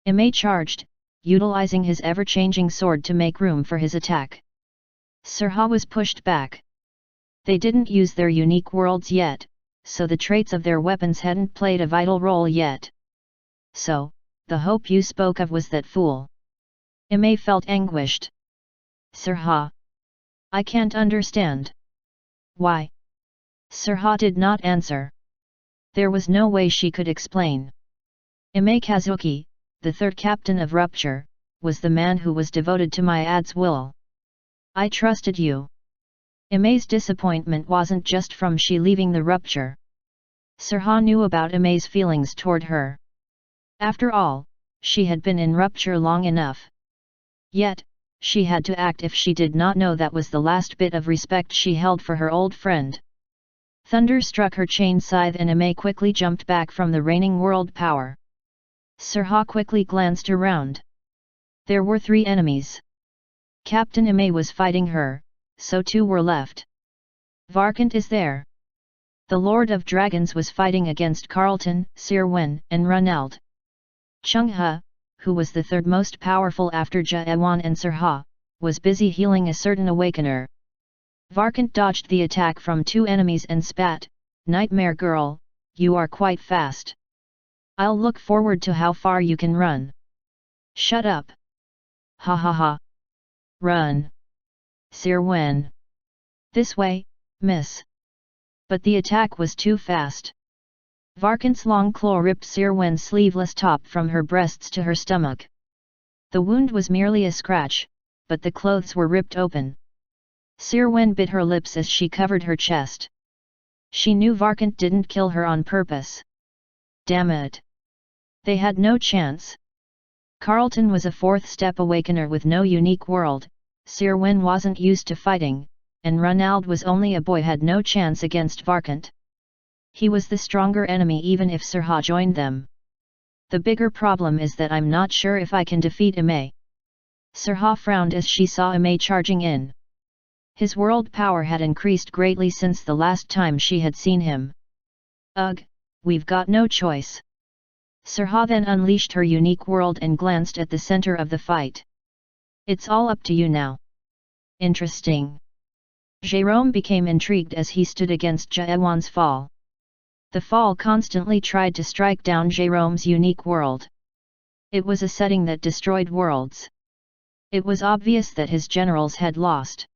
Speaker 1: Ime charged, utilizing his ever-changing sword to make room for his attack. Sirha was pushed back. They didn't use their unique worlds yet, so the traits of their weapons hadn't played a vital role yet. So, the hope you spoke of was that fool. Ime felt anguished. Sirha. I can't understand. Why? Sirha did not answer. There was no way she could explain. Ime Kazuki, the third captain of Rupture, was the man who was devoted to Myad's will. I trusted you. Ime's disappointment wasn't just from she leaving the Rupture. Sirha knew about Ime's feelings toward her. After all, she had been in Rupture long enough. Yet, she had to act if she did not know that was the last bit of respect she held for her old friend. Thunder struck her chain scythe and Ime quickly jumped back from the reigning world power. Sirha quickly glanced around. There were 3 enemies. Captain Ime was fighting her, so 2 were left. Varkant is there. The Lord of Dragons was fighting against Carlton, Sirwen, and Runeld. Chungha, who was the third most powerful after Jaewan and Sirha, was busy healing a certain awakener. Varkant dodged the attack from 2 enemies and spat, Nightmare Girl, you are quite fast. I'll look forward to how far you can run. Shut up. Ha ha ha. Run. Sirwen. This way, miss. But the attack was too fast. Varkant's long claw ripped Sirwen's sleeveless top from her breasts to her stomach. The wound was merely a scratch, but the clothes were ripped open. Sirwen bit her lips as she covered her chest. She knew Varkant didn't kill her on purpose. Damn it! They had no chance. Carlton was a fourth-step awakener with no unique world, Sirwin wasn't used to fighting, and Ronald was only a boy had no chance against Varkant. He was the stronger enemy even if Sirha joined them. The bigger problem is that I'm not sure if I can defeat Imay. Sirha frowned as she saw Imay charging in. His world power had increased greatly since the last time she had seen him. Ugh, we've got no choice. Sirha then unleashed her unique world and glanced at the center of the fight. It's all up to you now. Interesting. Jérôme became intrigued as he stood against Jaewan's fall. The fall constantly tried to strike down Jérôme's unique world. It was a setting that destroyed worlds. It was obvious that his generals had lost.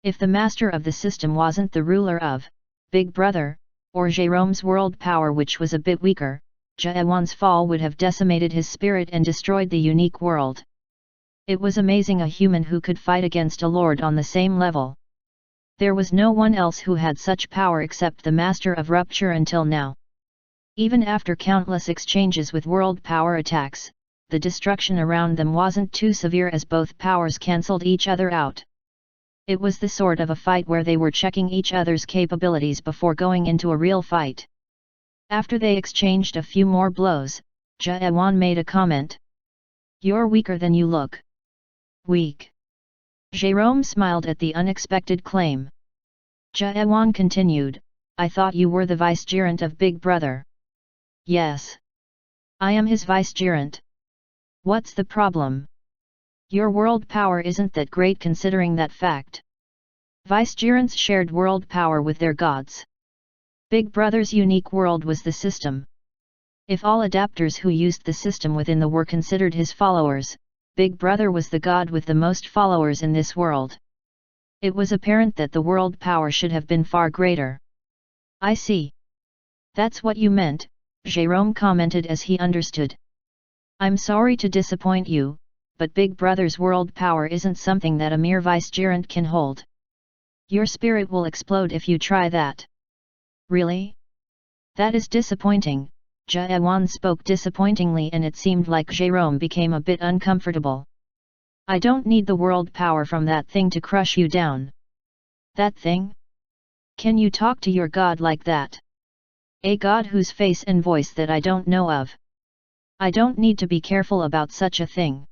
Speaker 1: If the master of the system wasn't the ruler of Big Brother, or Jérôme's world power which was a bit weaker, Jaewan's fall would have decimated his spirit and destroyed the unique world. It was amazing a human who could fight against a lord on the same level. There was no one else who had such power except the Master of Rupture until now. Even after countless exchanges with world power attacks, the destruction around them wasn't too severe as both powers cancelled each other out. It was the sort of a fight where they were checking each other's capabilities before going into a real fight. After they exchanged a few more blows, Jaewan made a comment. "You're weaker than you look." "Weak?" Jérôme smiled at the unexpected claim. Jaewan continued, "I thought you were the vicegerent of Big Brother." "Yes. I am his vicegerent." "What's the problem?" "Your world power isn't that great considering that fact. Vicegerents shared world power with their gods. Big Brother's unique world was the system. If all adapters who used the system within the were considered his followers, Big Brother was the god with the most followers in this world. It was apparent that the world power should have been far greater." "I see. That's what you meant," Jérôme commented as he understood. "I'm sorry to disappoint you, but Big Brother's world power isn't something that a mere vicegerent can hold. Your spirit will explode if you try that." "Really? That is disappointing." Jaewan spoke disappointingly and it seemed like Jérôme became a bit uncomfortable. "I don't need the world power from that thing to crush you down." "That thing? Can you talk to your god like that? A god whose face and voice that I don't know of? I don't need to be careful about such a thing."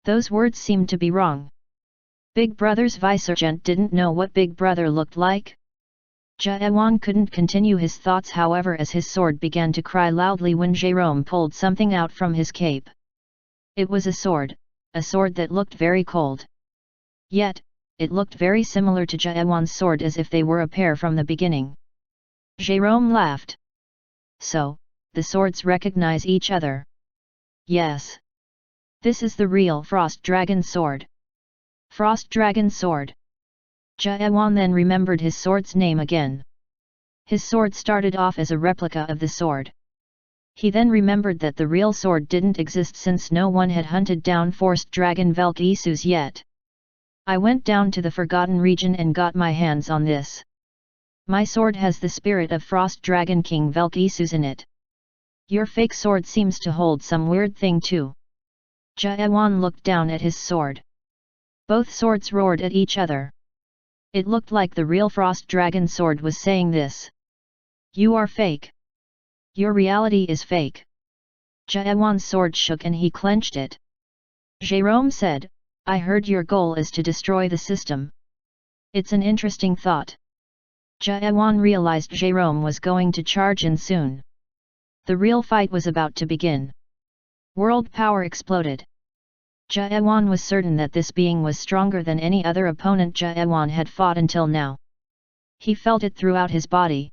Speaker 1: Those words seemed to be wrong. Big Brother's vicegerent didn't know what Big Brother looked like? Jaewan couldn't continue his thoughts however as his sword began to cry loudly when Jérôme pulled something out from his cape. It was a sword that looked very cold. Yet, it looked very similar to Jaewan's sword as if they were a pair from the beginning. Jérôme laughed. "So, the swords recognize each other?" "Yes. This is the real Frost Dragon sword." "Frost Dragon sword?" Jaewan then remembered his sword's name again. His sword started off as a replica of the sword. He then remembered that the real sword didn't exist since no one had hunted down Forest Dragon Velkisus yet. "I went down to the Forgotten region and got my hands on this. My sword has the spirit of Frost Dragon King Velkisus in it. Your fake sword seems to hold some weird thing too." Jaewan looked down at his sword. Both swords roared at each other. It looked like the real Frost Dragon sword was saying this. "You are fake. Your reality is fake." Jaewan's sword shook and he clenched it. Jérôme said, "I heard your goal is to destroy the system. It's an interesting thought." Jaewan realized Jérôme was going to charge in soon. The real fight was about to begin. World power exploded. Jaewan was certain that this being was stronger than any other opponent Jaewan had fought until now. He felt it throughout his body.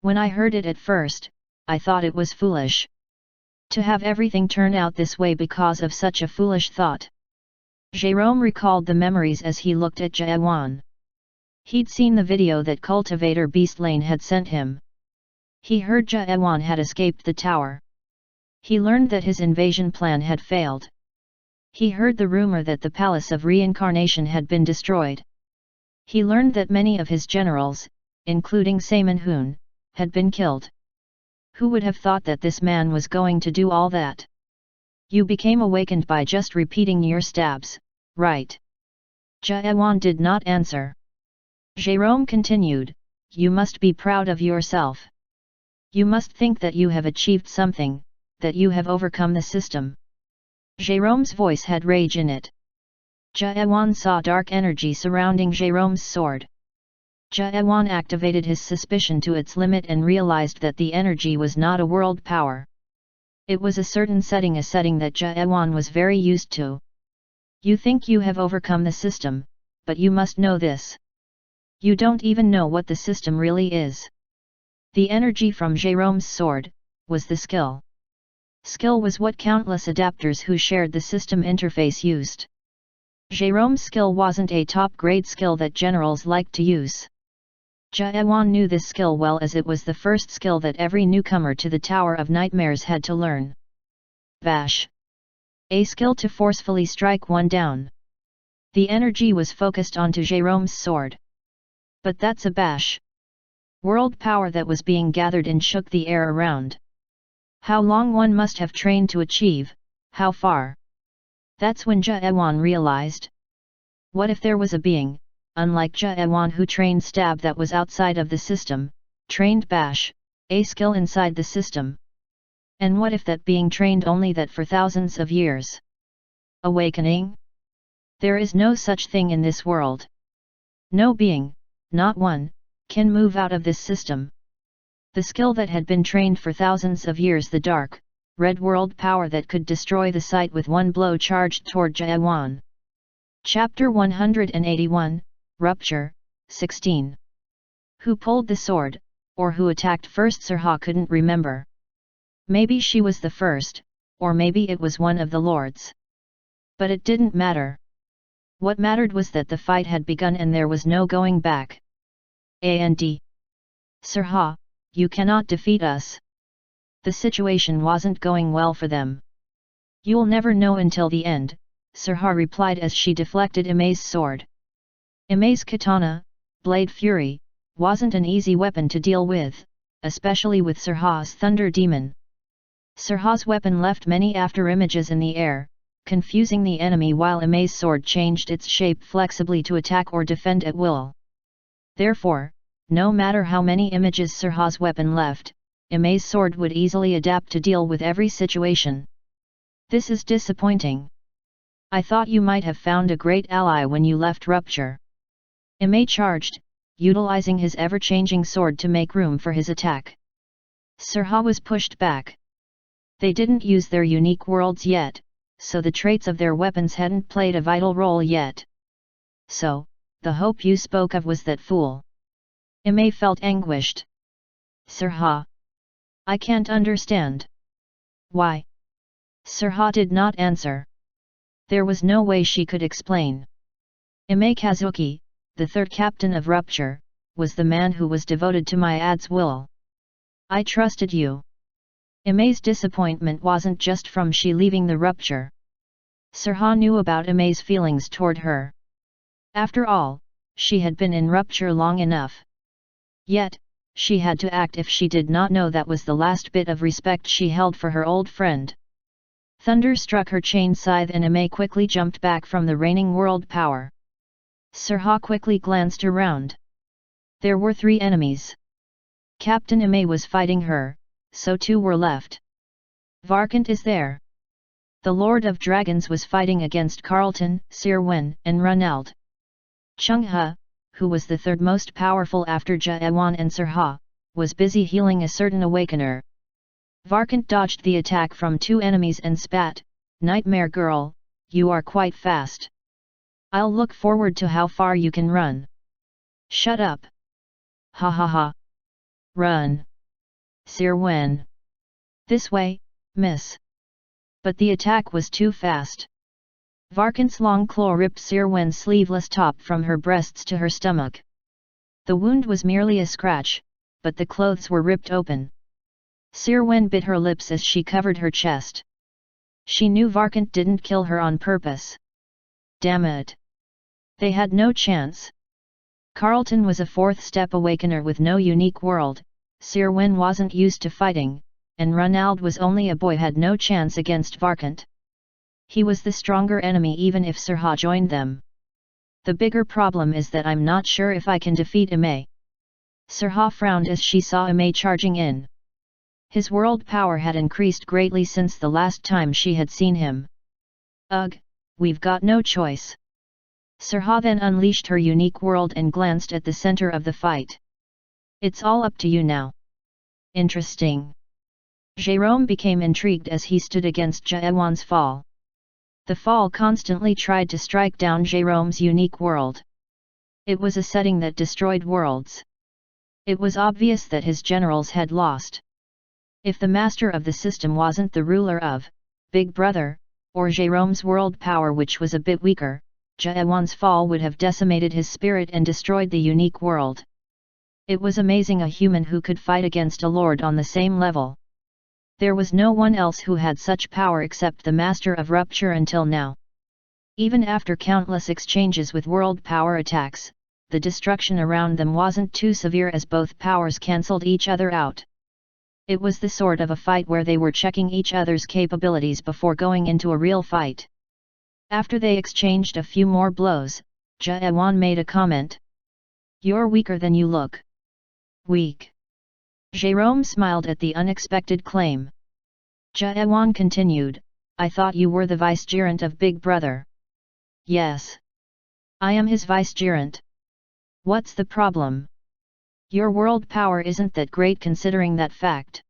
Speaker 1: "When I heard it at first, I thought it was foolish. To have everything turn out this way because of such a foolish thought." Jérôme recalled the memories as he looked at Jaewan. He'd seen the video that cultivator Beastlane had sent him. He heard Jaewan had escaped the tower. He learned that his invasion plan had failed. He heard the rumor that the Palace of Reincarnation had been destroyed. He learned that many of his generals, including Saman Hoon, had been killed. Who would have thought that this man was going to do all that? You became awakened by just repeating your stabs, right? Jaewan did not answer. Jérôme continued, you must be proud of yourself. You must think that you have achieved something, that you have overcome the system. Jérôme's voice had rage in it. Jaewan saw dark energy surrounding Jérôme's sword. Jaewan activated his suspicion to its limit and realized that the energy was not a world power. It was a certain setting, a setting that Jaewan was very used to. You think you have overcome the system, but you must know this. You don't even know what the system really is. The energy from Jérôme's sword was the skill. Skill was what countless adapters who shared the system interface used. Jérôme's skill wasn't a top-grade skill that generals liked to use. Jaewan knew this skill well, as it was the first skill that every newcomer to the Tower of Nightmares had to learn. Bash. A skill to forcefully strike one down. The energy was focused onto Jérôme's sword. But that's a bash. World power that was being gathered and shook the air around. How long one must have trained to achieve, how far? That's when Jaewan realized. What if there was a being, unlike Jaewan, who trained stab that was outside of the system, trained bash, a skill inside the system? And what if that being trained only that for thousands of years? Awakening? There is no such thing in this world. No being, not one, can move out of this system. The skill that had been trained for thousands of years, the dark, red world power that could destroy the site with one blow, charged toward Jaewan. Chapter 181, Rupture, 16. Who pulled the sword, or who attacked first? Sirha couldn't remember. Maybe she was the first, or maybe it was one of the lords. But it didn't matter. What mattered was that the fight had begun and there was no going back. And Sirha, you cannot defeat us. The situation wasn't going well for them. You'll never know until the end, Sirha replied as she deflected Imay's sword. Imay's katana, Blade Fury, wasn't an easy weapon to deal with, especially with Sirha's Thunder Demon. Sirha's weapon left many after images in the air, confusing the enemy, while Imay's sword changed its shape flexibly to attack or defend at will. Therefore, no matter how many images Sirha's weapon left, Imay's sword would easily adapt to deal with every situation. This is disappointing. I thought you might have found a great ally when you left Rupture. Imay charged, utilizing his ever-changing sword to make room for his attack. Sirha was pushed back. They didn't use their unique worlds yet, so the traits of their weapons hadn't played a vital role yet. So, the hope you spoke of was that fool. Imay felt anguished. Sirha. I can't understand. Why? Sirha did not answer. There was no way she could explain. Imay Kazuki, the third captain of Rupture, was the man who was devoted to my ad's will. I trusted you. Imay's disappointment wasn't just from she leaving the Rupture. Sirha knew about Imay's feelings toward her. After all, she had been in Rupture long enough. Yet, she had to act if she did not know that was the last bit of respect she held for her old friend. Thunder struck her chain scythe and Imay quickly jumped back from the reigning world power. Sirha quickly glanced around. There were 3 enemies. Captain Imay was fighting her, so 2 were left. Varkant is there. The Lord of Dragons was fighting against Carlton, Sirwen, and Ronald. Chungha, who was the third most powerful after Jaewan and Sirha, was busy healing a certain awakener. Varkant dodged the attack from 2 enemies and spat, "Nightmare girl, you are quite fast. I'll look forward to how far you can run." "Shut up. Ha ha ha. Run. Sirwen. This way, miss." But the attack was too fast. Varkant's long claw ripped Sirwen's sleeveless top from her breasts to her stomach. The wound was merely a scratch, but the clothes were ripped open. Sirwen bit her lips as she covered her chest. She knew Varkant didn't kill her on purpose. Damn it! They had no chance. Carlton was a 4th step awakener with no unique world, Sirwen wasn't used to fighting, and Ronald was only a boy, had no chance against Varkant. He was the stronger enemy even if Sirha joined them. The bigger problem is that I'm not sure if I can defeat Imei. Sirha frowned as she saw Imei charging in. His world power had increased greatly since the last time she had seen him. Ugh, we've got no choice. Sirha then unleashed her unique world and glanced at the center of the fight. It's all up to you now. Interesting. Jerome became intrigued as he stood against Jaewan's fall. The fall constantly tried to strike down Jerome's unique world. It was a setting that destroyed worlds. It was obvious that his generals had lost. If the master of the system wasn't the ruler of Big Brother, or Jerome's world power which was a bit weaker, Jaewan's fall would have decimated his spirit and destroyed the unique world. It was amazing a human who could fight against a lord on the same level. There was no one else who had such power except the Master of Rupture until now. Even after countless exchanges with world power attacks, the destruction around them wasn't too severe as both powers cancelled each other out. It was the sort of a fight where they were checking each other's capabilities before going into a real fight. After they exchanged a few more blows, Jaewan made a comment. "You're weaker than you look." "Weak?" Jerome smiled at the unexpected claim. Jaewan continued, "I thought you were the vicegerent of Big Brother." "Yes. I am his vicegerent." "What's the problem?" "Your world power isn't that great considering that fact.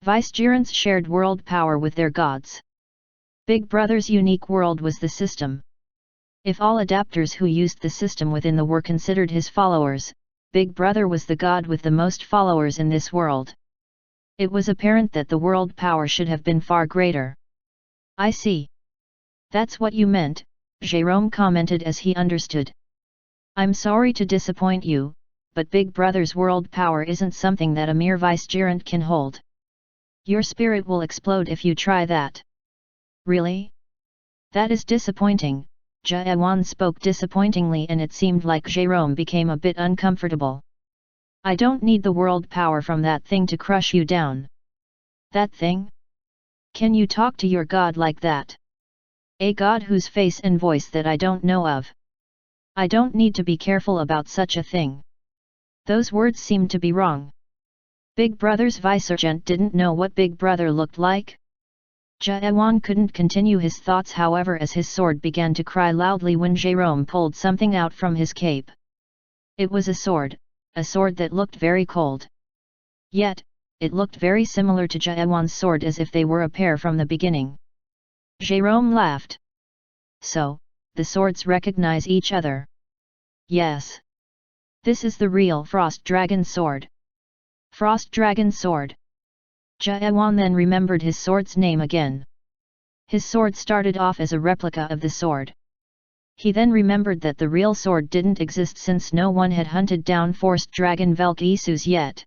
Speaker 1: Vicegerents shared world power with their gods. Big Brother's unique world was the system. If all adapters who used the system within the were considered his followers, Big Brother was the god with the most followers in this world. It was apparent that the world power should have been far greater." "I see. That's what you meant," Jerome commented as he understood. "I'm sorry to disappoint you, but Big Brother's world power isn't something that a mere vicegerent can hold. Your spirit will explode if you try that." "Really? That is disappointing." Jaewan spoke disappointingly and it seemed like Jerome became a bit uncomfortable. "I don't need the world power from that thing to crush you down." "That thing? Can you talk to your god like that? A god whose face and voice that I don't know of? I don't need to be careful about such a thing." Those words seemed to be wrong. Big Brother's vicegerent didn't know what Big Brother looked like? Jaewan couldn't continue his thoughts however as his sword began to cry loudly when Jerome pulled something out from his cape. It was a sword that looked very cold. Yet, it looked very similar to Jaewan's sword as if they were a pair from the beginning. Jerome laughed. "So, the swords recognize each other?" "Yes. This is the real Frost Dragon sword." "Frost Dragon sword?" Jaewan then remembered his sword's name again. His sword started off as a replica of the sword. He then remembered that the real sword didn't exist since no one had hunted down Forest Dragon Velkisus yet.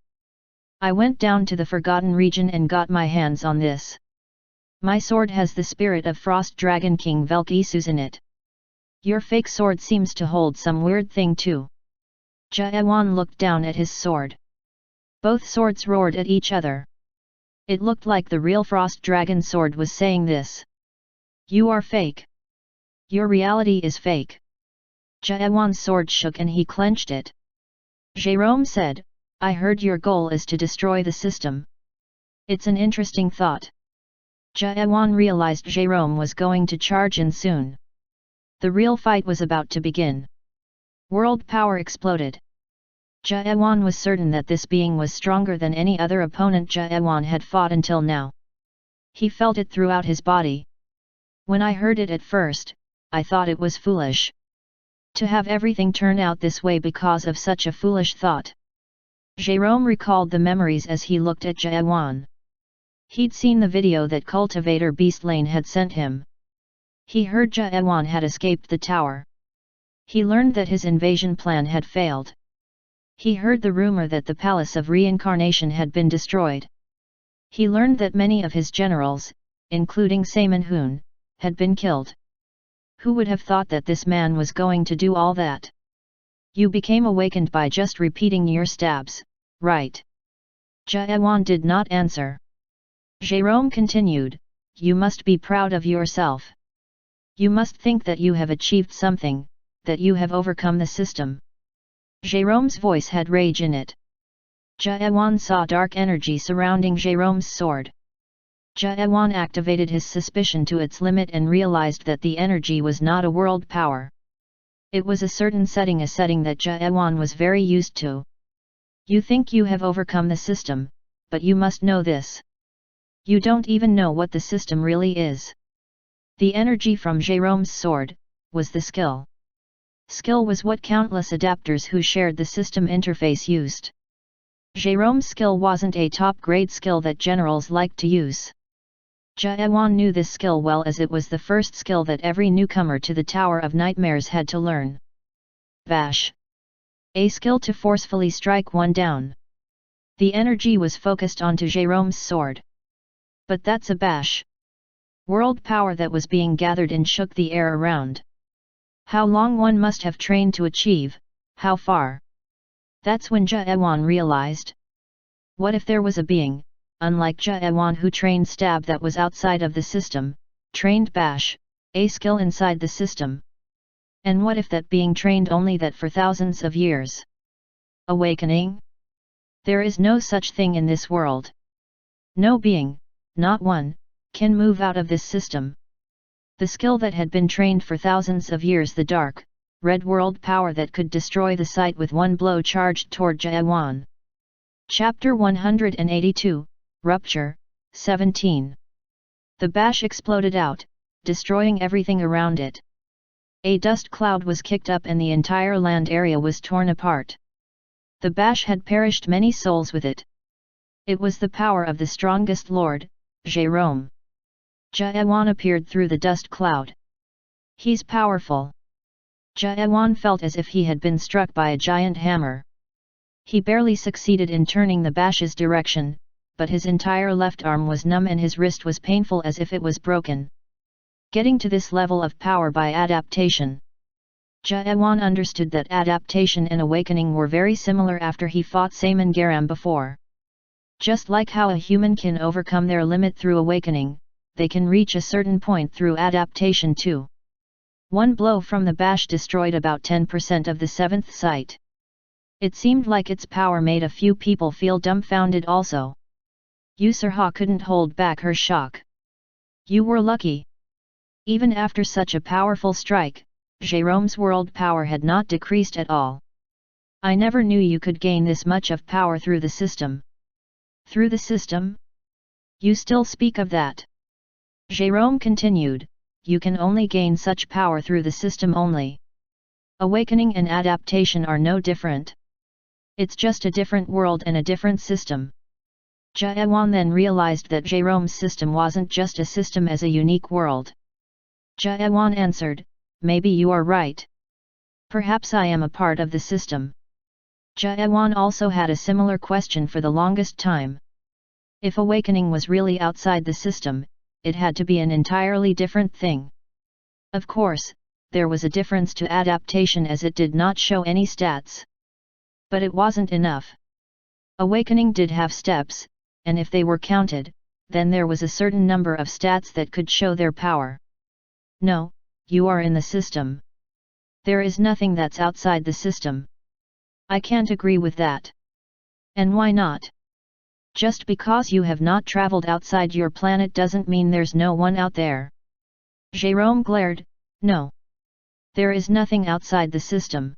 Speaker 1: "I went down to the Forgotten region and got my hands on this. My sword has the spirit of Frost Dragon King Velkisus in it. Your fake sword seems to hold some weird thing too." Jaewan looked down at his sword. Both swords roared at each other. It looked like the real Frost Dragon sword was saying this. "You are fake. Your reality is fake." Jaewan's sword shook and he clenched it. Jerome said, "I heard your goal is to destroy the system. It's an interesting thought." Jaewan realized Jerome was going to charge in soon. The real fight was about to begin. World power exploded. Jaewan was certain that this being was stronger than any other opponent Jaewan had fought until now. He felt it throughout his body. "When I heard it at first, I thought it was foolish. To have everything turn out this way because of such a foolish thought." Jerome recalled the memories as he looked at Jaewan. He'd seen the video that Cultivator Beastlane had sent him. He heard Jaewan had escaped the tower. He learned that his invasion plan had failed. He heard the rumor that the Palace of Reincarnation had been destroyed. He learned that many of his generals, including Saemin Hoon, had been killed. Who would have thought that this man was going to do all that? "You became awakened by just repeating your stabs, right?" Jaewan did not answer. Jerome continued, "You must be proud of yourself. You must think that you have achieved something, that you have overcome the system. Jérôme's voice had rage in it. Jaewan saw dark energy surrounding Jérôme's sword. Jaewan activated his suspicion to its limit and realized that the energy was not a world power. It was a certain setting, a setting that Jaewan was very used to. You think you have overcome the system, but you must know this. You don't even know what the system really is. The energy from Jérôme's sword was the skill. Skill was what countless adapters who shared the system interface used. Jérôme's skill wasn't a top-grade skill that generals liked to use. Jaewan knew this skill well, as it was the first skill that every newcomer to the Tower of Nightmares had to learn. Bash. A skill to forcefully strike one down. The energy was focused onto Jérôme's sword. But that's a bash. World power that was being gathered and shook the air around. How long one must have trained to achieve, how far? That's when Jaewan realized. What if there was a being, unlike Jaewan, who trained stab that was outside of the system, trained bash, a skill inside the system? And what if that being trained only that for thousands of years? Awakening? There is no such thing in this world. No being, not one, can move out of this system. The skill that had been trained for thousands of years, the dark, red world power that could destroy the site with one blow, charged toward Jaewan. Chapter 182, Rupture, 17. The bash exploded out, destroying everything around it. A dust cloud was kicked up and the entire land area was torn apart. The bash had perished many souls with it. It was the power of the strongest lord, Jérôme. Jaewan appeared through the dust cloud. He's powerful. Jaewan felt as if he had been struck by a giant hammer. He barely succeeded in turning the bash's direction, but his entire left arm was numb and his wrist was painful as if it was broken. Getting to this level of power by adaptation. Jaewan understood that adaptation and awakening were very similar after he fought Saman Garam before. Just like how a human can overcome their limit through awakening, they can reach a certain point through adaptation too. One blow from the bash destroyed about 10% of the seventh site. It seemed like its power made a few people feel dumbfounded also. Yusarha couldn't hold back her shock. You were lucky. Even after such a powerful strike, Jérôme's world power had not decreased at all. I never knew you could gain this much of power through the system. Through the system? You still speak of that. Jérôme continued, you can only gain such power through the system only. Awakening and adaptation are no different. It's just a different world and a different system. Jaewan then realized that Jérôme's system wasn't just a system as a unique world. Jaewan answered, maybe you are right. Perhaps I am a part of the system. Jaewan also had a similar question for the longest time. If awakening was really outside the system, it had to be an entirely different thing. Of course, there was a difference to adaptation as it did not show any stats. But it wasn't enough. Awakening did have steps, and if they were counted, then there was a certain number of stats that could show their power. No, you are in the system. There is nothing that's outside the system. I can't agree with that. And why not? Just because you have not traveled outside your planet doesn't mean there's no one out there. Jérôme glared, no. There is nothing outside the system.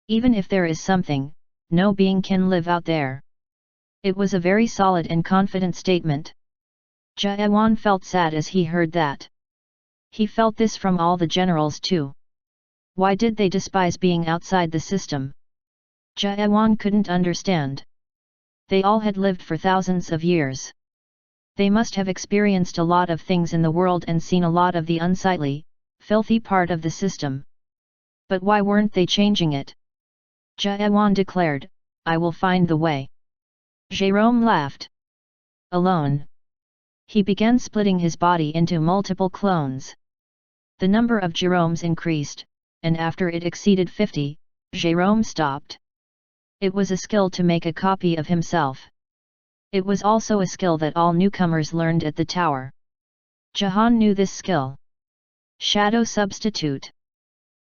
Speaker 1: Even if there is something, no being can live out there. It was a very solid and confident statement. Jaewan felt sad as he heard that. He felt this from all the generals too. Why did they despise being outside the system? Jaewan couldn't understand. They all had lived for thousands of years. They must have experienced a lot of things in the world and seen a lot of the unsightly, filthy part of the system. But why weren't they changing it? Jaewan declared, I will find the way. Jérôme laughed. Alone. He began splitting his body into multiple clones. The number of Jérômes increased, and after it exceeded 50, Jérôme stopped. It was a skill to make a copy of himself. It was also a skill that all newcomers learned at the tower. Jahan knew this skill. Shadow substitute.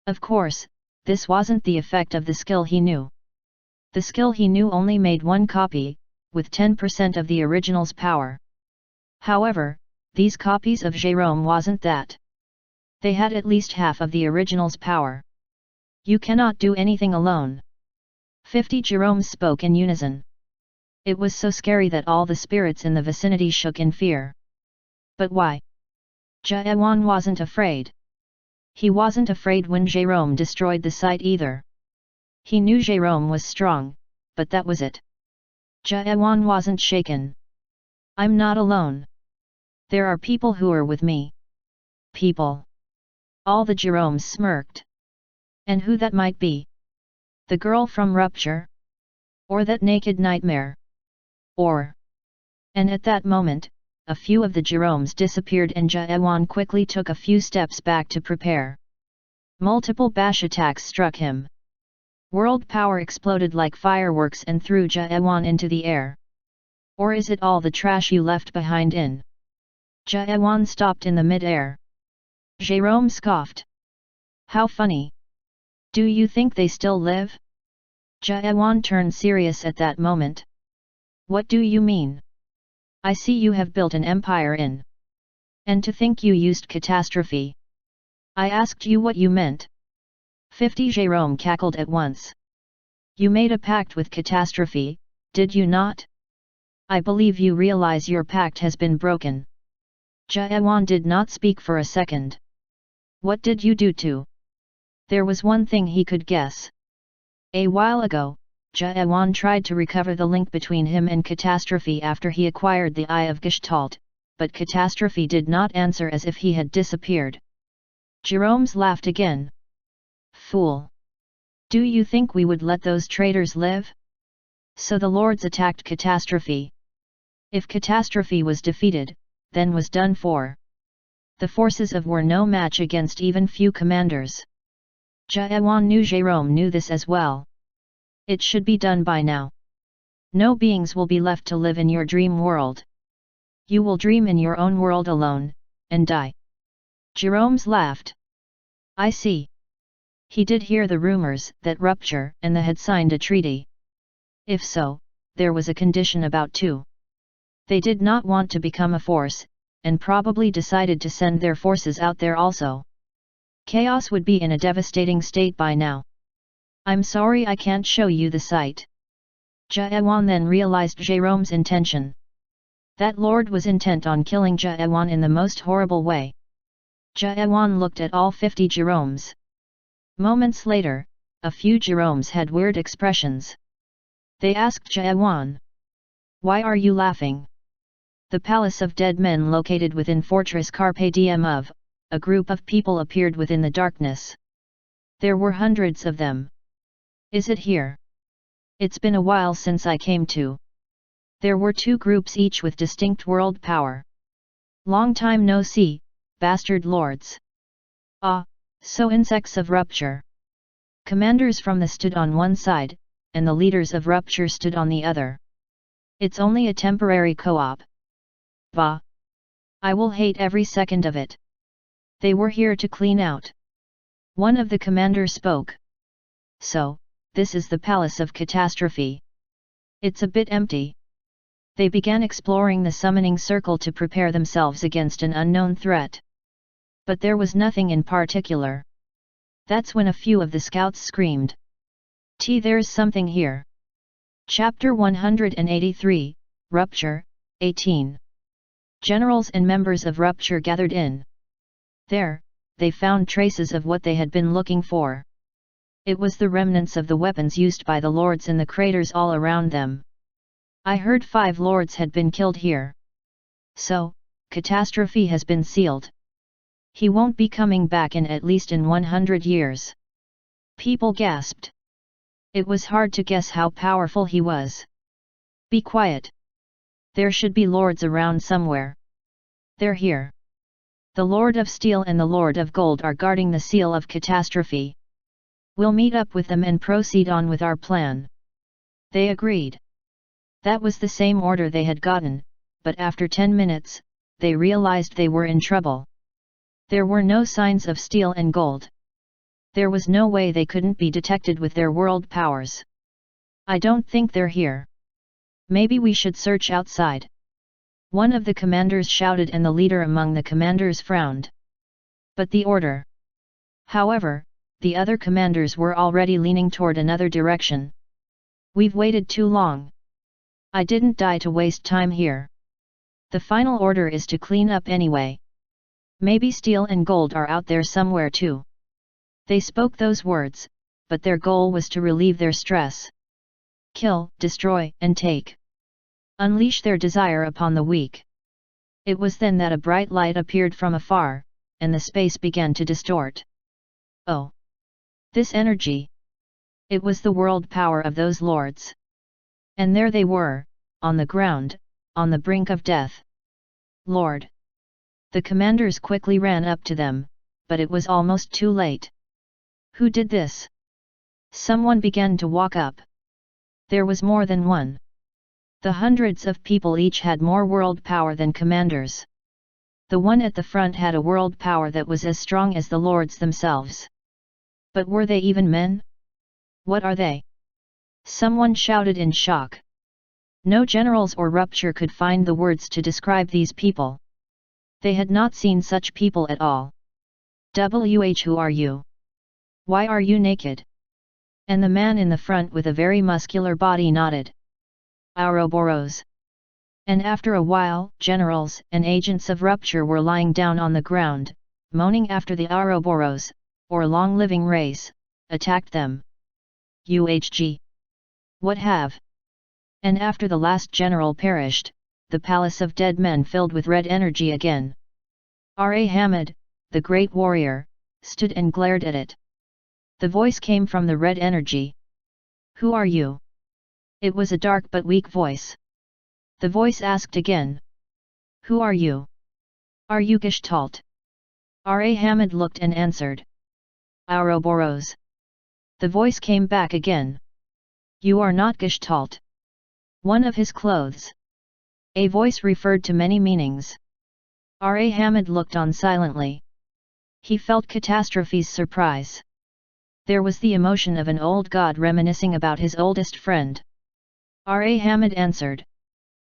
Speaker 1: Of course, this wasn't the effect of the skill he knew. The skill he knew only made one copy, with 10% of the original's power. However, these copies of Jérôme wasn't that. They had at least half of the original's power. You cannot do anything alone. 50 Jérômes spoke in unison. It was so scary that all the spirits in the vicinity shook in fear. But why? Jaewan wasn't afraid. He wasn't afraid when Jérôme destroyed the site either. He knew Jérôme was strong, but that was it. Jaewan wasn't shaken. I'm not alone. There are people who are with me. People. All the Jérômes smirked. And who that might be? The girl from Rupture? Or that naked nightmare? Or... And at that moment, a few of the Jérômes disappeared and Jaewan quickly took a few steps back to prepare. Multiple bash attacks struck him. World power exploded like fireworks and threw Jaewan into the air. Or is it all the trash you left behind in? Jaewan stopped in the mid-air. Jérôme scoffed. How funny. Do you think they still live? Jaewan turned serious at that moment. What do you mean? I see you have built an empire in. And to think you used catastrophe. I asked you what you meant. 50 Jérôme cackled at once. You made a pact with catastrophe, did you not? I believe you realize your pact has been broken. Jaewan did not speak for a second. What did you do to? There was one thing he could guess. A while ago, Jaewan tried to recover the link between him and Catastrophe after he acquired the Eye of Gestalt, but Catastrophe did not answer as if he had disappeared. Jérômes laughed again. Fool! Do you think we would let those traitors live? So the lords attacked Catastrophe. If Catastrophe was defeated, then was done for. The forces of were no match against even few commanders. Jaewan knew Jérôme knew this as well. It should be done by now. No beings will be left to live in your dream world. You will dream in your own world alone, and die. Jérômes laughed. I see. He did hear the rumors that Rupture and the had signed a treaty. If so, there was a condition about two. They did not want to become a force, and probably decided to send their forces out there also. Chaos would be in a devastating state by now. I'm sorry I can't show you the site. Jaewan then realized Jérôme's intention. That lord was intent on killing Jaewan in the most horrible way. Jaewan looked at all 50 Jérômes. Moments later, a few Jérômes had weird expressions. They asked Jaewan. Why are you laughing? The palace of dead men located within Fortress Carpe Diem of, a group of people appeared within the darkness. There were hundreds of them. Is it here? It's been a while since I came to. There were two groups each with distinct world power. Long time no see, bastard lords. Ah, so insects of Rupture. Commanders from the stood on one side, and the leaders of Rupture stood on the other. It's only a temporary co-op. Bah! I will hate every second of it. They were here to clean out. One of the commanders spoke. So, this is the Palace of Catastrophe. It's a bit empty. They began exploring the summoning circle to prepare themselves against an unknown threat. But there was nothing in particular. That's when a few of the scouts screamed. There's something here. Chapter 183, Rupture, 18. Generals and members of Rupture gathered in. There, they found traces of what they had been looking for. It was the remnants of the weapons used by the lords in the craters all around them. I heard 5 lords had been killed here. So, Catastrophe has been sealed. He won't be coming back in at least in 100 years. People gasped. It was hard to guess how powerful he was. Be quiet. There should be lords around somewhere. They're here. The Lord of Steel and the Lord of Gold are guarding the seal of Catastrophe. We'll meet up with them and proceed on with our plan. They agreed. That was the same order they had gotten, but after 10 minutes, they realized they were in trouble. There were no signs of steel and gold. There was no way they couldn't be detected with their world powers. I don't think they're here. Maybe we should search outside. One of the commanders shouted, and the leader among the commanders frowned. But the order. However, the other commanders were already leaning toward another direction. We've waited too long. I didn't die to waste time here. The final order is to clean up anyway. Maybe steel and gold are out there somewhere too. They spoke those words, but their goal was to relieve their stress. Kill, destroy, and take. Unleash their desire upon the weak. It was then that a bright light appeared from afar, and the space began to distort. Oh! This energy! It was the world power of those lords. And there they were, on the ground, on the brink of death. Lord! The commanders quickly ran up to them, but it was almost too late. Who did this? Someone began to walk up. There was more than one. The hundreds of people each had more world power than commanders. The one at the front had a world power that was as strong as the lords themselves. But were they even men? What are they? Someone shouted in shock. No generals or rupture could find the words to describe these people. They had not seen such people at all. Who are you? Why are you naked? And the man in the front with a very muscular body nodded. Ouroboros. And after a while, generals and agents of rupture were lying down on the ground, moaning after the Ouroboros, or long-living race, attacked them. What have? And after the last general perished, the palace of dead men filled with red energy again. Hamid, the great warrior, stood and glared at it. The voice came from the red energy. Who are you? It was a dark but weak voice. The voice asked again. Who are you? Are you Gestalt? Hamid looked and answered. Ouroboros. The voice came back again. You are not Gestalt. One of his clothes. A voice referred to many meanings. Hamid looked on silently. He felt Catastrophe's surprise. There was the emotion of an old god reminiscing about his oldest friend. Hamid answered.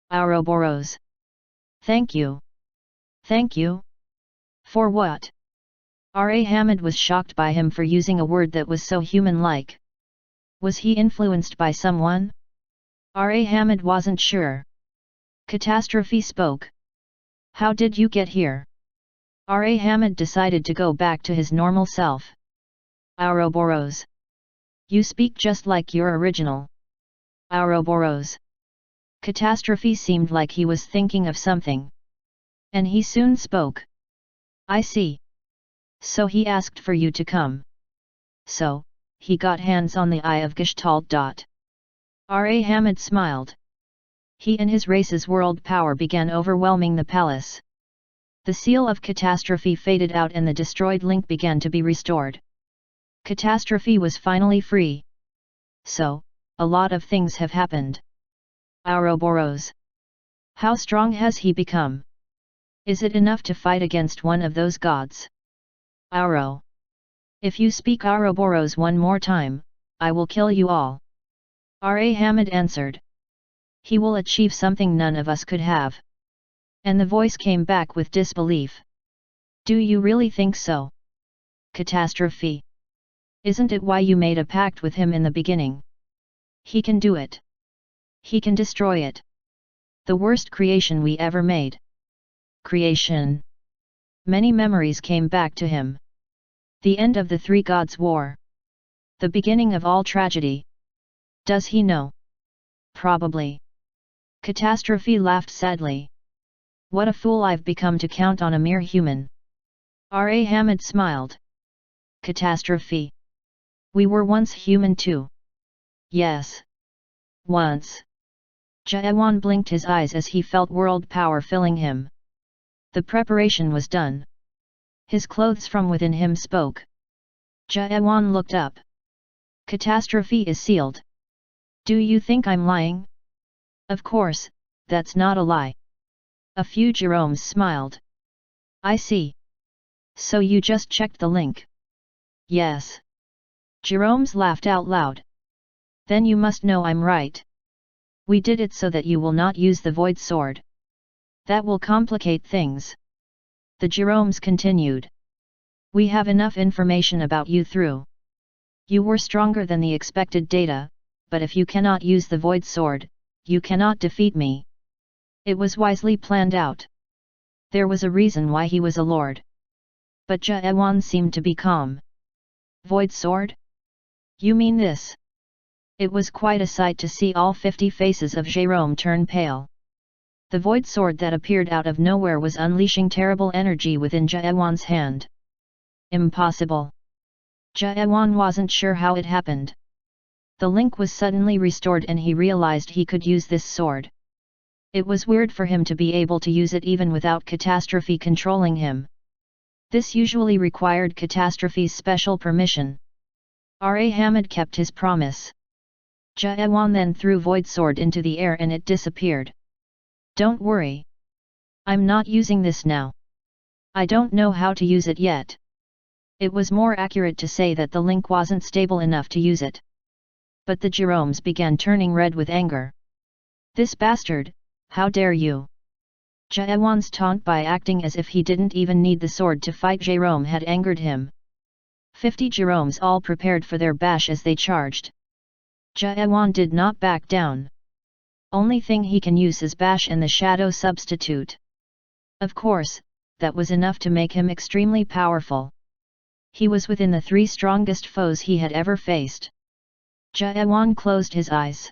Speaker 1: Ouroboros. Thank you. Thank you? For what? Hamid was shocked by him for using a word that was so human-like. Was he influenced by someone? Hamid wasn't sure. Catastrophe spoke. How did you get here? Hamid decided to go back to his normal self. Ouroboros. You speak just like your original. Ouroboros. Catastrophe seemed like he was thinking of something. And he soon spoke. I see. So he asked for you to come. So, he got hands on the eye of Gestalt. Hamid smiled. He and his race's world power began overwhelming the palace. The seal of Catastrophe faded out and the destroyed link began to be restored. Catastrophe was finally free. So, a lot of things have happened. Ouroboros. How strong has he become? Is it enough to fight against one of those gods? Ouro. If you speak Ouroboros one more time, I will kill you all. Hamid answered. He will achieve something none of us could have. And the voice came back with disbelief. Do you really think so? Catastrophe. Isn't it why you made a pact with him in the beginning? He can do it. He can destroy it. The worst creation we ever made. Creation. Many memories came back to him. The end of the Three Gods' War. The beginning of all tragedy. Does he know? Probably. Catastrophe laughed sadly. What a fool I've become to count on a mere human. Hamid smiled. Catastrophe. We were once human too. Yes. Once. Jaewan blinked his eyes as he felt world power filling him. The preparation was done. His clothes from within him spoke. Jaewan looked up. Catastrophe is sealed. Do you think I'm lying? Of course, that's not a lie. A few Jeromes smiled. I see. So you just checked the link? Yes. Jerome's laughed out loud. Then you must know I'm right. We did it so that you will not use the void sword. That will complicate things. The Jeromes continued. We have enough information about you through. You were stronger than the expected data, but if you cannot use the void sword, you cannot defeat me. It was wisely planned out. There was a reason why he was a lord. But Jaewan seemed to be calm. Void sword? You mean this? It was quite a sight to see all 50 faces of Jerome turn pale. The void sword that appeared out of nowhere was unleashing terrible energy within Jaewan's hand. Impossible. Jaewan wasn't sure how it happened. The link was suddenly restored and he realized he could use this sword. It was weird for him to be able to use it even without Catastrophe controlling him. This usually required Catastrophe's special permission. R.A. Hamid kept his promise. Jaewan then threw Void Sword into the air and it disappeared. Don't worry. I'm not using this now. I don't know how to use it yet. It was more accurate to say that the link wasn't stable enough to use it. But the Jeromes began turning red with anger. This bastard, how dare you! Jaewan's taunt by acting as if he didn't even need the sword to fight Jerome had angered him. 50 Jeromes all prepared for their bash as they charged. Jaewan did not back down. Only thing he can use is bash and the shadow substitute. Of course, that was enough to make him extremely powerful. He was within the 3 strongest foes he had ever faced. Jaewan closed his eyes.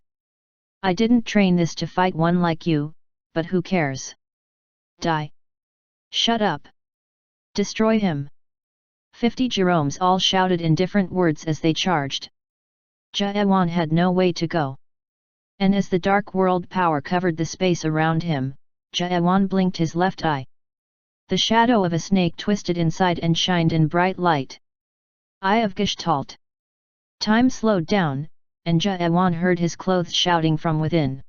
Speaker 1: I didn't train this to fight one like you, but who cares? Die! Shut up! Destroy him! 50 Jeromes all shouted in different words as they charged. Jaewan had no way to go. And as the dark world power covered the space around him, Jaewan blinked his left eye. The shadow of a snake twisted inside and shined in bright light. Eye of Gestalt. Time slowed down, and Jaewan heard his clothes shouting from within.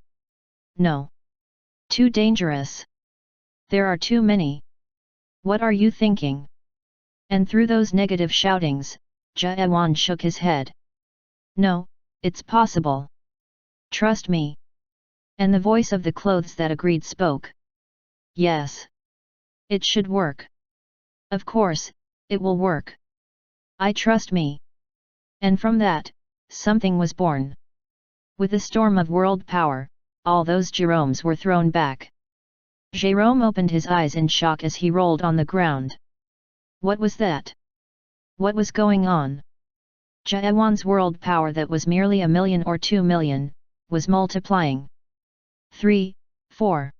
Speaker 1: No. Too dangerous. There are too many. What are you thinking? And through those negative shoutings, Jaewan shook his head. No, it's possible. Trust me. And the voice of the clothes that agreed spoke. Yes. It should work. Of course, it will work. I trust me. And from that, something was born. With a storm of world power, all those Jeromes were thrown back. Jerome opened his eyes in shock as he rolled on the ground. What was that? What was going on? Jaewan's world power that was merely 1 million or 2 million, was multiplying. 3, 4,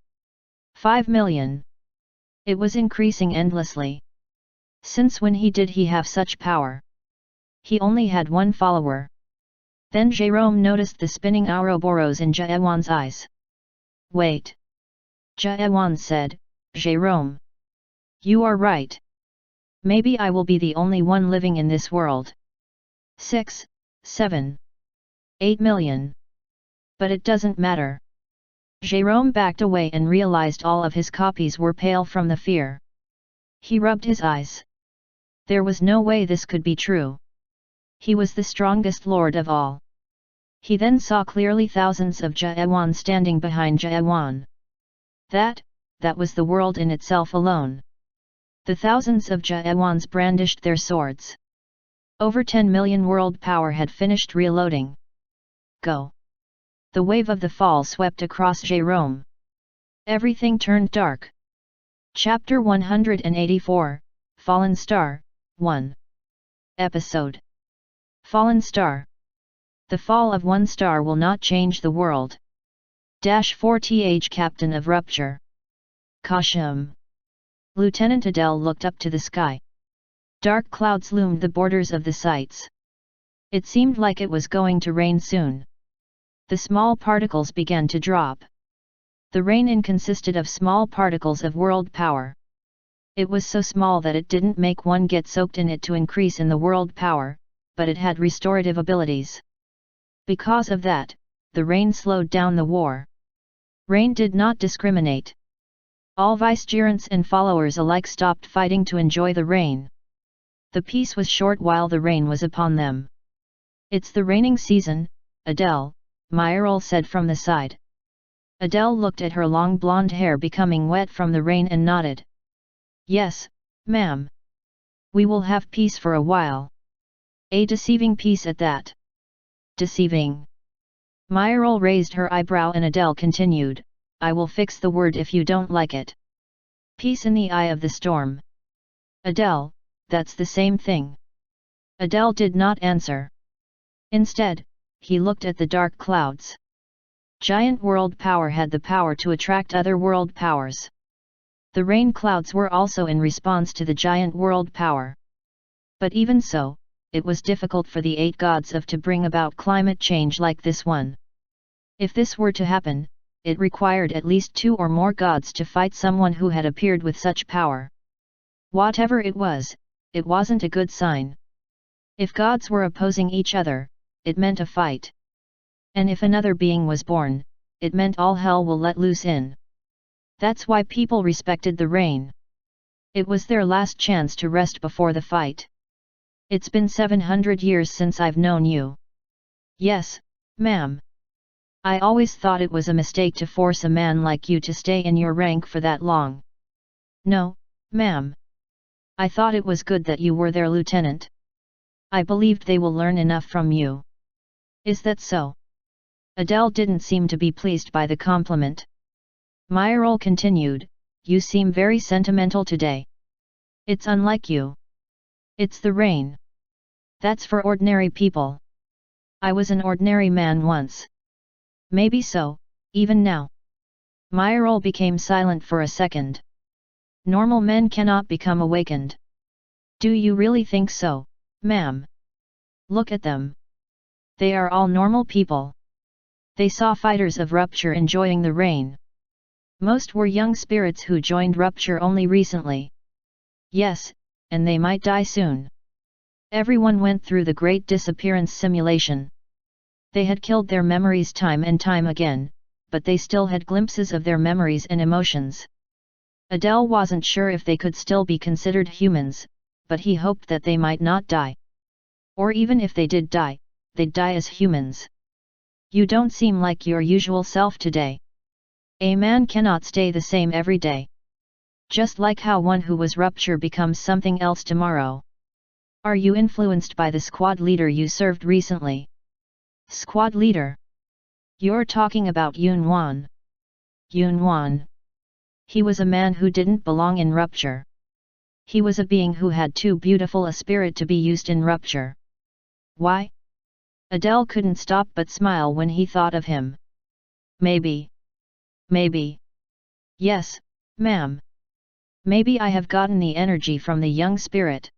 Speaker 1: 5 million. It was increasing endlessly. Since when did he have such power? He only had one follower. Then Jerome noticed the spinning Ouroboros in Jaewan's eyes. Wait. Jaewan said, Jerome. You are right. Maybe I will be the only one living in this world. 6, 7, 8 million. But it doesn't matter. Jerome backed away and realized all of his copies were pale from the fear. He rubbed his eyes. There was no way this could be true. He was the strongest lord of all. He then saw clearly thousands of Jaewan standing behind Jaewan. That was the world in itself alone. The thousands of Jaewans brandished their swords. Over 10 million world power had finished reloading. Go! The wave of the fall swept across Jerome. Everything turned dark. Chapter 184, Fallen Star, 1. Episode. Fallen Star. The fall of one star will not change the world. 4th Captain of Rupture. Kashim. Lieutenant Adele looked up to the sky. Dark clouds loomed the borders of the sights. It seemed like it was going to rain soon. The small particles began to drop. The rain consisted of small particles of world power. It was so small that it didn't make one get soaked in it to increase in the world power, but it had restorative abilities. Because of that, the rain slowed down the war. Rain did not discriminate. All vicegerents and followers alike stopped fighting to enjoy the rain. The peace was short while the rain was upon them. It's the raining season, Adele, Myrtle said from the side. Adele looked at her long blonde hair becoming wet from the rain and nodded. Yes, ma'am. We will have peace for a while. A deceiving peace at that. Deceiving. Myrtle raised her eyebrow and Adele continued, I will fix the word if you don't like it. Peace in the eye of the storm. Adele, that's the same thing. Adele did not answer. Instead, he looked at the dark clouds. Giant world power had the power to attract other world powers. The rain clouds were also in response to the giant world power. But even so, it was difficult for the 8 gods of to bring about climate change like this one. If this were to happen, it required at least 2 or more gods to fight someone who had appeared with such power. Whatever it wasn't a good sign. If gods were opposing each other, it meant a fight. And if another being was born, it meant all hell will let loose in. That's why people respected the rain. It was their last chance to rest before the fight. It's been 700 years since I've known you. Yes, ma'am. I always thought it was a mistake to force a man like you to stay in your rank for that long. No, ma'am. I thought it was good that you were their lieutenant. I believed they will learn enough from you. Is that so? Adele didn't seem to be pleased by the compliment. Myrtle continued, you seem very sentimental today. It's unlike you. It's the rain. That's for ordinary people. I was an ordinary man once. Maybe so, even now. Myrtle became silent for a second. Normal men cannot become awakened. Do you really think so, ma'am? Look at them. They are all normal people. They saw fighters of Rupture enjoying the rain. Most were young spirits who joined Rupture only recently. Yes, and they might die soon. Everyone went through the Great Disappearance simulation. They had killed their memories time and time again, but they still had glimpses of their memories and emotions. Adele wasn't sure if they could still be considered humans, but he hoped that they might not die. Or even if they did die, they'd die as humans. You don't seem like your usual self today. A man cannot stay the same every day. Just like how one who was Rupture becomes something else tomorrow. Are you influenced by the squad leader you served recently? Squad leader? You're talking about Yun Wan. Yun Wan. He was a man who didn't belong in Rupture. He was a being who had too beautiful a spirit to be used in Rupture. Why? Adele couldn't stop but smile when he thought of him. Maybe. Maybe. Yes, ma'am. Maybe I have gotten the energy from the young spirit.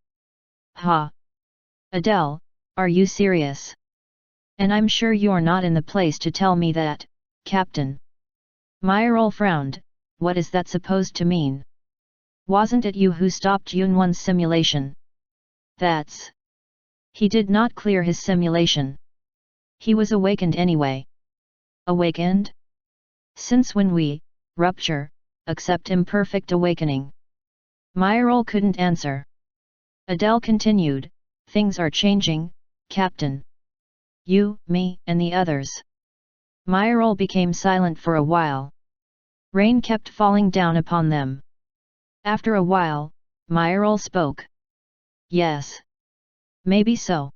Speaker 1: Ha! Adele, are you serious? And I'm sure you're not in the place to tell me that, Captain. Myrtle frowned, what is that supposed to mean? Wasn't it you who stopped Yunwan's simulation? That's... He did not clear his simulation. He was awakened anyway. Awakened? Since when we, Rupture, accept imperfect awakening? Myrtle couldn't answer. Adele continued, things are changing, Captain. You, me, and the others. Myrtle became silent for a while. Rain kept falling down upon them. After a while, Myrtle spoke. Yes. Maybe so.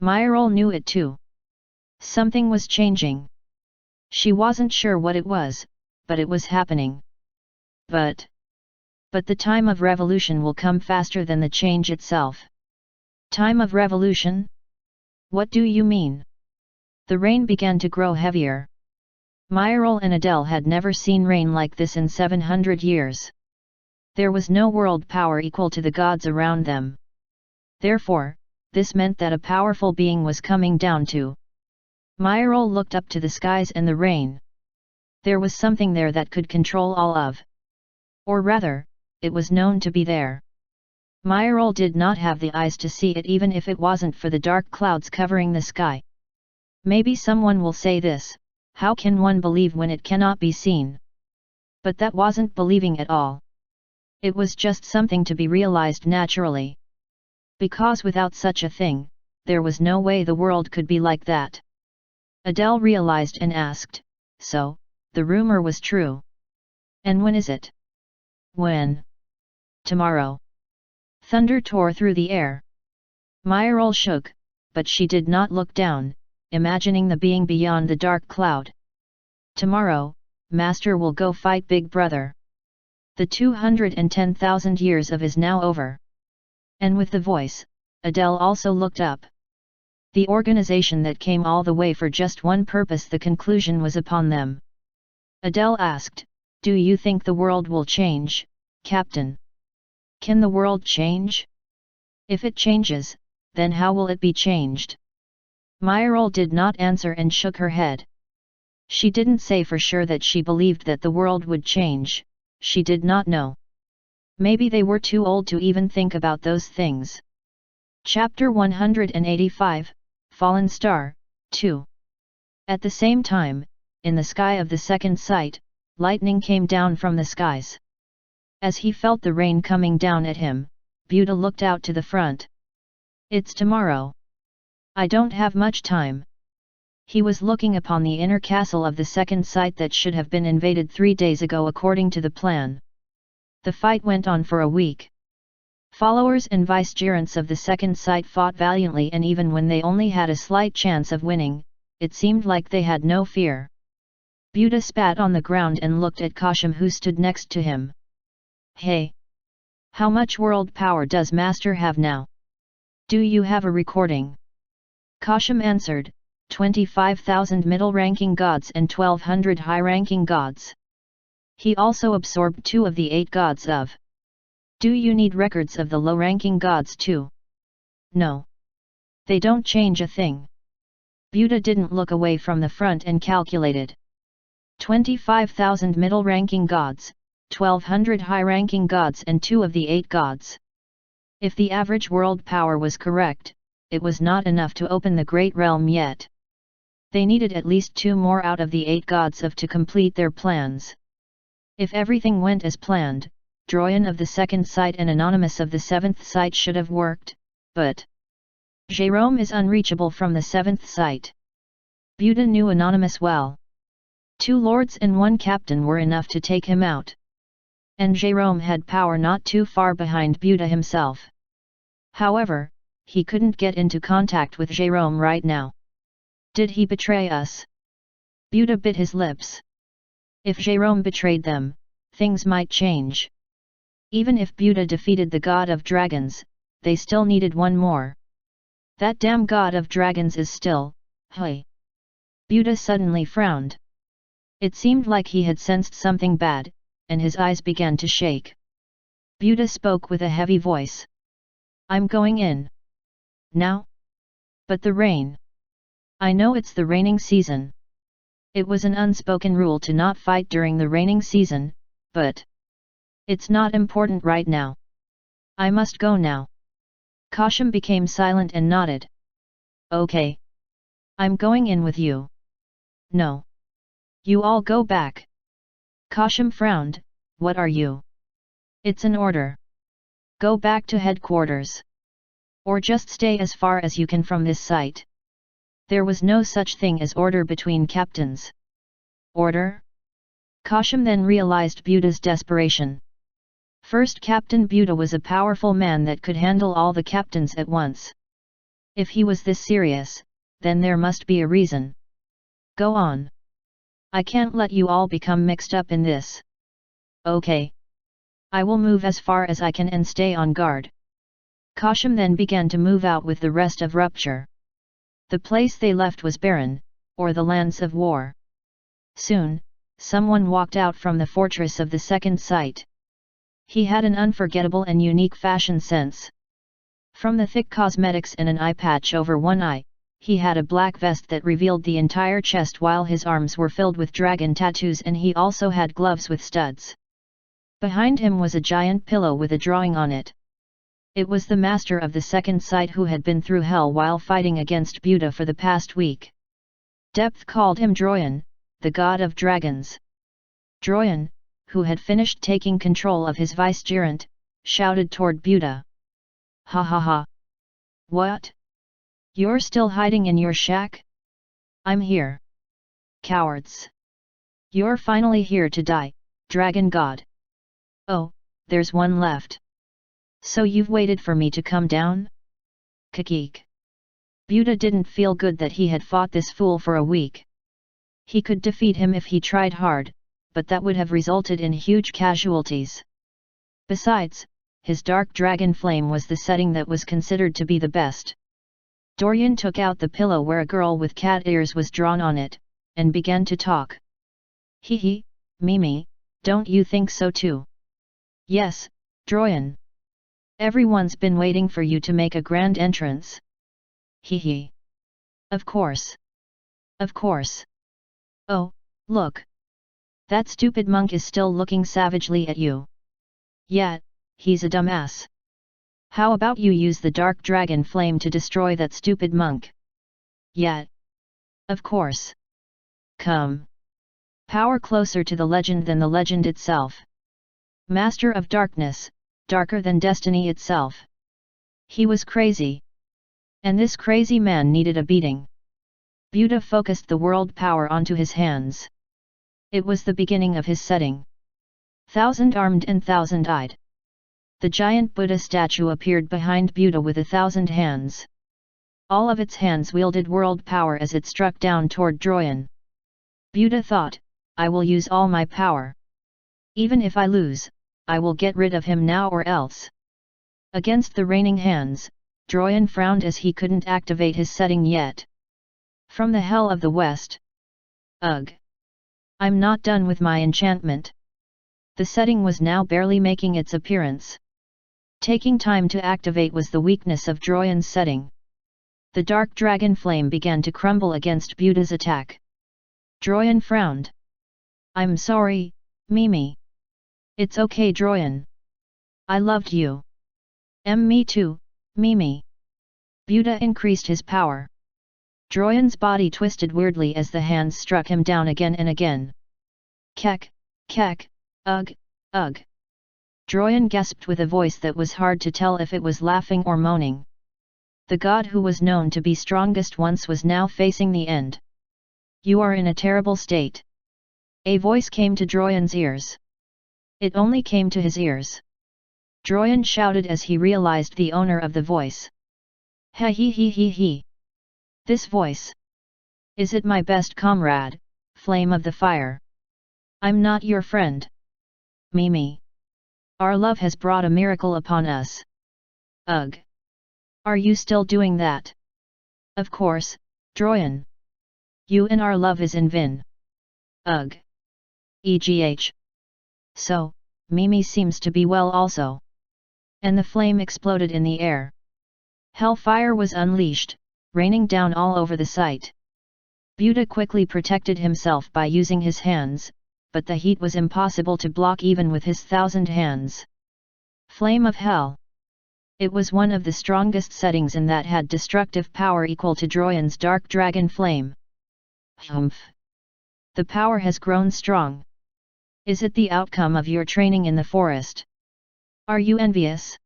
Speaker 1: Myrtle knew it too. Something was changing. She wasn't sure what it was, but it was happening. But the time of revolution will come faster than the change itself. Time of revolution? What do you mean? The rain began to grow heavier. Myrtle and Adele had never seen rain like this in 700 years. There was no world power equal to the gods around them. Therefore, this meant that a powerful being was coming down too. Myrtle looked up to the skies and the rain. There was something there that could control all of. Or rather, it was known to be there. Myrtle did not have the eyes to see it even if it wasn't for the dark clouds covering the sky. Maybe someone will say this, how can one believe when it cannot be seen? But that wasn't believing at all. It was just something to be realized naturally. Because without such a thing, there was no way the world could be like that. Adele realized and asked, so, the rumor was true. And when is it? When? Tomorrow. Thunder tore through the air. Myrtle shook, but she did not look down, imagining the being beyond the dark cloud. Tomorrow, Master will go fight Big Brother. The 210,000 years of is now over. And with the voice, Adele also looked up. The organization that came all the way for just one purpose, the conclusion was upon them. Adele asked, do you think the world will change, Captain? Can the world change? If it changes, then how will it be changed? Myrtle did not answer and shook her head. She didn't say for sure that she believed that the world would change, she did not know. Maybe they were too old to even think about those things. Chapter 185, Fallen Star, 2. At the same time, in the sky of the second sight, lightning came down from the skies. As he felt the rain coming down at him, Buddha looked out to the front. It's tomorrow. I don't have much time. He was looking upon the inner castle of the second sight that should have been invaded 3 days ago according to the plan. The fight went on for a week. Followers and vicegerents of the second sight fought valiantly, and even when they only had a slight chance of winning, it seemed like they had no fear. Buddha spat on the ground and looked at Kashim, who stood next to him. Hey! How much world power does Master have now? Do you have a recording? Kashim answered, 25,000 middle-ranking gods and 1,200 high-ranking gods. He also absorbed 2 of the 8 gods of. Do you need records of the low-ranking gods too? No. They don't change a thing. Buddha didn't look away from the front and calculated. 25,000 middle-ranking gods, 1,200 high-ranking gods and 2 of the 8 gods. If the average world power was correct, it was not enough to open the Great Realm yet. They needed at least 2 more out of the 8 gods of to complete their plans. If everything went as planned, Droyan of the second sight and Anonymous of the seventh sight should have worked, but Jerome is unreachable from the seventh sight. Buddha knew Anonymous well. 2 lords and 1 captain were enough to take him out. And Jerome had power not too far behind Buddha himself. However, he couldn't get into contact with Jerome right now. Did he betray us? Buddha bit his lips. If Jerome betrayed them, things might change. Even if Buddha defeated the god of dragons, they still needed 1 more. That damn god of dragons is still, hey! Buddha suddenly frowned. It seemed like he had sensed something bad, and his eyes began to shake. Buddha spoke with a heavy voice. I'm going in. Now? But the rain. I know it's the raining season. It was an unspoken rule to not fight during the raining season, but it's not important right now. I must go now. Kashim became silent and nodded. Okay. I'm going in with you. No. You all go back. Kashim frowned, what are you? It's an order. Go back to headquarters. Or just stay as far as you can from this site. There was no such thing as order between captains. Order? Kashim then realized Buddha's desperation. First Captain Buddha was a powerful man that could handle all the captains at once. If he was this serious, then there must be a reason. Go on. I can't let you all become mixed up in this. Okay. I will move as far as I can and stay on guard. Kashim then began to move out with the rest of Rupture. The place they left was barren, or the lands of war. Soon, someone walked out from the fortress of the second sight. He had an unforgettable and unique fashion sense. From the thick cosmetics and an eye patch over one eye, he had a black vest that revealed the entire chest while his arms were filled with dragon tattoos, and he also had gloves with studs. Behind him was a giant pillow with a drawing on it. It was the master of the second sight who had been through hell while fighting against Buddha for the past week. Depth called him Droyan, the god of dragons. Droyan, who had finished taking control of his vicegerent, shouted toward Buddha. Ha ha ha! What? You're still hiding in your shack? I'm here. Cowards! You're finally here to die, Dragon God. Oh, there's one left. So you've waited for me to come down? Kikik. Buddha didn't feel good that he had fought this fool for a week. He could defeat him if he tried hard, but that would have resulted in huge casualties. Besides, his dark dragon flame was the setting that was considered to be the best. Dorian took out the pillow where a girl with cat ears was drawn on it, and began to talk. Hee hee, Mimi, don't you think so too? Yes, Dorian. Everyone's been waiting for you to make a grand entrance. Hee hee. Of course. Of course. Oh, look. That stupid monk is still looking savagely at you. Yet, he's a dumbass. How about you use the dark dragon flame to destroy that stupid monk? Yet. Of course. Come. Power closer to the legend than the legend itself. Master of darkness, darker than destiny itself. He was crazy. And this crazy man needed a beating. Buddha focused the world power onto his hands. It was the beginning of his setting. Thousand-armed and thousand-eyed. The giant Buddha statue appeared behind Buddha with 1,000 hands. All of its hands wielded world power as it struck down toward Dorian. Buddha thought, I will use all my power. Even if I lose, I will get rid of him now or else. Against the raining hands, Dorian frowned as he couldn't activate his setting yet. From the hell of the west. Ugh! I'm not done with my enchantment. The setting was now barely making its appearance. Taking time to activate was the weakness of Dorian's setting. The dark dragon flame began to crumble against Buddha's attack. Dorian frowned. I'm sorry, Mimi. It's okay, Dorian. I loved you. Me too, Mimi. Buddha increased his power. Dorian's body twisted weirdly as the hands struck him down again and again. Kek, kek, ugh, ugh. Dorian gasped with a voice that was hard to tell if it was laughing or moaning. The god who was known to be strongest once was now facing the end. You are in a terrible state. A voice came to Dorian's ears. It only came to his ears. Dorian shouted as he realized the owner of the voice. Ha he he he he. This voice. Is it my best comrade, Flame of the Fire? I'm not your friend. Mimi. Our love has brought a miracle upon us. Ugh. Are you still doing that? Of course, Dorian. You and our love is in vain. Ugh. EGH. So, Mimi seems to be well also. And the flame exploded in the air. Hellfire was unleashed, raining down all over the site. Buddha quickly protected himself by using his hands, but the heat was impossible to block even with his 1,000 hands. Flame of Hell. It was one of the strongest settings and that had destructive power equal to Dorian's dark dragon flame. Humph. The power has grown strong. Is it the outcome of your training in the forest? Are you envious?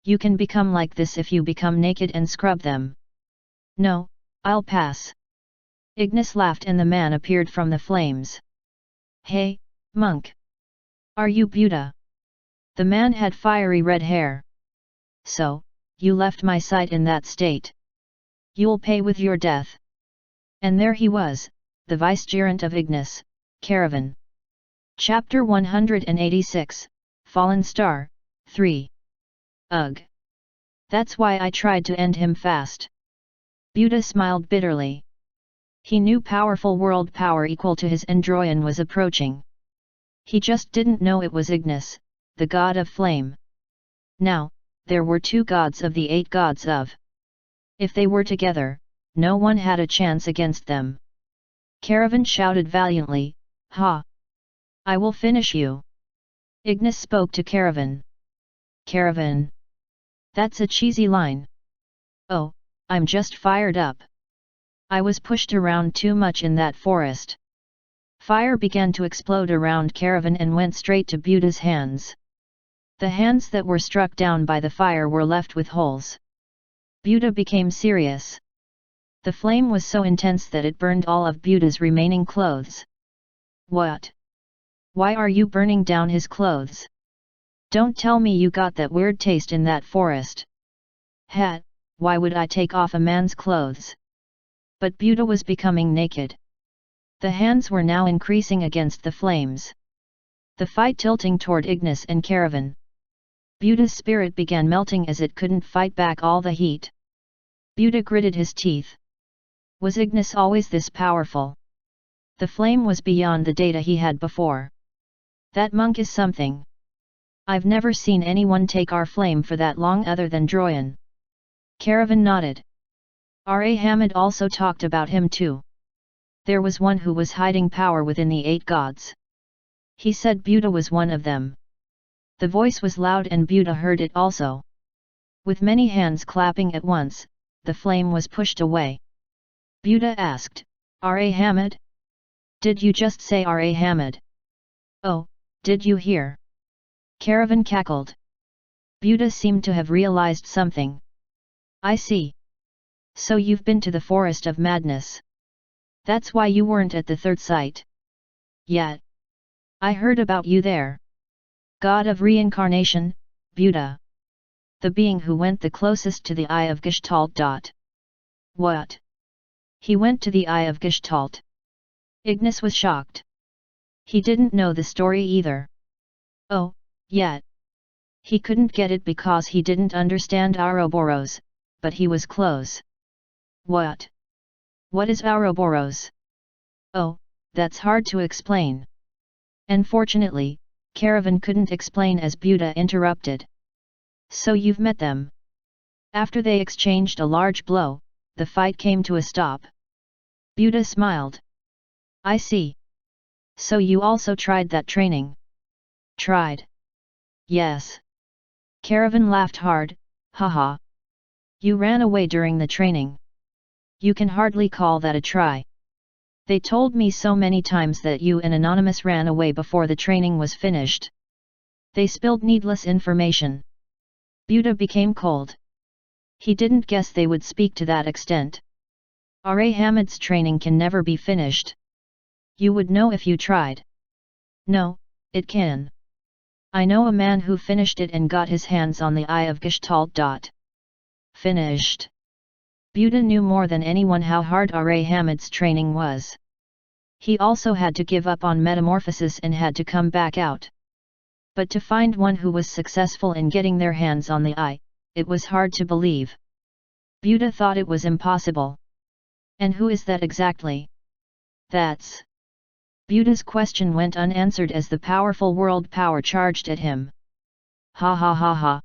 Speaker 1: You can become like this if you become naked and scrub them. No, I'll pass. Ignis laughed and the man appeared from the flames. Hey, monk! Are you Buddha? The man had fiery red hair. So, you left my sight in that state. You'll pay with your death. And there he was, the vicegerent of Ignis, Caravan. Chapter 186, Fallen Star, 3. Ugh! That's why I tried to end him fast. Buddha smiled bitterly. He knew powerful world power equal to his Dorian was approaching. He just didn't know it was Ignis, the god of flame. Now, there were 2 gods of the 8 gods of. If they were together, no one had a chance against them. Caravan shouted valiantly, Ha! I will finish you. Ignis spoke to Caravan. Caravan. That's a cheesy line. Oh, I'm just fired up. I was pushed around too much in that forest. Fire began to explode around Caravan and went straight to Buta's hands. The hands that were struck down by the fire were left with holes. Buta became serious. The flame was so intense that it burned all of Buta's remaining clothes. What? Why are you burning down his clothes? Don't tell me you got that weird taste in that forest. Hat, why would I take off a man's clothes? But Buta was becoming naked. The hands were now increasing against the flames. The fight tilting toward Ignis and Caravan. Buta's spirit began melting as it couldn't fight back all the heat. Buta gritted his teeth. Was Ignis always this powerful? The flame was beyond the data he had before. That monk is something. I've never seen anyone take our flame for that long other than Droyan. Caravan nodded. R.A. Hamid also talked about him too. There was one who was hiding power within the 8 gods. He said Buta was one of them. The voice was loud and Buta heard it also. With many hands clapping at once, the flame was pushed away. Buta asked, R.A. Hamid? Did you just say R.A. Hamid? Oh, did you hear? Caravan cackled. Buta seemed to have realized something. I see. So you've been to the Forest of Madness. That's why you weren't at the third site. Yet. I heard about you there. God of Reincarnation, Buta. The being who went the closest to the Eye of Gestalt. What? He went to the Eye of Gestalt. Ignis was shocked. He didn't know the story either. Oh, yet. He couldn't get it because he didn't understand Ouroboros, but he was close. What? What is Ouroboros? Oh, that's hard to explain. Unfortunately, Caravan couldn't explain as Buta interrupted. So you've met them. After they exchanged a large blow, the fight came to a stop. Buta smiled. I see. So you also tried that training? Tried. Yes. Caravan laughed hard, haha. You ran away during the training. You can hardly call that a try. They told me so many times that you and Anonymous ran away before the training was finished. They spilled needless information. Buta became cold. He didn't guess they would speak to that extent. R.A. Hamid's training can never be finished. You would know if you tried. No, it can. I know a man who finished it and got his hands on the Eye of Gestalt. Finished. Buta knew more than anyone how hard R.A. Hamid's training was. He also had to give up on metamorphosis and had to come back out. But to find one who was successful in getting their hands on the eye, it was hard to believe. Buta thought it was impossible. And who is that exactly? That's... Buta's question went unanswered as the powerful world power charged at him. Ha ha ha ha.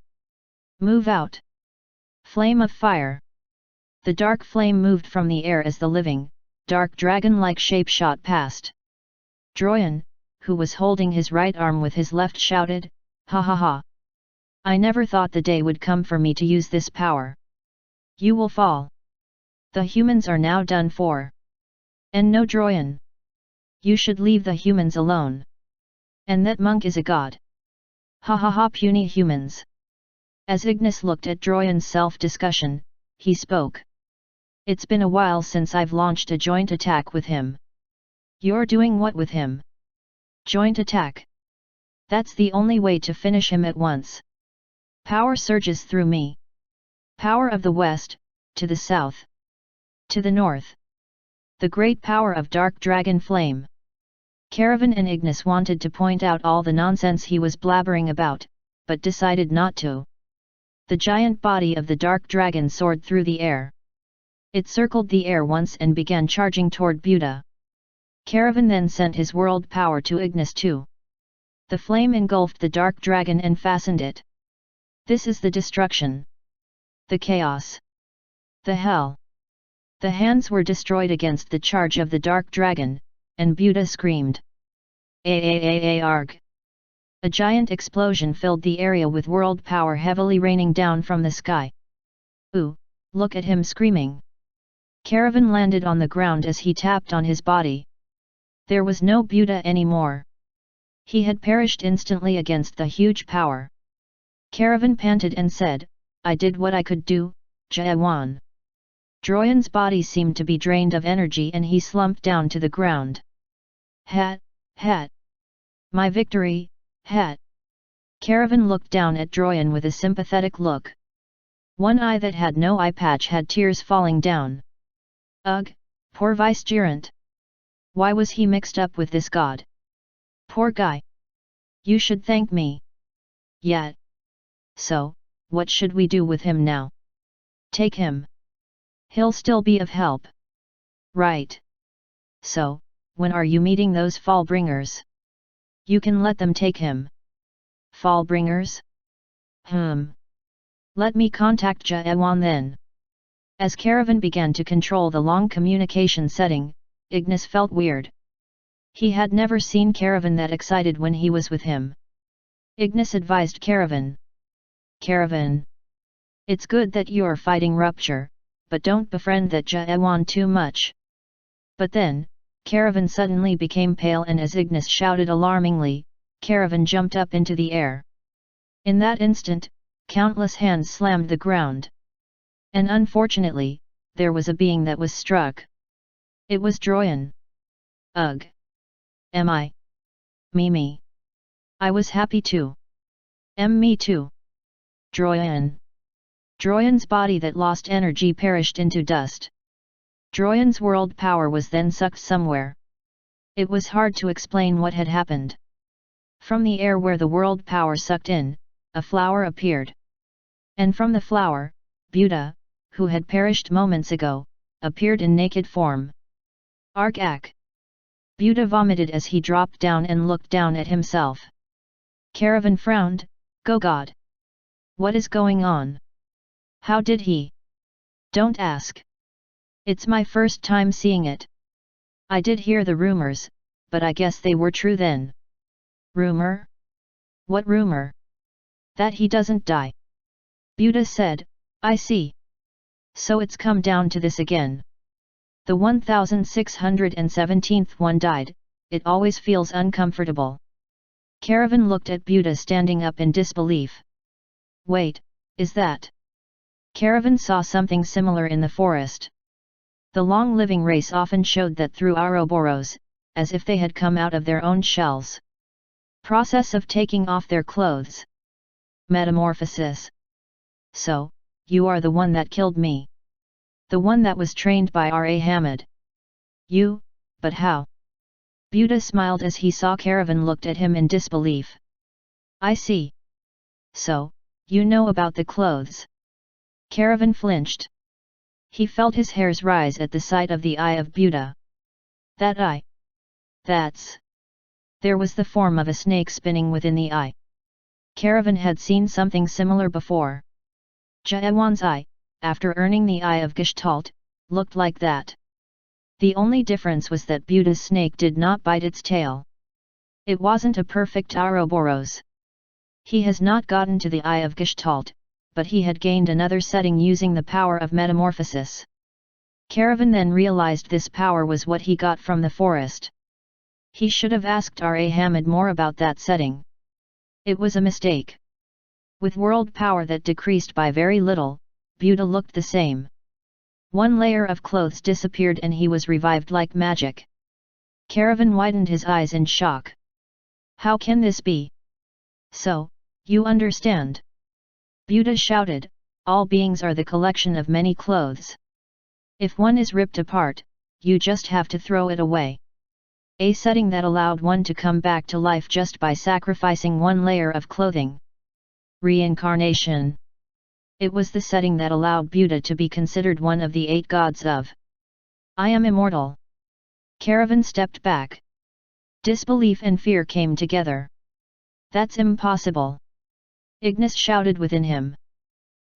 Speaker 1: Move out. Flame of fire. The dark flame moved from the air as the living, dark dragon-like shape shot past. Droyan, who was holding his right arm with his left, shouted, ha ha ha. I never thought the day would come for me to use this power. You will fall. The humans are now done for. And no Droyan. You should leave the humans alone. And that monk is a god. Ha ha ha, puny humans. As Ignis looked at Droyan's self-discussion, he spoke. It's been a while since I've launched a joint attack with him. You're doing what with him? Joint attack. That's the only way to finish him at once. Power surges through me. Power of the west, to the south. To the north. The great power of dark dragon flame. Caravan and Ignis wanted to point out all the nonsense he was blabbering about, but decided not to. The giant body of the dark dragon soared through the air. It circled the air once and began charging toward Buta. Caravan then sent his world power to Ignis too. The flame engulfed the dark dragon and fastened it. This is the destruction. The chaos. The hell. The hands were destroyed against the charge of the dark dragon, and Buta screamed. Arg. A giant explosion filled the area with world power heavily raining down from the sky. Ooh, look at him screaming. Caravan landed on the ground as he tapped on his body. There was no Buddha anymore. He had perished instantly against the huge power. Caravan panted and said, "I did what I could do, Jayawan." Droyan's body seemed to be drained of energy and he slumped down to the ground. "Hat, hat! My victory, hat!" Caravan looked down at Droyan with a sympathetic look. One eye that had no eye patch had tears falling down. Ugh, poor vicegerent! Why was he mixed up with this god? Poor guy! You should thank me. Yet. So, what should we do with him now? Take him. He'll still be of help. Right. So, when are you meeting those Fallbringers? You can let them take him. Fallbringers? Let me contact Jayawan then. As Caravan began to control the long communication setting, Ignis felt weird. He had never seen Caravan that excited when he was with him. Ignis advised Caravan. "Caravan. It's good that you're fighting Rupture, but don't befriend that Jayawan too much." But then, Caravan suddenly became pale and as Ignis shouted alarmingly, Caravan jumped up into the air. In that instant, countless hands slammed the ground. And unfortunately, there was a being that was struck. It was Droyan. Ugh! Am I? Me. I was happy too. Me too. Droyan. Droyan's body that lost energy perished into dust. Droyan's world power was then sucked somewhere. It was hard to explain what had happened. From the air where the world power sucked in, a flower appeared. And from the flower, Buddha, who had perished moments ago, appeared in naked form. Arg-ak! Buddha vomited as he dropped down and looked down at himself. Caravan frowned, "Go God! What is going on? How did he?" "Don't ask. It's my first time seeing it. I did hear the rumors, but I guess they were true then." "Rumor? What rumor?" "That he doesn't die." Buddha said, "I see. So it's come down to this again. The 1617th one died, it always feels uncomfortable." Caravan looked at Buddha standing up in disbelief. "Wait, is that?" Caravan saw something similar in the forest. The long-living race often showed that through Ouroboros, as if they had come out of their own shells. Process of taking off their clothes. Metamorphosis. "So, you are the one that killed me. The one that was trained by R.A. Hamid. You, but how?" Buddha smiled as he saw Caravan looked at him in disbelief. "I see. So, you know about the clothes." Caravan flinched. He felt his hairs rise at the sight of the eye of Buddha. That eye? That's... There was the form of a snake spinning within the eye. Caravan had seen something similar before. Jayawan's eye, after earning the eye of Gestalt, looked like that. The only difference was that Buddha's snake did not bite its tail. It wasn't a perfect Ouroboros. He has not gotten to the eye of Gestalt, but he had gained another setting using the power of metamorphosis. Caravan then realized this power was what he got from the forest. He should have asked R.A. Hamid more about that setting. It was a mistake. With world power that decreased by very little, Buddha looked the same. One layer of clothes disappeared and he was revived like magic. Caravan widened his eyes in shock. How can this be? So, you understand? Buddha shouted, all beings are the collection of many clothes. If one is ripped apart, you just have to throw it away. A setting that allowed one to come back to life just by sacrificing one layer of clothing. Reincarnation. It was the setting that allowed Buddha to be considered one of the 8 gods of I am immortal. Caravan stepped back. Disbelief and fear came together. That's impossible. Ignis shouted within him.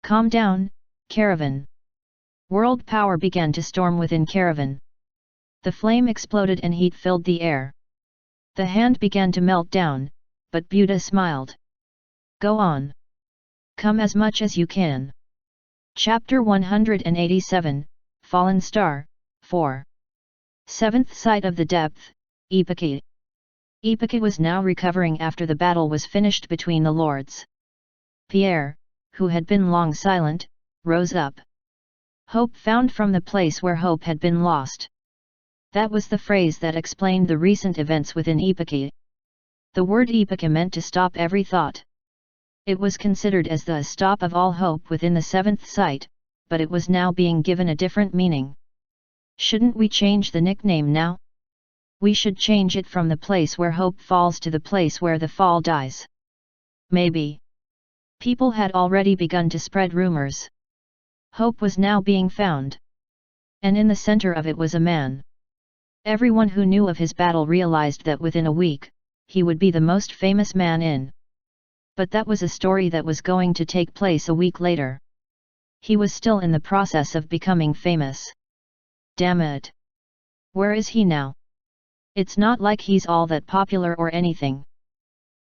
Speaker 1: Calm down, Caravan. World power began to storm within Caravan. The flame exploded and heat filled the air. The hand began to melt down, but Buddha smiled. Go on. Come as much as you can. Chapter 187, Fallen Star, 4. Seventh Sight of the Depth, Epike. Epike was now recovering after the battle was finished between the lords. Pierre, who had been long silent, rose up. Hope found from the place where hope had been lost. That was the phrase that explained the recent events within Epike. The word Epike meant to stop every thought. It was considered as the stop of all hope within the seventh sight, but it was now being given a different meaning. Shouldn't we change the nickname now? We should change it from the place where hope falls to the place where the fall dies. Maybe. People had already begun to spread rumors. Hope was now being found. And in the center of it was a man. Everyone who knew of his battle realized that within a week, he would be the most famous man in. But that was a story that was going to take place a week later. He was still in the process of becoming famous. Damn it! Where is he now? It's not like he's all that popular or anything.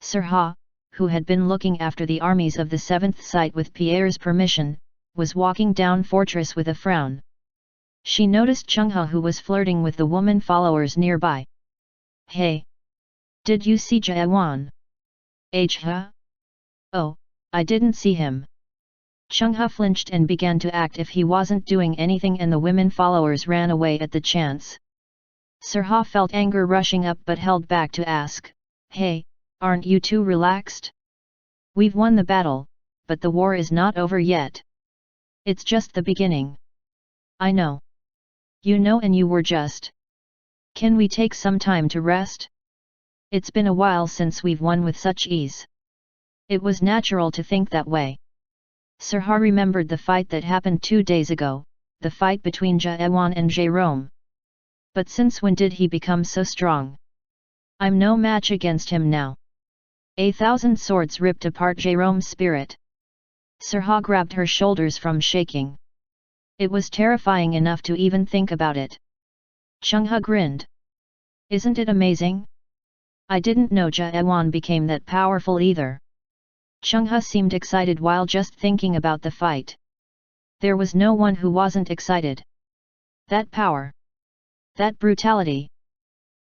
Speaker 1: Sirha, who had been looking after the armies of the seventh sight with Pierre's permission, was walking down fortress with a frown. She noticed Chungha who was flirting with the woman followers nearby. Hey! Did you see Jaewan? Huh? Oh, I didn't see him. Chungha flinched and began to act if he wasn't doing anything, and the women followers ran away at the chance. Sirha felt anger rushing up but held back to ask, Hey, aren't you too relaxed? We've won the battle, but the war is not over yet. It's just the beginning. I know. You know, and you were just. Can we take some time to rest? It's been a while since we've won with such ease. It was natural to think that way. Sirha remembered the fight that happened 2 days ago, the fight between Jaewan and Jerome. But since when did he become so strong? I'm no match against him now. 1,000 swords ripped apart Jerome's spirit. Sirha grabbed her shoulders from shaking. It was terrifying enough to even think about it. Chungha grinned. Isn't it amazing? I didn't know Jaewan became that powerful either. Chungha seemed excited while just thinking about the fight. There was no one who wasn't excited. That power. That brutality.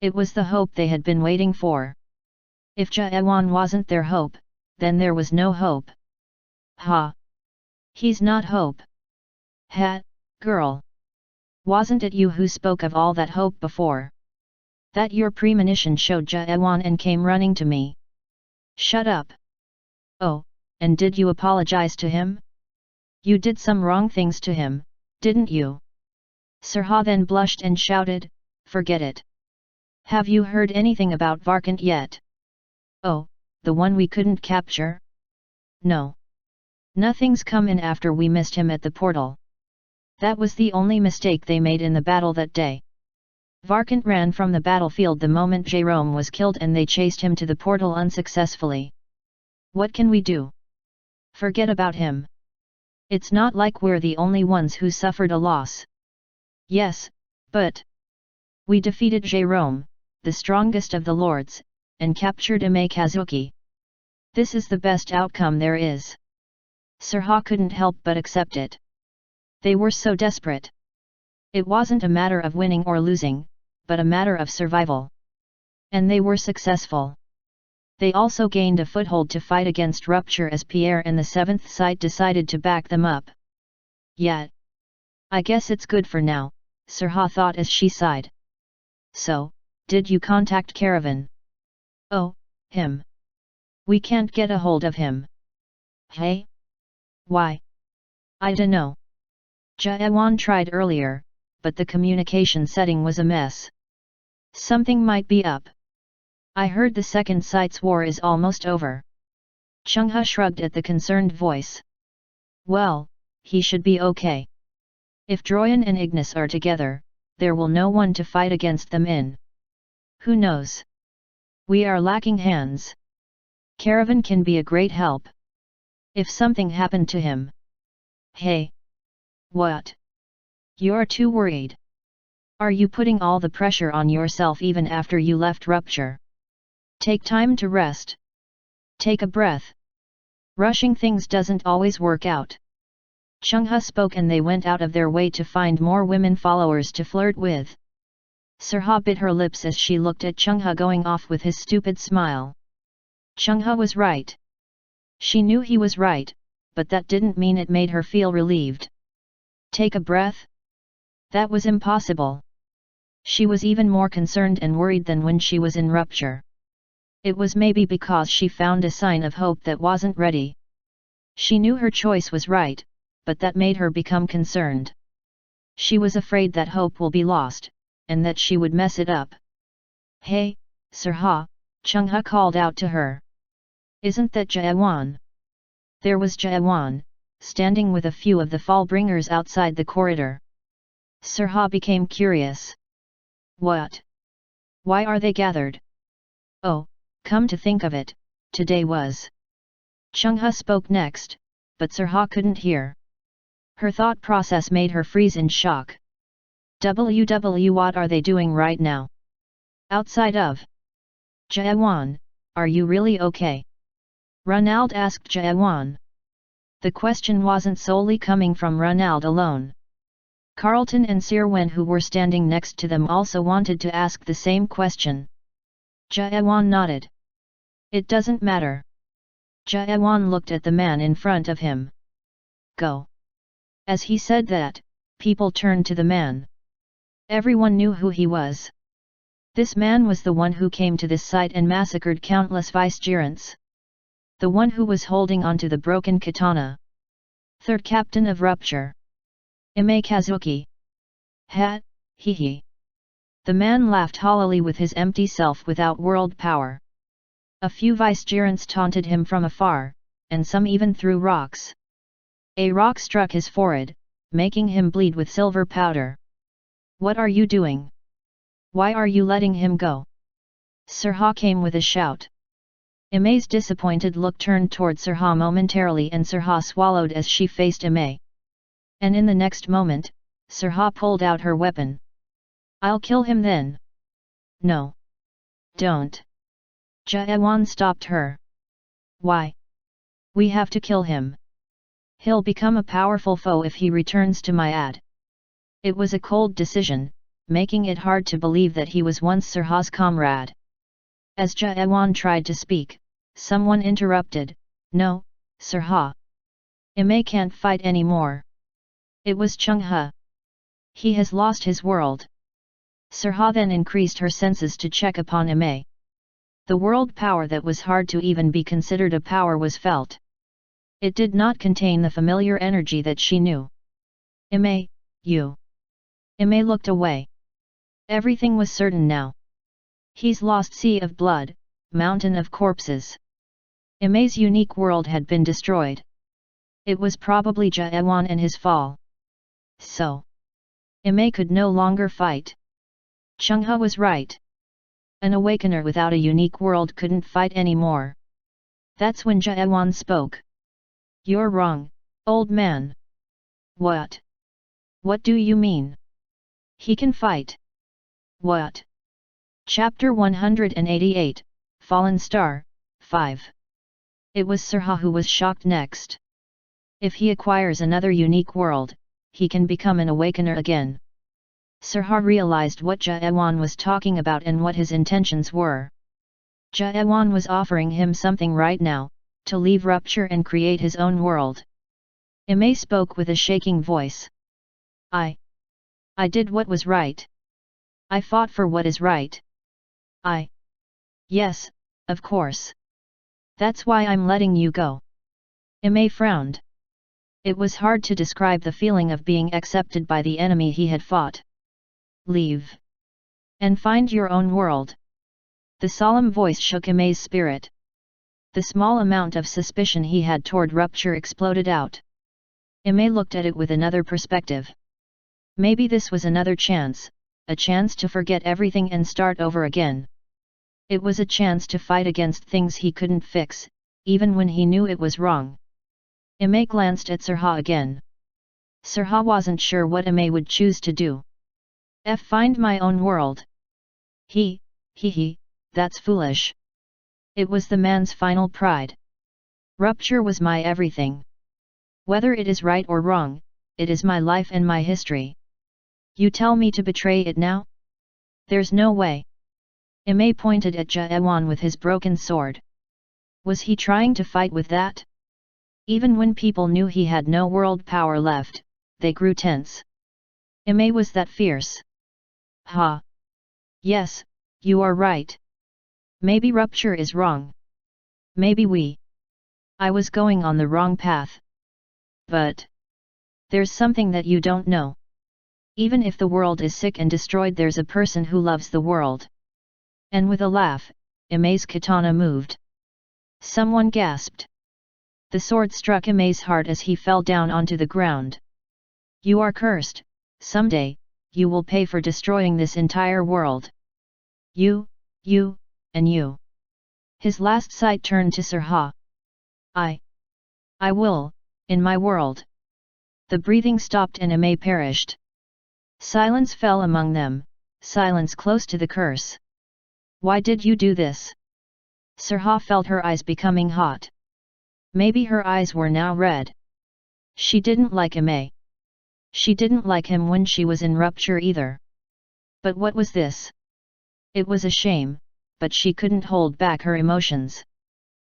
Speaker 1: It was the hope they had been waiting for. If Jaewan wasn't their hope, then there was no hope. Ha! He's not hope. Ha, girl! Wasn't it you who spoke of all that hope before? That your premonition showed Jaewan and came running to me. Shut up! Oh, and did you apologize to him? You did some wrong things to him, didn't you? Sirha then blushed and shouted, Forget it. Have you heard anything about Varkant yet? Oh, the one we couldn't capture? No. Nothing's come in after we missed him at the portal. That was the only mistake they made in the battle that day. Varkant ran from the battlefield the moment Jerome was killed and they chased him to the portal unsuccessfully. What can we do? Forget about him. It's not like we're the only ones who suffered a loss. Yes, but we defeated Jerome, the strongest of the lords, and captured Kazuki. This is the best outcome there is. Sirha couldn't help but accept it. They were so desperate. It wasn't a matter of winning or losing, but a matter of survival. And they were successful. They also gained a foothold to fight against Rupture as Pierre and the Seventh Sight decided to back them up. Yeah. I guess it's good for now, Sirha thought as she sighed. So, did you contact Caravan? Oh, him. We can't get a hold of him. Hey? Why? I dunno. Jaewan tried earlier, but the communication setting was a mess. Something might be up. I heard the Second Sight's war is almost over. Chungha shrugged at the concerned voice. Well, he should be okay. If Droyan and Ignis are together, there will no one to fight against them in. Who knows? We are lacking hands. Caravan can be a great help. If something happened to him. Hey! What? You're too worried. Are you putting all the pressure on yourself even after you left Rupture? Take time to rest. Take a breath. Rushing things doesn't always work out. Chungha spoke and they went out of their way to find more women followers to flirt with. Sirha bit her lips as she looked at Chungha going off with his stupid smile. Chungha was right. She knew he was right, but that didn't mean it made her feel relieved. Take a breath? That was impossible. She was even more concerned and worried than when she was in rupture. It was maybe because she found a sign of hope that wasn't ready. She knew her choice was right, but that made her become concerned. She was afraid that hope will be lost, and that she would mess it up. Hey, Sirha, Chungha called out to her. Isn't that Jaewan? There was Jaewan, standing with a few of the Fallbringers outside the corridor. Sirha became curious. What? Why are they gathered? Oh, come to think of it, today was. Chungha spoke next, but Sirha couldn't hear. Her thought process made her freeze in shock. What are they doing right now? Outside of. Jaewan, are you really okay? Ronald asked Jaewan. The question wasn't solely coming from Ronald alone. Carlton and Sirwen, who were standing next to them, also wanted to ask the same question. Jaewan nodded. It doesn't matter. Jaewan looked at the man in front of him. Go. As he said that, people turned to the man. Everyone knew who he was. This man was the one who came to this site and massacred countless vicegerents. The one who was holding onto the broken katana. Third captain of Rupture. Ime Kazuki. Ha, hee hee. The man laughed hollowly with his empty self without world power. A few vicegerents taunted him from afar, and some even threw rocks. A rock struck his forehead, making him bleed with silver powder. What are you doing? Why are you letting him go? Sirha came with a shout. Ime's disappointed look turned toward Sirha momentarily, and Sirha swallowed as she faced Ime. And in the next moment, Sirha pulled out her weapon. I'll kill him then. No. Don't. Jaewan stopped her. Why? We have to kill him. He'll become a powerful foe if he returns to my ad. It was a cold decision, making it hard to believe that he was once Sirha's comrade. As Jaewan tried to speak, someone interrupted. No, Sirha. Ime can't fight anymore. It was Chungha. He has lost his world. Sirha then increased her senses to check upon Ime. The world power that was hard to even be considered a power was felt. It did not contain the familiar energy that she knew. Ime, you. Ime looked away. Everything was certain now. He's lost Sea of Blood, Mountain of Corpses. Ime's unique world had been destroyed. It was probably Jaewan and his fall. So. Ime could no longer fight. Chungha was right. An awakener without a unique world couldn't fight anymore. That's when Jaewan spoke. You're wrong, old man. What? What do you mean? He can fight. What? Chapter 188, Fallen Star, 5. It was Sirha who was shocked next. If he acquires another unique world, he can become an awakener again. Sirha realized what Jaewan was talking about and what his intentions were. Jaewan was offering him something right now, to leave Rupture and create his own world. Ime spoke with a shaking voice. I did what was right. I fought for what is right. Yes, of course. That's why I'm letting you go. Ime frowned. It was hard to describe the feeling of being accepted by the enemy he had fought. Leave. And find your own world. The solemn voice shook Ime's spirit. The small amount of suspicion he had toward Rupture exploded out. Ime looked at it with another perspective. Maybe this was another chance, a chance to forget everything and start over again. It was a chance to fight against things he couldn't fix, even when he knew it was wrong. Ime glanced at Sirha again. Sirha wasn't sure what Ime would choose to do. Find my own world. He, that's foolish. It was the man's final pride. Rupture was my everything. Whether it is right or wrong, it is my life and my history. You tell me to betray it now? There's no way. Imei pointed at Jaewan with his broken sword. Was he trying to fight with that? Even when people knew he had no world power left, they grew tense. Imei was that fierce. Ha! Yes, you are right. Maybe rupture is wrong. Maybe I was going on the wrong path. But there's something that you don't know. Even if the world is sick and destroyed, there's a person who loves the world. And with a laugh, Imei's katana moved. Someone gasped. The sword struck Imei's heart as he fell down onto the ground. You are cursed, someday, you will pay for destroying this entire world. You, and you. His last sight turned to Sirha. I will, in my world. The breathing stopped and Imei perished. Silence fell among them, silence close to the curse. Why did you do this? Sirha felt her eyes becoming hot. Maybe her eyes were now red. She didn't like Imei. She didn't like him when she was in rupture either. But what was this? It was a shame, but she couldn't hold back her emotions.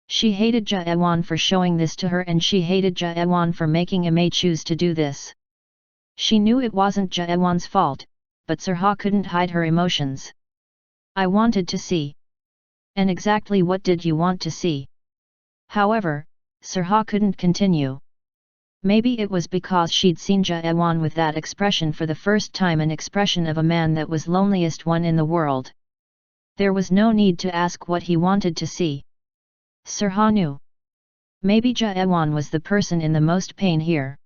Speaker 1: She hated Jaewan for showing this to her, and she hated Jaewan for making Imei choose to do this. She knew it wasn't Jaewan's fault, but Sirha couldn't hide her emotions. I wanted to see. And exactly what did you want to see? However, Sirha couldn't continue. Maybe it was because she'd seen Jaewan with that expression for the first time, an expression of a man that was loneliest one in the world. There was no need to ask what he wanted to see. Sirha knew. Maybe Jaewan was the person in the most pain here.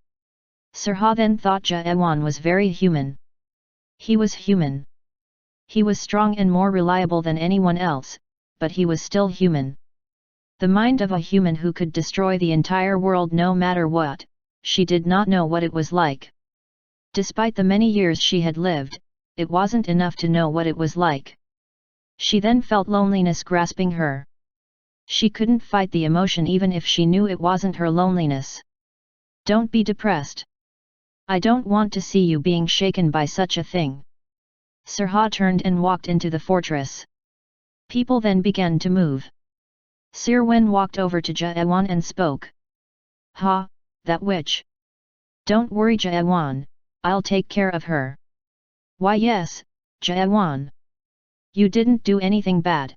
Speaker 1: Sirha then thought Jaewan was very human. He was human. He was strong and more reliable than anyone else, but he was still human. The mind of a human who could destroy the entire world no matter what, she did not know what it was like. Despite the many years she had lived, it wasn't enough to know what it was like. She then felt loneliness grasping her. She couldn't fight the emotion even if she knew it wasn't her loneliness. Don't be depressed. I don't want to see you being shaken by such a thing. Sirha turned and walked into the fortress. People then began to move. Sirwen walked over to Jaewan and spoke. Ha, that witch. Don't worry Jaewan, I'll take care of her. Why yes, Jaewan. You didn't do anything bad.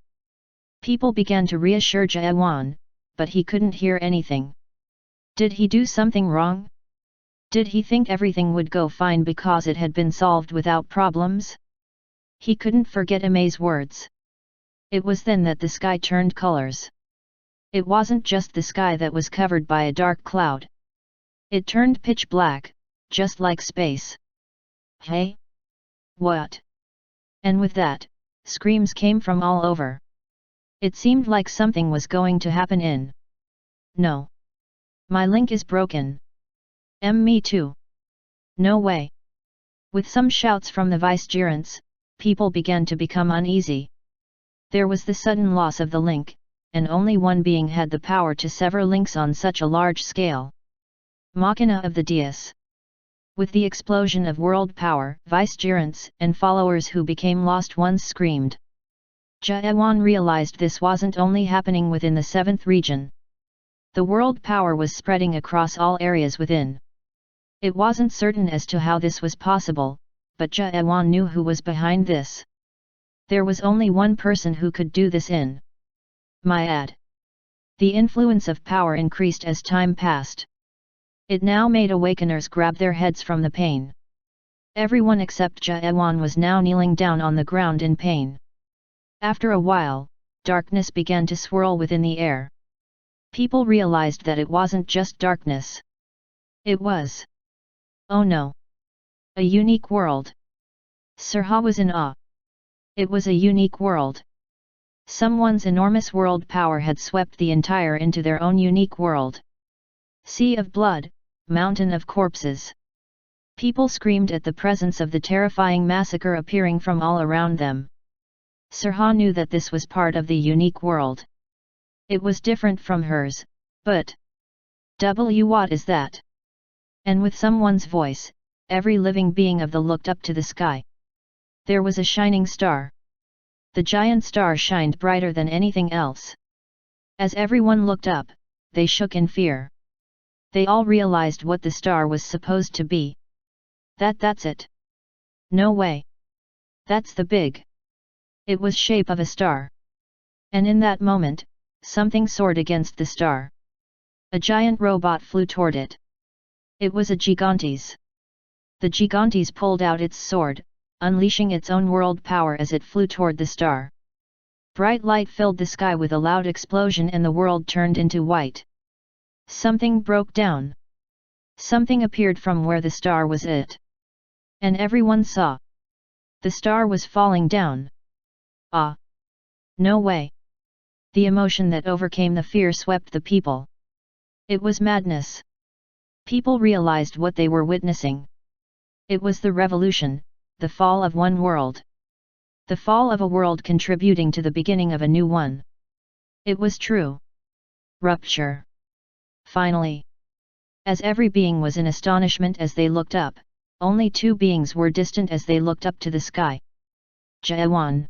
Speaker 1: People began to reassure Jaewan, but he couldn't hear anything. Did he do something wrong? Did he think everything would go fine because it had been solved without problems? He couldn't forget Imei's words. It was then that the sky turned colors. It wasn't just the sky that was covered by a dark cloud. It turned pitch black, just like space. Hey? What? And with that, screams came from all over. It seemed like something was going to happen in. No. My link is broken. Me too. No way. With some shouts from the vicegerents, people began to become uneasy. There was the sudden loss of the link, and only one being had the power to sever links on such a large scale. Machina of the dais. With the explosion of world power, vicegerents and followers who became lost ones screamed. Jaewan realized this wasn't only happening within the 7th region. The world power was spreading across all areas within. It wasn't certain as to how this was possible, but Jaewan knew who was behind this. There was only one person who could do this in Myad. The influence of power increased as time passed. It now made awakeners grab their heads from the pain. Everyone except Jaewan was now kneeling down on the ground in pain. After a while, darkness began to swirl within the air. People realized that it wasn't just darkness. It was. Oh no! A unique world. Sirha was in awe. It was a unique world. Someone's enormous world power had swept the entire into their own unique world. Sea of blood, mountain of corpses. People screamed at the presence of the terrifying massacre appearing from all around them. Sirha knew that this was part of the unique world. It was different from hers, but what is that? And with someone's voice, every living being of the looked up to the sky. There was a shining star. The giant star shined brighter than anything else. As everyone looked up, they shook in fear. They all realized what the star was supposed to be. That's it. No way. That's the big. It was shape of a star. And in that moment, something soared against the star. A giant robot flew toward it. It was a Gigantes. The Gigantes pulled out its sword, unleashing its own world power as it flew toward the star. Bright light filled the sky with a loud explosion and the world turned into white. Something broke down. Something appeared from where the star was it. And everyone saw. The star was falling down. Ah! No way! The emotion that overcame the fear swept the people. It was madness. People realized what they were witnessing. It was the revolution, the fall of one world. The fall of a world contributing to the beginning of a new one. It was true. Rupture. Finally. As every being was in astonishment as they looked up, only two beings were distant as they looked up to the sky. Jaewan.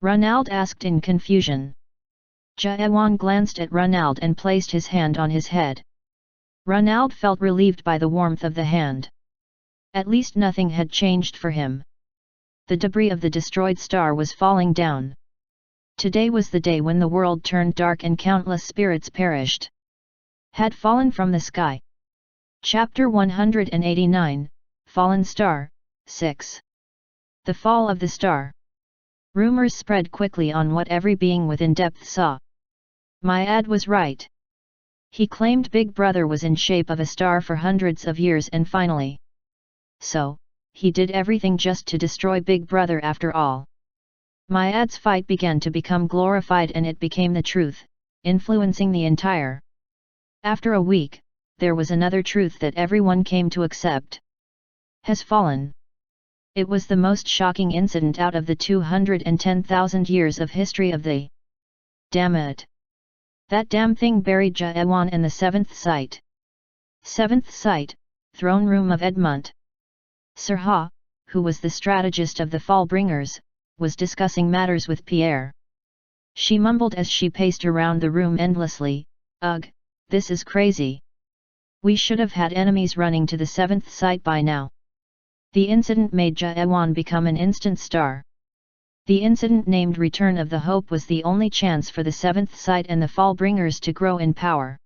Speaker 1: Ronald asked in confusion. Jaewan glanced at Ronald and placed his hand on his head. Ronald felt relieved by the warmth of the hand. At least nothing had changed for him. The debris of the destroyed star was falling down. Today was the day when the world turned dark and countless spirits perished. Had fallen from the sky. Chapter 189, Fallen Star, 6. The Fall of the Star. Rumors spread quickly on what every being with in-depth saw. Myad was right. He claimed Big Brother was in shape of a star for hundreds of years and finally. So, he did everything just to destroy Big Brother after all. Myad's fight began to become glorified and it became the truth, influencing the entire. After a week, there was another truth that everyone came to accept. Has fallen. It was the most shocking incident out of the 210,000 years of history of the. Damn it! That damn thing buried Jaewan in the seventh sight. Seventh sight, throne room of Edmont. Sirha, who was the strategist of the Fallbringers, was discussing matters with Pierre. She mumbled as she paced around the room endlessly, "Ugh, this is crazy. We should have had enemies running to the seventh sight by now." The incident made Jaewan become an instant star. The incident named Return of the Hope was the only chance for the seventh sight and the Fallbringers to grow in power.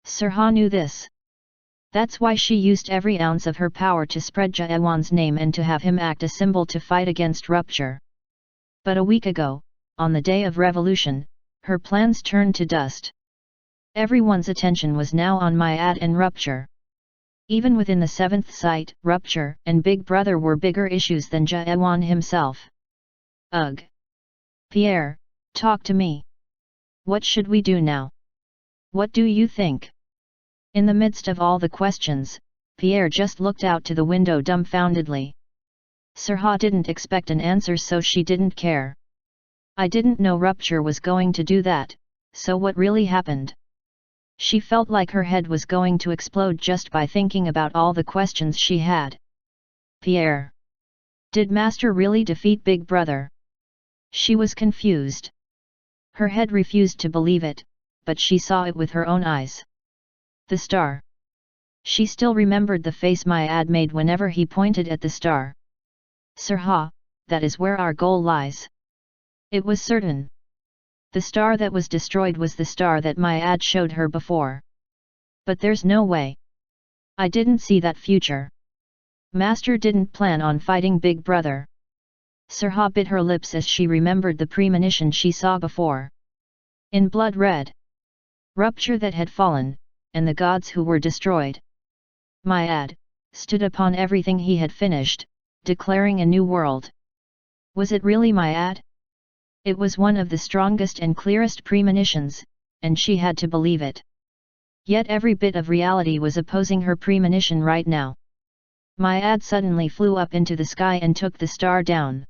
Speaker 1: Sirha knew this. That's why she used every ounce of her power to spread Jaewan's name and to have him act a symbol to fight against rupture. But a week ago, on the day of revolution, her plans turned to dust. Everyone's attention was now on Myad and rupture. Even within the seventh sight, rupture and Big Brother were bigger issues than Jaewan himself. Ugh! Pierre, talk to me. What should we do now? What do you think? In the midst of all the questions, Pierre just looked out to the window dumbfoundedly. Sirha didn't expect an answer, so she didn't care. I didn't know rupture was going to do that, so what really happened? She felt like her head was going to explode just by thinking about all the questions she had. Pierre. Did Master really defeat Big Brother? She was confused. Her head refused to believe it, but she saw it with her own eyes. The star. She still remembered the face Myad made whenever he pointed at the star. Sirha, that is where our goal lies. It was certain. The star that was destroyed was the star that Myad showed her before. But there's no way. I didn't see that future. Master didn't plan on fighting Big Brother. Sirha bit her lips as she remembered the premonition she saw before. In blood red. Rupture that had fallen, and the gods who were destroyed. Myad stood upon everything he had finished, declaring a new world. Was it really Myad? It was one of the strongest and clearest premonitions, and she had to believe it. Yet every bit of reality was opposing her premonition right now. Myad suddenly flew up into the sky and took the star down.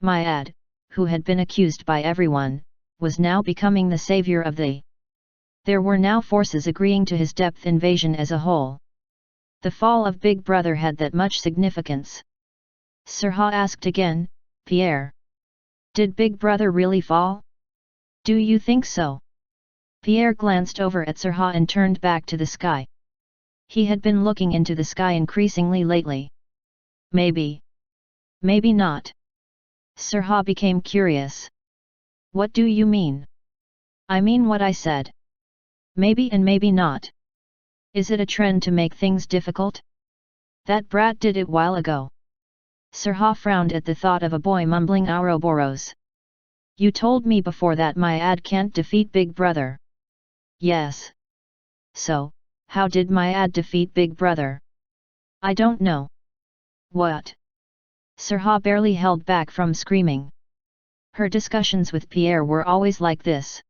Speaker 1: Myad, who had been accused by everyone, was now becoming the savior of the. There were now forces agreeing to his depth invasion as a whole. The fall of Big Brother had that much significance. Sirha asked again, Pierre. Did Big Brother really fall? Do you think so? Pierre glanced over at Sirha and turned back to the sky. He had been looking into the sky increasingly lately. Maybe. Maybe not. Sirha became curious. What do you mean? I mean what I said. Maybe and maybe not. Is it a trend to make things difficult? That brat did it while ago. Sirha frowned at the thought of a boy mumbling Ouroboros. You told me before that my ad can't defeat Big Brother. Yes. So, how did my ad defeat Big Brother? I don't know. What? Sirha barely held back from screaming. Her discussions with Pierre were always like this.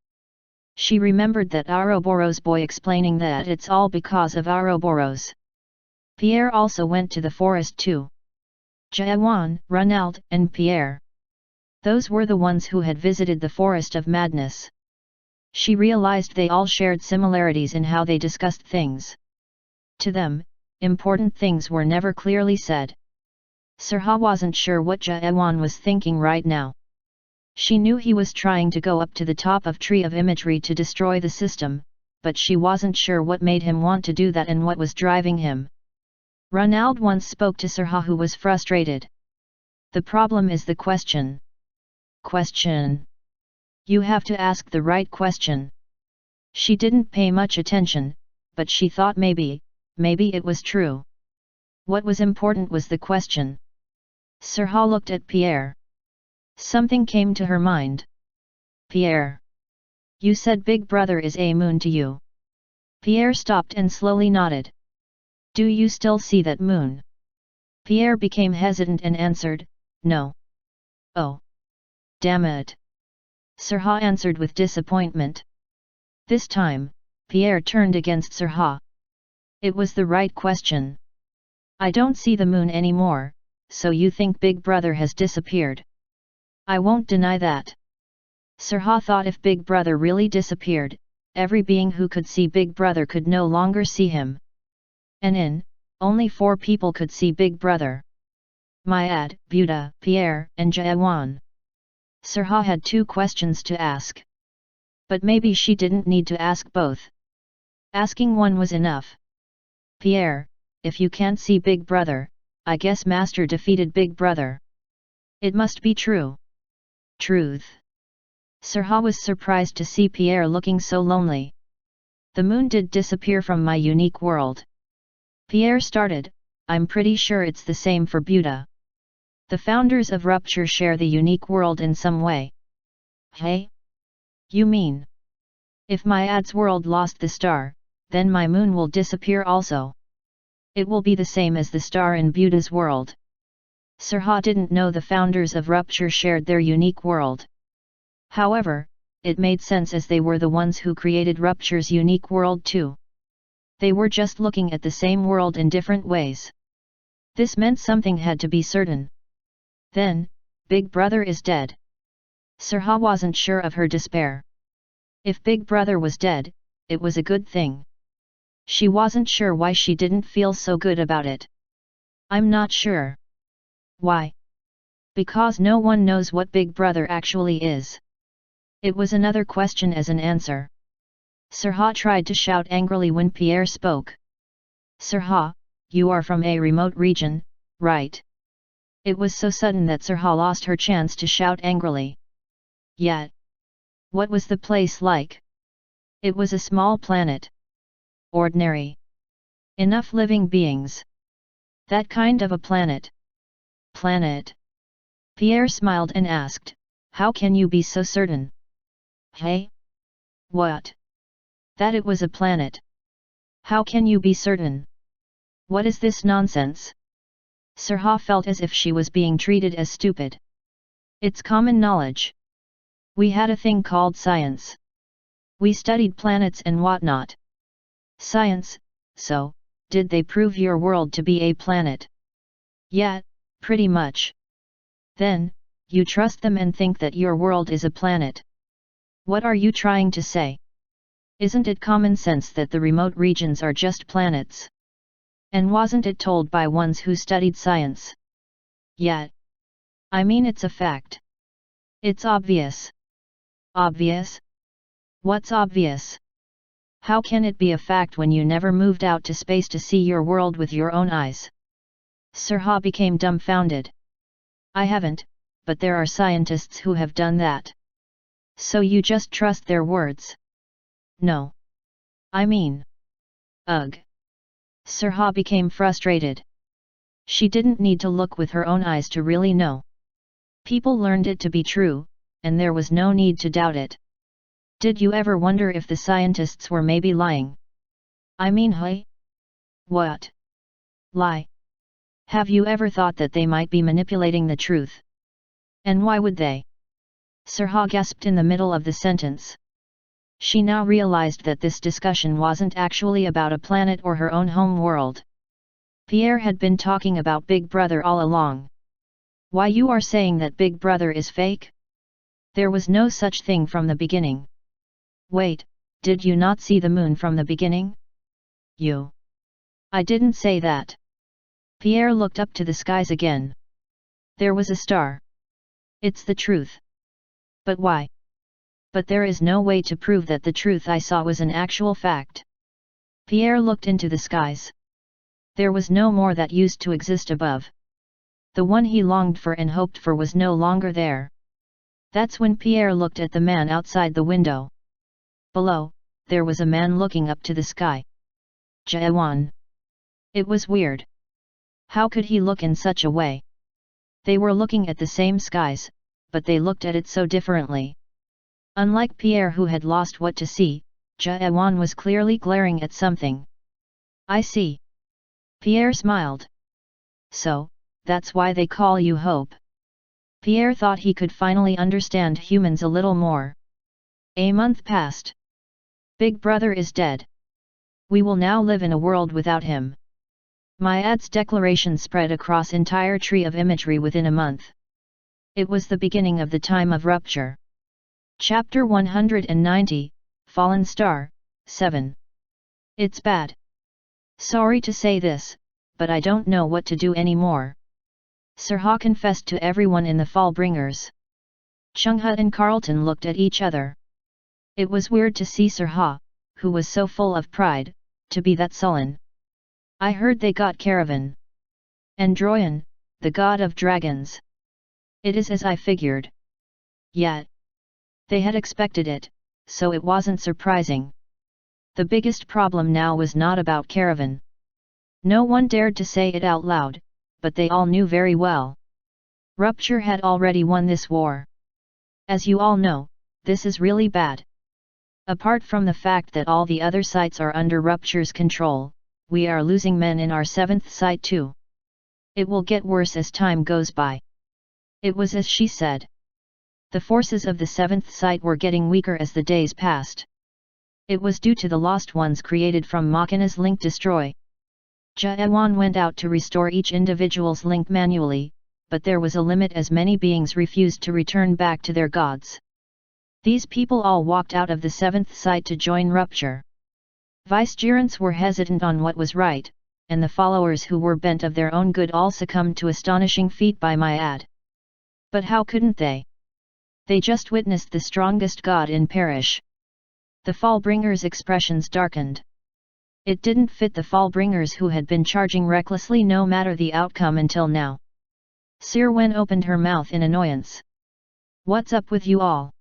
Speaker 1: She remembered that Ouroboros boy explaining that it's all because of Ouroboros. Pierre also went to the forest too. Jawan, Ronald, and Pierre. Those were the ones who had visited the Forest of Madness. She realized they all shared similarities in how they discussed things. To them, important things were never clearly said. Sirha wasn't sure what Jawan was thinking right now. She knew he was trying to go up to the top of Tree of Imagery to destroy the system, but she wasn't sure what made him want to do that and what was driving him. Ronald once spoke to Sirha, who was frustrated. The problem is the question. Question. You have to ask the right question. She didn't pay much attention, but she thought maybe it was true. What was important was the question. Sirha looked at Pierre. Something came to her mind. Pierre. You said Big Brother is a moon to you. Pierre stopped and slowly nodded. Do you still see that moon? Pierre became hesitant and answered, no. Oh. Damn it. Sirha answered with disappointment. This time, Pierre turned against Sirha. It was the right question. I don't see the moon anymore, so you think Big Brother has disappeared? I won't deny that. Sirha thought if Big Brother really disappeared, every being who could see Big Brother could no longer see him. And only 4 people could see Big Brother. Myad, Buddha, Pierre, and Jawan. Sirha had 2 questions to ask. But maybe she didn't need to ask both. Asking one was enough. Pierre, if you can't see Big Brother, I guess Master defeated Big Brother. It must be true. Truth. Sirha was surprised to see Pierre looking so lonely. The moon did disappear from my unique world. Pierre started, I'm pretty sure it's the same for Buddha. The founders of Rupture share the unique world in some way. Hey? You mean? If my ad's world lost the star, then my moon will disappear also. It will be the same as the star in Buddha's world. Sirha didn't know the founders of Rupture shared their unique world. However, it made sense as they were the ones who created Rupture's unique world too. They were just looking at the same world in different ways. This meant something had to be certain. Then, Big Brother is dead. Sirha wasn't sure of her despair. If Big Brother was dead, it was a good thing. She wasn't sure why she didn't feel so good about it. I'm not sure. Why? Because no one knows what Big Brother actually is. It was another question as an answer. Sirha tried to shout angrily when Pierre spoke. Sirha, you are from a remote region, right? It was so sudden that Sirha lost her chance to shout angrily. Yet. What was the place like? It was a small planet. Ordinary. Enough living beings. That kind of a planet. Planet. Pierre smiled and asked, how can you be so certain? Hey? What? That it was a planet. How can you be certain? What is this nonsense? Sirha felt as if she was being treated as stupid. It's common knowledge. We had a thing called science. We studied planets and whatnot. Science, so, did they prove your world to be a planet? Yeah, pretty much. Then, you trust them and think that your world is a planet. What are you trying to say? Isn't it common sense that the remote regions are just planets? And wasn't it told by ones who studied science? Yet. I mean, it's a fact. It's obvious. Obvious? What's obvious? How can it be a fact when you never moved out to space to see your world with your own eyes? Sirha became dumbfounded. I haven't, but there are scientists who have done that. So you just trust their words? No. I mean. Ugh. Sirha became frustrated. She didn't need to look with her own eyes to really know. People learned it to be true, and there was no need to doubt it. Did you ever wonder if the scientists were maybe lying? I mean, hey? What? Lie? Have you ever thought that they might be manipulating the truth? And why would they? Sirha gasped in the middle of the sentence. She now realized that this discussion wasn't actually about a planet or her own home world. Pierre had been talking about Big Brother all along. Why, you are saying that Big Brother is fake? There was no such thing from the beginning. Wait, did you not see the moon from the beginning? You. I didn't say that. Pierre looked up to the skies again. There was a star. It's the truth. But why? But there is no way to prove that the truth I saw was an actual fact. Pierre looked into the skies. There was no more that used to exist above. The one he longed for and hoped for was no longer there. That's when Pierre looked at the man outside the window. Below, there was a man looking up to the sky. Jaewan. It was weird. How could he look in such a way? They were looking at the same skies, but they looked at it so differently. Unlike Pierre, who had lost what to see, Jaewan was clearly glaring at something. I see. Pierre smiled. So, that's why they call you Hope. Pierre thought he could finally understand humans a little more. A month passed. Big Brother is dead. We will now live in a world without him. Myad's declaration spread across entire tree of imagery within a month. It was the beginning of the time of rupture. Chapter 190, Fallen Star, 7. It's bad. Sorry to say this, but I don't know what to do anymore. Sirha confessed to everyone in the Fallbringers. Chungha and Carlton looked at each other. It was weird to see Sirha, who was so full of pride, to be that sullen. I heard they got Caravan. Androyan, the god of dragons. It is as I figured. Yet. They had expected it, so it wasn't surprising. The biggest problem now was not about Caravan. No one dared to say it out loud, but they all knew very well. Rupture had already won this war. As you all know, this is really bad. Apart from the fact that all the other sites are under Rupture's control, we are losing men in our 7th site too. It will get worse as time goes by. It was as she said. The forces of the 7th site were getting weaker as the days passed. It was due to the lost ones created from Machina's link destroy. Jaewan went out to restore each individual's link manually, but there was a limit as many beings refused to return back to their gods. These people all walked out of the 7th site to join Rupture. Vicegerents were hesitant on what was right, and the followers who were bent of their own good all succumbed to astonishing feat by Myad. But how couldn't they? They just witnessed the strongest god in perish. The Fallbringers' expressions darkened. It didn't fit the Fallbringers who had been charging recklessly no matter the outcome until now. Sirwen opened her mouth in annoyance. What's up with you all?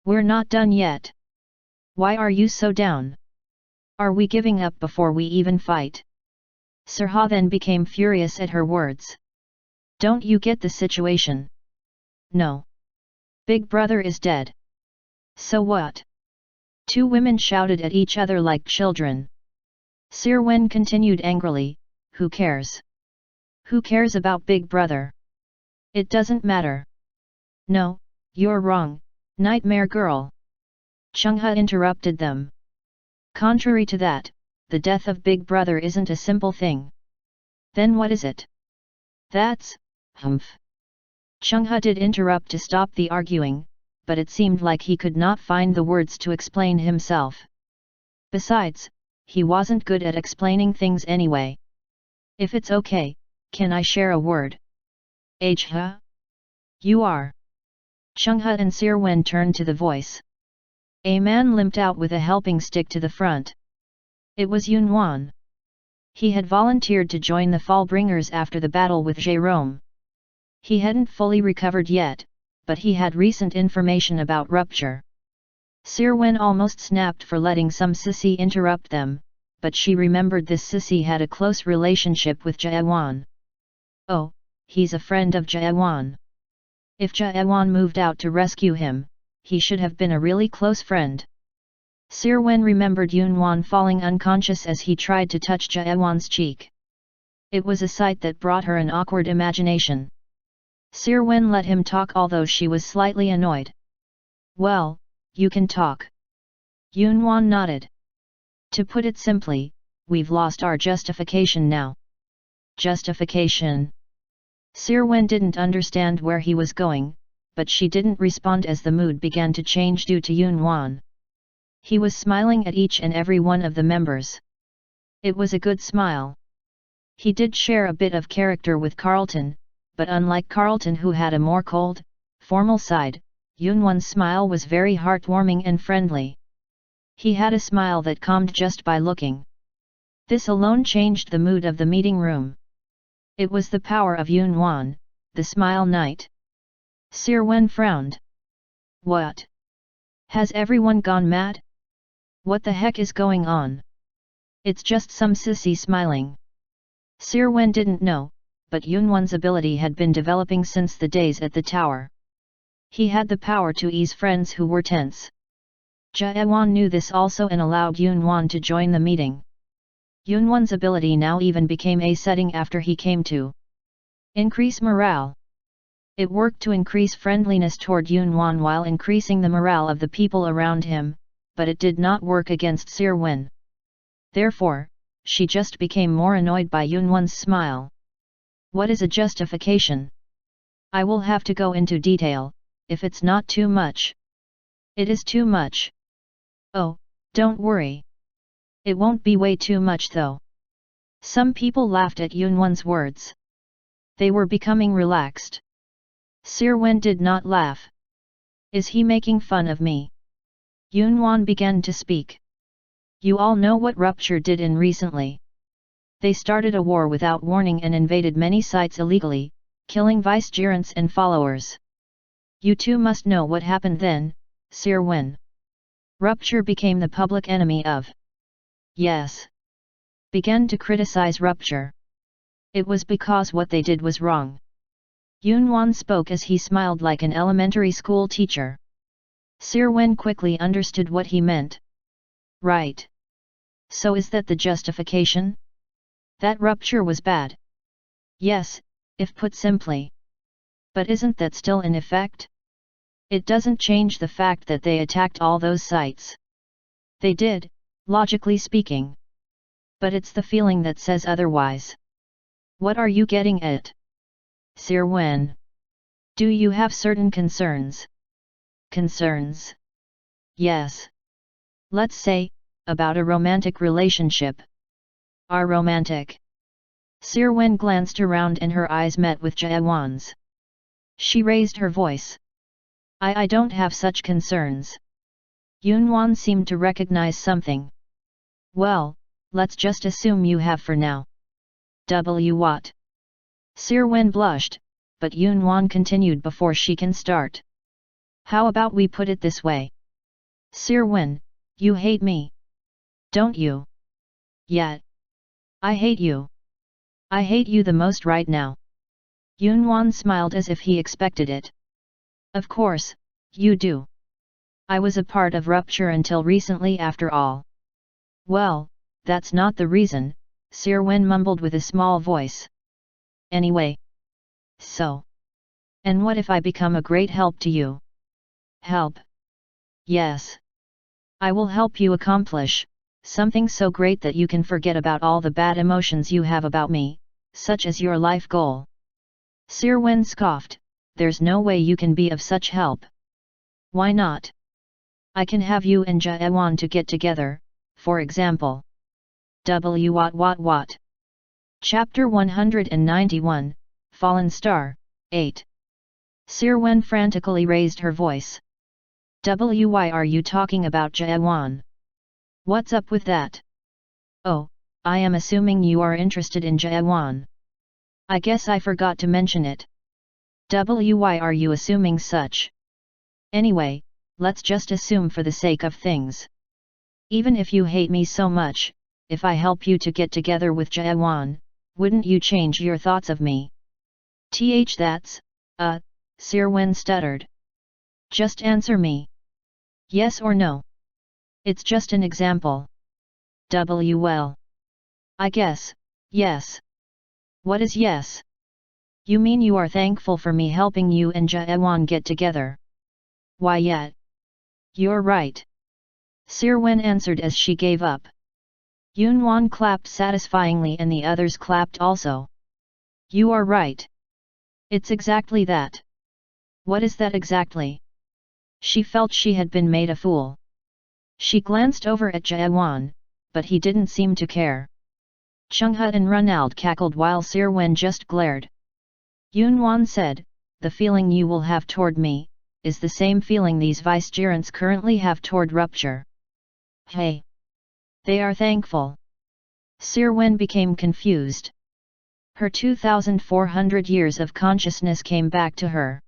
Speaker 1: We're not done yet. Why are you so down? Are we giving up before we even fight? Sirha then became furious at her words. Don't you get the situation? No. Big Brother is dead. So what? Two women shouted at each other like children. Sirwen continued angrily, who cares? Who cares about Big Brother? It doesn't matter. No, you're wrong, Nightmare Girl. Chungha interrupted them. Contrary to that, the death of Big Brother isn't a simple thing. Then what is it? That's, humph. Chungha did interrupt to stop the arguing, but it seemed like he could not find the words to explain himself. Besides, he wasn't good at explaining things anyway. If it's okay, can I share a word? Huh? You are. Chungha and Sir Wen turned to the voice. A man limped out with a helping stick to the front. It was Yun Wan. He had volunteered to join the Fallbringers after the battle with Jerome. He hadn't fully recovered yet, but he had recent information about rupture. Sir Wen almost snapped for letting some sissy interrupt them, but she remembered this sissy had a close relationship with Jaewan. Oh, he's a friend of Jaewan. If Jaewan moved out to rescue him, he should have been a really close friend. Sir Wen remembered Yun Wan falling unconscious as he tried to touch Jaewan's cheek. It was a sight that brought her an awkward imagination. Sir Wen let him talk although she was slightly annoyed. Well, you can talk. Yun Wan nodded. To put it simply, we've lost our justification now. Justification? Sir Wen didn't understand where he was going, but she didn't respond as the mood began to change due to Yun Wan. He was smiling at each and every one of the members. It was a good smile. He did share a bit of character with Carlton, but unlike Carlton who had a more cold, formal side, Yun Wan's smile was very heartwarming and friendly. He had a smile that calmed just by looking. This alone changed the mood of the meeting room. It was the power of Yun Wan, the Smile Knight. Sir Wen frowned. What? Has everyone gone mad? What the heck is going on? It's just some sissy smiling. Sir Wen didn't know, but Yun Wan's ability had been developing since the days at the tower. He had the power to ease friends who were tense. Jaewan knew this also and allowed Yun Wan to join the meeting. Yun Wan's ability now even became a setting after he came to increase morale. It worked to increase friendliness toward Yun Wan while increasing the morale of the people around him, but it did not work against Sir Wen. Therefore, she just became more annoyed by Yun Wan's smile. What is a justification? I will have to go into detail, if it's not too much. It is too much. Oh, don't worry. It won't be way too much though. Some people laughed at Yun Wan's words. They were becoming relaxed. Sir Wen did not laugh. Is he making fun of me? Yun Wan began to speak. You all know what rupture did in recently. They started a war without warning and invaded many sites illegally, killing vicegerents and followers. You too must know what happened then, Sir Wen. Rupture became the public enemy of. Yes. Began to criticize Rupture. It was because what they did was wrong. Yun Wan spoke as he smiled like an elementary school teacher. Sir Wen quickly understood what he meant. Right. So is that the justification? That Rupture was bad? Yes, if put simply. But isn't that still in effect? It doesn't change the fact that they attacked all those sites. They did, logically speaking. But it's the feeling that says otherwise. What are you getting at? Sir Wen. Do you have certain concerns? Concerns? Yes. Let's say, about a romantic relationship. Are romantic? Sir Wen glanced around and her eyes met with Jaewan's. She raised her voice. I don't have such concerns. Yun Wan seemed to recognize something. Well, let's just assume you have for now. What? Sir Wen blushed, but Yun Wan continued before she can start. How about we put it this way? Sir Wen, you hate me. Don't you? Yet. I hate you. I hate you the most right now. Yun Wan smiled as if he expected it. Of course, you do. I was a part of Rupture until recently after all. Well, that's not the reason, Sir Wen mumbled with a small voice. Anyway. So. And what if I become a great help to you? Help? Yes. I will help you accomplish something so great that you can forget about all the bad emotions you have about me, such as your life goal. Sir Wen scoffed, there's no way you can be of such help. Why not? I can have you and Jaewan to get together, for example. What? Chapter 191, Fallen Star, 8. Sirwen frantically raised her voice. Why are you talking about Jaewan? What's up with that? Oh, I am assuming you are interested in Jaewan. I guess I forgot to mention it. Why are you assuming such? Anyway, let's just assume for the sake of things. Even if you hate me so much, if I help you to get together with Jaewan, wouldn't you change your thoughts of me? That's, Sirwen stuttered. Just answer me. Yes or no? It's just an example. Well. I guess, yes. What is yes? You mean you are thankful for me helping you and Jaewan get together? Why yet? You're right. Sirwen answered as she gave up. Yunwan clapped satisfyingly and the others clapped also. You are right. It's exactly that. What is that exactly? She felt she had been made a fool. She glanced over at Jaewan, but he didn't seem to care. Chungha and Runald cackled while Sirwen just glared. Yunwan said, the feeling you will have toward me, is the same feeling these vicegerents currently have toward Rupture. Hey! They are thankful. Sirwen became confused. Her 2,400 years of consciousness came back to her.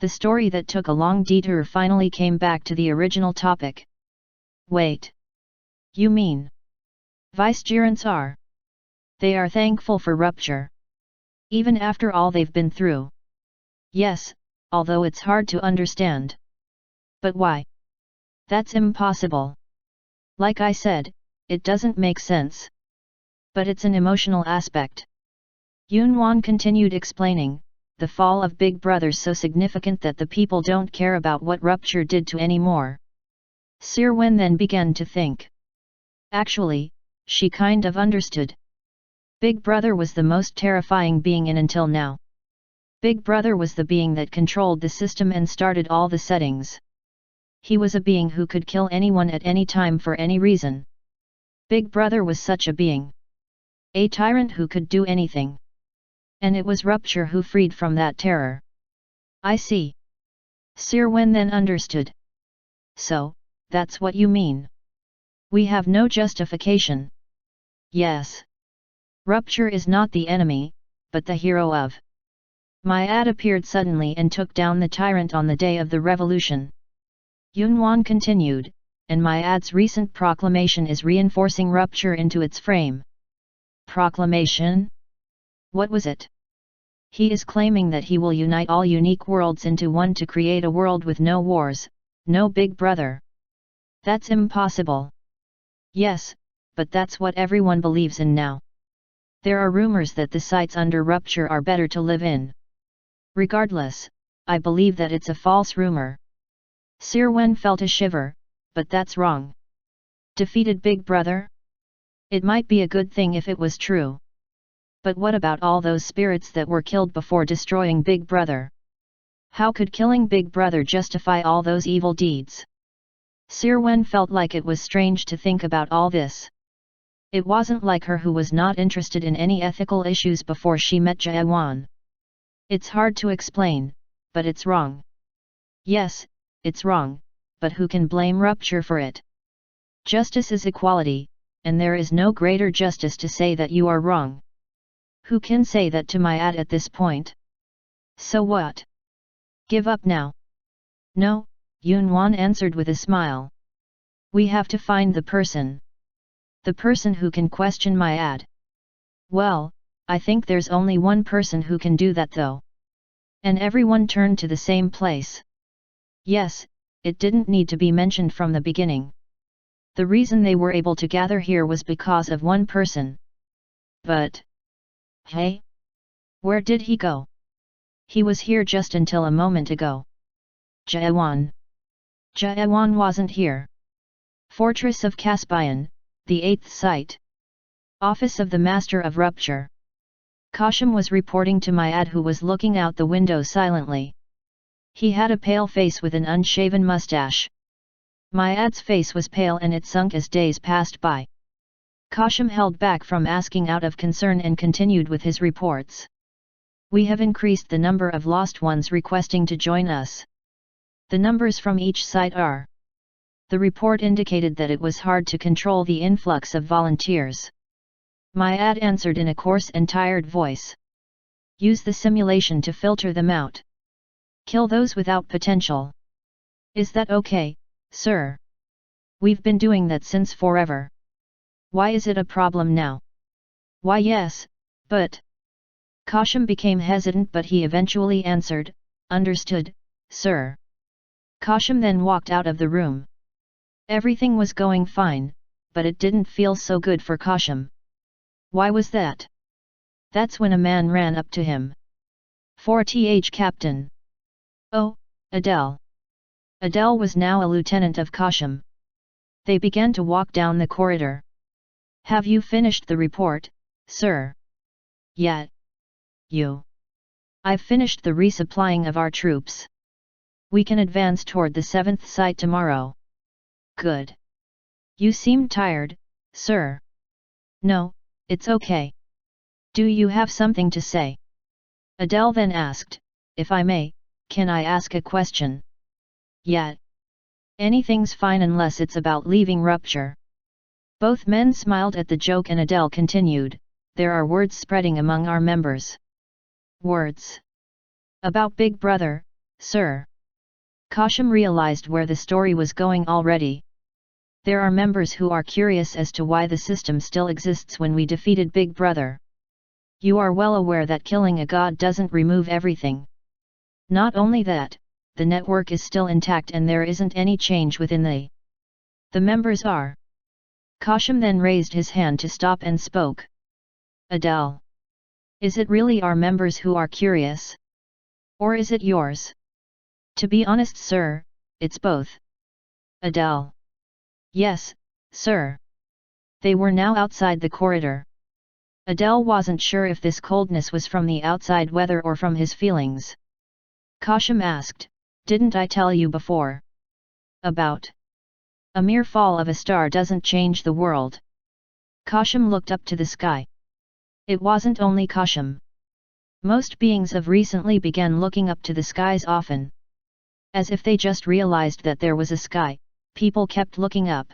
Speaker 1: The story that took a long detour finally came back to the original topic. Wait. You mean? Vicegerents are. They are thankful for Rupture. Even after all they've been through. Yes, although it's hard to understand. But why? That's impossible. Like I said, it doesn't make sense. But it's an emotional aspect. Yunwan continued explaining, the fall of Big Brother's so significant that the people don't care about what Rupture did to anymore. Sirwen then began to think. Actually, she kind of understood. Big Brother was the most terrifying being in until now. Big Brother was the being that controlled the system and started all the settings. He was a being who could kill anyone at any time for any reason. Big Brother was such a being. A tyrant who could do anything. And it was Rupture who freed from that terror. I see. Sirwen then understood. So, that's what you mean. We have no justification. Yes. Rupture is not the enemy, but the hero of. Myad appeared suddenly and took down the tyrant on the day of the revolution. Yunwan continued, and Myad's recent proclamation is reinforcing Rupture into its frame. Proclamation? What was it? He is claiming that he will unite all unique worlds into one to create a world with no wars, no Big Brother. That's impossible. Yes, but that's what everyone believes in now. There are rumors that the sites under Rupture are better to live in. Regardless, I believe that it's a false rumor. Sirwen felt a shiver, but that's wrong. Defeated Big Brother? It might be a good thing if it was true. But what about all those spirits that were killed before destroying Big Brother? How could killing Big Brother justify all those evil deeds? Sirwen felt like it was strange to think about all this. It wasn't like her who was not interested in any ethical issues before she met Jaewan. It's hard to explain, but it's wrong. Yes, it's wrong, but who can blame Rupture for it? Justice is equality, and there is no greater justice to say that you are wrong. Who can say that to Myad at this point? So what? Give up now? No, Yunwan answered with a smile. We have to find the person. The person who can question Myad. Well, I think there's only one person who can do that though. And everyone turned to the same place. Yes, it didn't need to be mentioned from the beginning. The reason they were able to gather here was because of one person. But... hey? Where did he go? He was here just until a moment ago. Jaewan. Jaewan wasn't here. Fortress of Caspian, the 8th site. Office of the Master of Rupture. Kashim was reporting to Myad, who was looking out the window silently. He had a pale face with an unshaven mustache. Myad's face was pale and it sunk as days passed by. Kashim held back from asking out of concern and continued with his reports. We have increased the number of lost ones requesting to join us. The numbers from each site are. The report indicated that it was hard to control the influx of volunteers. Myad answered in a coarse and tired voice. Use the simulation to filter them out. Kill those without potential. Is that okay, sir? We've been doing that since forever. Why is it a problem now? Why yes, but... Kashim became hesitant, but he eventually answered, Understood, sir. Kashim then walked out of the room. Everything was going fine, but it didn't feel so good for Kashim. Why was that? That's when a man ran up to him. 4th Captain. Oh, Adele. Adele was now a lieutenant of Kashim. They began to walk down the corridor. Have you finished the report, sir? Yet. You. I've finished the resupplying of our troops. We can advance toward the 7th site tomorrow. Good. You seem tired, sir. No, it's okay. Do you have something to say? Adele then asked, If I may, can I ask a question? Yet. Anything's fine unless it's about leaving Rupture. Both men smiled at the joke and Adele continued, There are words spreading among our members. Words. About Big Brother, sir. Kashim realized where the story was going already. There are members who are curious as to why the system still exists when we defeated Big Brother. You are well aware that killing a god doesn't remove everything. Not only that, the network is still intact and there isn't any change within the members are. Kashim then raised his hand to stop and spoke. Adele. Is it really our members who are curious? Or is it yours? To be honest, sir, it's both. Adele. Yes, sir. They were now outside the corridor. Adele wasn't sure if this coldness was from the outside weather or from his feelings. Kashim asked, Didn't I tell you before? About. A mere fall of a star doesn't change the world. Kashim looked up to the sky. It wasn't only Kashim. Most beings have recently begun looking up to the skies often. As if they just realized that there was a sky, people kept looking up.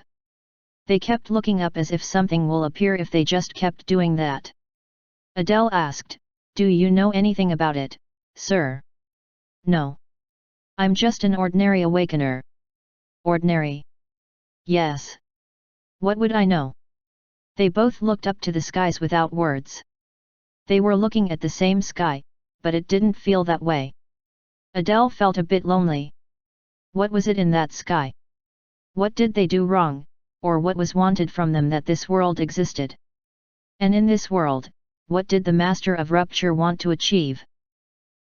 Speaker 1: They kept looking up as if something will appear if they just kept doing that. Adele asked, Do you know anything about it, sir? No. I'm just an ordinary awakener. Ordinary? Yes. What would I know? They both looked up to the skies without words. They were looking at the same sky, but it didn't feel that way. Adele felt a bit lonely. What was it in that sky? What did they do wrong, or what was wanted from them that this world existed? And in this world, what did the Master of Rupture want to achieve?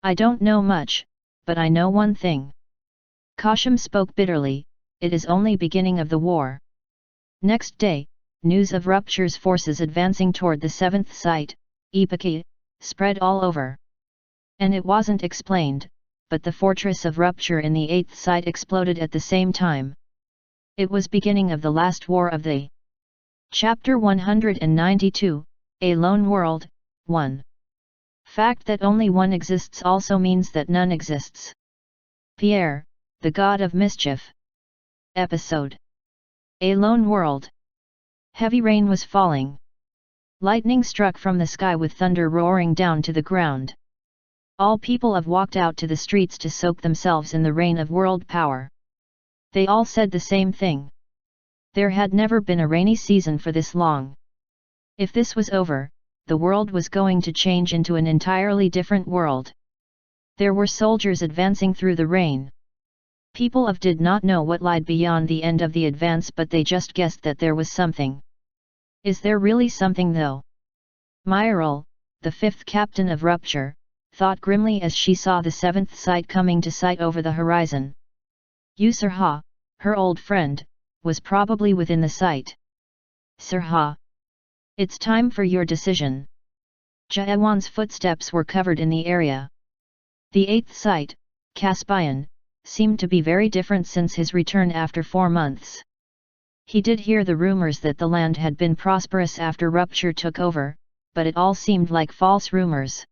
Speaker 1: I don't know much, but I know one thing. Kashim spoke bitterly, it is only beginning of the war. Next day, news of Rupture's forces advancing toward the 7th site, Epiki, spread all over. And it wasn't explained, but the fortress of Rupture in the 8th site exploded at the same time. It was beginning of the last war of the. Chapter 192, A Lone World, 1. Fact that only one exists also means that none exists. Pierre, the God of Mischief. Episode. A Lone World. Heavy rain was falling. Lightning struck from the sky with thunder roaring down to the ground. All people have walked out to the streets to soak themselves in the rain of world power. They all said the same thing. There had never been a rainy season for this long. If this was over, the world was going to change into an entirely different world. There were soldiers advancing through the rain. People did not know what lied beyond the end of the advance, but they just guessed that there was something. Is there really something though? Myril, the 5th captain of Rupture, thought grimly as she saw the 7th site coming to sight over the horizon. Yusarha, her old friend, was probably within the site. Sirha. It's time for your decision. Jaewan's footsteps were covered in the area. The 8th site, Caspian, seemed to be very different since his return after 4 months. He did hear the rumors that the land had been prosperous after Rupture took over, but it all seemed like false rumors.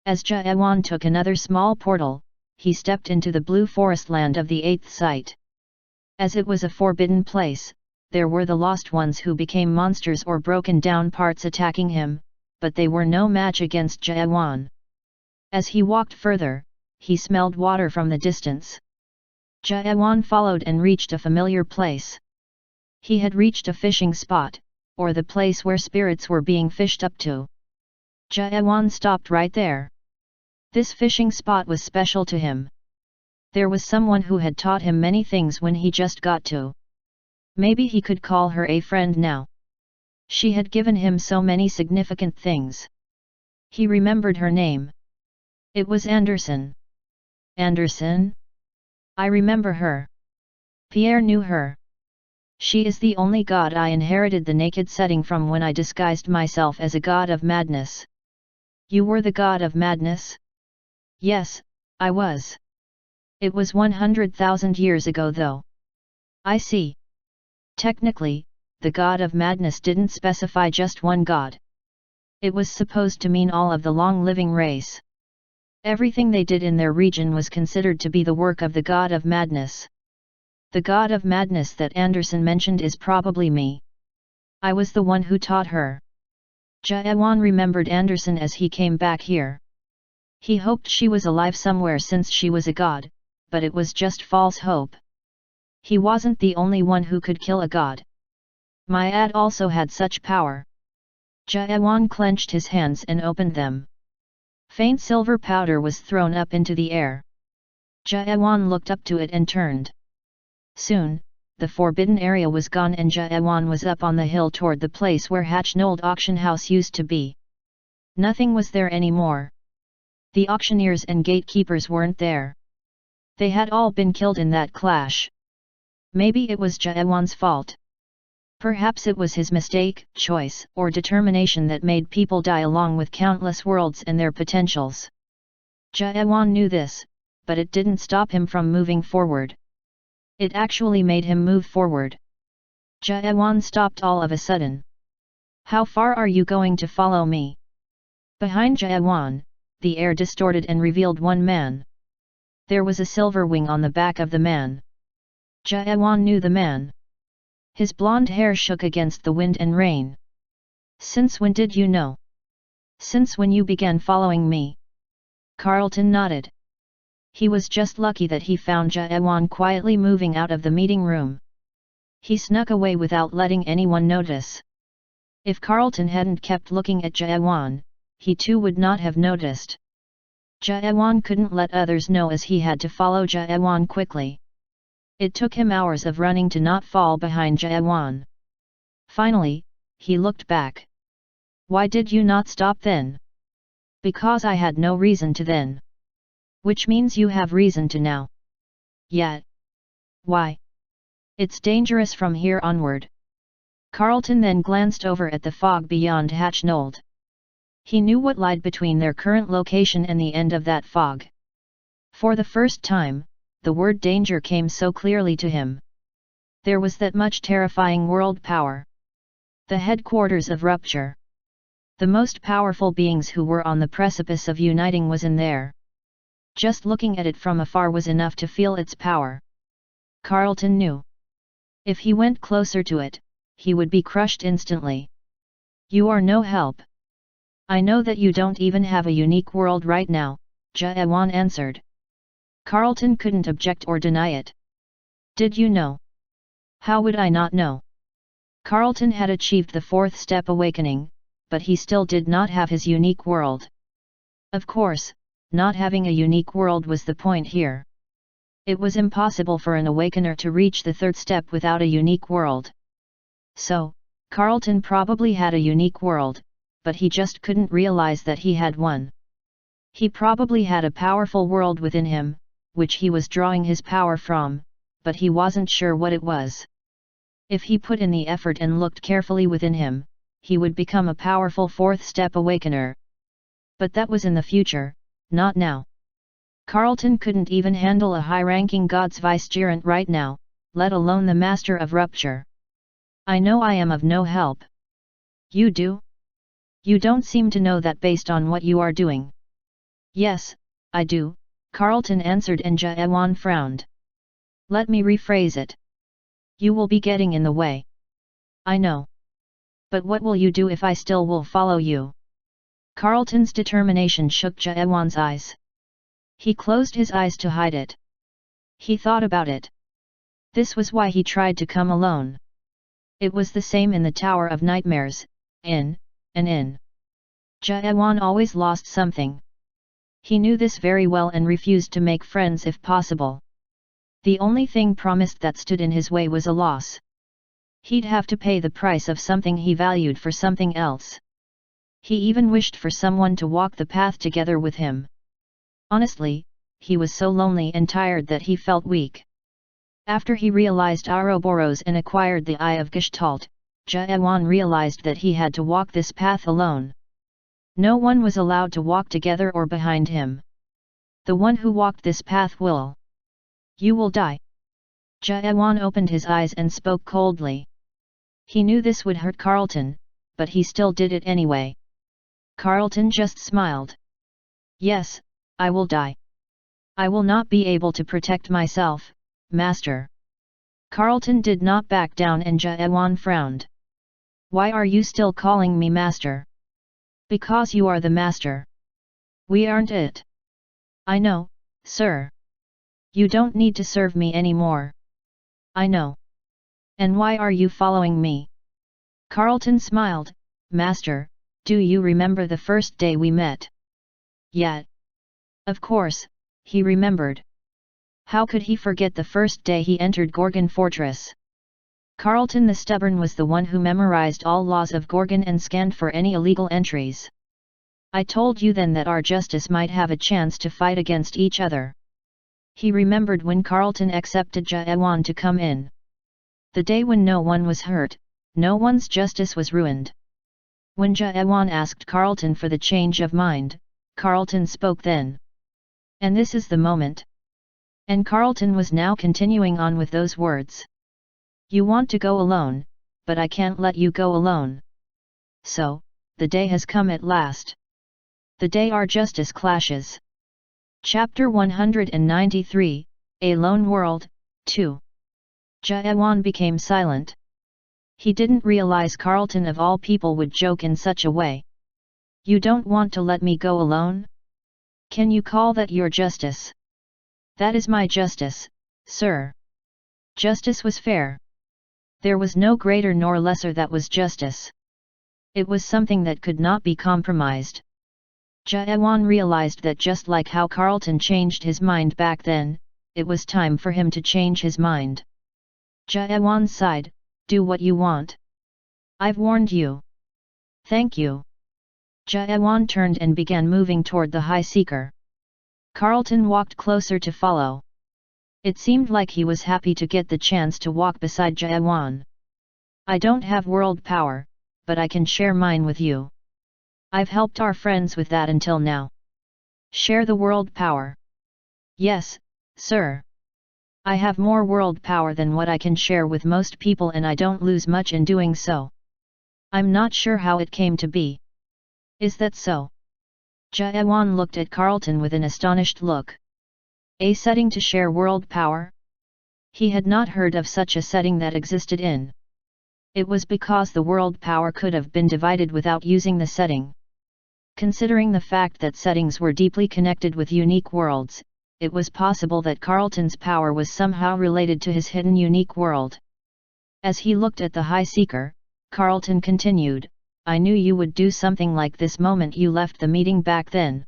Speaker 1: As Jaewan took another small portal, he stepped into the blue forest land of the 8th site. As it was a forbidden place, there were the lost ones who became monsters or broken down parts attacking him, but they were no match against Jaewan. As he walked further, he smelled water from the distance. Jaewan followed and reached a familiar place. He had reached a fishing spot, or the place where spirits were being fished up to. Jaewan stopped right there. This fishing spot was special to him. There was someone who had taught him many things when he just got to. Maybe he could call her a friend now. She had given him so many significant things. He remembered her name. It was Anderson. Anderson? I remember her. Pierre knew her. She is the only god I inherited the naked setting from when I disguised myself as a god of madness. You were the god of madness? Yes, I was. It was 100,000 years ago though. I see. Technically, the god of madness didn't specify just one god. It was supposed to mean all of the long-living race. Everything they did in their region was considered to be the work of the god of madness. The god of madness that Anderson mentioned is probably me. I was the one who taught her. Jaewan remembered Anderson as he came back here. He hoped she was alive somewhere since she was a god, but it was just false hope. He wasn't the only one who could kill a god. Myad also had such power. Jaewan clenched his hands and opened them. Faint silver powder was thrown up into the air. Jaewan looked up to it and turned. Soon, the forbidden area was gone and Jaewan was up on the hill toward the place where Hatchnold auction house used to be. Nothing was there anymore. The auctioneers and gatekeepers weren't there. They had all been killed in that clash. Maybe it was Jaewan's fault. Perhaps it was his mistake, choice, or determination that made people die along with countless worlds and their potentials. Jaewan knew this, but it didn't stop him from moving forward. It actually made him move forward. Jaewan stopped all of a sudden. How far are you going to follow me? Behind Jaewan, the air distorted and revealed one man. There was a silver wing on the back of the man. Jaewan knew the man. His blonde hair shook against the wind and rain. Since when did you know? Since when you began following me? Carlton nodded. He was just lucky that he found Jaewan quietly moving out of the meeting room. He snuck away without letting anyone notice. If Carlton hadn't kept looking at Jaewan, he too would not have noticed. Jaewan couldn't let others know as he had to follow Jaewan quickly. It took him hours of running to not fall behind Jaewan. Finally, he looked back. Why did you not stop then? Because I had no reason to then. Which means you have reason to now. Yet. Why? It's dangerous from here onward. Carlton then glanced over at the fog beyond Hatchnold. He knew what lied between their current location and the end of that fog. For the first time, the word danger came so clearly to him. There was that much terrifying world power. The headquarters of Rupture. The most powerful beings who were on the precipice of uniting was in there. Just looking at it from afar was enough to feel its power. Carlton knew. If he went closer to it, he would be crushed instantly. You are no help. I know that you don't even have a unique world right now, Jaewan answered. Carlton couldn't object or deny it. Did you know? How would I not know? Carlton had achieved the 4th step awakening, but he still did not have his unique world. Of course, not having a unique world was the point here. It was impossible for an awakener to reach the 3rd step without a unique world. So, Carlton probably had a unique world, but he just couldn't realize that he had one. He probably had a powerful world within him, which he was drawing his power from, but he wasn't sure what it was. If he put in the effort and looked carefully within him, he would become a powerful 4th step awakener. But that was in the future, not now. Carlton couldn't even handle a high-ranking god's vicegerent right now, let alone the master of Rupture. I know I am of no help. You do? You don't seem to know that based on what you are doing. Yes, I do, Carlton answered, and Jaewan frowned. Let me rephrase it. You will be getting in the way. I know. But what will you do if I still will follow you? Carlton's determination shook Jaewan's eyes. He closed his eyes to hide it. He thought about it. This was why he tried to come alone. It was the same in the Tower of Nightmares, in. Jaewan always lost something. He knew this very well and refused to make friends if possible. The only thing promised that stood in his way was a loss. He'd have to pay the price of something he valued for something else. He even wished for someone to walk the path together with him. Honestly, he was so lonely and tired that he felt weak. After he realized Ouroboros and acquired the Eye of Gestalt, Jaewan realized that he had to walk this path alone. No one was allowed to walk together or behind him. The one who walked this path will. You will die. Jaewan opened his eyes and spoke coldly. He knew this would hurt Carlton, but he still did it anyway. Carlton just smiled. Yes, I will die. I will not be able to protect myself, Master. Carlton did not back down, and Jaewan frowned. Why are you still calling me Master? Because you are the Master. We aren't it. I know, sir. You don't need to serve me anymore. I know. And why are you following me? Carlton smiled. Master, do you remember the first day we met? Yet. Of course, he remembered. How could he forget the first day he entered Gorgon Fortress? Carlton the Stubborn was the one who memorized all laws of Gorgon and scanned for any illegal entries. I told you then that our justice might have a chance to fight against each other. He remembered when Carlton accepted Jaewan to come in. The day when no one was hurt, no one's justice was ruined. When Jaewan asked Carlton for the change of mind, Carlton spoke then. And this is the moment. And Carlton was now continuing on with those words. You want to go alone, but I can't let you go alone. So, the day has come at last. The day our justice clashes. Chapter 193, A Lone World, 2. Jaewan became silent. He didn't realize Carlton of all people would joke in such a way. You don't want to let me go alone? Can you call that your justice? That is my justice, sir. Justice was fair. There was no greater nor lesser that was justice. It was something that could not be compromised. Jaewan realized that just like how Carlton changed his mind back then, it was time for him to change his mind. Jaewan sighed, do what you want. I've warned you. Thank you. Jaewan turned and began moving toward the High Seeker. Carlton walked closer to follow. It seemed like he was happy to get the chance to walk beside Jaewan. I don't have world power, but I can share mine with you. I've helped our friends with that until now. Share the world power. Yes, sir. I have more world power than what I can share with most people, and I don't lose much in doing so. I'm not sure how it came to be. Is that so? Jaewan looked at Carlton with an astonished look. A setting to share world power? He had not heard of such a setting that existed in. It was because the world power could have been divided without using the setting. Considering the fact that settings were deeply connected with unique worlds, it was possible that Carlton's power was somehow related to his hidden unique world. As he looked at the High Seeker, Carlton continued, I knew you would do something like this moment you left the meeting back then.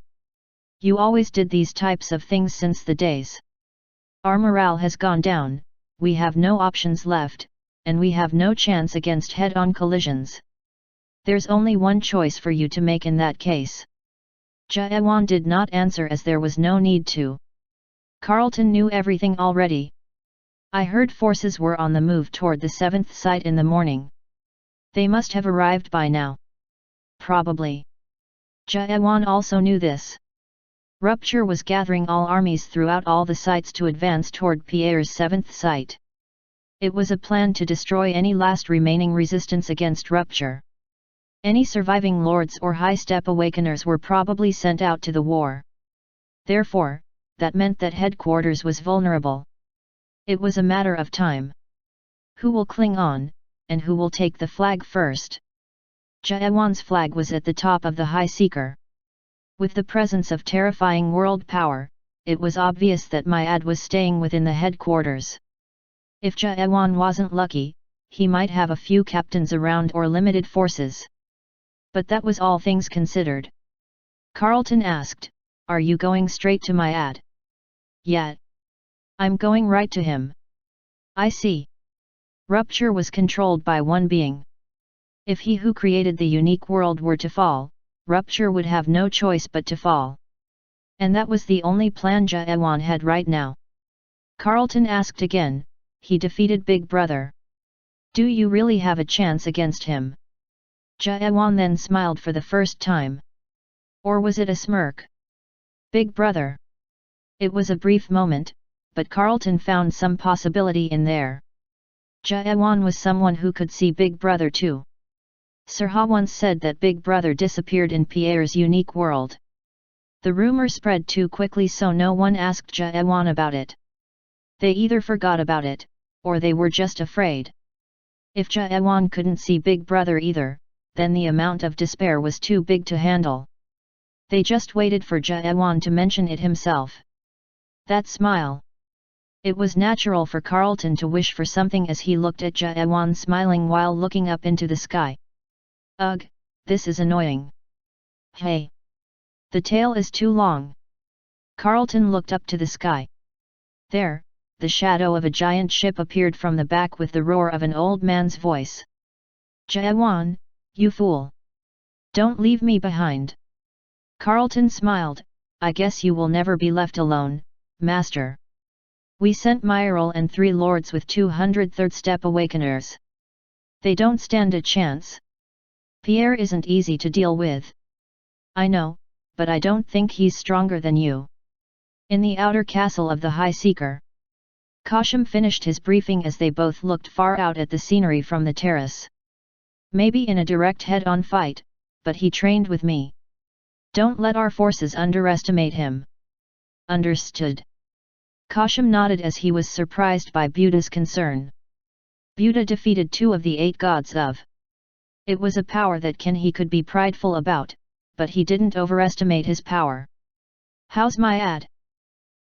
Speaker 1: You always did these types of things since the days. Our morale has gone down, we have no options left, and we have no chance against head-on collisions. There's only one choice for you to make in that case. Jaewan did not answer as there was no need to. Carlton knew everything already. I heard forces were on the move toward the 7th site in the morning. They must have arrived by now. Probably. Jaewan also knew this. Rupture was gathering all armies throughout all the sites to advance toward Pierre's 7th site. It was a plan to destroy any last remaining resistance against Rupture. Any surviving lords or high-step awakeners were probably sent out to the war. Therefore, that meant that headquarters was vulnerable. It was a matter of time. Who will cling on, and who will take the flag first? Jaewan's flag was at the top of the High Seeker. With the presence of terrifying world power, it was obvious that Myad was staying within the headquarters. If Jaewan wasn't lucky, he might have a few captains around or limited forces. But that was all things considered. Carlton asked, "Are you going straight to Myad?" "Yeah. I'm going right to him." "I see." Rupture was controlled by one being. If he who created the unique world were to fall, Rupture would have no choice but to fall. And that was the only plan Jaewan had right now. Carlton asked again, "He defeated Big Brother. Do you really have a chance against him?" Jaewan then smiled for the first time. Or was it a smirk? Big Brother. It was a brief moment, but Carlton found some possibility in there. Jaewan was someone who could see Big Brother too. Sirha once said that Big Brother disappeared in Pierre's unique world. The rumor spread too quickly, so no one asked Jaewan about it. They either forgot about it, or they were just afraid. If Jaewan couldn't see Big Brother either, then the amount of despair was too big to handle. They just waited for Jaewan to mention it himself. That smile. It was natural for Carlton to wish for something as he looked at Jaewan smiling while looking up into the sky. Ugh, this is annoying. Hey! The tail is too long. Carlton looked up to the sky. There, the shadow of a giant ship appeared from the back with the roar of an old man's voice. "Jaewan, you fool! Don't leave me behind!" Carlton smiled, "I guess you will never be left alone, Master. We sent Myril and 3 lords with 200 third-step awakeners. They don't stand a chance. Pierre isn't easy to deal with." "I know, but I don't think he's stronger than you." In the outer castle of the High Seeker, Kashim finished his briefing as they both looked far out at the scenery from the terrace. "Maybe in a direct head-on fight, but he trained with me. Don't let our forces underestimate him." "Understood." Kashim nodded as he was surprised by Buddha's concern. Buddha defeated 2 of the 8 gods of. It was a power that he could be prideful about, but he didn't overestimate his power. "How's Myad?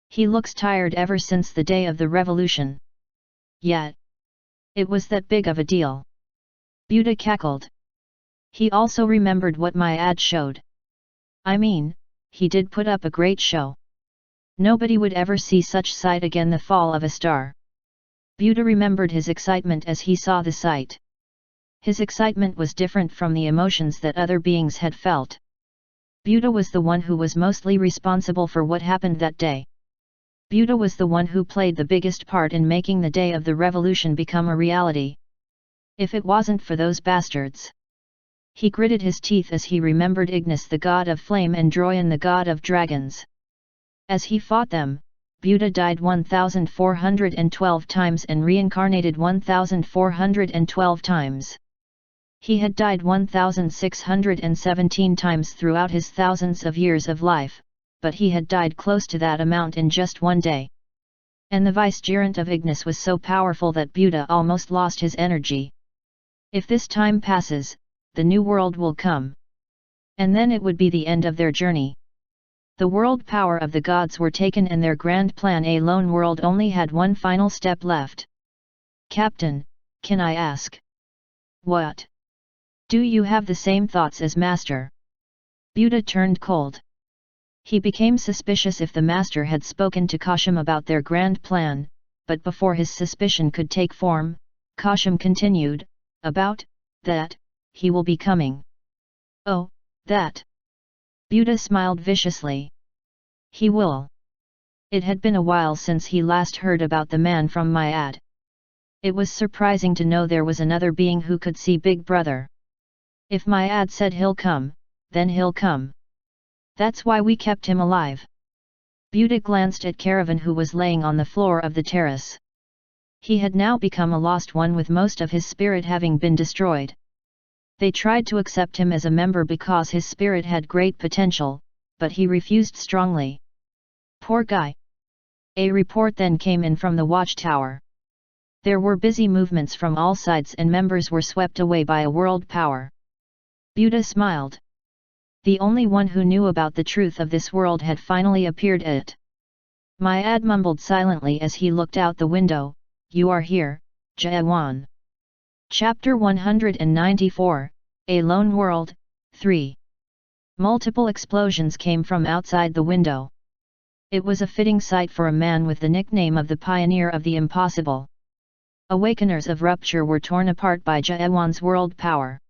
Speaker 1: He looks tired ever since the day of the revolution." "Yeah. It was that big of a deal." Buddha cackled. He also remembered what Myad showed. "I mean, he did put up a great show. Nobody would ever see such sight again, the fall of a star." Buddha remembered his excitement as he saw the sight. His excitement was different from the emotions that other beings had felt. Buddha was the one who was mostly responsible for what happened that day. Buddha was the one who played the biggest part in making the day of the revolution become a reality. If it wasn't for those bastards. He gritted his teeth as he remembered Ignis, the god of flame, and Droyan, the god of dragons. As he fought them, Buddha died 1,412 times and reincarnated 1,412 times. He had died 1,617 times throughout his thousands of years of life, but he had died close to that amount in just one day. And the vicegerent of Ignis was so powerful that Buddha almost lost his energy. If this time passes, the new world will come. And then it would be the end of their journey. The world power of the gods were taken and their grand plan, a lone world, only had one final step left. "Captain, can I ask?" "What? Do you have the same thoughts as Master?" Buddha turned cold. He became suspicious if the Master had spoken to Kashim about their grand plan, but before his suspicion could take form, Kashim continued, "About that, he will be coming." "Oh, that." Buddha smiled viciously. "He will." It had been a while since he last heard about the man from Myad. It was surprising to know there was another being who could see Big Brother. If Myad said he'll come, then he'll come. That's why we kept him alive. Buddha glanced at Caravan, who was laying on the floor of the terrace. He had now become a lost one, with most of his spirit having been destroyed. They tried to accept him as a member because his spirit had great potential, but he refused strongly. Poor guy. A report then came in from the watchtower. There were busy movements from all sides and members were swept away by a world power. Buddha smiled. The only one who knew about the truth of this world had finally appeared at it. Myad mumbled silently as he looked out the window, "You are here, Jaewan." Chapter 194, A Lone World, 3. Multiple explosions came from outside the window. It was a fitting sight for a man with the nickname of the Pioneer of the Impossible. Awakeners of Rupture were torn apart by Jaewan's world power.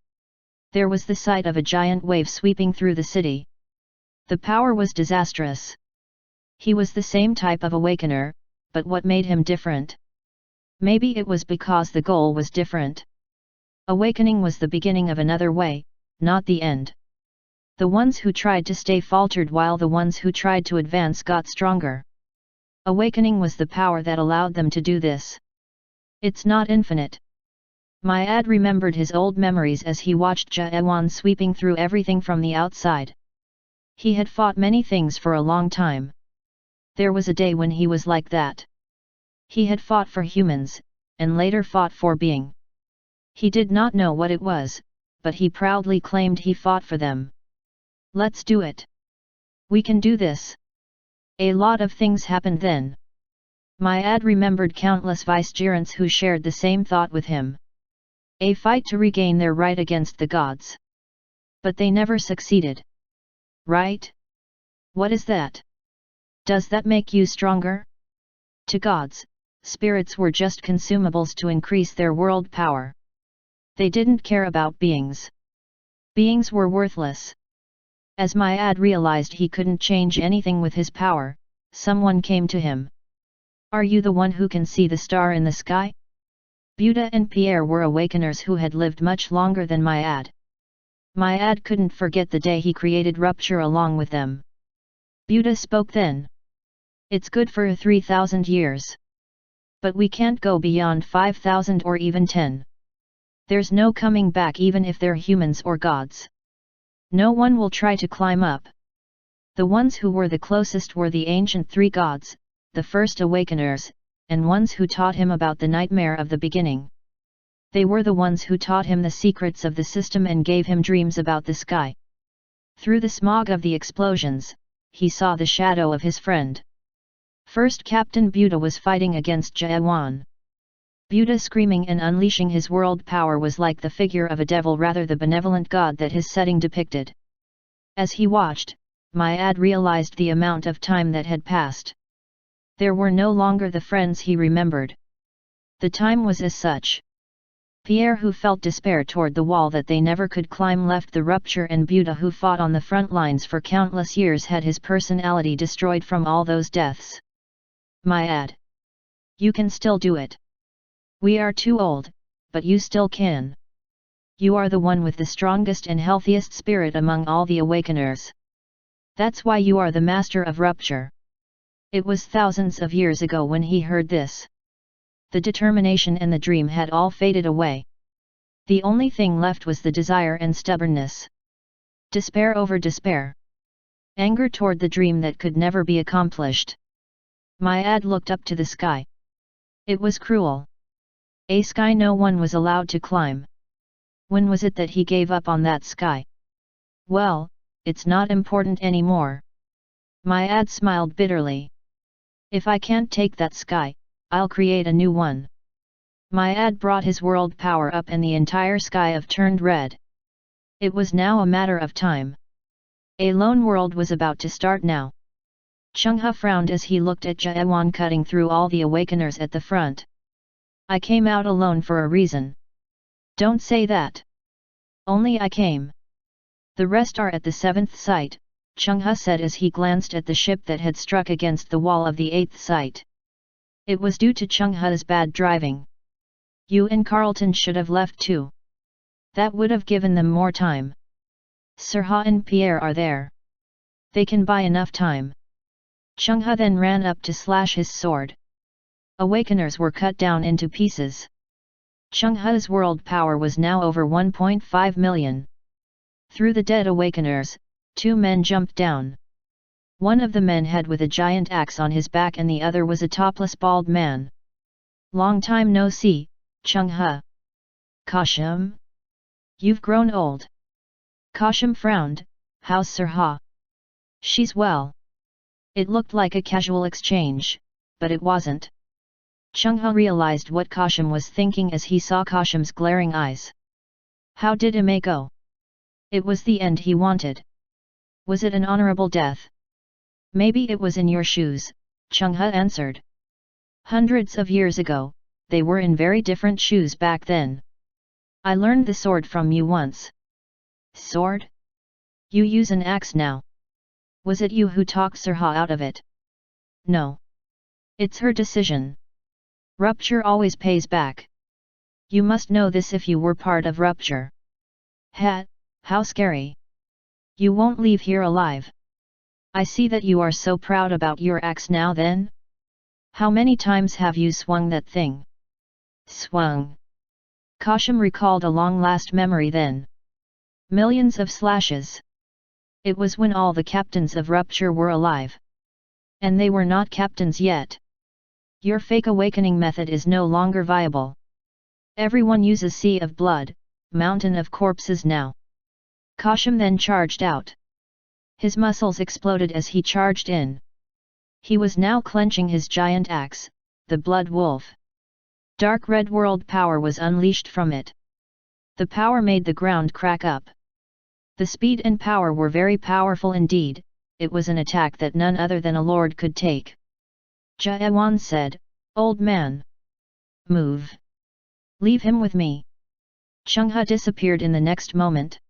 Speaker 1: There was the sight of a giant wave sweeping through the city. The power was disastrous. He was the same type of awakener, but what made him different? Maybe it was because the goal was different. Awakening was the beginning of another way, not the end. The ones who tried to stay faltered while the ones who tried to advance got stronger. Awakening was the power that allowed them to do this. It's not infinite. Myad remembered his old memories as he watched Jaewan sweeping through everything from the outside. He had fought many things for a long time. There was a day when he was like that. He had fought for humans, and later fought for being. He did not know what it was, but he proudly claimed he fought for them. Let's do it. We can do this. A lot of things happened then. Myad remembered countless vicegerents who shared the same thought with him. A fight to regain their right against the gods. But they never succeeded. Right? What is that? Does that make you stronger? To gods, spirits were just consumables to increase their world power. They didn't care about beings. Beings were worthless. As Myad realized he couldn't change anything with his power, someone came to him. Are you the one who can see the star in the sky? Buddha and Pierre were awakeners who had lived much longer than Myad. Myad couldn't forget the day he created Rupture along with them. Buddha spoke then. It's good for 3,000 years. But we can't go beyond 5,000 or even 10. There's no coming back even if they're humans or gods. No one will try to climb up. The ones who were the closest were the ancient three gods, the first awakeners, and ones who taught him about the nightmare of the beginning. They were the ones who taught him the secrets of the system and gave him dreams about the sky. Through the smog of the explosions, he saw the shadow of his friend. First Captain Buddha was fighting against Jaewan. Buddha screaming and unleashing his world power was like the figure of a devil rather the benevolent god that his setting depicted. As he watched, Myad realized the amount of time that had passed. There were no longer the friends he remembered. The time was as such. Pierre, who felt despair toward the wall that they never could climb, left the Rupture, and Buddha, who fought on the front lines for countless years, had his personality destroyed from all those deaths. Myad. You can still do it. We are too old, but you still can. You are the one with the strongest and healthiest spirit among all the awakeners. That's why you are the master of Rupture. It was thousands of years ago when he heard this. The determination and the dream had all faded away. The only thing left was the desire and stubbornness. Despair over despair. Anger toward the dream that could never be accomplished. Myad looked up to the sky. It was cruel. A sky no one was allowed to climb. When was it that he gave up on that sky? Well, it's not important anymore. Myad smiled bitterly. If I can't take that sky, I'll create a new one. Myad brought his world power up and the entire sky of turned red. It was now a matter of time. A lone world was about to start now. Chungha frowned as he looked at Jaewan cutting through all the awakeners at the front. I came out alone for a reason. Don't say that. Only I came. The rest are at the 7th site, Chungha said as he glanced at the ship that had struck against the wall of the 8th site. It was due to Chungha's bad driving. You and Carlton should have left too. That would have given them more time. Sirha and Pierre are there. They can buy enough time. Chungha then ran up to slash his sword. Awakeners were cut down into pieces. Chungha's world power was now over 1.5 million. Through the dead awakeners, 2 men jumped down. One of the men had with a giant axe on his back and the other was a topless bald man. Long time no see, Chung-ha. Kashim? You've grown old. Kashim frowned, how's Sir-ha? She's well. It looked like a casual exchange, but it wasn't. Chung-ha realized what Kashim was thinking as he saw Kashim's glaring eyes. How did it go? It was the end he wanted. Was it an honorable death? Maybe it was in your shoes, Chung-ha answered. Hundreds of years ago, they were in very different shoes back then. I learned the sword from you once. Sword? You use an axe now. Was it you who talked Sir-ha out of it? No. It's her decision. Rupture always pays back. You must know this if you were part of Rupture. How scary. You won't leave here alive. I see that you are so proud about your axe now then? How many times have you swung that thing? Swung. Kashim recalled a long-last memory then. Millions of slashes. It was when all the captains of Rupture were alive. And they were not captains yet. Your fake awakening method is no longer viable. Everyone uses Sea of Blood, Mountain of Corpses now. Kashim then charged out. His muscles exploded as he charged in. He was now clenching his giant axe, the Blood Wolf. Dark red world power was unleashed from it. The power made the ground crack up. The speed and power were very powerful indeed. It was an attack that none other than a lord could take. Jaewan said, Old man. Move. Leave him with me. Chung-ha disappeared in the next moment.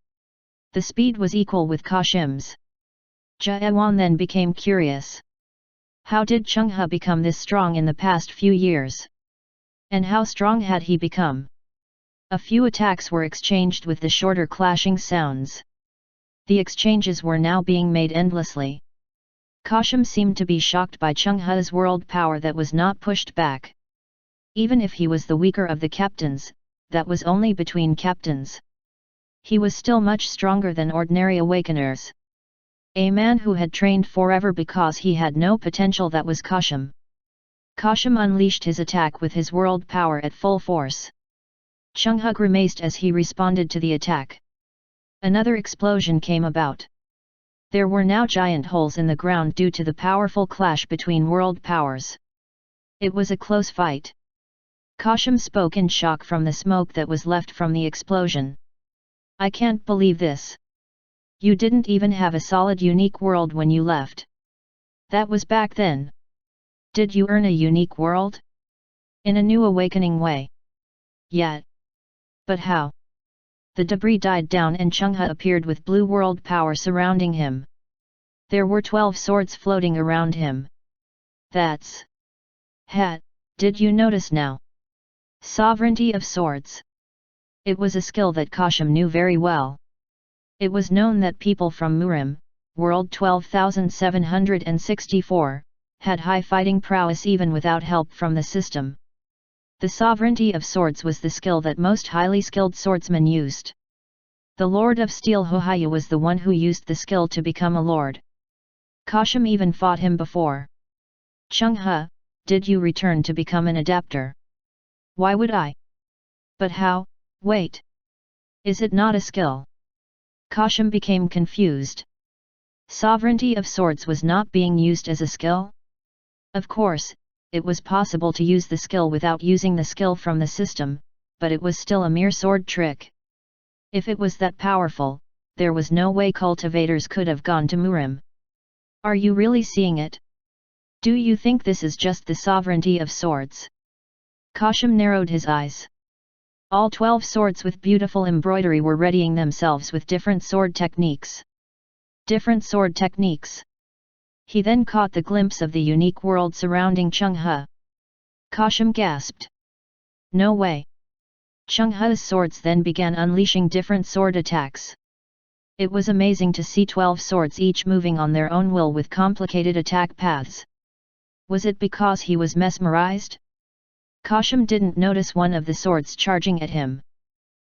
Speaker 1: The speed was equal with Kashim's. Jaewan then became curious. How did Chung-ha become this strong in the past few years? And how strong had he become? A few attacks were exchanged with the shorter clashing sounds. The exchanges were now being made endlessly. Kashim seemed to be shocked by Chung-ha's world power that was not pushed back. Even if he was the weaker of the captains, that was only between captains. He was still much stronger than ordinary awakeners. A man who had trained forever because he had no potential, that was Kashim. Kashim unleashed his attack with his world power at full force. Chung-ha grimaced as he responded to the attack. Another explosion came about. There were now giant holes in the ground due to the powerful clash between world powers. It was a close fight. Kashim spoke in shock from the smoke that was left from the explosion. I can't believe this. You didn't even have a solid unique world when you left. That was back then. Did you earn a unique world? In a new awakening way? Yeah. But how? The debris died down and Chung-ha appeared with blue world power surrounding him. There were 12 swords floating around him. That's... Did you notice now? Sovereignty of swords. It was a skill that Kashim knew very well. It was known that people from Murim, world 12,764, had high fighting prowess even without help from the system. The sovereignty of swords was the skill that most highly skilled swordsmen used. The Lord of Steel Hohaya was the one who used the skill to become a lord. Kashim even fought him before. Chung-ha, did you return to become an adapter? Why would I? But how? Wait. Is it not a skill? Kashim became confused. Sovereignty of swords was not being used as a skill? Of course, it was possible to use the skill without using the skill from the system, but it was still a mere sword trick. If it was that powerful, there was no way cultivators could have gone to Murim. Are you really seeing it? Do you think this is just the sovereignty of swords? Kashim narrowed his eyes. All 12 swords with beautiful embroidery were readying themselves with different sword techniques. Different sword techniques. He then caught the glimpse of the unique world surrounding Chung-ha. Kashim gasped. No way. Chung-ha's swords then began unleashing different sword attacks. It was amazing to see 12 swords each moving on their own will with complicated attack paths. Was it because he was mesmerized? Kashim didn't notice one of the swords charging at him.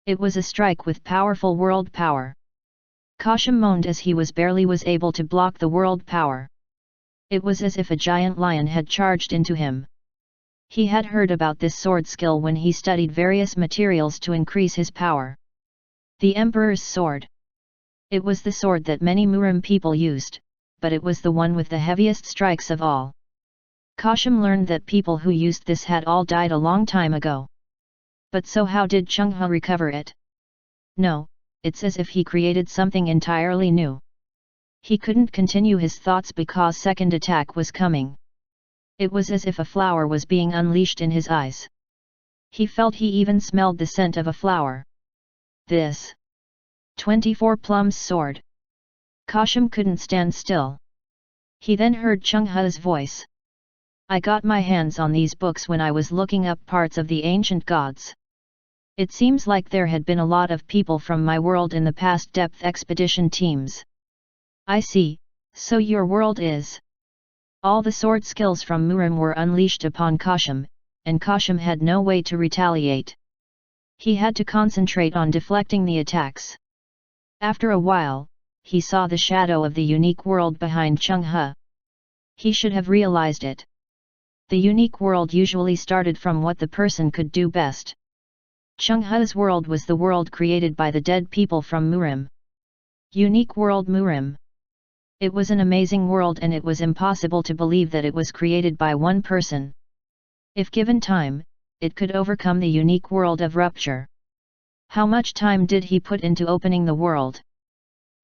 Speaker 1: It was a strike with powerful world power. Kashim moaned as he barely was able to block the world power. It was as if a giant lion had charged into him. He had heard about this sword skill when he studied various materials to increase his power. The Emperor's sword. It was the sword that many Murim people used, but it was the one with the heaviest strikes of all. Kashim learned that people who used this had all died a long time ago. But so how did Chungha recover it? No, it's as if he created something entirely new. He couldn't continue his thoughts because second attack was coming. It was as if a flower was being unleashed in his eyes. He felt he even smelled the scent of a flower. This 24 plums sword. Kashim couldn't stand still. He then heard Chungha's voice. I got my hands on these books when I was looking up parts of the ancient gods. It seems like there had been a lot of people from my world in the past depth expedition teams. I see, so your world is. All the sword skills from Murim were unleashed upon Kashim, and Kashim had no way to retaliate. He had to concentrate on deflecting the attacks. After a while, he saw the shadow of the unique world behind Chungha. He should have realized it. The unique world usually started from what the person could do best. Chungha's world was the world created by the dead people from Murim. Unique world Murim. It was an amazing world and it was impossible to believe that it was created by one person. If given time, it could overcome the unique world of rupture. How much time did he put into opening the world?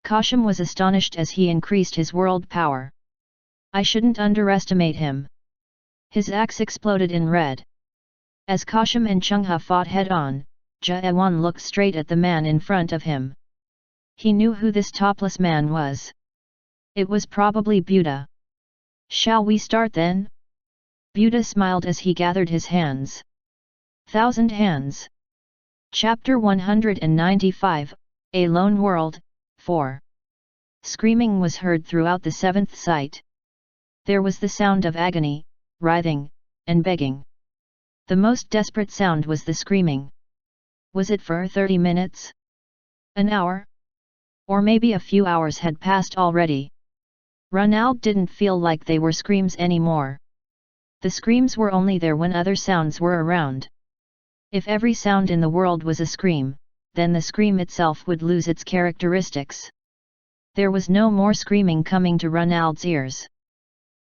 Speaker 1: Kashim was astonished as he increased his world power. I shouldn't underestimate him. His axe exploded in red. As Kashim and Chungha fought head-on, Jaewan looked straight at the man in front of him. He knew who this topless man was. It was probably Buddha. Shall we start then? Buddha smiled as he gathered his hands. 1,000 hands. Chapter 195, A Lone World, 4. Screaming was heard throughout the seventh sight. There was the sound of agony, writhing, and begging. The most desperate sound was the screaming. Was it for 30 minutes? An hour? Or maybe a few hours had passed already. Ronald didn't feel like they were screams anymore. The screams were only there when other sounds were around. If every sound in the world was a scream, then the scream itself would lose its characteristics. There was no more screaming coming to Ronald's ears.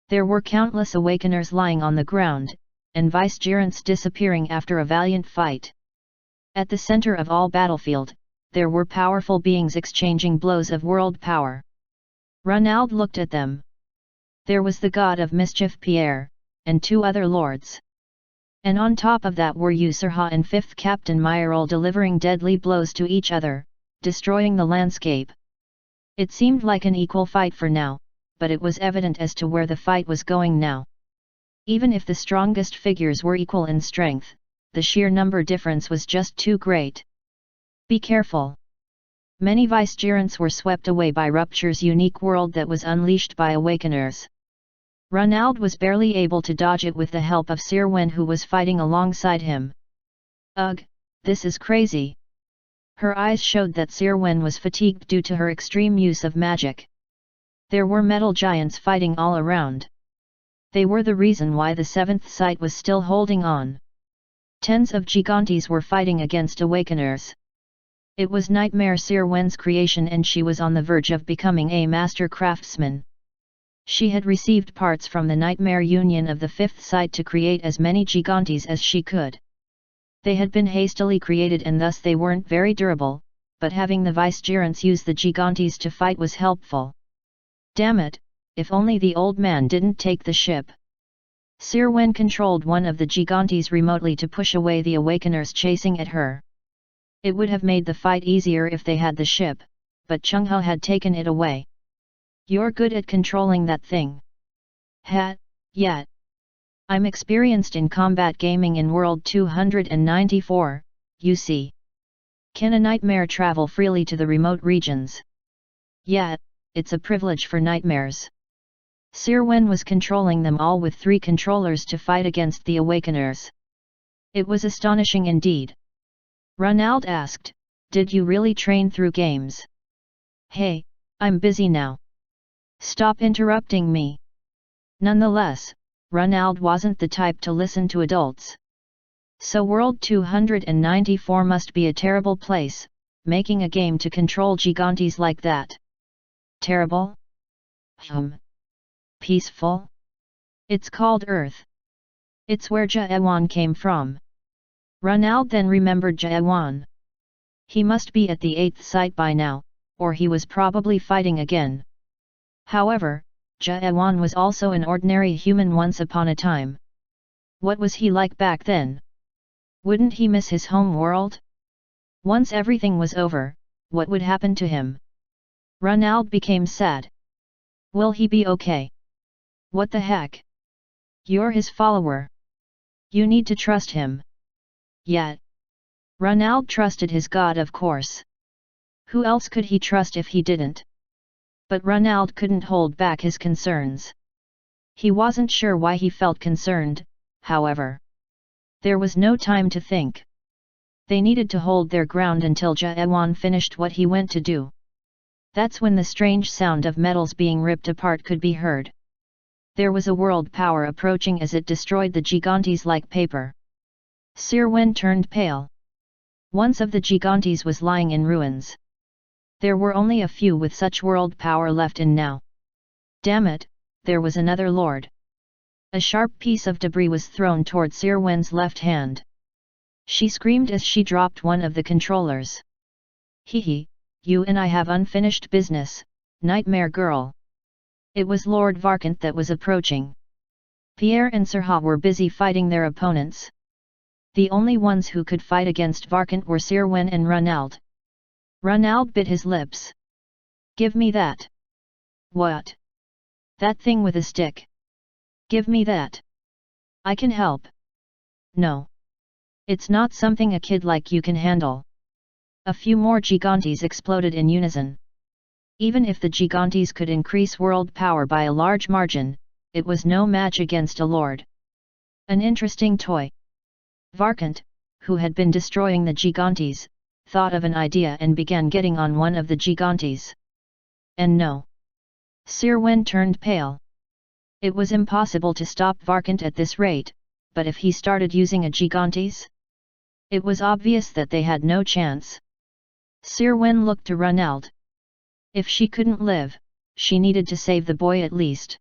Speaker 1: There were countless awakeners lying on the ground, and vicegerents disappearing after a valiant fight. At the center of all battlefield, there were powerful beings exchanging blows of world power. Ronald looked at them. There was the god of mischief Pierre, and 2 other lords. And on top of that were Usurha and 5th Captain Myril delivering deadly blows to each other, destroying the landscape. It seemed like an equal fight for now, but it was evident as to where the fight was going now. Even if the strongest figures were equal in strength, the sheer number difference was just too great. Be careful. Many vicegerents were swept away by Rupture's unique world that was unleashed by Awakeners. Ronald was barely able to dodge it with the help of Sir Wen, who was fighting alongside him. Ugh, this is crazy. Her eyes showed that Sir Wen was fatigued due to her extreme use of magic. There were metal giants fighting all around. They were the reason why the 7th sight was still holding on. Tens of gigantes were fighting against Awakeners. It was Nightmare Sir Wen's creation and she was on the verge of becoming a master craftsman. She had received parts from the Nightmare Union of the 5th sight to create as many gigantes as she could. They had been hastily created and thus they weren't very durable, but having the vicegerents use the gigantes to fight was helpful. Damn it, if only the old man didn't take the ship. Sir Wen controlled one of the gigantes remotely to push away the Awakeners chasing at her. It would have made the fight easier if they had the ship, but Chungha had taken it away. You're good at controlling that thing. Yeah. I'm experienced in combat gaming in World 294, you see. Can a nightmare travel freely to the remote regions? Yeah, it's a privilege for nightmares. Sir Wen was controlling them all with 3 controllers to fight against the Awakeners. It was astonishing indeed. Ronald asked, did you really train through games? Hey, I'm busy now. Stop interrupting me. Nonetheless, Ronald wasn't the type to listen to adults. So World 294 must be a terrible place, making a game to control gigantes like that. Terrible? Peaceful? It's called Earth. It's where Jaewan came from. Ronald then remembered Jaewan. He must be at the 8th site by now, or he was probably fighting again. However, Jaewan was also an ordinary human once upon a time. What was he like back then? Wouldn't he miss his home world? Once everything was over, what would happen to him? Ronald became sad. Will he be okay? What the heck? You're his follower. You need to trust him. Yet. Ronald trusted his God, of course. Who else could he trust if he didn't? But Ronald couldn't hold back his concerns. He wasn't sure why he felt concerned, however. There was no time to think. They needed to hold their ground until Jaewan finished what he went to do. That's when the strange sound of metals being ripped apart could be heard. There was a world power approaching as it destroyed the gigantes like paper. Sir Wen turned pale. One of the gigantes was lying in ruins. There were only a few with such world power left in now. Damn it, there was another lord. A sharp piece of debris was thrown toward Sir Wen's left hand. She screamed as she dropped one of the controllers. Hee, you and I have unfinished business, nightmare girl. It was Lord Varkant that was approaching. Pierre and Sirha were busy fighting their opponents. The only ones who could fight against Varkant were Sir Wen and Ronald. Ronald bit his lips. Give me that. What? That thing with a stick. Give me that. I can help. No. It's not something a kid like you can handle. A few more gigantes exploded in unison. Even if the gigantes could increase world power by a large margin, it was no match against a lord. An interesting toy. Varkant, who had been destroying the gigantes, thought of an idea and began getting on one of the gigantes. And no. Sir Wen turned pale. It was impossible to stop Varkant at this rate, but if he started using a gigantes? It was obvious that they had no chance. Sir Wen looked to Ronald. If she couldn't live, she needed to save the boy at least.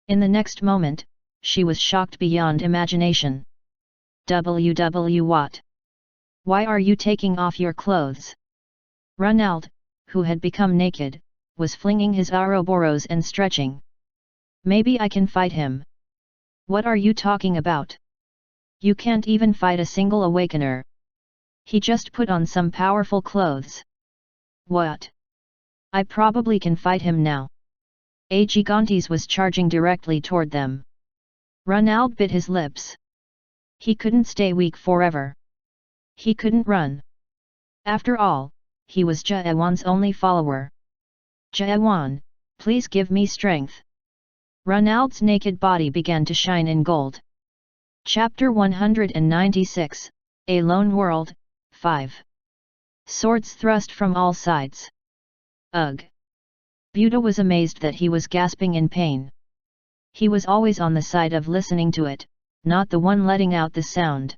Speaker 1: In the next moment, she was shocked beyond imagination. What? Why are you taking off your clothes? Ronald, who had become naked, was flinging his Ouroboros and stretching. Maybe I can fight him. What are you talking about? You can't even fight a single awakener. He just put on some powerful clothes. What? I probably can fight him now. A Gigantes was charging directly toward them. Ronald bit his lips. He couldn't stay weak forever. He couldn't run. After all, he was Jaewan's only follower. Jaewan, please give me strength. Ronald's naked body began to shine in gold. Chapter 196, A Lone World, 5. Swords thrust from all sides. Ugh! Buddha was amazed that he was gasping in pain. He was always on the side of listening to it, not the one letting out the sound.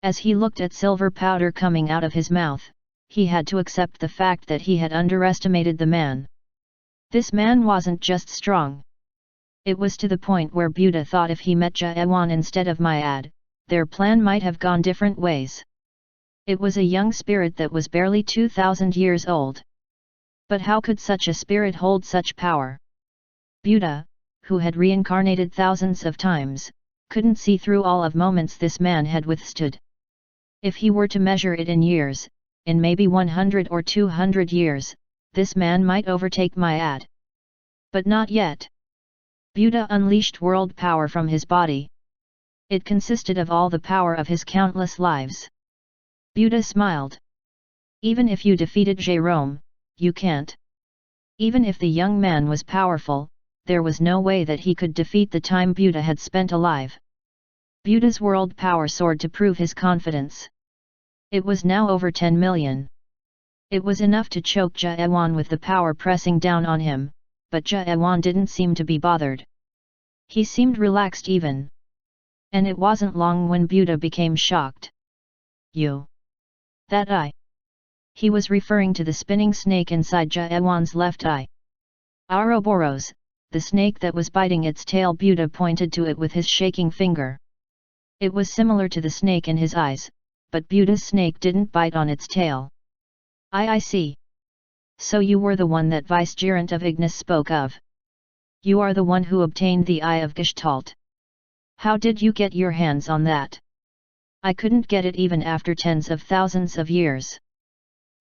Speaker 1: As he looked at silver powder coming out of his mouth, he had to accept the fact that he had underestimated the man. This man wasn't just strong. It was to the point where Buddha thought if he met Jaewan instead of Myad, their plan might have gone different ways. It was a young spirit that was barely 2,000 years old. But how could such a spirit hold such power? Buddha, who had reincarnated thousands of times, couldn't see through all of moments this man had withstood. If he were to measure it in years, in maybe 100 or 200 years, this man might overtake Myad. But not yet. Buddha unleashed world power from his body. It consisted of all the power of his countless lives. Buddha smiled. Even if you defeated Jerome, you can't. Even if the young man was powerful, there was no way that he could defeat the time Buddha had spent alive. Buddha's world power soared to prove his confidence. It was now over 10 million. It was enough to choke Jaewan with the power pressing down on him, but Jaewan didn't seem to be bothered. He seemed relaxed even. And it wasn't long when Buddha became shocked. You! That eye! He was referring to the spinning snake inside Jayawan's left eye. Ouroboros, the snake that was biting its tail. Buddha pointed to it with his shaking finger. It was similar to the snake in his eyes, but Buddha's snake didn't bite on its tail. I see. So you were the one that Vicegerent of Ignis spoke of. You are the one who obtained the Eye of Gestalt. How did you get your hands on that? I couldn't get it even after tens of thousands of years.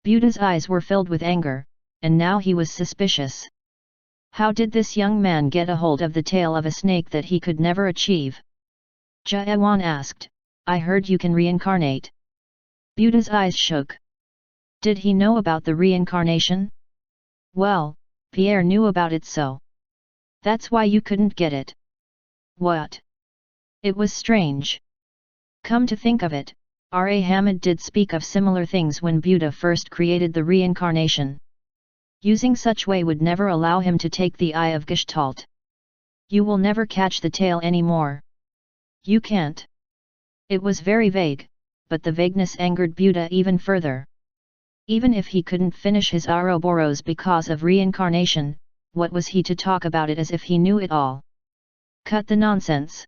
Speaker 1: Buddha's eyes were filled with anger, and now he was suspicious. How did this young man get a hold of the tail of a snake that he could never achieve? Jayawan asked, I heard you can reincarnate. Buddha's eyes shook. Did he know about the reincarnation? Well, Pierre knew about it, so. That's why you couldn't get it. What? It was strange. Come to think of it, R.A. Hamid did speak of similar things when Buddha first created the reincarnation. Using such way would never allow him to take the Eye of Gestalt. You will never catch the tail anymore. You can't. It was very vague, but the vagueness angered Buddha even further. Even if he couldn't finish his Ouroboros because of reincarnation, what was he to talk about it as if he knew it all? Cut the nonsense.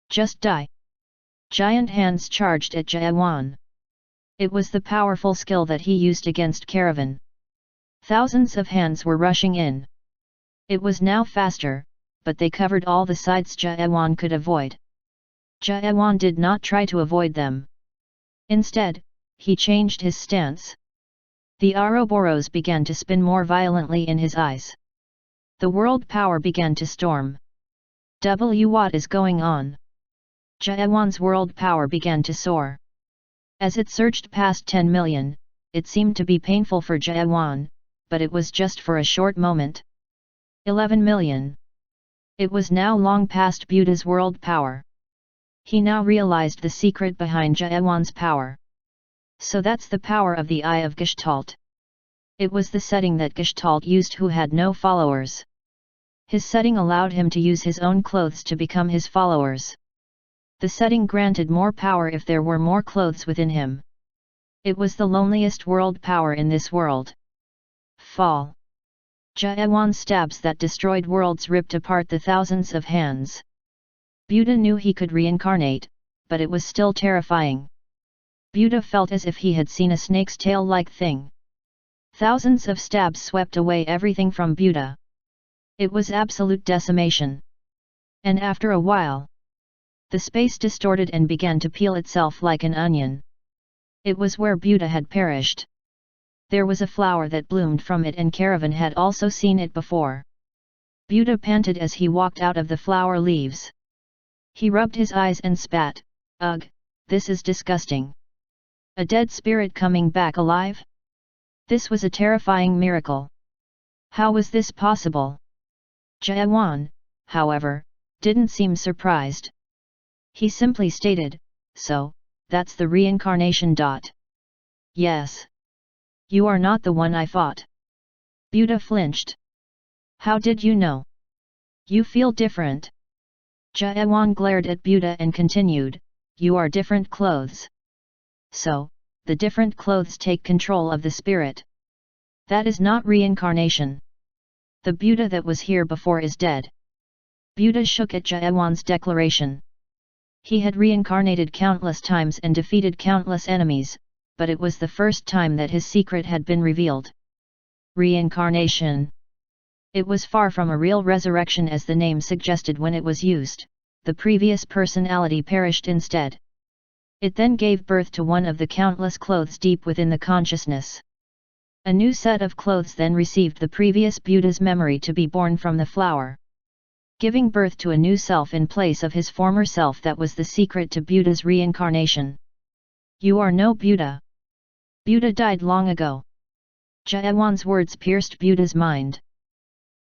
Speaker 1: Just die. Giant hands charged at Jayawan. It was the powerful skill that he used against Caravan. Thousands of hands were rushing in. It was now faster, but they covered all the sides Jayawan could avoid. Jayawan did not try to avoid them. Instead, he changed his stance. The Ouroboros began to spin more violently in his eyes. The world power began to storm. What is going on? Jayawan's world power began to soar. As it surged past 10 million, it seemed to be painful for Jayawan, but it was just for a short moment. 11 million. It was now long past Buddha's world power. He now realized the secret behind Jayawan's power. So that's the power of the Eye of Gestalt. It was the setting that Gestalt used who had no followers. His setting allowed him to use his own clothes to become his followers. The setting granted more power if there were more clothes within him. It was the loneliest world power in this world. Fall. Jayawan's stabs that destroyed worlds ripped apart the thousands of hands. Buddha knew he could reincarnate, but it was still terrifying. Buddha felt as if he had seen a snake's tail-like thing. Thousands of stabs swept away everything from Buddha. It was absolute decimation. And after a while, the space distorted and began to peel itself like an onion. It was where Buddha had perished. There was a flower that bloomed from it, and Caravan had also seen it before. Buddha panted as he walked out of the flower leaves. He rubbed his eyes and spat, "Ugh, this is disgusting. A dead spirit coming back alive? This was a terrifying miracle. How was this possible?" Jayawan, however, didn't seem surprised. He simply stated, "So, that's the reincarnation. Yes. You are not the one I fought." Buddha flinched. "How did you know? You feel different." Jayawan glared at Buddha and continued, "You are different clothes. So, the different clothes take control of the spirit. That is not reincarnation. The Buddha that was here before is dead." Buddha shook at Jayawan's declaration. He had reincarnated countless times and defeated countless enemies, but it was the first time that his secret had been revealed. Reincarnation. It was far from a real resurrection as the name suggested when it was used. The previous personality perished instead. It then gave birth to one of the countless clothes deep within the consciousness. A new set of clothes then received the previous Buddha's memory to be born from the flower, giving birth to a new self in place of his former self. That was the secret to Buddha's reincarnation. You are no Buddha. Buddha died long ago. Jayawan's words pierced Buddha's mind.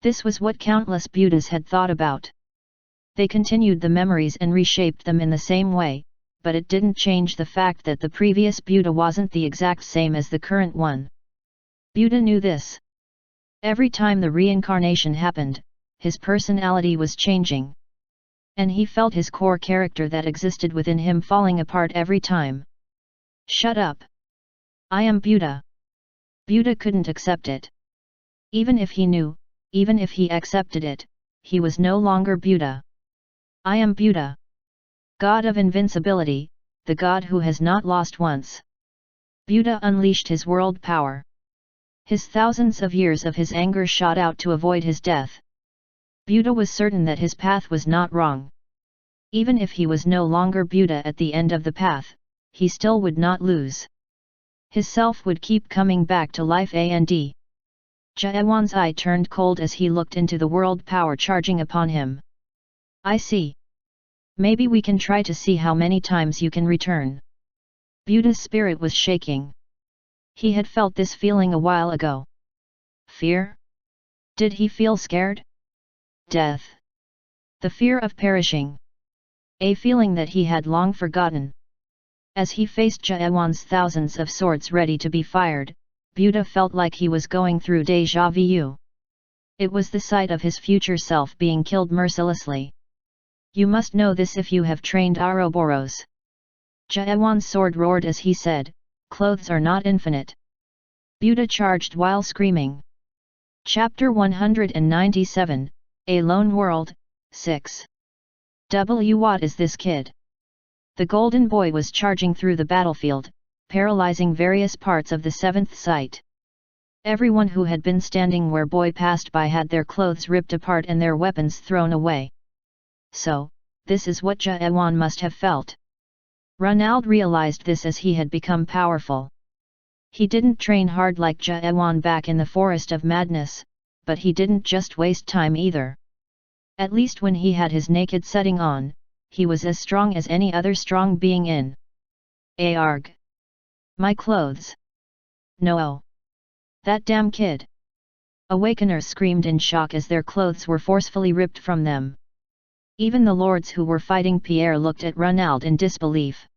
Speaker 1: This was what countless Buddhas had thought about. They continued the memories and reshaped them in the same way, but it didn't change the fact that the previous Buddha wasn't the exact same as the current one. Buddha knew this. Every time the reincarnation happened, his personality was changing. And he felt his core character that existed within him falling apart every time. Shut up! I am Buddha. Buddha couldn't accept it. Even if he knew, even if he accepted it, he was no longer Buddha. I am Buddha. God of invincibility, the God who has not lost once. Buddha unleashed his world power. His thousands of years of his anger shot out to avoid his death. Buddha was certain that his path was not wrong. Even if he was no longer Buddha at the end of the path, he still would not lose. His self would keep coming back to life and Jaewan's eye turned cold as he looked into the world power charging upon him. I see. Maybe we can try to see how many times you can return. Buddha's spirit was shaking. He had felt this feeling a while ago. Fear? Did he feel scared? Death. The fear of perishing. A feeling that he had long forgotten. As he faced Jaewan's thousands of swords ready to be fired, Buddha felt like he was going through déjà vu. It was the sight of his future self being killed mercilessly. You must know this if you have trained Ouroboros. Jaewan's sword roared as he said, clothes are not infinite. Buddha charged while screaming. Chapter 197, A Lone World, 6. What is this kid? The golden boy was charging through the battlefield, paralyzing various parts of the seventh sight. Everyone who had been standing where boy passed by had their clothes ripped apart and their weapons thrown away. So, this is what Jaewan must have felt. Ronald realized this as he had become powerful. He didn't train hard like Jaewan back in the Forest of Madness, but he didn't just waste time either. At least when he had his naked setting on, he was as strong as any other strong being in. Arg! My clothes! No! That damn kid! Awakeners screamed in shock as their clothes were forcefully ripped from them. Even the lords who were fighting Pierre looked at Ronald in disbelief.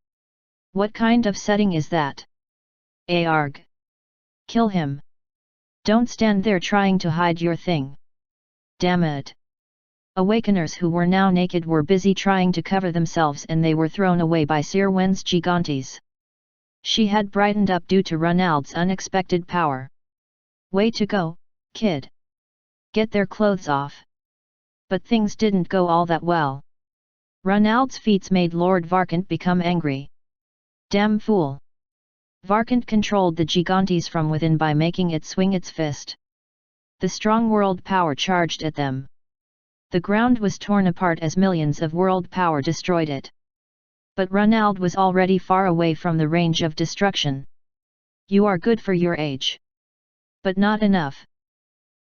Speaker 1: What kind of setting is that? Arg! Kill him! Don't stand there trying to hide your thing! Damn it! Awakeners who were now naked were busy trying to cover themselves and they were thrown away by Sir Wen's Gigantes. She had brightened up due to Ronald's unexpected power. Way to go, kid! Get their clothes off! But things didn't go all that well. Ronald's feats made Lord Varkant become angry. Damn fool! Varkant controlled the Gigantes from within by making it swing its fist. The strong world power charged at them. The ground was torn apart as millions of world power destroyed it. But Ronald was already far away from the range of destruction. You are good for your age. But not enough.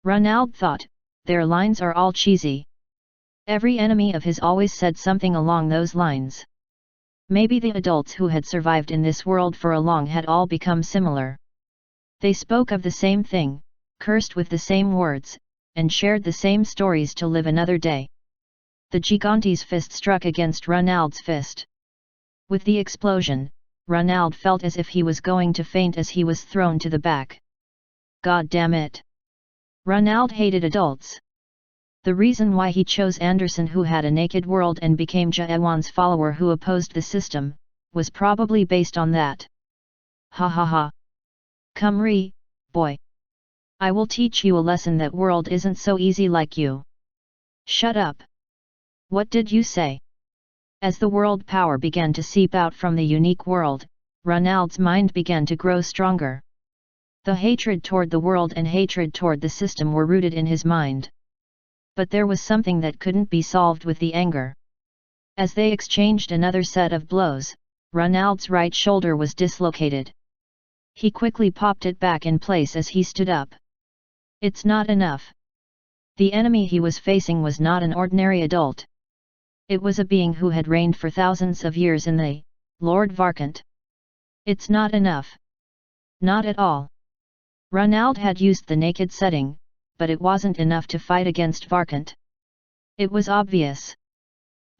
Speaker 1: Ronald thought, their lines are all cheesy. Every enemy of his always said something along those lines. Maybe the adults who had survived in this world for a long had all become similar. They spoke of the same thing, cursed with the same words, and shared the same stories to live another day. The Gigante's fist struck against Ronald's fist. With the explosion, Ronald felt as if he was going to faint as he was thrown to the back. God damn it! Ronald hated adults. The reason why he chose Anderson, who had a naked world and became Jaewan's follower who opposed the system, was probably based on that. Ha ha ha! Come boy! I will teach you a lesson that world isn't so easy like you. Shut up! What did you say? As the world power began to seep out from the unique world, Ronald's mind began to grow stronger. The hatred toward the world and hatred toward the system were rooted in his mind. But there was something that couldn't be solved with the anger. As they exchanged another set of blows, Ronald's right shoulder was dislocated. He quickly popped it back in place as he stood up. It's not enough. The enemy he was facing was not an ordinary adult. It was a being who had reigned for thousands of years in the Lord Varkant. It's not enough. Not at all. Ronald had used the naked setting, but it wasn't enough to fight against Varkant. It was obvious.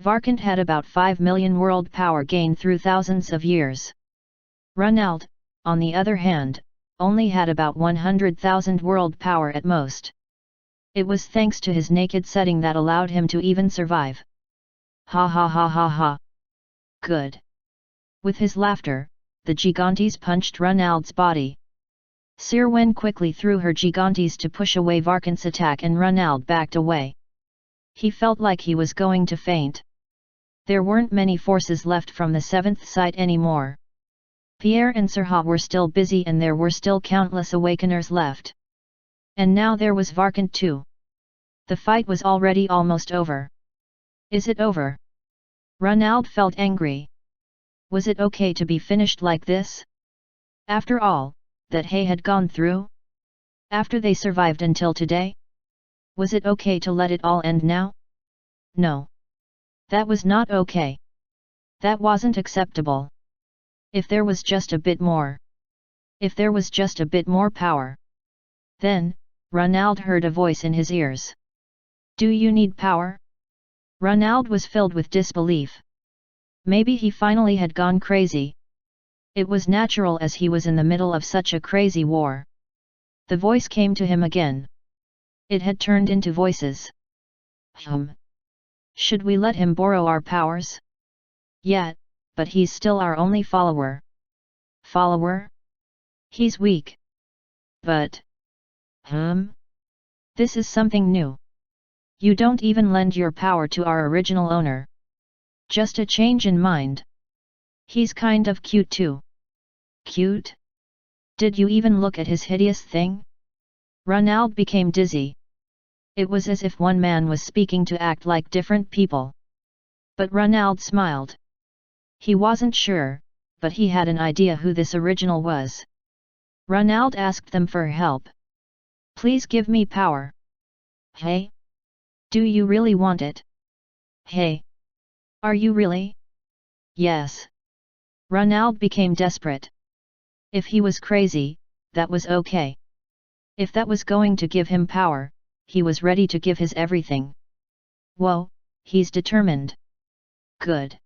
Speaker 1: Varkant had about 5 million world power gained through thousands of years. Ronald, on the other hand, only had about 100,000 world power at most. It was thanks to his naked setting that allowed him to even survive. Ha ha ha ha ha. Good. With his laughter, the Gigantes punched Ronald's body. Sirwen quickly threw her Gigantes to push away Varkant's attack and Ronald backed away. He felt like he was going to faint. There weren't many forces left from the seventh sight anymore. Pierre and Serha were still busy and there were still countless awakeners left. And now there was Varkant too. The fight was already almost over. Is it over? Ronald felt angry. Was it okay to be finished like this? After all that Hay had gone through? After they survived until today? Was it okay to let it all end now? No. That was not okay. That wasn't acceptable. If there was just a bit more. If there was just a bit more power. Then, Ronald heard a voice in his ears. Do you need power? Ronald was filled with disbelief. Maybe he finally had gone crazy. It was natural as he was in the middle of such a crazy war. The voice came to him again. It had turned into voices. Should we let him borrow our powers? Yeah, but he's still our only follower. Follower? He's weak. But... This is something new. You don't even lend your power to our original owner. Just a change in mind. He's kind of cute too. Cute? Did you even look at his hideous thing? Ronald became dizzy. It was as if one man was speaking to act like different people. But Ronald smiled. He wasn't sure, but he had an idea who this original was. Ronald asked them for help. Please give me power. Hey? Do you really want it? Hey? Are you really? Yes. Ronald became desperate. If he was crazy, that was okay. If that was going to give him power, he was ready to give his everything. Whoa, he's determined. Good.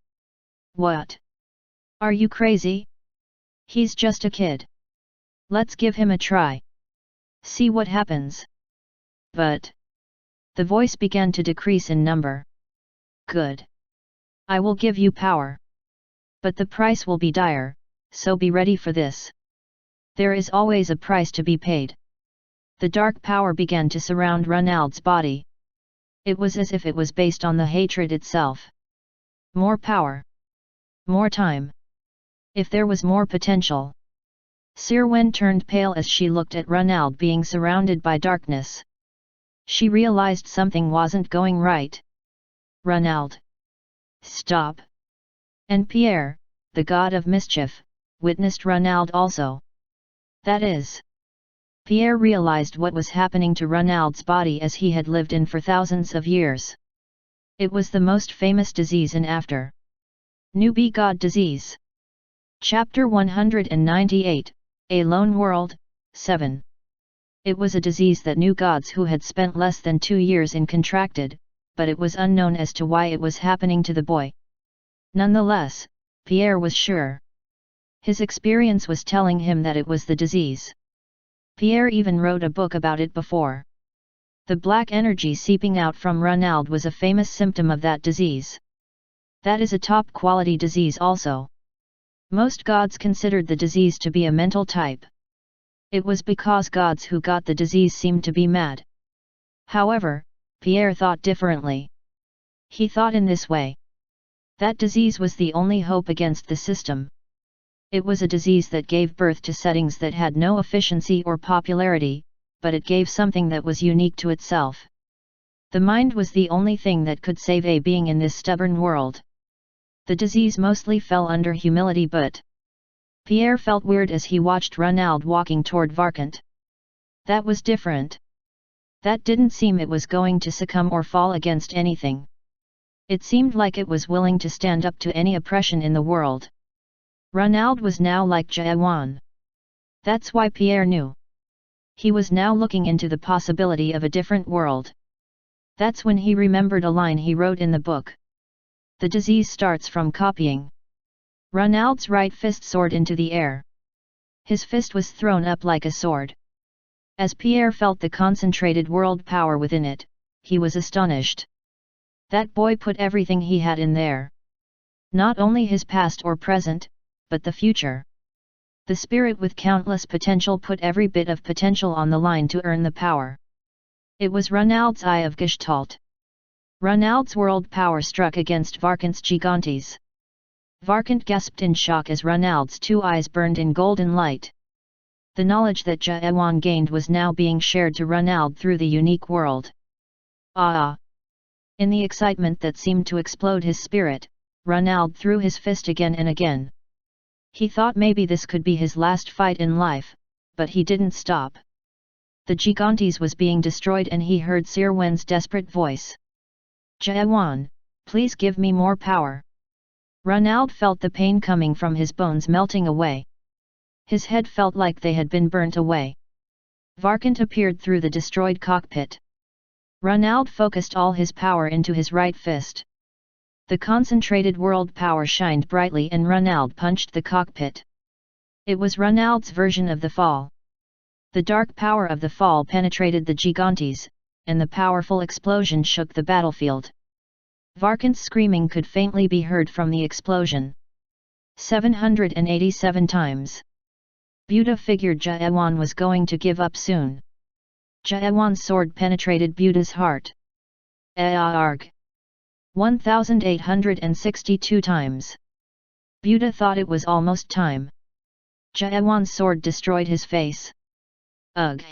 Speaker 1: What? Are you crazy? He's just a kid. Let's give him a try. See what happens. But... The voice began to decrease in number. Good. I will give you power. But the price will be dire, so be ready for this. There is always a price to be paid. The dark power began to surround Ronald's body. It was as if it was based on the hatred itself. More power. More time. If there was more potential. Sirwen turned pale as she looked at Ronald being surrounded by darkness. She realized something wasn't going right. Ronald. Stop. And Pierre, the god of mischief, witnessed Ronald also. That is. Pierre realized what was happening to Ronald's body as he had lived in for thousands of years. It was the most famous disease in after. Newbie God Disease. Chapter 198, A Lone World, 7. It was a disease that new gods who had spent less than 2 years in contracted, but it was unknown as to why it was happening to the boy. Nonetheless, Pierre was sure. His experience was telling him that it was the disease. Pierre even wrote a book about it before. The black energy seeping out from Ronald was a famous symptom of that disease. That is a top-quality disease also. Most gods considered the disease to be a mental type. It was because gods who got the disease seemed to be mad. However, Pierre thought differently. He thought in this way. That disease was the only hope against the system. It was a disease that gave birth to settings that had no efficiency or popularity, but it gave something that was unique to itself. The mind was the only thing that could save a being in this stubborn world. The disease mostly fell under humility, but Pierre felt weird as he watched Ronald walking toward Varkant. That was different. That didn't seem it was going to succumb or fall against anything. It seemed like it was willing to stand up to any oppression in the world. Ronald was now like Jaewan. That's why Pierre knew. He was now looking into the possibility of a different world. That's when he remembered a line he wrote in the book. The disease starts from copying. Ronald's right fist soared into the air. His fist was thrown up like a sword. As Pierre felt the concentrated world power within it, he was astonished. That boy put everything he had in there. Not only his past or present, but the future. The spirit with countless potential put every bit of potential on the line to earn the power. It was Ronald's eye of Gestalt. Ronald's world power struck against Varkant's Gigantes. Varkant gasped in shock as Ronald's two eyes burned in golden light. The knowledge that Jaewan gained was now being shared to Ronald through the unique world. Ah! In the excitement that seemed to explode his spirit, Ronald threw his fist again and again. He thought maybe this could be his last fight in life, but he didn't stop. The Gigantes was being destroyed and he heard Sir Wen's desperate voice. Jaewan, please give me more power. Ronald felt the pain coming from his bones melting away. His head felt like they had been burnt away. Varkant appeared through the destroyed cockpit. Ronald focused all his power into his right fist. The concentrated world power shined brightly and Ronald punched the cockpit. It was Ronald's version of the fall. The dark power of the fall penetrated the Gigantes, and the powerful explosion shook the battlefield. Varkant's screaming could faintly be heard from the explosion. 787 times. Buddha figured Jaewan was going to give up soon. Jaewan's sword penetrated Buddha's heart. Arg! 1862 times. Buddha thought it was almost time. Jaewan's sword destroyed his face. Ugh!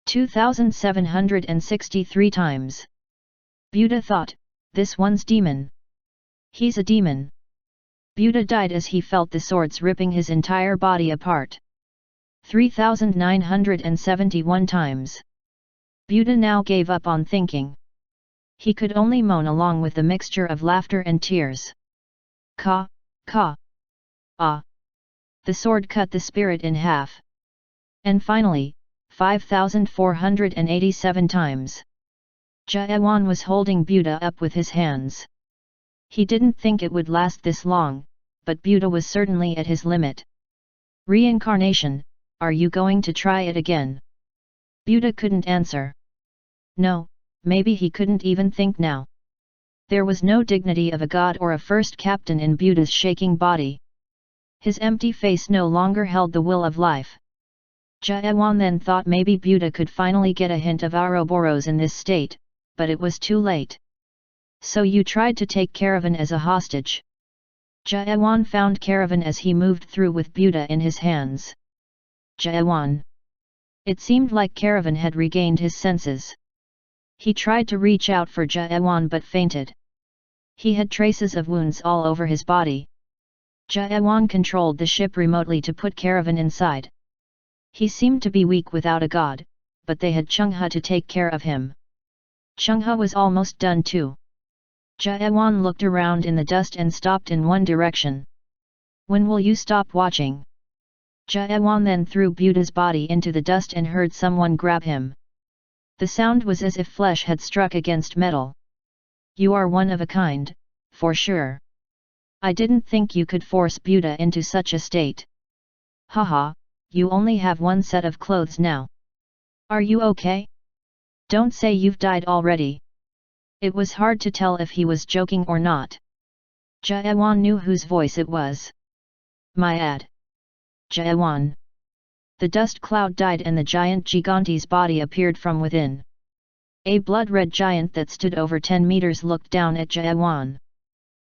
Speaker 1: 2763 times. Buddha thought, this one's demon. He's a demon. Buddha died as he felt the swords ripping his entire body apart. 3971 times. Buddha now gave up on thinking. He could only moan along with the mixture of laughter and tears. Ka, ka. Ah. The sword cut the spirit in half. And finally, 5487 times. Jaewan was holding Buddha up with his hands. He didn't think it would last this long, but Buddha was certainly at his limit. Reincarnation, are you going to try it again? Buddha couldn't answer. No, maybe he couldn't even think now. There was no dignity of a god or a first captain in Buddha's shaking body. His empty face no longer held the will of life. Jaewan then thought maybe Buddha could finally get a hint of Ouroboros in this state, but it was too late. So you tried to take Caravan as a hostage. Jaewan found Caravan as he moved through with Buddha in his hands. Jaewan. It seemed like Caravan had regained his senses. He tried to reach out for Jaewan but fainted. He had traces of wounds all over his body. Jaewan controlled the ship remotely to put Caravan inside. He seemed to be weak without a god, but they had Chungha to take care of him. Chungha was almost done too. Jaewan looked around in the dust and stopped in one direction. When will you stop watching? Jaewan then threw Buddha's body into the dust and heard someone grab him. The sound was as if flesh had struck against metal. You are one of a kind, for sure. I didn't think you could force Buddha into such a state. Haha, you only have one set of clothes now. Are you okay? Don't say you've died already. It was hard to tell if he was joking or not. Jaewan knew whose voice it was. Myad. Jaewan. The dust cloud died and the giant Gigante's body appeared from within. A blood-red giant that stood over 10 meters looked down at Jaewan.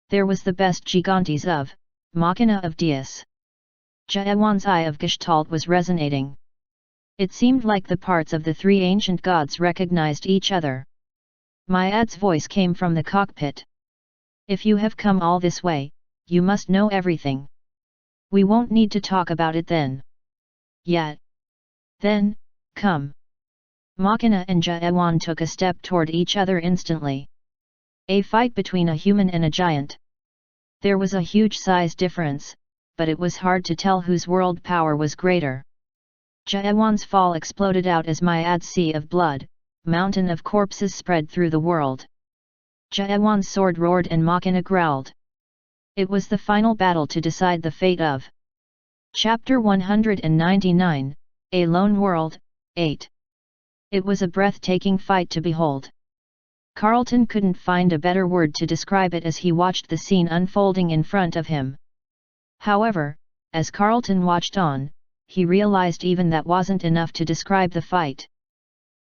Speaker 1: There was the best Gigantes of, Machina of Deus. Jaewan's eye of Gestalt was resonating. It seemed like the parts of the three ancient gods recognized each other. Myad's voice came from the cockpit. If you have come all this way, you must know everything. We won't need to talk about it then. Yet. Then, come. Machina and Jaewan took a step toward each other instantly. A fight between a human and a giant. There was a huge size difference, but it was hard to tell whose world power was greater. Jaewan's fall exploded out as Myad's sea of blood, mountain of corpses spread through the world. Jaewan's sword roared and Machina growled. It was the final battle to decide the fate of. Chapter 199, A Lone World, 8. It was a breathtaking fight to behold. Carlton couldn't find a better word to describe it as he watched the scene unfolding in front of him. However, as Carlton watched on, he realized even that wasn't enough to describe the fight.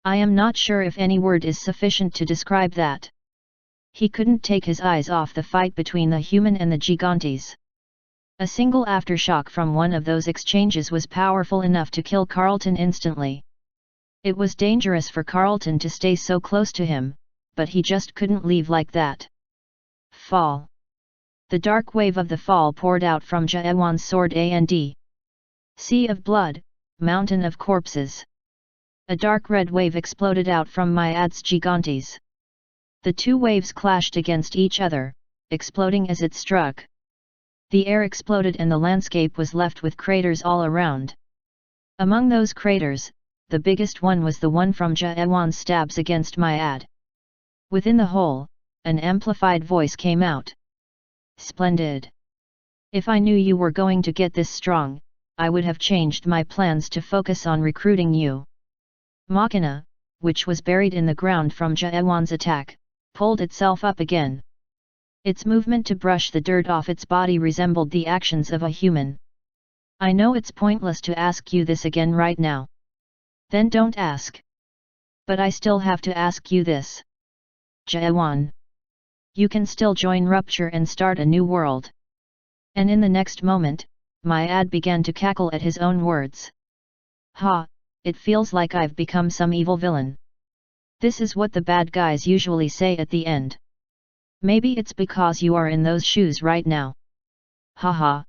Speaker 1: I am not sure if any word is sufficient to describe that. He couldn't take his eyes off the fight between the human and the gigantes. A single aftershock from one of those exchanges was powerful enough to kill Carlton instantly. It was dangerous for Carlton to stay so close to him, but he just couldn't leave like that. Fall. The dark wave of the fall poured out from Jaewan's sword and sea of blood, mountain of corpses. A dark red wave exploded out from Myad's gigantes. The two waves clashed against each other, exploding as it struck. The air exploded and the landscape was left with craters all around. Among those craters, the biggest one was the one from Jaewan's stabs against Myad. Within the hole, an amplified voice came out. Splendid! If I knew you were going to get this strong, I would have changed my plans to focus on recruiting you. Machina, which was buried in the ground from Jaewan's attack, pulled itself up again. Its movement to brush the dirt off its body resembled the actions of a human. I know it's pointless to ask you this again right now. Then don't ask. But I still have to ask you this. Jaewan. You can still join Rupture and start a new world. And in the next moment, Myad began to cackle at his own words. Ha, it feels like I've become some evil villain. This is what the bad guys usually say at the end. Maybe it's because you are in those shoes right now. Ha ha.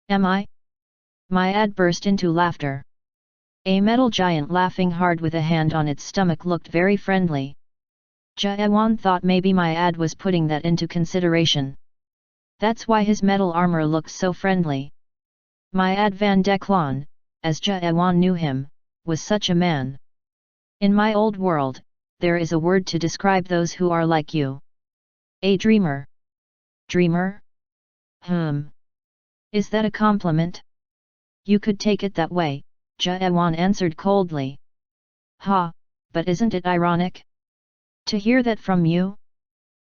Speaker 1: Am I? Myad burst into laughter. A metal giant laughing hard with a hand on its stomach looked very friendly. Jaewan thought maybe Myad was putting that into consideration. That's why his metal armor looked so friendly. Myad van Deklan, as Jaewan knew him, was such a man. In my old world, there is a word to describe those who are like you. A dreamer. Dreamer? Is that a compliment? You could take it that way, Jaewan answered coldly. Ha, but isn't it ironic? To hear that from you?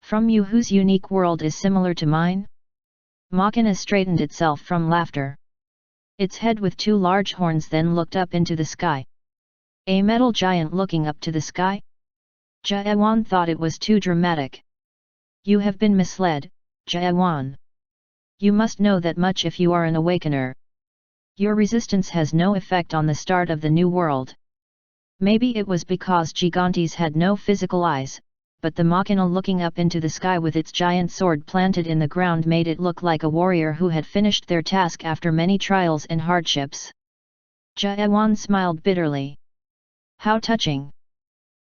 Speaker 1: From you whose unique world is similar to mine? Machina straightened itself from laughter. Its head with two large horns then looked up into the sky. A metal giant looking up to the sky? Jaewan thought it was too dramatic. You have been misled, Jaewan. You must know that much if you are an awakener. Your resistance has no effect on the start of the new world. Maybe it was because Gigantes had no physical eyes, but the Machina looking up into the sky with its giant sword planted in the ground made it look like a warrior who had finished their task after many trials and hardships. Jaewan smiled bitterly. How touching!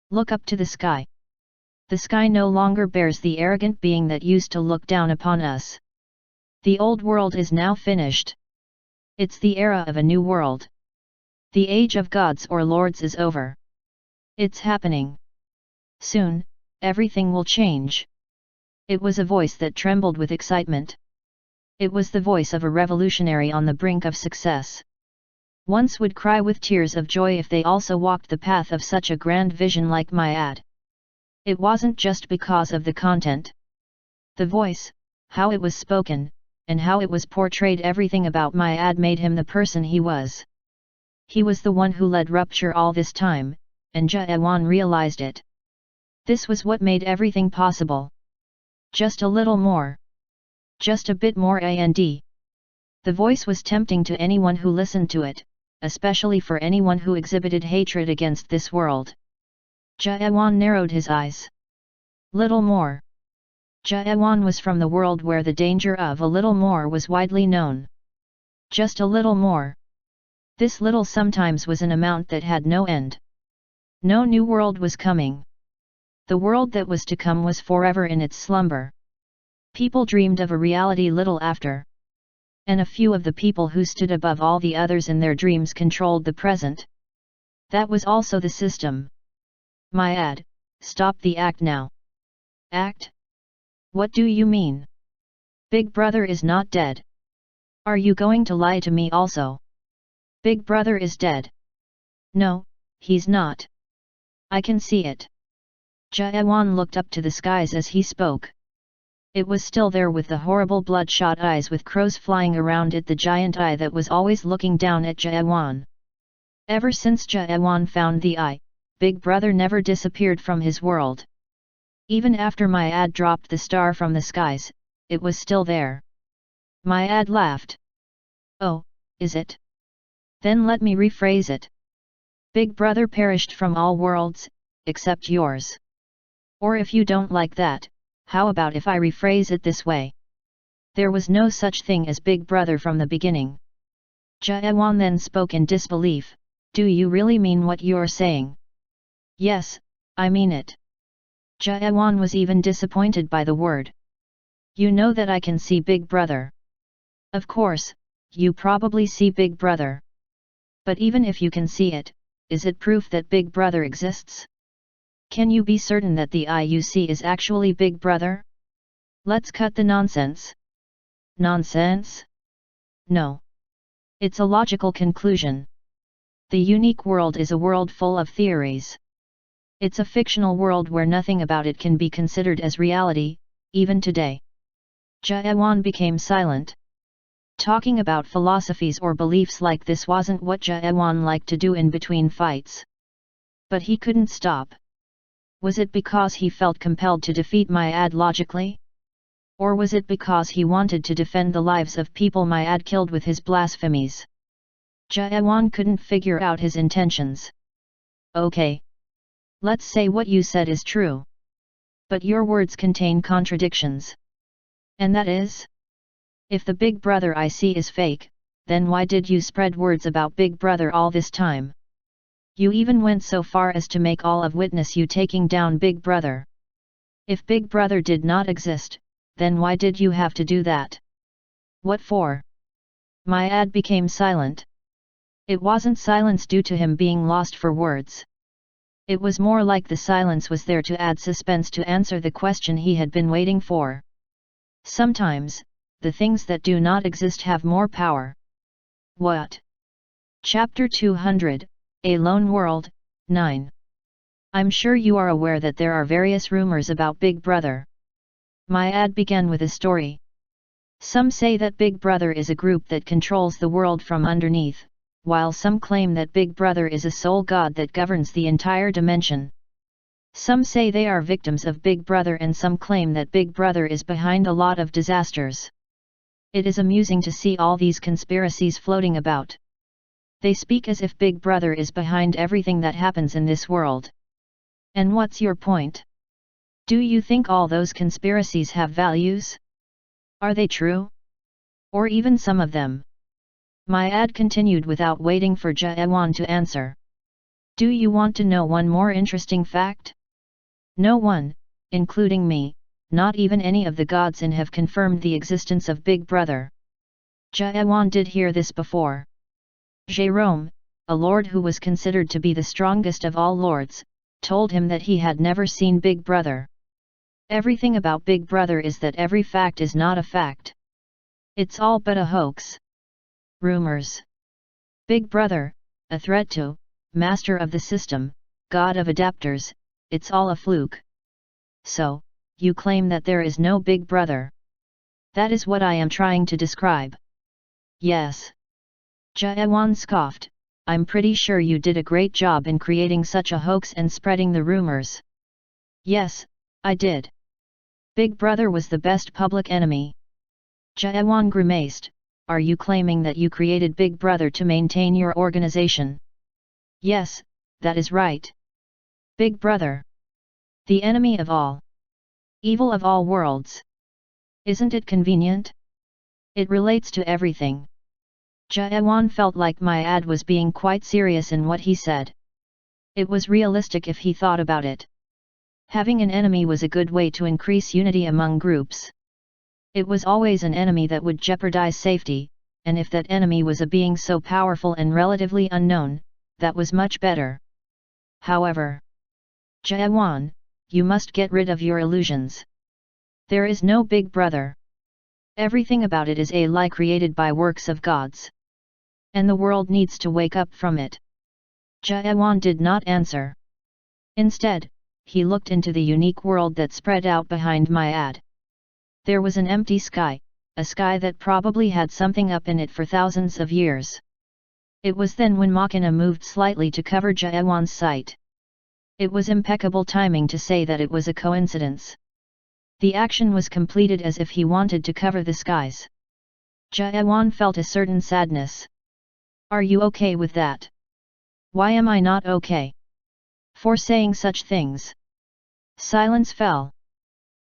Speaker 1: Look up to the sky. The sky no longer bears the arrogant being that used to look down upon us. The old world is now finished. It's the era of a new world. The age of gods or lords is over. It's happening. Soon, everything will change. It was a voice that trembled with excitement. It was the voice of a revolutionary on the brink of success. Once would cry with tears of joy if they also walked the path of such a grand vision like Myad. It wasn't just because of the content. The voice, how it was spoken, and how it was portrayed, everything about Myad made him the person he was. He was the one who led Rupture all this time, and Jaewan realized it. This was what made everything possible. Just a little more. Just a bit more and. The voice was tempting to anyone who listened to it, especially for anyone who exhibited hatred against this world. Jaewan narrowed his eyes. Little more. Jaewan was from the world where the danger of a little more was widely known. Just a little more. This little sometimes was an amount that had no end. No new world was coming. The world that was to come was forever in its slumber. People dreamed of a reality little after. And a few of the people who stood above all the others in their dreams controlled the present. That was also the system. Myad, stop the act now. Act? What do you mean? Big Brother is not dead. Are you going to lie to me also? Big Brother is dead. No, he's not. I can see it. Jaewan looked up to the skies as he spoke. It was still there with the horrible bloodshot eyes with crows flying around it, the giant eye that was always looking down at Jaewan. Ever since Jaewan found the eye, Big Brother never disappeared from his world. Even after Myad dropped the star from the skies, it was still there. Myad laughed. Oh, is it? Then let me rephrase it. Big Brother perished from all worlds, except yours. Or if you don't like that, how about if I rephrase it this way? There was no such thing as Big Brother from the beginning. Jaewan then spoke in disbelief. Do you really mean what you're saying? Yes, I mean it. Jaewan was even disappointed by the word. You know that I can see Big Brother. Of course, you probably see Big Brother. But even if you can see it, is it proof that Big Brother exists? Can you be certain that the eye you see is actually Big Brother? Let's cut the nonsense. Nonsense? No. It's a logical conclusion. The unique world is a world full of theories. It's a fictional world where nothing about it can be considered as reality, even today. Jaewan became silent. Talking about philosophies or beliefs like this wasn't what Jaewan liked to do in between fights. But he couldn't stop. Was it because he felt compelled to defeat Myad logically? Or was it because he wanted to defend the lives of people Myad killed with his blasphemies? Jaewan couldn't figure out his intentions. Okay. Let's say what you said is true. But your words contain contradictions. And that is? If the Big Brother I see is fake, then why did you spread words about Big Brother all this time? You even went so far as to make all of witness you taking down Big Brother. If Big Brother did not exist, then why did you have to do that? What for? Myad became silent. It wasn't silence due to him being lost for words. It was more like the silence was there to add suspense to answer the question he had been waiting for. Sometimes, the things that do not exist have more power. What? Chapter 200, A Lone World, 9. I'm sure you are aware that there are various rumors about Big Brother. Myad began with a story. Some say that Big Brother is a group that controls the world from underneath, while some claim that Big Brother is a sole god that governs the entire dimension. Some say they are victims of Big Brother and some claim that Big Brother is behind a lot of disasters. It is amusing to see all these conspiracies floating about. They speak as if Big Brother is behind everything that happens in this world. And what's your point? Do you think all those conspiracies have values? Are they true? Or even some of them? Myad continued without waiting for Jaewan to answer. Do you want to know one more interesting fact? No one, including me, not even any of the gods in have confirmed the existence of Big Brother. Jaewan did hear this before. Jerome, a lord who was considered to be the strongest of all lords, told him that he had never seen Big Brother. Everything about Big Brother is that every fact is not a fact. It's all but a hoax. Rumors. Big Brother, a threat to, master of the system, god of adapters, it's all a fluke. So, you claim that there is no Big Brother. That is what I am trying to describe. Yes. Jaewan scoffed, I'm pretty sure you did a great job in creating such a hoax and spreading the rumors. Yes, I did. Big Brother was the best public enemy. Jaewan grimaced, are you claiming that you created Big Brother to maintain your organization? Yes, that is right. Big Brother. The enemy of all. Evil of all worlds. Isn't it convenient? It relates to everything. Jaewan felt like Myad was being quite serious in what he said. It was realistic if he thought about it. Having an enemy was a good way to increase unity among groups. It was always an enemy that would jeopardize safety, and if that enemy was a being so powerful and relatively unknown, that was much better. However, Jaewan, you must get rid of your illusions. There is no Big Brother. Everything about it is a lie created by works of gods. And the world needs to wake up from it. Jaewan did not answer. Instead, he looked into the unique world that spread out behind Myad. There was an empty sky, a sky that probably had something up in it for thousands of years. It was then when Machina moved slightly to cover Jaewan's sight. It was impeccable timing to say that it was a coincidence. The action was completed as if he wanted to cover the skies. Jaewan felt a certain sadness. Are you okay with that? Why am I not okay? For saying such things. Silence fell.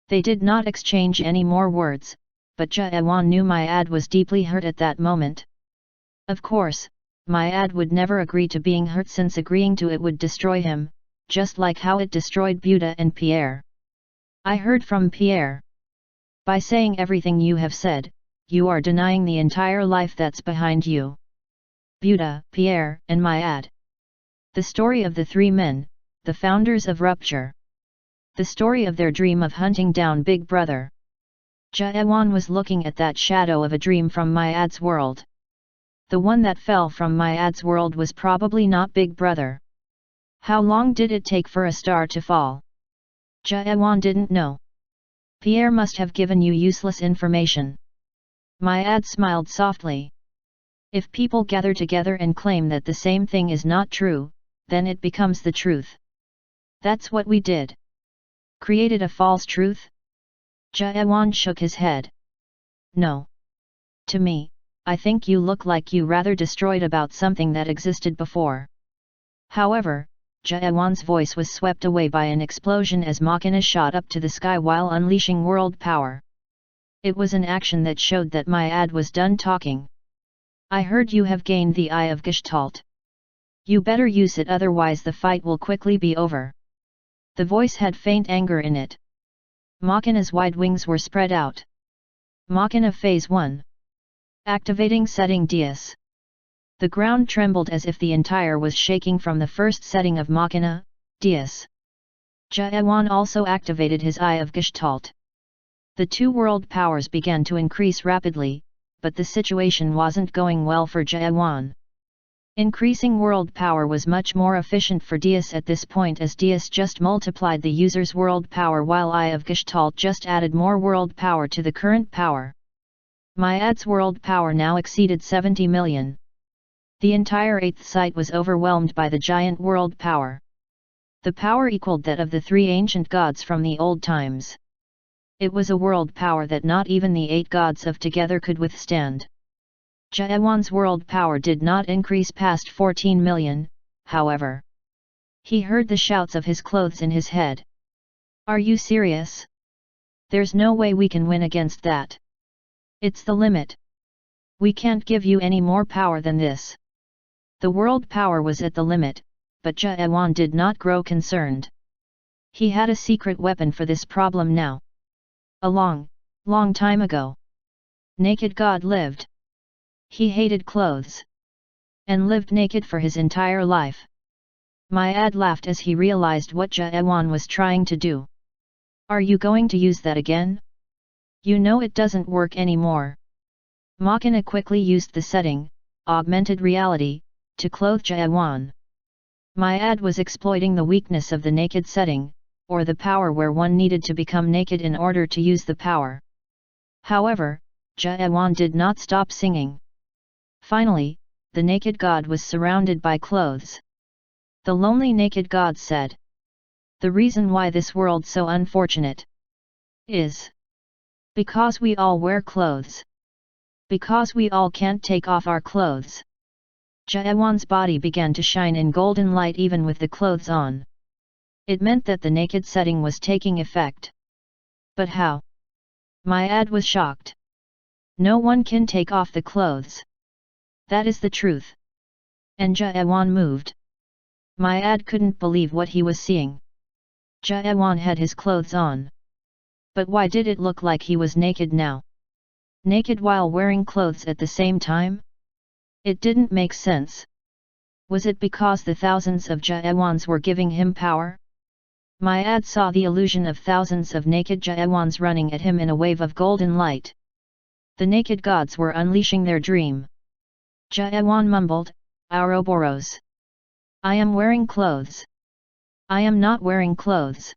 Speaker 1: They did not exchange any more words, but Jaewan knew Myad was deeply hurt at that moment. Of course, Myad would never agree to being hurt, since agreeing to it would destroy him, just like how it destroyed Buddha and Pierre. I heard from Pierre. By saying everything you have said, you are denying the entire life that's behind you. Buddha, Pierre, and Myad. The story of the three men, the founders of Rupture. The story of their dream of hunting down Big Brother. Jaewan was looking at that shadow of a dream from Myad's world. The one that fell from Myad's world was probably not Big Brother. How long did it take for a star to fall? Jaewan didn't know. Pierre must have given you useless information. Myad smiled softly. If people gather together and claim that the same thing is not true, then it becomes the truth. That's what we did. Created a false truth? Jaewan shook his head. No. To me, I think you look like you rather destroyed about something that existed before. However, Jaewan's voice was swept away by an explosion as Machina shot up to the sky while unleashing world power. It was an action that showed that Myad was done talking. I heard you have gained the Eye of Gestalt. You better use it, otherwise the fight will quickly be over. The voice had faint anger in it. Machina's wide wings were spread out. Machina Phase 1. Activating setting Deus. The ground trembled as if the entire was shaking from the first setting of Machina, Deus. Jaewan also activated his Eye of Gestalt. The two world powers began to increase rapidly, but the situation wasn't going well for Jaewan. Increasing world power was much more efficient for Deus at this point, as Deus just multiplied the user's world power while Eye of Gestalt just added more world power to the current power. Myad's world power now exceeded 70 million. The entire 8th site was overwhelmed by the giant world power. The power equaled that of the three ancient gods from the old times. It was a world power that not even the 8 gods of together could withstand. Jaewan's world power did not increase past 14 million, however. He heard the shouts of his clothes in his head. Are you serious? There's no way we can win against that. It's the limit. We can't give you any more power than this. The world power was at the limit, but Jaewan did not grow concerned. He had a secret weapon for this problem now. A long time ago. Naked God lived. He hated clothes. And lived naked for his entire life. Myad laughed as he realized what Jaewan was trying to do. Are you going to use that again? You know it doesn't work anymore. Machina quickly used the setting, augmented reality, to clothe Jaewan. Myad was exploiting the weakness of the naked setting, or the power where one needed to become naked in order to use the power. However, Jaewan did not stop singing. Finally, the naked god was surrounded by clothes. The lonely naked god said, "The reason why this world's so unfortunate is because we all wear clothes. Because we all can't take off our clothes." Jaewan's body began to shine in golden light even with the clothes on. It meant that the naked setting was taking effect. But how? Myad was shocked. No one can take off the clothes. That is the truth. And Jaewan moved. Myad couldn't believe what he was seeing. Jaewan had his clothes on. But why did it look like he was naked now? Naked while wearing clothes at the same time? It didn't make sense. Was it because the thousands of Jaewans were giving him power? Myad saw the illusion of thousands of naked Jaewans running at him in a wave of golden light. The naked gods were unleashing their dream. Jaewan mumbled, "Ouroboros. I am wearing clothes. I am not wearing clothes.